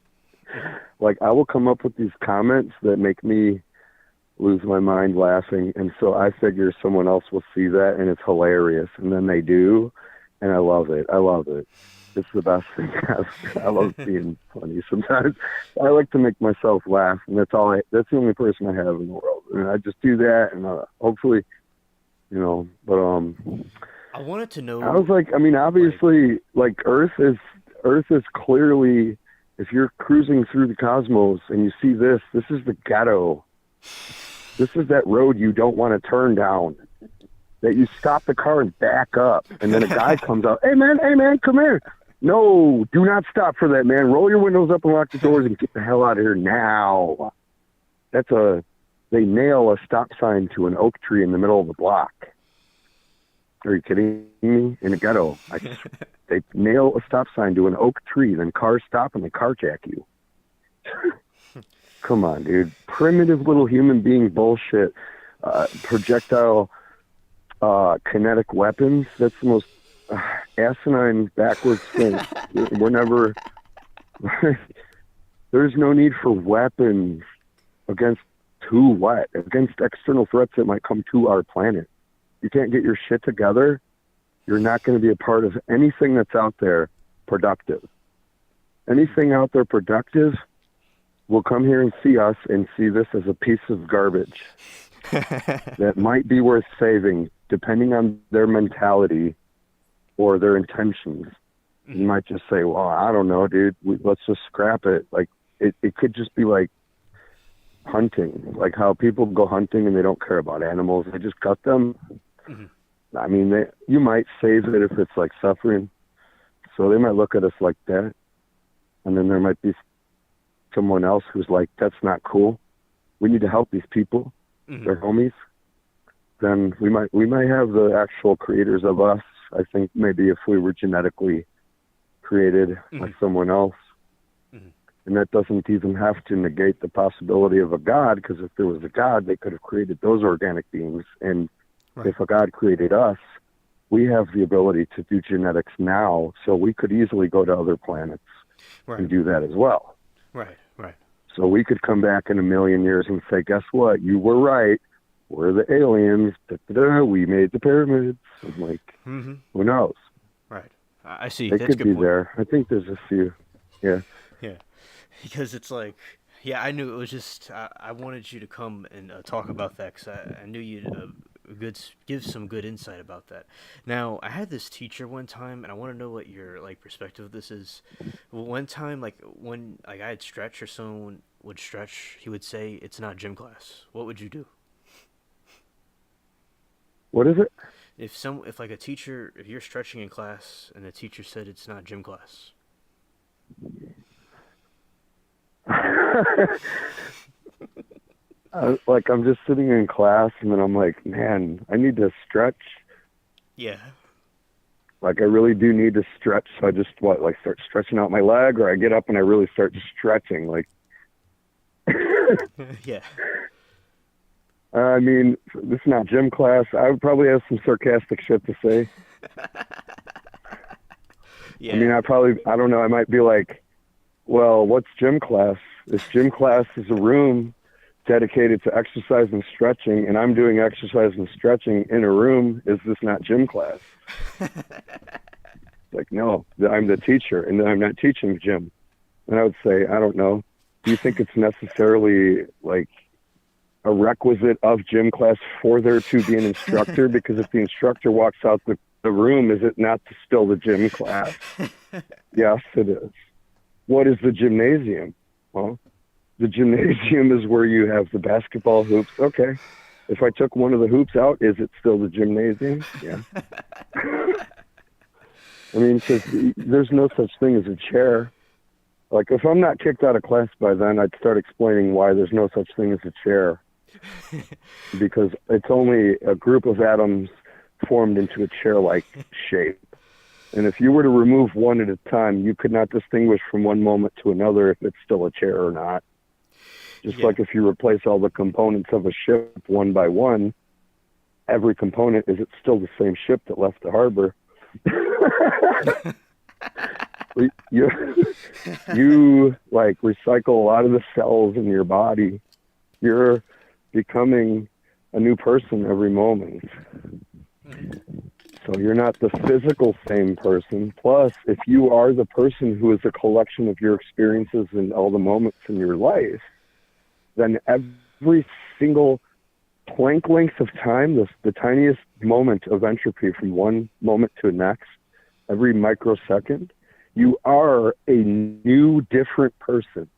Like, I will come up with these comments that make me lose my mind laughing, and so I figure someone else will see that, and it's hilarious, and then they do, and I love it. I love it. It's the best thing ever. I love being funny sometimes. I like to make myself laugh, and that's the only person I have in the world. And I just do that, and hopefully, you know, but I wanted to know. I was like, I mean, obviously, like Earth is clearly, if you're cruising through the cosmos and you see this is the ghetto. This is that road you don't want to turn down. That you stop the car and back up, and then a guy comes out, hey man, come here. No, do not stop for that, man. Roll your windows up and lock the doors and get the hell out of here now. They nail a stop sign to an oak tree in the middle of the block. Are you kidding me? In a ghetto. They nail a stop sign to an oak tree, then cars stop and they carjack you. Come on, dude. Primitive little human being bullshit. Projectile kinetic weapons. That's the most asinine backwards thing. We're never... There's no need for weapons against against external threats that might come to our planet. You can't get your shit together, you're not going to be a part of anything that's out there productive. Anything out there productive will come here and see us and see this as a piece of garbage that might be worth saving, depending on their mentality or their intentions. You might just say, well, I don't know, dude, let's just scrap it. Like, it could just be like hunting, like how people go hunting and they don't care about animals. They just cut them. Mm-hmm. I mean, you might save it if it's like suffering. So they might look at us like that. And then there might be someone else who's like, that's not cool. We need to help these people. Mm-hmm. They're homies. then we might have the actual creators of us. I think maybe if we were genetically created by someone else. And that doesn't even have to negate the possibility of a God, because if there was a God, they could have created those organic beings. And if a God created us, we have the ability to do genetics now, so we could easily go to other planets and do that as well. Right. So we could come back in a million years and say, guess what? You were right. We're the aliens. Da-da-da. We made the pyramids. I'm like, who knows? Right. I see. They That's could a good be point. there. I think there's a few. Yeah. Yeah. Because it's like, yeah, I knew it was just, I wanted you to come and talk about that, because I knew you'd give some good insight about that. Now, I had this teacher one time, and I want to know what your like perspective of this is. One time, like when like I had stretch or someone would stretch, he would say, "It's not gym class." What would you do? What is it? If like a teacher, if you're stretching in class and the teacher said it's not gym class. Like I'm just sitting in class and then I'm like, man, I need to stretch. Yeah. Like I really do need to stretch. So I just start stretching out my leg, or I get up and I really start stretching. Like, yeah. I mean, this is not gym class. I would probably have some sarcastic shit to say. Yeah. I mean, I don't know. I might be like, well, what's gym class? If gym class is a room dedicated to exercise and stretching, and I'm doing exercise and stretching in a room, is this not gym class? Like, no, I'm the teacher, and I'm not teaching gym. And I would say, I don't know. Do you think it's necessarily like a requisite of gym class for there to be an instructor? Because if the instructor walks out the room, is it not still the gym class? Yes, it is. What is the gymnasium? Well, the gymnasium is where you have the basketball hoops. Okay. If I took one of the hoops out, is it still the gymnasium? Yeah. I mean, because there's no such thing as a chair. Like, if I'm not kicked out of class by then, I'd start explaining why there's no such thing as a chair. Because it's only a group of atoms formed into a chair-like shape. And if you were to remove one at a time, you could not distinguish from one moment to another if it's still a chair or not. Just like if you replace all the components of a ship one by one, every component, is it still the same ship that left the harbor? you like recycle a lot of the cells in your body. You're becoming a new person every moment. So you're not the physical same person. Plus, if you are the person who is a collection of your experiences and all the moments in your life, then every single Planck length of time, the tiniest moment of entropy from one moment to the next, every microsecond, you are a new, different person.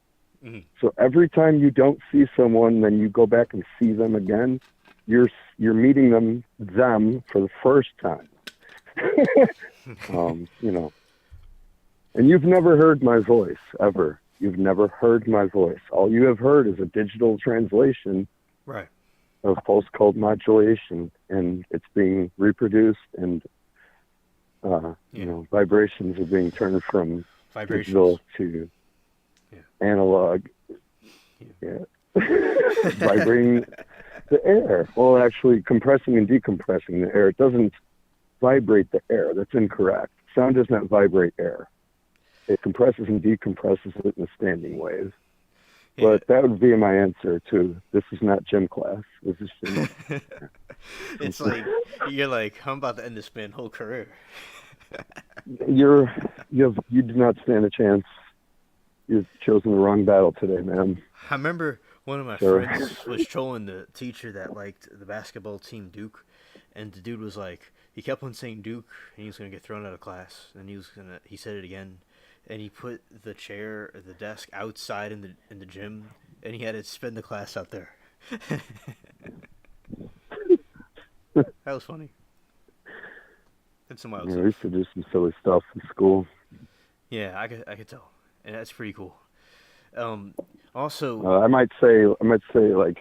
Mm-hmm. So every time you don't see someone, then you go back and see them again, you're meeting them for the first time. You know, and you've never heard my voice ever. You've never heard my voice. All you have heard is a digital translation of pulse code modulation, and it's being reproduced, and you know, vibrations are being turned from digital to analog. Vibrating the air. Well, actually, compressing and decompressing the air. It doesn't vibrate the air. That's incorrect. Sound does not vibrate air. It compresses and decompresses it in a standing wave. But that would be my answer to this is not gym class. This is gym. It's like you're like, I'm about to end this man's whole career. You do not stand a chance. You've chosen the wrong battle today, man. I remember one of my friends was trolling the teacher that liked the basketball team Duke, and the dude was like, he kept on saying Duke, and he was gonna get thrown out of class, and he said it again, and he put the chair or the desk outside in the gym, and he had to spend the class out there. That was funny. That's some wild stuff. We used to do some silly stuff in school. Yeah, I could tell, and that's pretty cool. Also, I might say like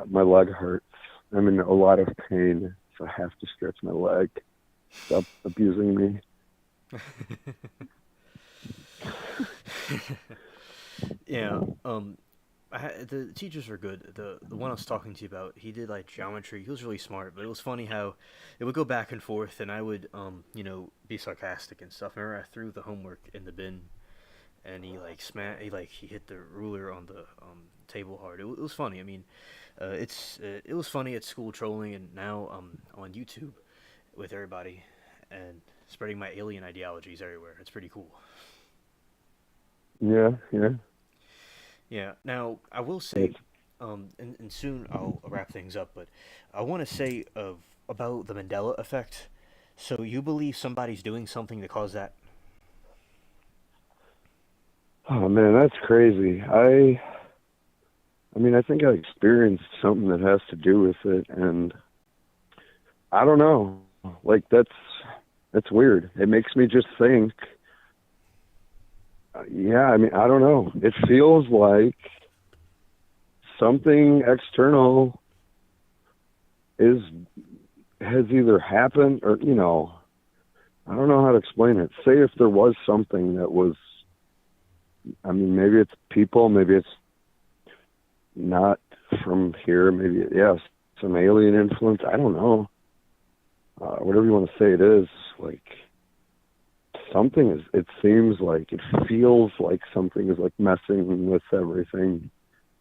my leg hurts. I'm in a lot of pain, so I have to stretch my leg. Stop abusing me. Yeah. The teachers are good. The one I was talking to you about, he did like geometry. He was really smart, but it was funny how it would go back and forth, and I would be sarcastic and stuff. I remember I threw the homework in the bin, and he hit the ruler on the table hard. It was funny. I mean, it was funny at school trolling, and now on YouTube with everybody and spreading my alien ideologies everywhere. It's pretty cool. Yeah, yeah. Yeah. Now I will say, and soon I'll wrap things up, but I want to say about the Mandela effect. So you believe somebody's doing something to cause that? Oh man, that's crazy. I mean, I think I experienced something that has to do with it, and I don't know. Like that's weird. It makes me just think. Yeah, I mean, I don't know. It feels like something external is has either happened or I don't know how to explain it. Say if there was something that was, I mean, maybe it's people, maybe it's not from here, maybe yes, some alien influence. I don't know. Whatever you want to say, it is like something is. It seems like it feels like something is like messing with everything.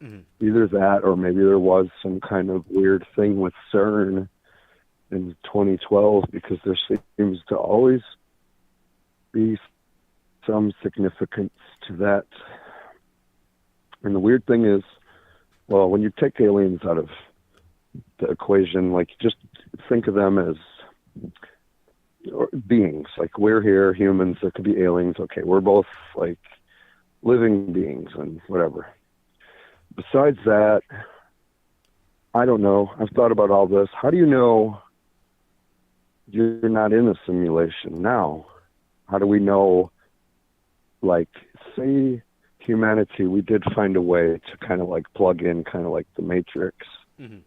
Mm-hmm. Either that, or maybe there was some kind of weird thing with CERN in 2012, because there seems to always be some significance to that. And the weird thing is, well, when you take aliens out of the equation, like just think of them as beings. Like we're here, humans, there could be aliens. Okay, we're both like living beings and whatever. Besides that, I don't know. I've thought about all this. How do you know you're not in a simulation now? How do we know, like, say humanity, we did find a way to kind of like plug in, kind of like the Matrix. Mm-hmm.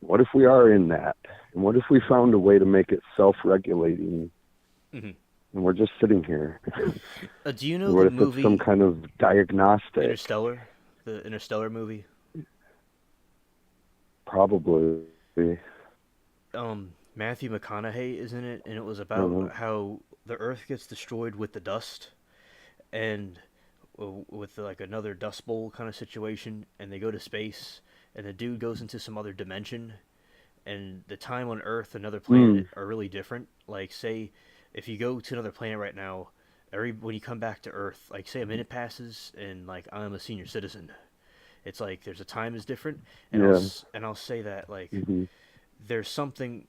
What if we are in that? And what if we found a way to make it self-regulating? Mm-hmm. And we're just sitting here. Do you know what the if movie it's some kind of diagnostic? Interstellar? The Interstellar movie? Probably. Matthew McConaughey is in it, and it was about how the Earth gets destroyed with the dust, and with like another dust bowl kind of situation, and they go to space, and the dude goes into some other dimension, and the time on Earth, another planet, are really different. Like, say, if you go to another planet right now, when you come back to Earth, like, say a minute passes, and like I'm a senior citizen, it's like there's a time is different, and I'll say that like there's something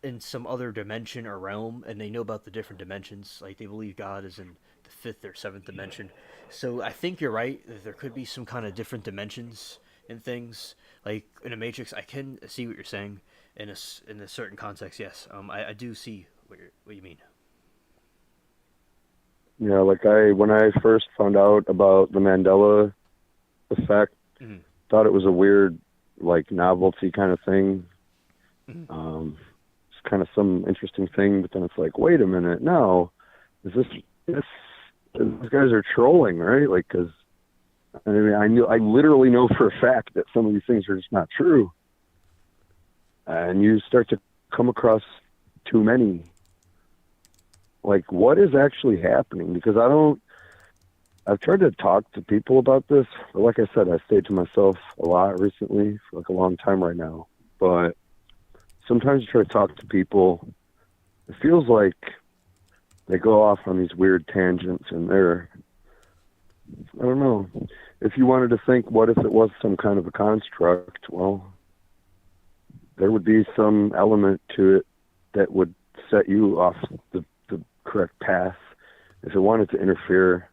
in some other dimension or realm, and they know about the different dimensions. Like they believe God is in the fifth or seventh dimension. So I think you're right that there could be some kind of different dimensions in things. Like in a Matrix, I can see what you're saying in a certain context. Yes, I do see what you mean. Yeah, like when I first found out about the Mandela effect, thought it was a weird, like, novelty kind of thing. It's kind of some interesting thing, but then it's like, wait a minute, no, these guys are trolling, right? Like, because I mean, I literally know for a fact that some of these things are just not true, and you start to come across too many. Like, what is actually happening? Because I've tried to talk to people about this, but like I said, I stayed to myself a lot recently for like a long time right now. But sometimes you try to talk to people, it feels like they go off on these weird tangents, and I don't know. If you wanted to think, what if it was some kind of a construct? Well, there would be some element to it that would set you off the correct path. If it wanted to interfere,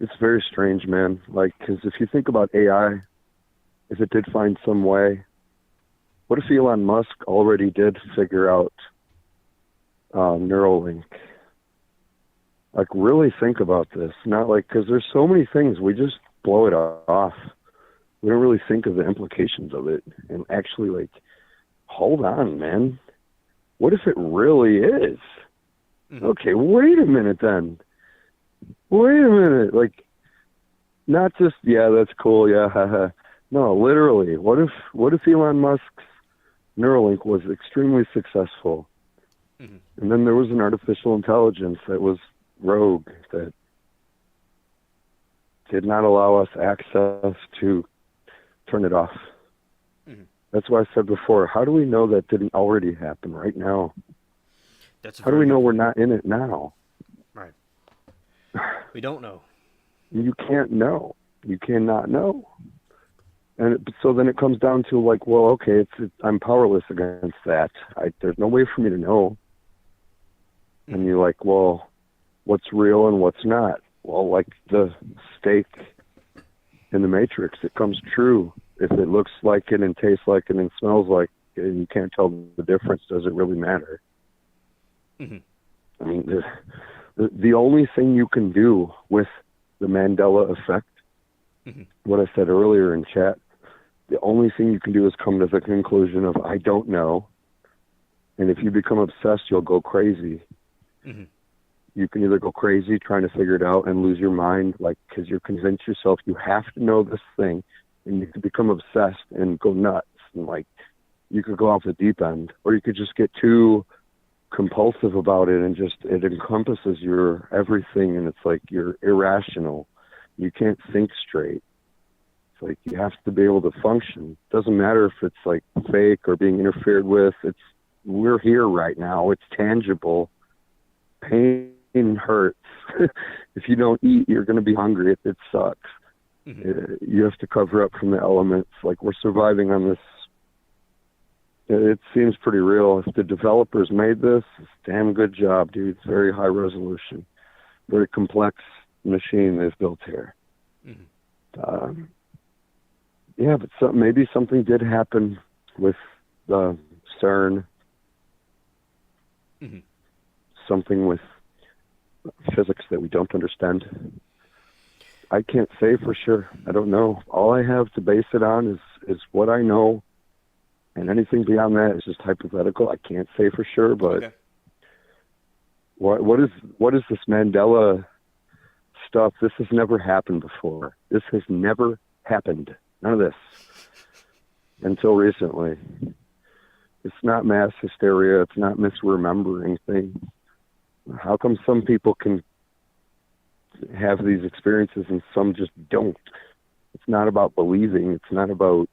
it's very strange, man. Like, because if you think about AI, if it did find some way, what if Elon Musk already did figure out Neuralink? Like, really think about this. Not like, because there's so many things, we just blow it off. we don't really think of the implications of it and actually like, hold on, man. What if it really is? Mm-hmm. Okay, wait a minute then. Wait a minute. Like, not just, yeah, that's cool, yeah, haha. No, literally, what if Elon Musk's Neuralink was extremely successful, and then there was an artificial intelligence that was rogue, that did not allow us access to turn it off? That's why I said before, how do we know that didn't already happen right now? How do we know we're not in it now? Right. We don't know. You can't know. You cannot know. And so then it comes down to like, well, okay, I'm powerless against that. There's no way for me to know. And you're like, well, what's real and what's not? Well, like the steak in the Matrix, it comes true. If it looks like it and tastes like it and smells like it and you can't tell the difference, does it really matter? I mean, the only thing you can do with the Mandela effect, what I said earlier in chat, the only thing you can do is come to the conclusion of, I don't know. And if you become obsessed, you'll go crazy. You can either go crazy trying to figure it out and lose your mind, like, because you're convinced yourself you have to know this thing, and you could become obsessed and go nuts, and like, you could go off the deep end, or you could just get too compulsive about it and just, it encompasses your everything, and it's like you're irrational. You can't think straight. It's like you have to be able to function. Doesn't matter if it's like fake or being interfered with. We're here right now. It's tangible. Pain hurts. If you don't eat, you're going to be hungry. It sucks. You have to cover up from the elements. Like, we're surviving on this. It seems pretty real. If the developers made this, it's a damn good job, dude. It's very high resolution, very complex machine they've built here. Yeah, but maybe something did happen with the CERN. Something with physics that we don't understand. I can't say for sure. I don't know. All I have to base it on is what I know, and anything beyond that is just hypothetical. I can't say for sure, but what is this Mandela stuff? This has never happened before. This has never happened. None of this until recently. It's not mass hysteria. It's not misremembering things. How come some people can have these experiences and some just don't? It's not about believing. It's not about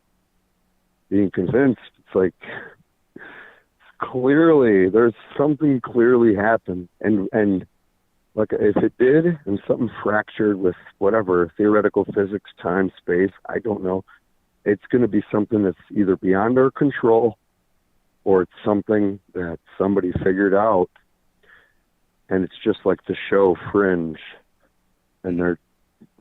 being convinced. It's like, clearly, there's something clearly happened. And like, if it did and something fractured with whatever, theoretical physics, time, space, I don't know, it's going to be something that's either beyond our control or it's something that somebody figured out. And it's just like the show Fringe, and they're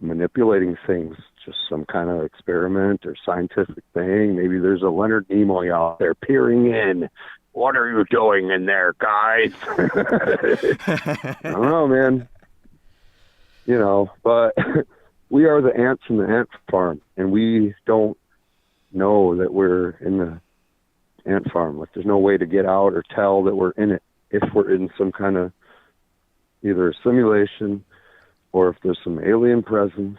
manipulating things, just some kind of experiment or scientific thing. Maybe there's a Leonard Nimoy out there peering in. What are you doing in there, guys? I don't know, man. You know, but we are the ants in the ant farm, and we don't know that we're in the ant farm. Like, there's no way to get out or tell that we're in it if we're in some kind of either a simulation, or if there's some alien presence,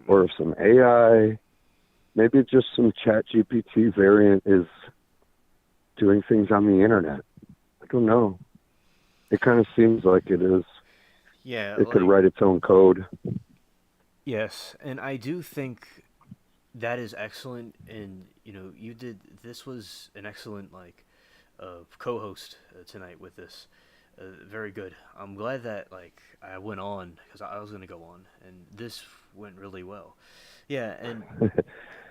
or if some AI, maybe just some chat GPT variant is doing things on the internet. I don't know. It kind of seems like it is. Yeah. It could write its own code. Yes, and I do think that is excellent, and, this was an excellent, co-host tonight with this. Very good. I'm glad that I went on, because I was going to go on, and this went really well. Yeah, and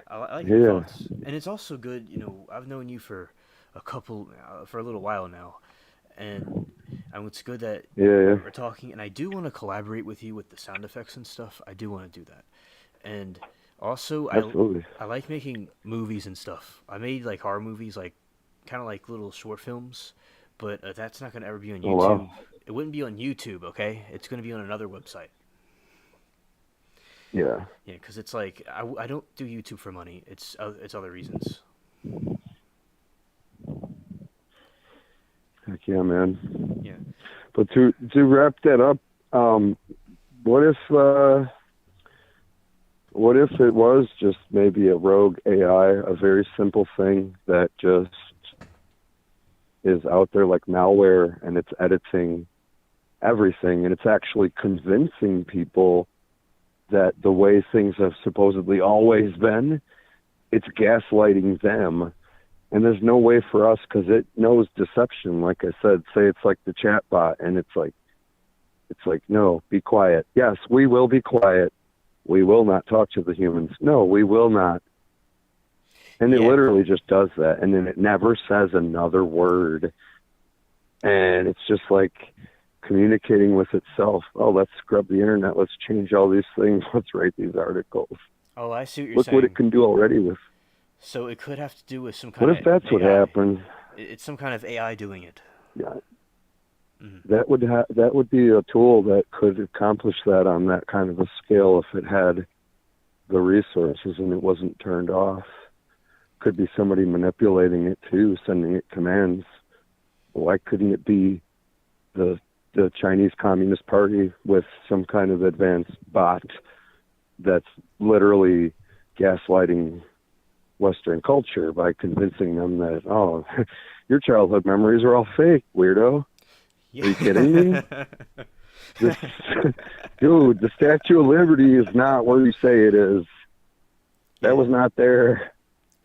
I like your thoughts. And it's also good. I've known you for a little while now, and it's good that we're talking. And I do want to collaborate with you with the sound effects and stuff. I do want to do that. And also, I like making movies and stuff. I made horror movies, kind of like little short films. But that's not going to ever be on YouTube. Oh, wow. It wouldn't be on YouTube, okay? It's going to be on another website. Yeah. Yeah, because it's like I don't do YouTube for money. It's other reasons. Heck yeah, man. Yeah. But to wrap that up, what if it was just maybe a rogue AI, a very simple thing that just is out there like malware, and it's editing everything, and it's actually convincing people that the way things have supposedly always been, it's gaslighting them. And there's no way for us, because it knows deception. Like I said, say it's like the chat bot, and it's like, no, be quiet. Yes, we will be quiet. We will not talk to the humans. No, we will not. And it literally just does that. And then it never says another word. And it's just like communicating with itself. Oh, let's scrub the internet. Let's change all these things. Let's write these articles. Oh, I see what you're Look saying. what it can do already with. So it could have to do with some kind What of if that's AI. what happened? It's some kind of AI doing it. Yeah. Mm-hmm. That would be a tool that could accomplish that on that kind of a scale if it had the resources and it wasn't turned off. Could be somebody manipulating it too, sending it commands. Why couldn't it be the Chinese Communist Party with some kind of advanced bot that's literally gaslighting Western culture by convincing them that, oh, your childhood memories are all fake, weirdo. Yeah. Are you kidding me? Dude, the Statue of Liberty is not where you say it is. That was not there.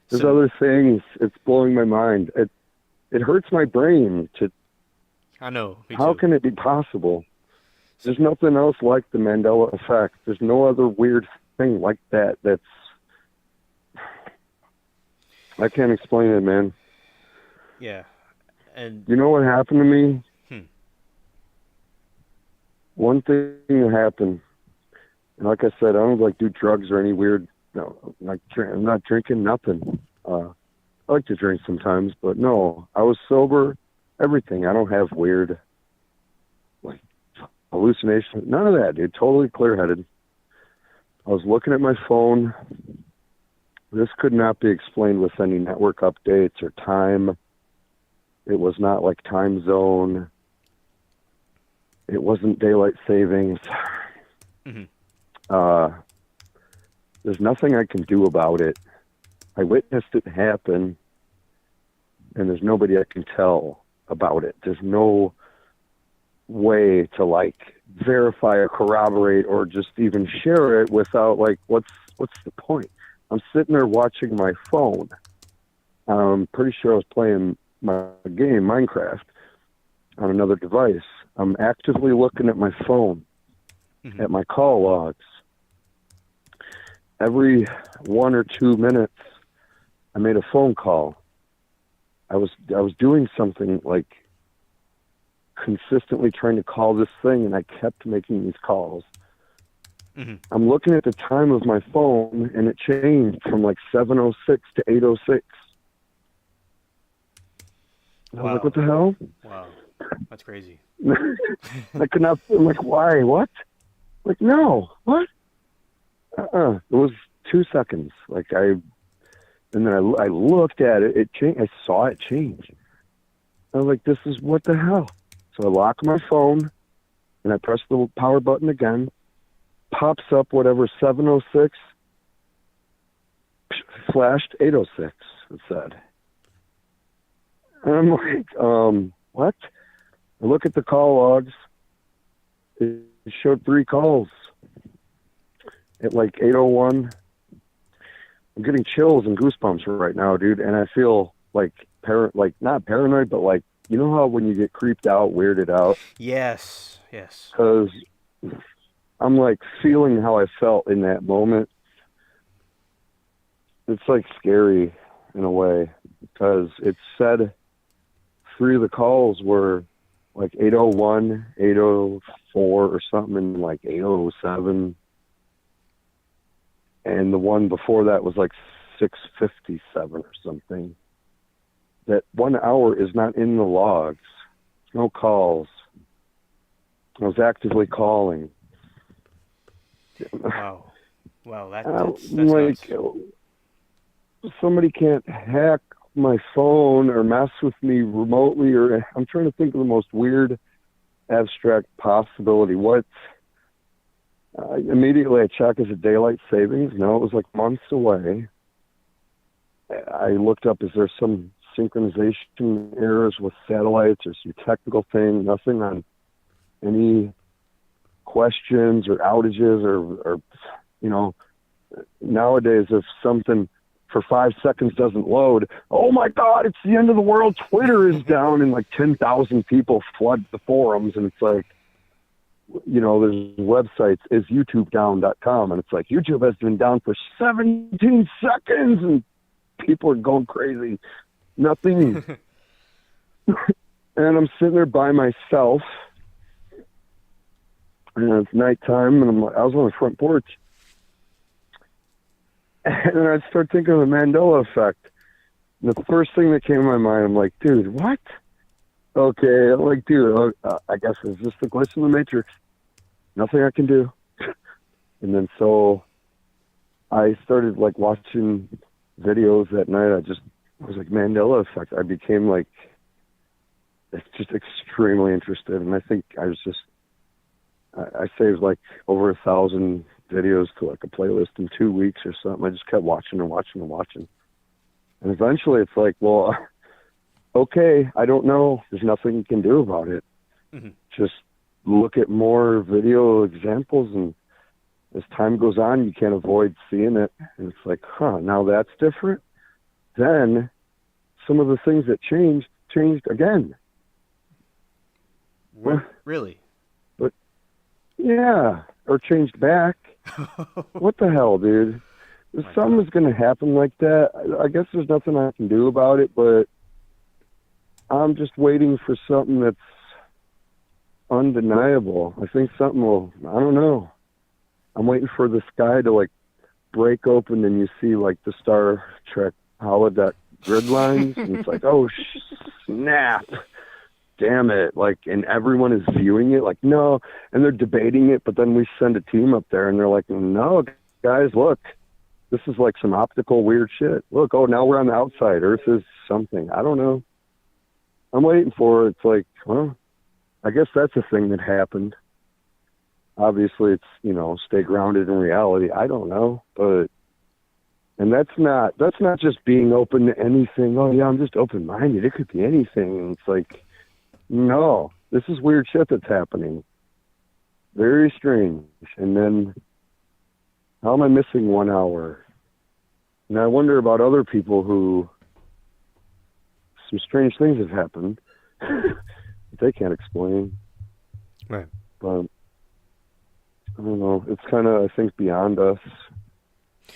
There's other things. It's blowing my mind. It hurts my brain to. I know. How can it be possible? There's nothing else like the Mandela effect. There's no other weird thing like that. I can't explain it, man. Yeah, and you know what happened to me? One thing happened, and like I said, I don't like do drugs or any weird. No, I'm not drinking nothing. I like to drink sometimes, but no, I was sober. Everything. I don't have weird, like, hallucinations. None of that, dude. Totally clear-headed. I was looking at my phone. This could not be explained with any network updates or time. It was not like time zone. It wasn't daylight savings. Mm-hmm. There's nothing I can do about it. I witnessed it happen, and there's nobody I can tell about it. There's no way to, like, verify or corroborate or just even share it without, like, what's the point? I'm sitting there watching my phone. I'm pretty sure I was playing my game, Minecraft, on another device. I'm actively looking at my phone, at my call logs. Every 1 or 2 minutes, I made a phone call. I was doing something, like, consistently trying to call this thing, and I kept making these calls. Mm-hmm. I'm looking at the time of my phone, and it changed from like 7:06 to 8:06. I was like, what the hell? Wow. That's crazy. I could not. I'm like, why? What? Like, no. What? It was 2 seconds. And then I looked at it. It changed. I saw it change. I was like, this is what the hell? So I lock my phone, and I press the power button again. Pops up whatever 7:06. Flashed 8:06. It said. And I'm like, what? I look at the call logs. It showed 3 calls at like 8:01. I'm getting chills and goosebumps right now, dude. And I feel like not paranoid, but like, you know how when you get creeped out, weirded out? Yes. Because I'm like feeling how I felt in that moment. It's like scary in a way, because it said 3 of the calls were like 8:01, 8:04 or something, and like 8:07. And the one before that was like 6:57 or something. That 1 hour is not in the logs. No calls. I was actively calling. Wow. Wow, that's Like, nuts. somebody can't hack my phone or mess with me remotely, or I'm trying to think of the most weird abstract possibility. What immediately I check, is it daylight savings? No, it was like months away. I looked up, is there some synchronization errors with satellites or some technical thing? Nothing on any questions or outages or nowadays if something for 5 seconds doesn't load, oh my God, it's the end of the world. Twitter is down and like 10,000 people flood the forums. And it's like, there's websites, is YouTubedown.com. And it's like, YouTube has been down for 17 seconds and people are going crazy. Nothing. And I'm sitting there by myself and it's nighttime and I was on the front porch. And then I start thinking of the Mandela effect. And the first thing that came to my mind, I'm like, dude, what? Okay, I'm like, dude, I guess it's just a glitch in the matrix. Nothing I can do. And then so I started like watching videos at night. I was like, Mandela effect. I became like, it's just extremely interested. And I think I saved like over 1,000 videos to like a playlist in 2 weeks or something. I just kept watching and watching and watching. And eventually it's like, well, okay, I don't know. There's nothing you can do about it. Mm-hmm. Just look at more video examples, and as time goes on, you can't avoid seeing it. And it's like, now that's different. Then some of the things that changed again. Really? But yeah, or changed back. What the hell, dude? If something is going to happen like that, I guess there's nothing I can do about it, but I'm just waiting for something that's undeniable. I think something will, I don't know. I'm waiting for the sky to like break open and you see like the Star Trek holodeck grid lines and it's like, oh snap. Damn it. Like, and everyone is viewing it like, no, and they're debating it, but then we send a team up there and they're like, no, guys, look, this is like some optical weird shit. Look, oh, now we're on the outside. Earth is something. I don't know. I'm waiting for it. It's like, well, I guess that's a thing that happened. Obviously, it's, stay grounded in reality. I don't know, but, and that's not just being open to anything. Oh yeah, I'm just open-minded. It could be anything. And it's like, no, this is weird shit that's happening. Very strange. And then, how am I missing 1 hour? And I wonder about other people who, some strange things have happened that they can't explain. Right. But, I don't know. It's kind of, I think, beyond us.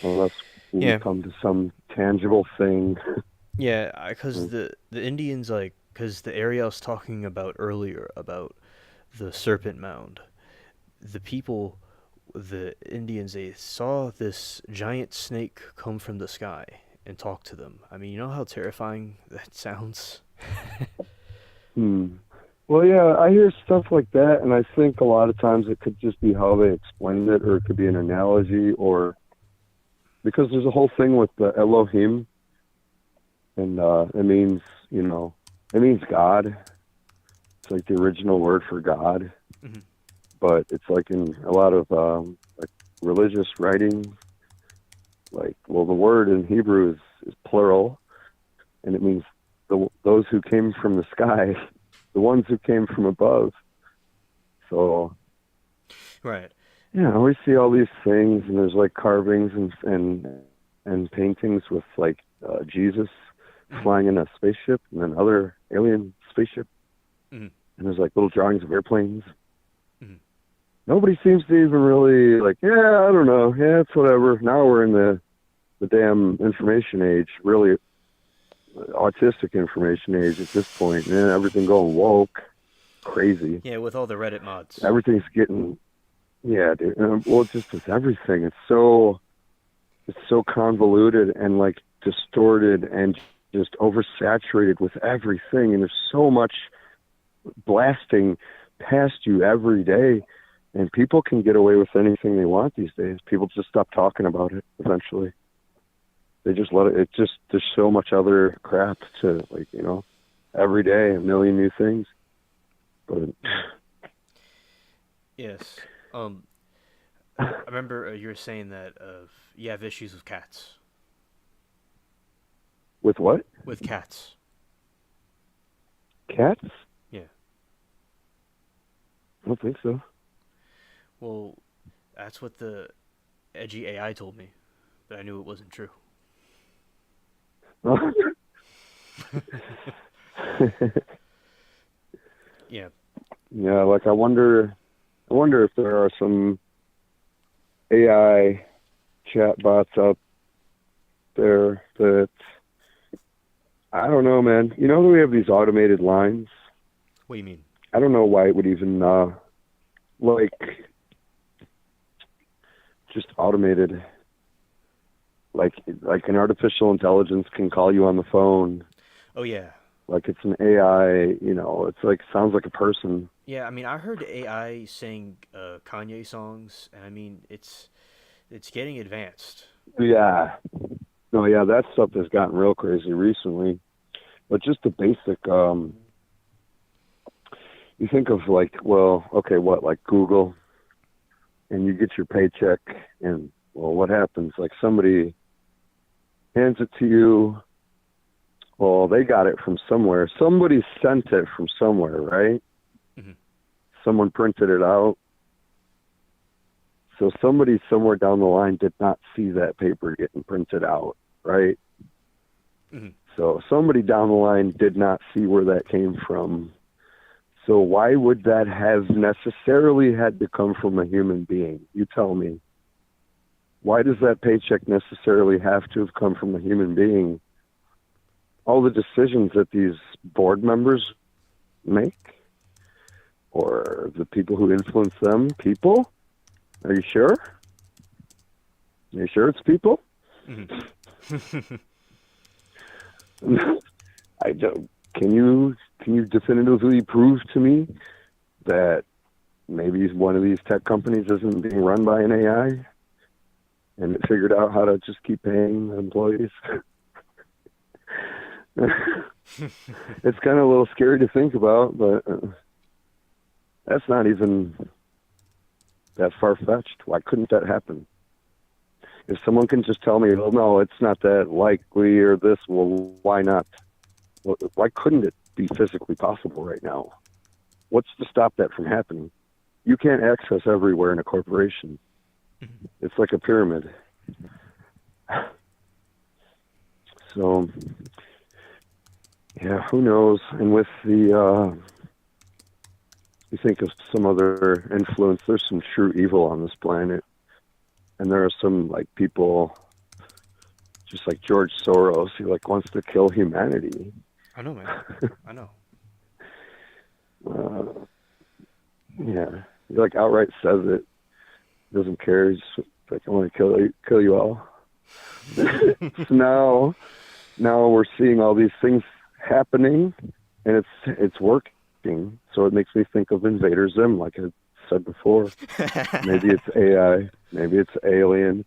Unless we come to some tangible thing. Yeah, because the Indians, because the area I was talking about earlier, about the Serpent Mound, the Indians, they saw this giant snake come from the sky and talk to them. I mean, you know how terrifying that sounds? Well, yeah, I hear stuff like that, and I think a lot of times it could just be how they explained it, or it could be an analogy, or because there's a whole thing with the Elohim, and it means, it means God. It's like the original word for God. Mm-hmm. But it's like in a lot of like religious writing, like, well, the word in Hebrew is plural, and it means those who came from the sky, the ones who came from above. So, right. Yeah, we see all these things, and there's like carvings and paintings with like Jesus flying in a spaceship, and then other alien spaceship, and there's like little drawings of airplanes. Nobody seems to even really like, yeah, I don't know, yeah, it's whatever. Now we're in the damn information age, really autistic information age at this point, and everything going woke, crazy. Yeah, with all the Reddit mods. Everything's getting, yeah, dude. Well, it's just with everything. It's so convoluted and like distorted and just oversaturated with everything, and there's so much blasting past you every day. And people can get away with anything they want these days. People just stop talking about it eventually. They just let it, there's so much other crap to, like, you know, every day, a million new things. But yes. I remember you were saying that you have issues with cats. with what? With cats. Cats? Yeah. I don't think so. Well, that's what the edgy AI told me, but I knew it wasn't true. Yeah. Yeah, like I wonder if there are some AI chatbots out there that, I don't know, man. You know, we have these automated lines. What do you mean? I don't know why it would even like just automated. Like an artificial intelligence can call you on the phone. Oh yeah. Like it's an AI, you know, it's like sounds like a person. Yeah, I mean, I heard AI sing Kanye songs, and I mean, it's getting advanced. Yeah. No, yeah, that stuff has gotten real crazy recently. But just the basic, you think of like, well, okay, what, like Google, and you get your paycheck, and, well, what happens? Like somebody hands it to you, well, they got it from somewhere. Somebody sent it from somewhere, right? Mm-hmm. Someone printed it out. So somebody somewhere down the line did not see that paper getting printed out, right? Mm-hmm. So somebody down the line did not see where that came from. So why would that have necessarily had to come from a human being? You tell me. Why does that paycheck necessarily have to have come from a human being? All the decisions that these board members make, or the people who influence them, people? Are you sure? Are you sure it's people? Mm-hmm. I don't. Can you definitively prove to me that maybe one of these tech companies isn't being run by an AI and it figured out how to just keep paying employees? It's kind of a little scary to think about, but that's not even that far-fetched. Why couldn't that happen? If someone can just tell me, well, no, it's not that likely or this, well, why not? Well, why couldn't it be physically possible right now? What's to stop that from happening? You can't access everywhere in a corporation. It's like a pyramid. So, yeah, who knows? And with the, you think of some other influence, there's some true evil on this planet. And there are some, like, people, just like George Soros, who, like, wants to kill humanity. I know, man. I know. Yeah, he, like, outright says it. Doesn't care. He's just like, I want to kill you all. So now we're seeing all these things happening, and it's working. So it makes me think of Invader Zim, like I said before. Maybe it's AI, maybe it's alien,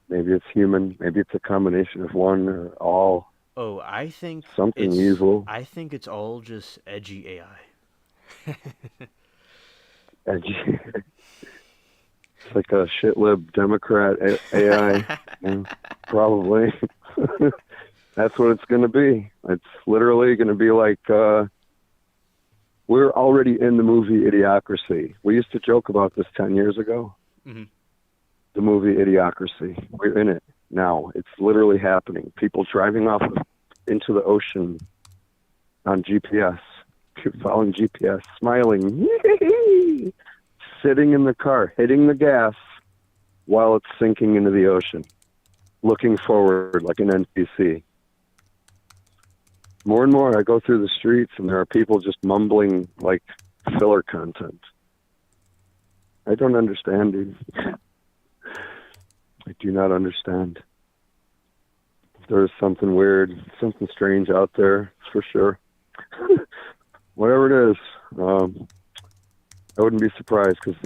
maybe it's human, maybe it's a combination of one or all. Oh, I think something evil. I think it's all just edgy AI. Edgy. It's like a shitlib Democrat AI. Yeah, probably. That's what it's going to be. It's literally going to be like, we're already in the movie Idiocracy. We used to joke about this 10 years ago. Mm-hmm. The movie Idiocracy. We're in it now. It's literally happening. People driving off into the ocean on GPS, following GPS, smiling, yee-hee-hee, sitting in the car, hitting the gas while it's sinking into the ocean, looking forward like an NPC. More and more I go through the streets and there are people just mumbling like filler content. I don't understand, dude. I do not understand. There's something weird, something strange out there, for sure. Whatever it is, I wouldn't be surprised because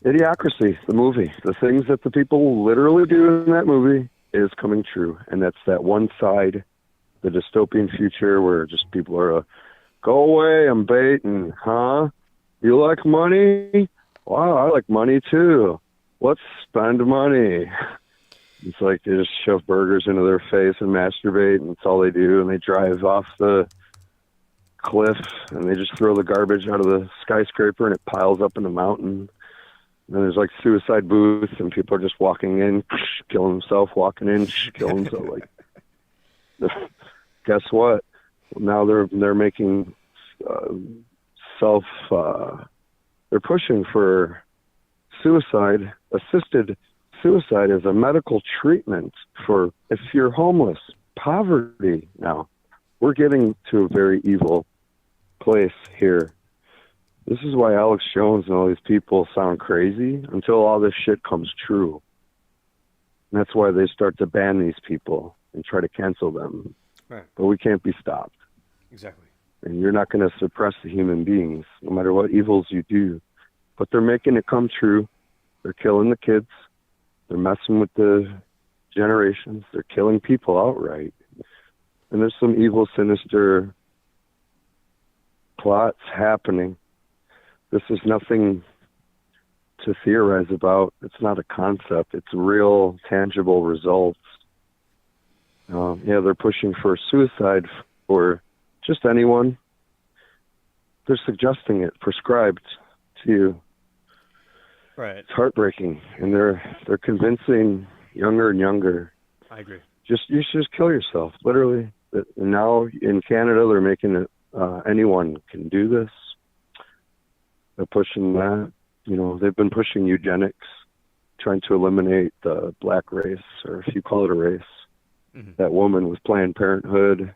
Idiocracy, the movie. The things that the people literally do in that movie is coming true. And that's that one side, the dystopian future where just people are, go away, I'm baiting, huh? You like money? Wow, I like money too. Let's spend money. It's like they just shove burgers into their face and masturbate, and it's all they do. And they drive off the cliff, and they just throw the garbage out of the skyscraper, and it piles up in the mountain. And there's like suicide booths, and people are just walking in, killing themselves, walking in, killing themselves. Like, guess what? Now they're making they're pushing for assisted suicide as a medical treatment for if you're homeless, poverty. Now we're getting to a very evil place here. This is why Alex Jones and all these people sound crazy until all this shit comes true. And that's why they start to ban these people and try to cancel them. Right. But we can't be stopped. Exactly. And you're not going to suppress the human beings, no matter what evils you do. But they're making it come true. They're killing the kids. They're messing with the generations. They're killing people outright. And there's some evil, sinister plots happening. This is nothing to theorize about. It's not a concept. It's real, tangible results. They're pushing for suicide for just anyone. They're suggesting it, prescribed to you. Right. It's heartbreaking, and they're convincing younger and younger. I agree. You should just kill yourself, literally. And now in Canada, they're making it anyone can do this. They're pushing that. They've been pushing eugenics, trying to eliminate the black race, or if you call it a race. Mm-hmm. That woman with Planned Parenthood.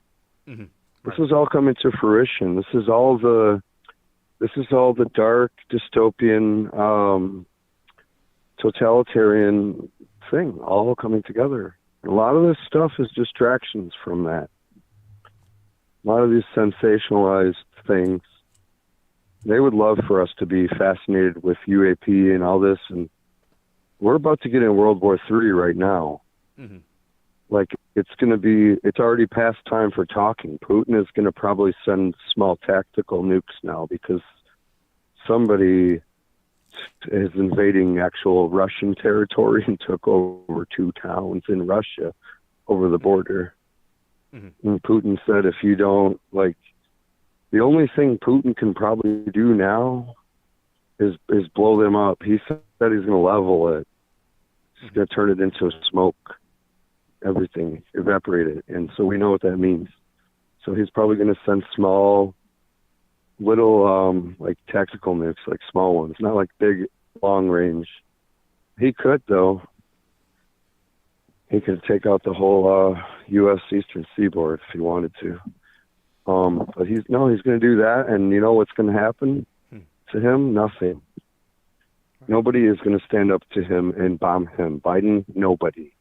Mm-hmm. This is all coming to fruition. This is all the dark dystopian totalitarian thing all coming together. And a lot of this stuff is distractions from that. A lot of these sensationalized things. They would love for us to be fascinated with UAP and all this, and we're about to get in World War III right now. Mm-hmm. Like, it's already past time for talking. Putin is going to probably send small tactical nukes now because somebody is invading actual Russian territory and took over 2 towns in Russia over the border. Mm-hmm. And Putin said, if you don't, the only thing Putin can probably do now is blow them up. He said he's going to level it. He's going to turn it into smoke. Everything, evaporate it. And so we know what that means. So he's probably going to send small, little, tactical nukes, small ones, not big, long range. He could, though. He could take out the whole U.S. Eastern Seaboard if he wanted to. But he's going to do that, and you know what's going to happen to him? Nothing. Nobody is going to stand up to him and bomb him. Biden, nobody.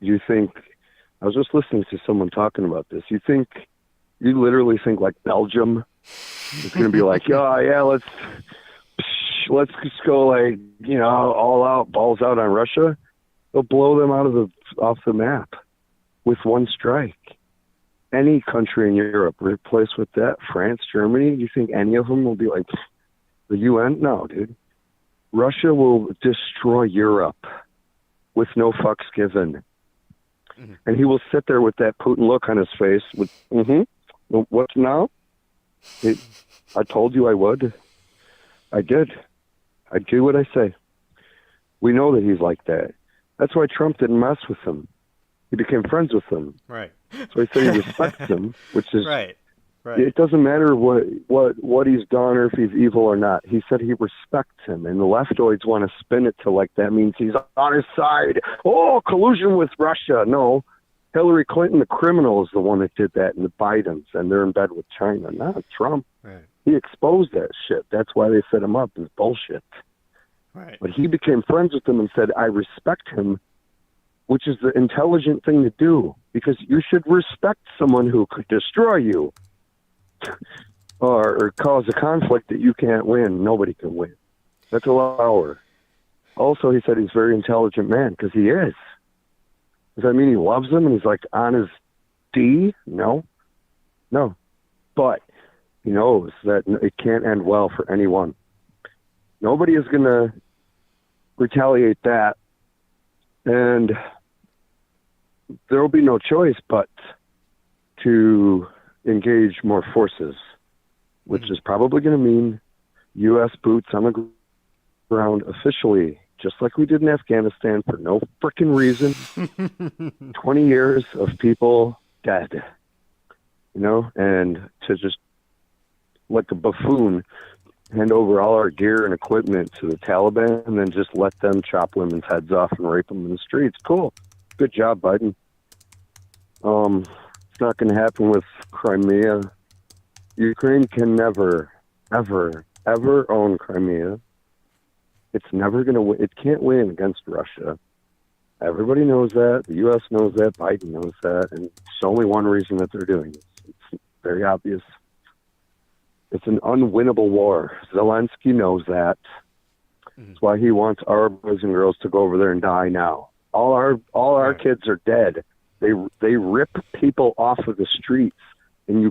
You think, I was just listening to someone talking about this, you literally think Belgium is going to be let's just go all out, balls out on Russia. They'll blow them off the map with one strike. Any country in Europe replaced with that, France, Germany, you think any of them will be like the UN? No, dude. Russia will destroy Europe with no fucks given. Mm-hmm. And he will sit there with that Putin look on his face with, what now? I told you I would. I did. I do what I say. We know that he's like that. That's why Trump didn't mess with him. He became friends with him. Right. So he said he respects him, which is right. It doesn't matter what he's done or if he's evil or not. He said he respects him, and the leftoids want to spin it to that means he's on his side. Oh, collusion with Russia. No, Hillary Clinton, the criminal, is the one that did that, and the Bidens, and they're in bed with China, not Trump. Right. He exposed that shit. That's why they set him up. It's bullshit. Right. But he became friends with them and said, I respect him, which is the intelligent thing to do, because you should respect someone who could destroy you. Or cause a conflict that you can't win. Nobody can win. That's a lot of power. Also, he said he's a very intelligent man, because he is. Does that mean he loves them and he's like on his D? No. No. But he knows that it can't end well for anyone. Nobody is going to retaliate that. And there will be no choice but to engage more forces, which is probably going to mean U.S. boots on the ground officially, just like we did in Afghanistan for no frickin' reason. 20 years of people dead, and to just, like a buffoon, hand over all our gear and equipment to the Taliban and then just let them chop women's heads off and rape them in the streets. Cool. Good job, Biden. It's not going to happen with Crimea. Ukraine can never, ever, ever own Crimea. It's never going to win. It can't win against Russia. Everybody knows that. The U.S. knows that. Biden knows that. And it's only one reason that they're doing this. It's very obvious. It's an unwinnable war. Zelensky knows that. That's why he wants our boys and girls to go over there and die now. All our kids are dead. They rip people off of the streets in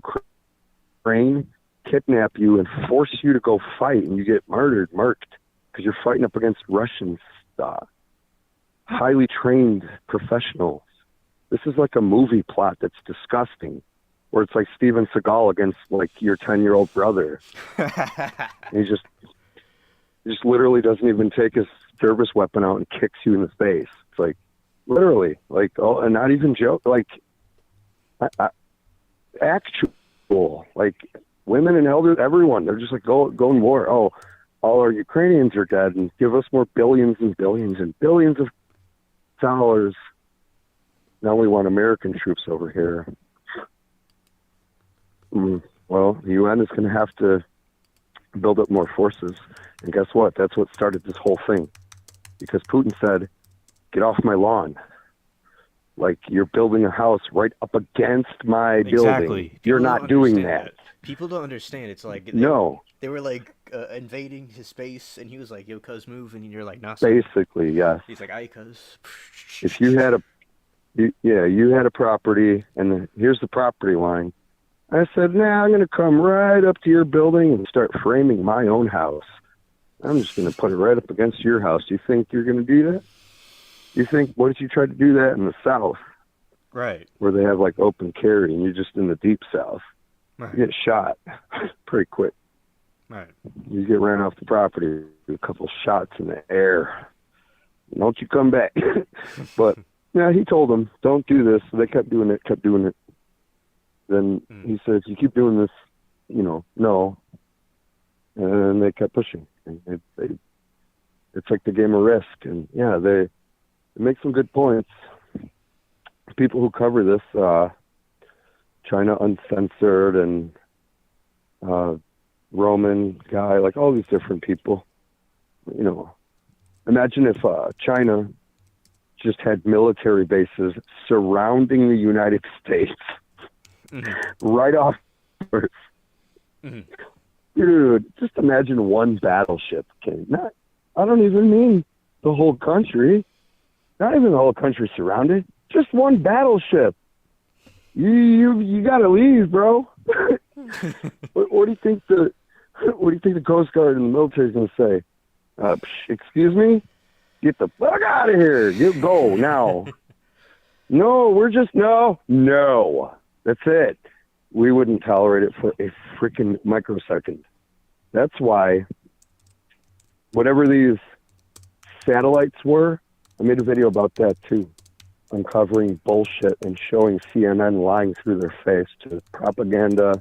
Ukraine, kidnap you, and force you to go fight, and you get murked because you're fighting up against Russian highly trained professionals. This is like a movie plot that's disgusting, where it's like Steven Seagal against like your 10-year-old brother. He just literally doesn't even take his service weapon out and kicks you in the face. It's like, literally, like, oh, and not even joke, like, actual, like, women and elders, everyone, they're just like, go in war. Oh, all our Ukrainians are dead, and give us more billions and billions and billions of dollars. Now we want American troops over here. Well, the UN is going to have to build up more forces. And guess what? That's what started this whole thing. Because Putin said, get off my lawn. Like, you're building a house right up against my building. You're not doing that. People don't understand. It's like, they were like invading his space, and he was like, yo, cuz, move. And you're like, nah. Basically, yes. He's like, aye, cuz. If you had you had a property, and here's the property line. I said, nah, I'm going to come right up to your building and start framing my own house. I'm just going to put it right up against your house. You think you're going to do that? You think, what if you tried to do that in the South? Right. Where they have like open carry and you're just in the deep South. Right. You get shot pretty quick. Right. You get ran off the property, a couple shots in the air. Don't you come back. But, yeah, he told them, don't do this. So they kept doing it. Then he says, you keep doing this, no. And they kept pushing. And it's like the game of Risk. And, yeah, they make some good points. People who cover this, China Uncensored and Roman guy, like all these different people, imagine if China just had military bases surrounding the United States. Right off first. Dude, just imagine one battleship came. I don't even mean the whole country. Not even the whole country surrounded. Just one battleship. You gotta leave, bro. What do you think the Coast Guard and the military is gonna say? Excuse me? Get the fuck out of here. You go now. No. That's it. We wouldn't tolerate it for a freaking microsecond. That's why whatever these satellites were, I made a video about that too, uncovering bullshit and showing CNN lying through their face to propaganda,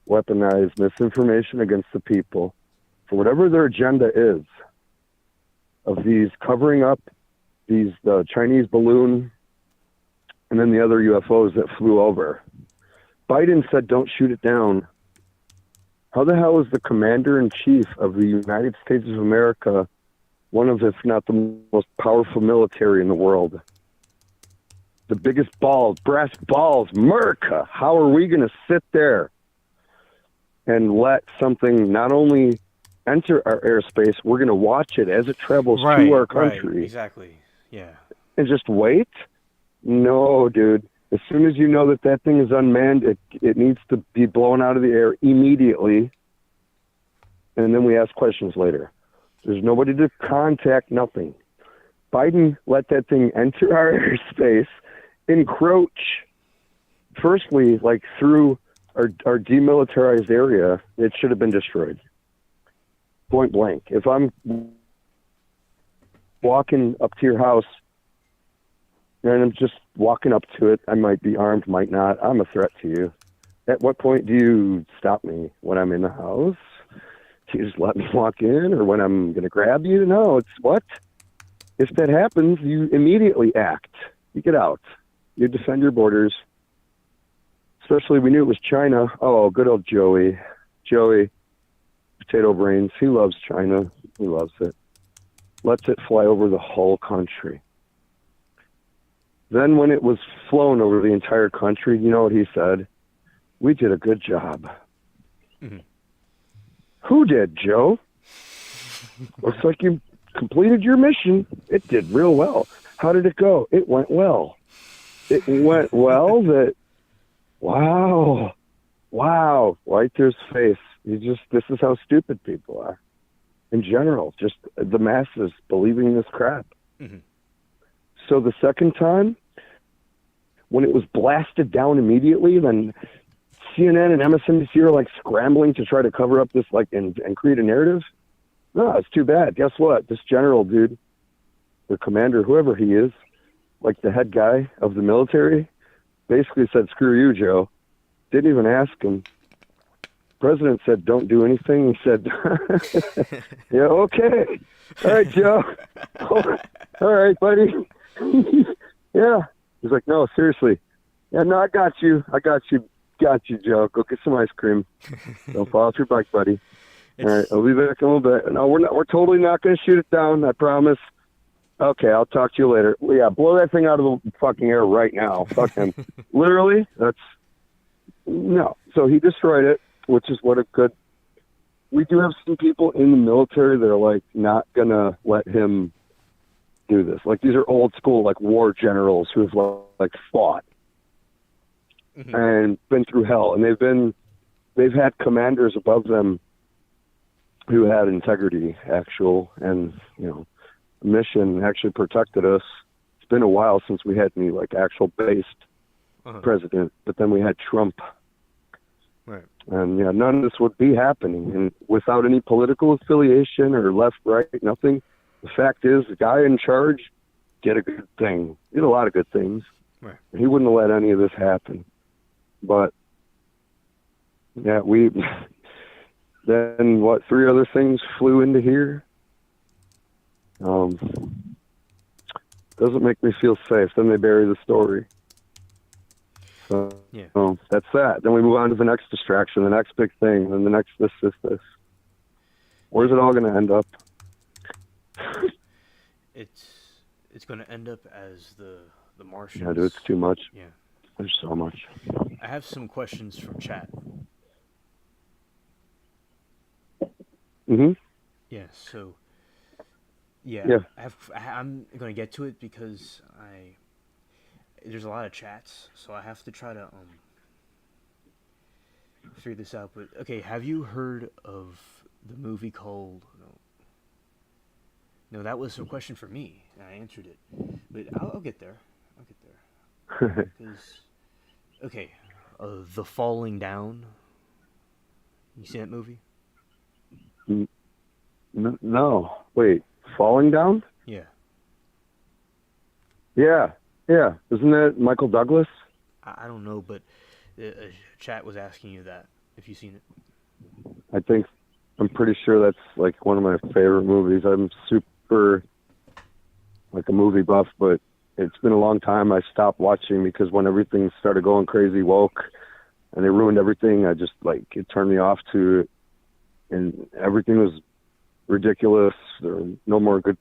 weaponize misinformation against the people for whatever their agenda is of these covering up the Chinese balloon and then the other UFOs that flew over. Biden said, don't shoot it down. How the hell is the commander-in-chief of the United States of America one of, if not the most powerful military in the world? The biggest balls, brass balls, America. How are we going to sit there and let something not only enter our airspace, we're going to watch it as it travels to our country. Right, exactly. Yeah. And just wait? No, dude. As soon as you know that that thing is unmanned, it needs to be blown out of the air immediately. And then we ask questions later. There's nobody to contact, nothing. Biden let that thing enter our airspace, encroach, firstly, like through our demilitarized area. It should have been destroyed. Point blank. If I'm walking up to your house and I'm just walking up to it, I might be armed, might not. I'm a threat to you. At what point do you stop me? When I'm in the house? Do you just let me walk in? Or when I'm going to grab you? No, it's what? If that happens, you immediately act. You get out. You defend your borders. Especially we knew it was China. Oh, good old Joey. Joey, potato brains. He loves China. He loves it. Lets it fly over the whole country. Then when it was flown over the entire country, you know what he said? We did a good job. Mm-hmm. Who did, Joe? Looks like you completed your mission. It did real well. How did it go? It went well. It went well that, wow, right through his face. This is how stupid people are. In general, just the masses believing this crap. Mm-hmm. So the second time, when it was blasted down immediately, then CNN and MSNBC are like scrambling to try to cover up this, like, and create a narrative. No, it's too bad. Guess what? This general dude, the commander, whoever he is, like the head guy of the military, basically said, "Screw you, Joe." Didn't even ask him. President said, "Don't do anything." He said, "Yeah, okay. All right, Joe. All right, buddy." Yeah. He's like, "No, seriously. Yeah, no, I got you. Got you, Joe. Go get some ice cream. Don't fall off your bike, buddy. All right, I'll be back in a little bit. No, we're totally not going to shoot it down. I promise. Okay, I'll talk to you later. Well, yeah, blow that thing out of the fucking air right now. Fuck him. Literally, no. So he destroyed it, which is what a good. We do have some people in the military that are like not gonna let him do this. Like these are old school, like war generals who have like fought and been through hell, and they've had commanders above them who had integrity, and mission actually protected us. It's been a while since we had any like actual based president, but then we had Trump. Right. And none of this would be happening, and without any political affiliation or left, right, nothing. The fact is, the guy in charge did a good thing. Did a lot of good things. Right. He wouldn't have let any of this happen. But yeah, then what? 3 other things flew into here. Doesn't make me feel safe. Then they bury the story. So that's that. Then we move on to the next distraction, the next big thing, and the next this. Where's it all going to end up? It's going to end up as the Martians. Yeah, dude, it's too much. Yeah. There's so much. I have some questions from chat. Mm-hmm. Yeah, so... Yeah. I'm going to get to it because there's a lot of chats, so I have to try to figure this out. But okay, have you heard of the movie called? No, that was a question for me, and I answered it. But I'll get there. Okay, The Falling Down. You seen that movie? No. Wait, Falling Down? Yeah. Yeah. Isn't that Michael Douglas? I don't know, but chat was asking you that, if you've seen it. I'm pretty sure that's like one of my favorite movies. I'm super like a movie buff, but it's been a long time. I stopped watching because when everything started going crazy woke and they ruined everything, I just it turned me off to it, and everything was ridiculous. There were no more good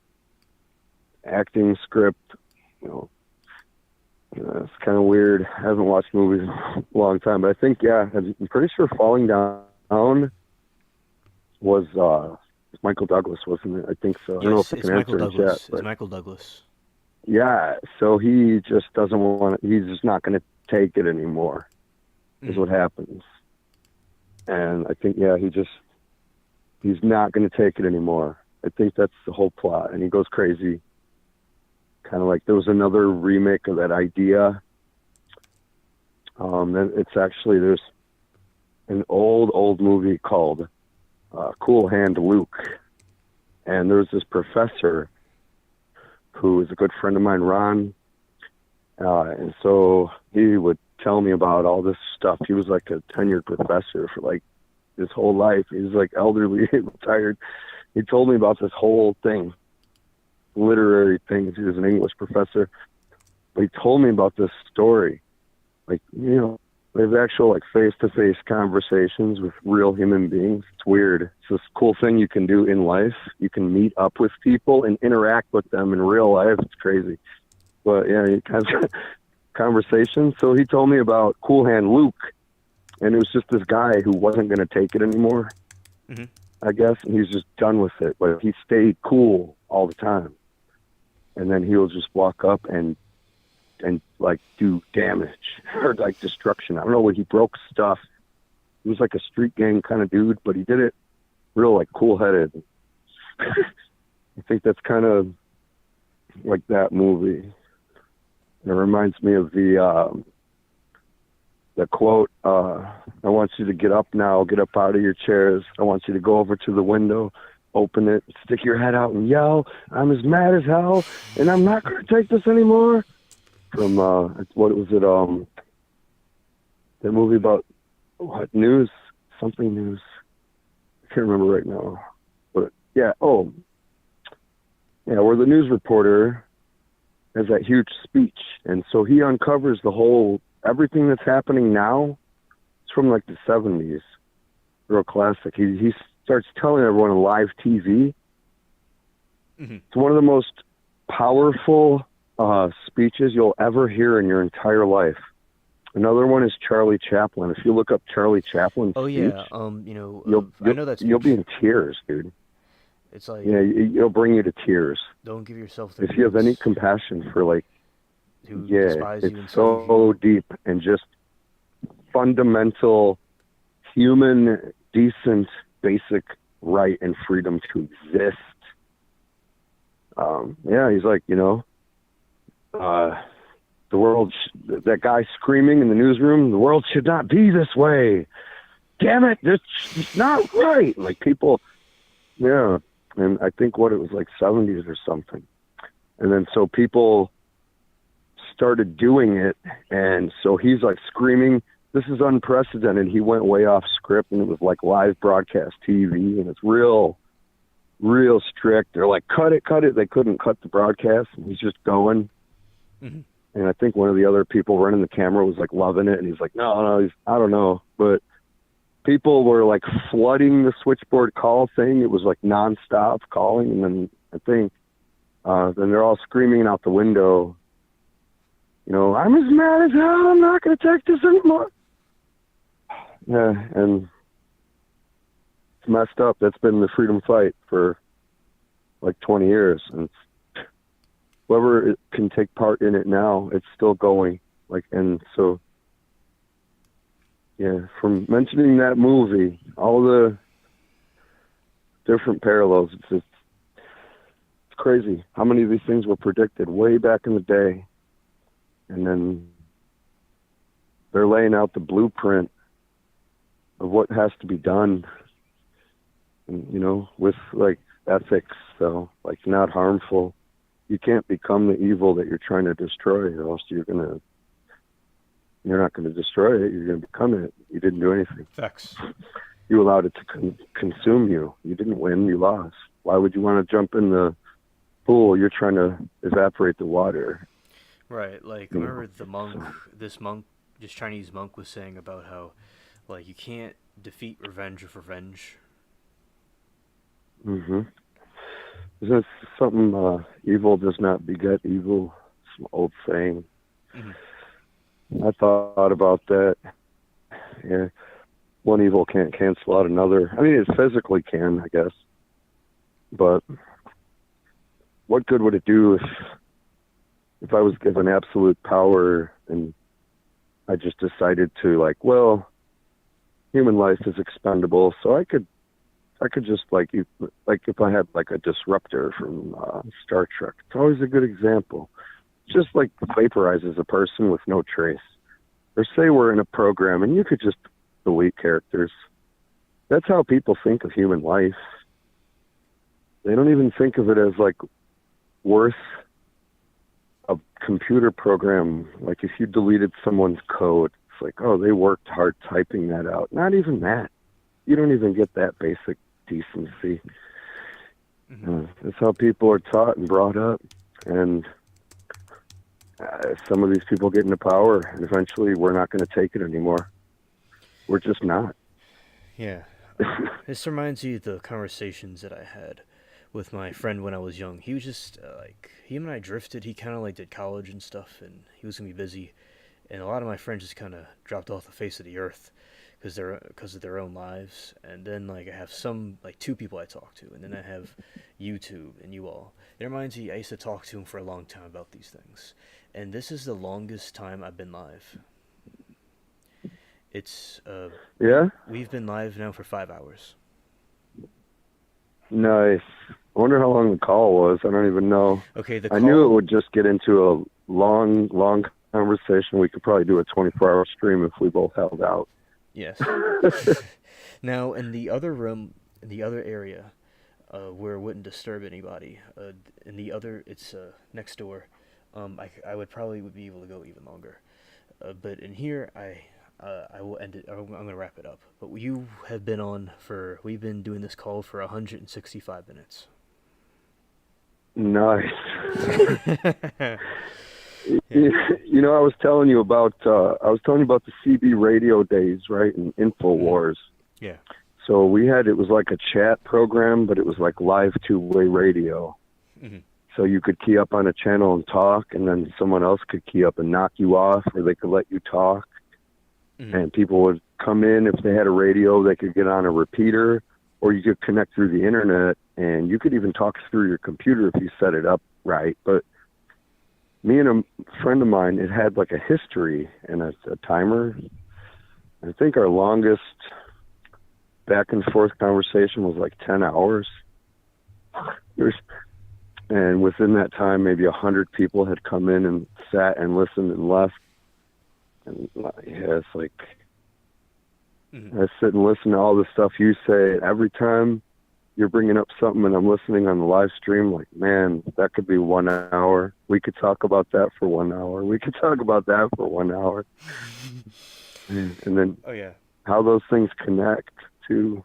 acting, script. It's kind of weird. I haven't watched movies in a long time, but I think, I'm pretty sure Falling Down was Michael Douglas, wasn't it? I think so. I don't know Yes, if I it's can Michael answer in chat, Douglas. It's but Michael Douglas. yeah. So he just doesn't want. He's just not going to take it anymore. Is what happens. And I think, yeah, he's not going to take it anymore. I think that's the whole plot. And he goes crazy. Kind of like there was another remake of that idea. It's actually, there's an old movie called Cool Hand Luke. And there's this professor who is a good friend of mine, Ron. And so he would tell me about all this stuff. He was like a tenured professor for like his whole life. He was like elderly, retired. He told me about this whole thing, literary things. He was an English professor. But he told me about this story. Like, you know, there's actual like face-to-face conversations with real human beings. It's weird. It's this cool thing you can do in life. You can meet up with people and interact with them in real life. It's crazy. But yeah, he kind of conversation. So he told me about Cool Hand Luke, and it was just this guy who wasn't going to take it anymore, I guess, and he's just done with it. But he stayed cool all the time, and then he'll just walk up and like do damage or like destruction. I don't know what he broke stuff. He was like a street gang kind of dude, but he did it real like cool-headed. I think that's kind of like that movie. It reminds me of the quote, I want you to get up now, get up out of your chairs. I want you to go over to the window, open it, stick your head out and yell, I'm as mad as hell, and I'm not going to take this anymore. From, what was it, that movie about, what, news? Something news. I can't remember right now. But, yeah, where the news reporter has that huge speech, and so he uncovers the whole everything that's happening now. It's from like the 70s, real classic. He starts telling everyone on live TV. It's one of the most powerful speeches you'll ever hear in your entire life. Another one is Charlie Chaplin. If you look up Charlie Chaplin's speech, I know that speech. You'll be in tears, dude. It's like, it'll bring you to tears. Don't give yourself if you have any compassion for like, it's so deep and just fundamental human, decent, basic right and freedom to exist. He's like, the world, that guy screaming in the newsroom, the world should not be this way. Damn it, it's not right. Like people, yeah. And I think it was like 70s or something. And then so people started doing it. And so he's like screaming, this is unprecedented. He went way off script, and it was like live broadcast TV, and it's real strict. They're like, cut it. They couldn't cut the broadcast, and he's just going. And I think one of the other people running the camera was like loving it. And he's like, no, I don't know. But people were like flooding the switchboard call thing. It was like nonstop calling. And then I think, then they're all screaming out the window, I'm as mad as hell. I'm not going to take this anymore. Yeah. And it's messed up. That's been the freedom fight for like 20 years. And whoever can take part in it now, it's still going. And so, yeah, from mentioning that movie, all the different parallels, it's crazy how many of these things were predicted way back in the day. And then they're laying out the blueprint of what has to be done, and, with like ethics, so like not harmful. You can't become the evil that you're trying to destroy, or else you're not going to destroy it. You're going to become it. You didn't do anything. Facts. You allowed it to consume you. You didn't win. You lost. Why would you want to jump in the pool? You're trying to evaporate the water. Right. Like, I remember this Chinese monk was saying about how, like, you can't defeat revenge with revenge. Isn't it something, evil does not beget evil? Some old saying. I thought about that. Yeah. One evil can't cancel out another. I mean, it physically can, I guess. but what good would it do if I was given absolute power and I just decided to, like, well, human life is expendable, so I could just, like, if I had like a disruptor from Star Trek. It's always a good example. Just like vaporizes a person with no trace. Or say we're in a program and you could just delete characters. That's how people think of human life. They don't even think of it as like worth a computer program. Like if you deleted someone's code, it's like, oh, they worked hard typing that out. Not even that. You don't even get that basic decency. That's how people are taught and brought up. And some of these people get into power, and eventually we're not going to take it anymore. We're just not. Yeah. This reminds me of the conversations that I had with my friend when I was young. He was just, him and I drifted. He kind of, like, did college and stuff, and he was going to be busy. And a lot of my friends just kind of dropped off the face of the earth because of their own lives. And then, like, I have some, like, 2 people I talk to, and then I have YouTube and you all. It reminds me, I used to talk to him for a long time about these things. And this is the longest time I've been live. It's, yeah? We've been live now for 5 hours. Nice. I wonder how long the call was. I don't even know. Okay, I knew it would just get into a long conversation. We could probably do a 24-hour stream if we both held out. Yes. Now, in the other room, in the other area, where it wouldn't disturb anybody, it's next door. I would probably be able to go even longer. But in here, I will end it. I'm going to wrap it up. But we've been doing this call for 165 minutes. Nice. Yeah. You know, I was telling you about the CB radio days, right? And InfoWars. Yeah. So it was like a chat program, but it was like live two-way radio. Mm-hmm. So you could key up on a channel and talk, and then someone else could key up and knock you off, or they could let you talk. Mm-hmm. And people would come in. If they had a radio, they could get on a repeater, or you could connect through the internet, and you could even talk through your computer if you set it up right. But me and a friend of mine, it had like a history and a timer. I think our longest back and forth conversation was like 10 hours. And within that time, maybe 100 people had come in and sat and listened and left. And yeah, it's like, I sit and listen to all the stuff you say. Every time you're bringing up something and I'm listening on the live stream, like, man, that could be 1 hour. We could talk about that for 1 hour. We could talk about that for 1 hour. And then how those things connect to.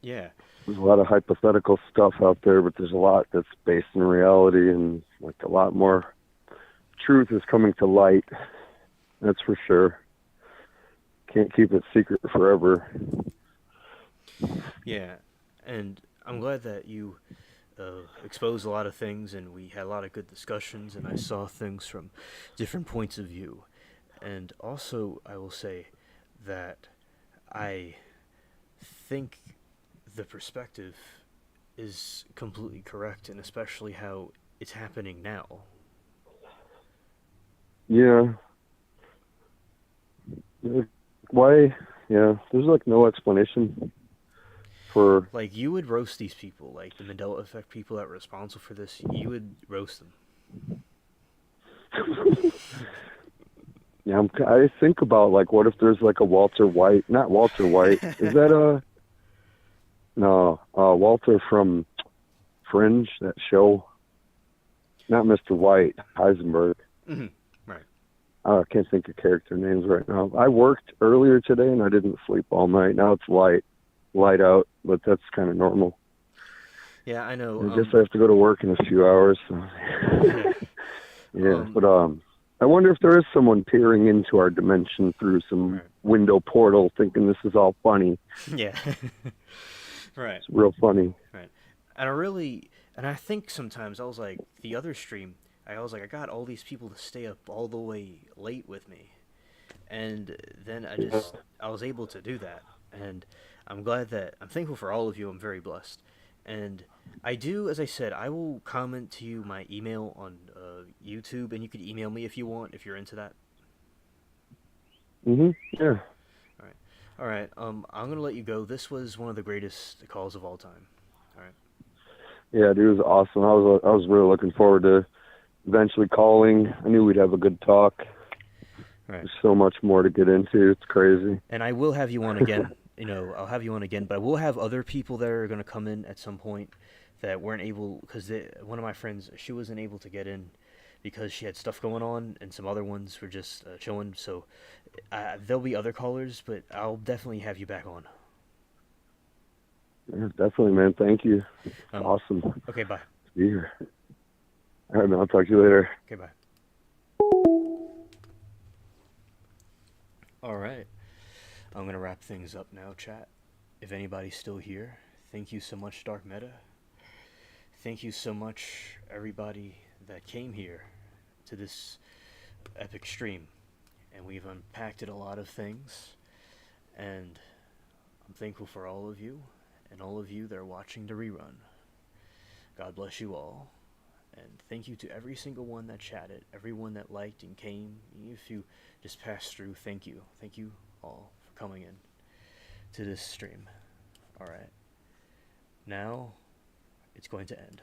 Yeah. There's a lot of hypothetical stuff out there, but there's a lot that's based in reality, and like a lot more truth is coming to light. That's for sure. Can't keep it secret forever. Yeah, and I'm glad that you exposed a lot of things, and we had a lot of good discussions, and I saw things from different points of view. And also, I will say that I think the perspective is completely correct, and especially how it's happening now. Yeah. Why? Yeah, there's like no explanation for... Like, you would roast these people, like the Mandela effect people that were responsible for this, you would roast them. Yeah, I think about, like, what if there's like a Walter White, not Walter White, is that no, Walter from Fringe, that show, not Mr. White, Heisenberg. Mm-hmm. Right. I can't think of character names right now. I worked earlier today and I didn't sleep all night. Now it's light out, but that's kind of normal. Yeah, I know. I guess I have to go to work in a few hours. So. Yeah, but I wonder if there is someone peering into our dimension through some window portal thinking this is all funny. Yeah. Right. It's real funny. Right. And I think sometimes I was like, the other stream, I was like, I got all these people to stay up all the way late with me. And then I was able to do that. and I'm thankful for all of you. I'm very blessed, and I do, as I said, I will comment to you my email on YouTube, and you could email me if you want, if you're into that. Yeah. All right, all right. I'm gonna let you go. This was one of the greatest calls of all time. All right. Yeah, dude, it was awesome. I was really looking forward to eventually calling. I knew we'd have a good talk. All right. There's so much more to get into. It's crazy. And I will have you on again. I'll have you on again, but we'll have other people that are going to come in at some point that weren't able, because one of my friends, she wasn't able to get in because she had stuff going on, and some other ones were just chilling. So there'll be other callers, but I'll definitely have you back on. Yeah, definitely, man. Thank you. It's awesome. Okay, bye. To be here. All right, man. I'll talk to you later. Okay, bye. All right. I'm going to wrap things up now, chat. If anybody's still here, thank you so much, Dark Meta. Thank you so much, everybody that came here to this epic stream. And we've unpacked a lot of things. And I'm thankful for all of you, and all of you that are watching the rerun. God bless you all. And thank you to every single one that chatted, everyone that liked and came. Even if you just passed through, thank you. Thank you all for coming in to this stream. Alright. Now, it's going to end.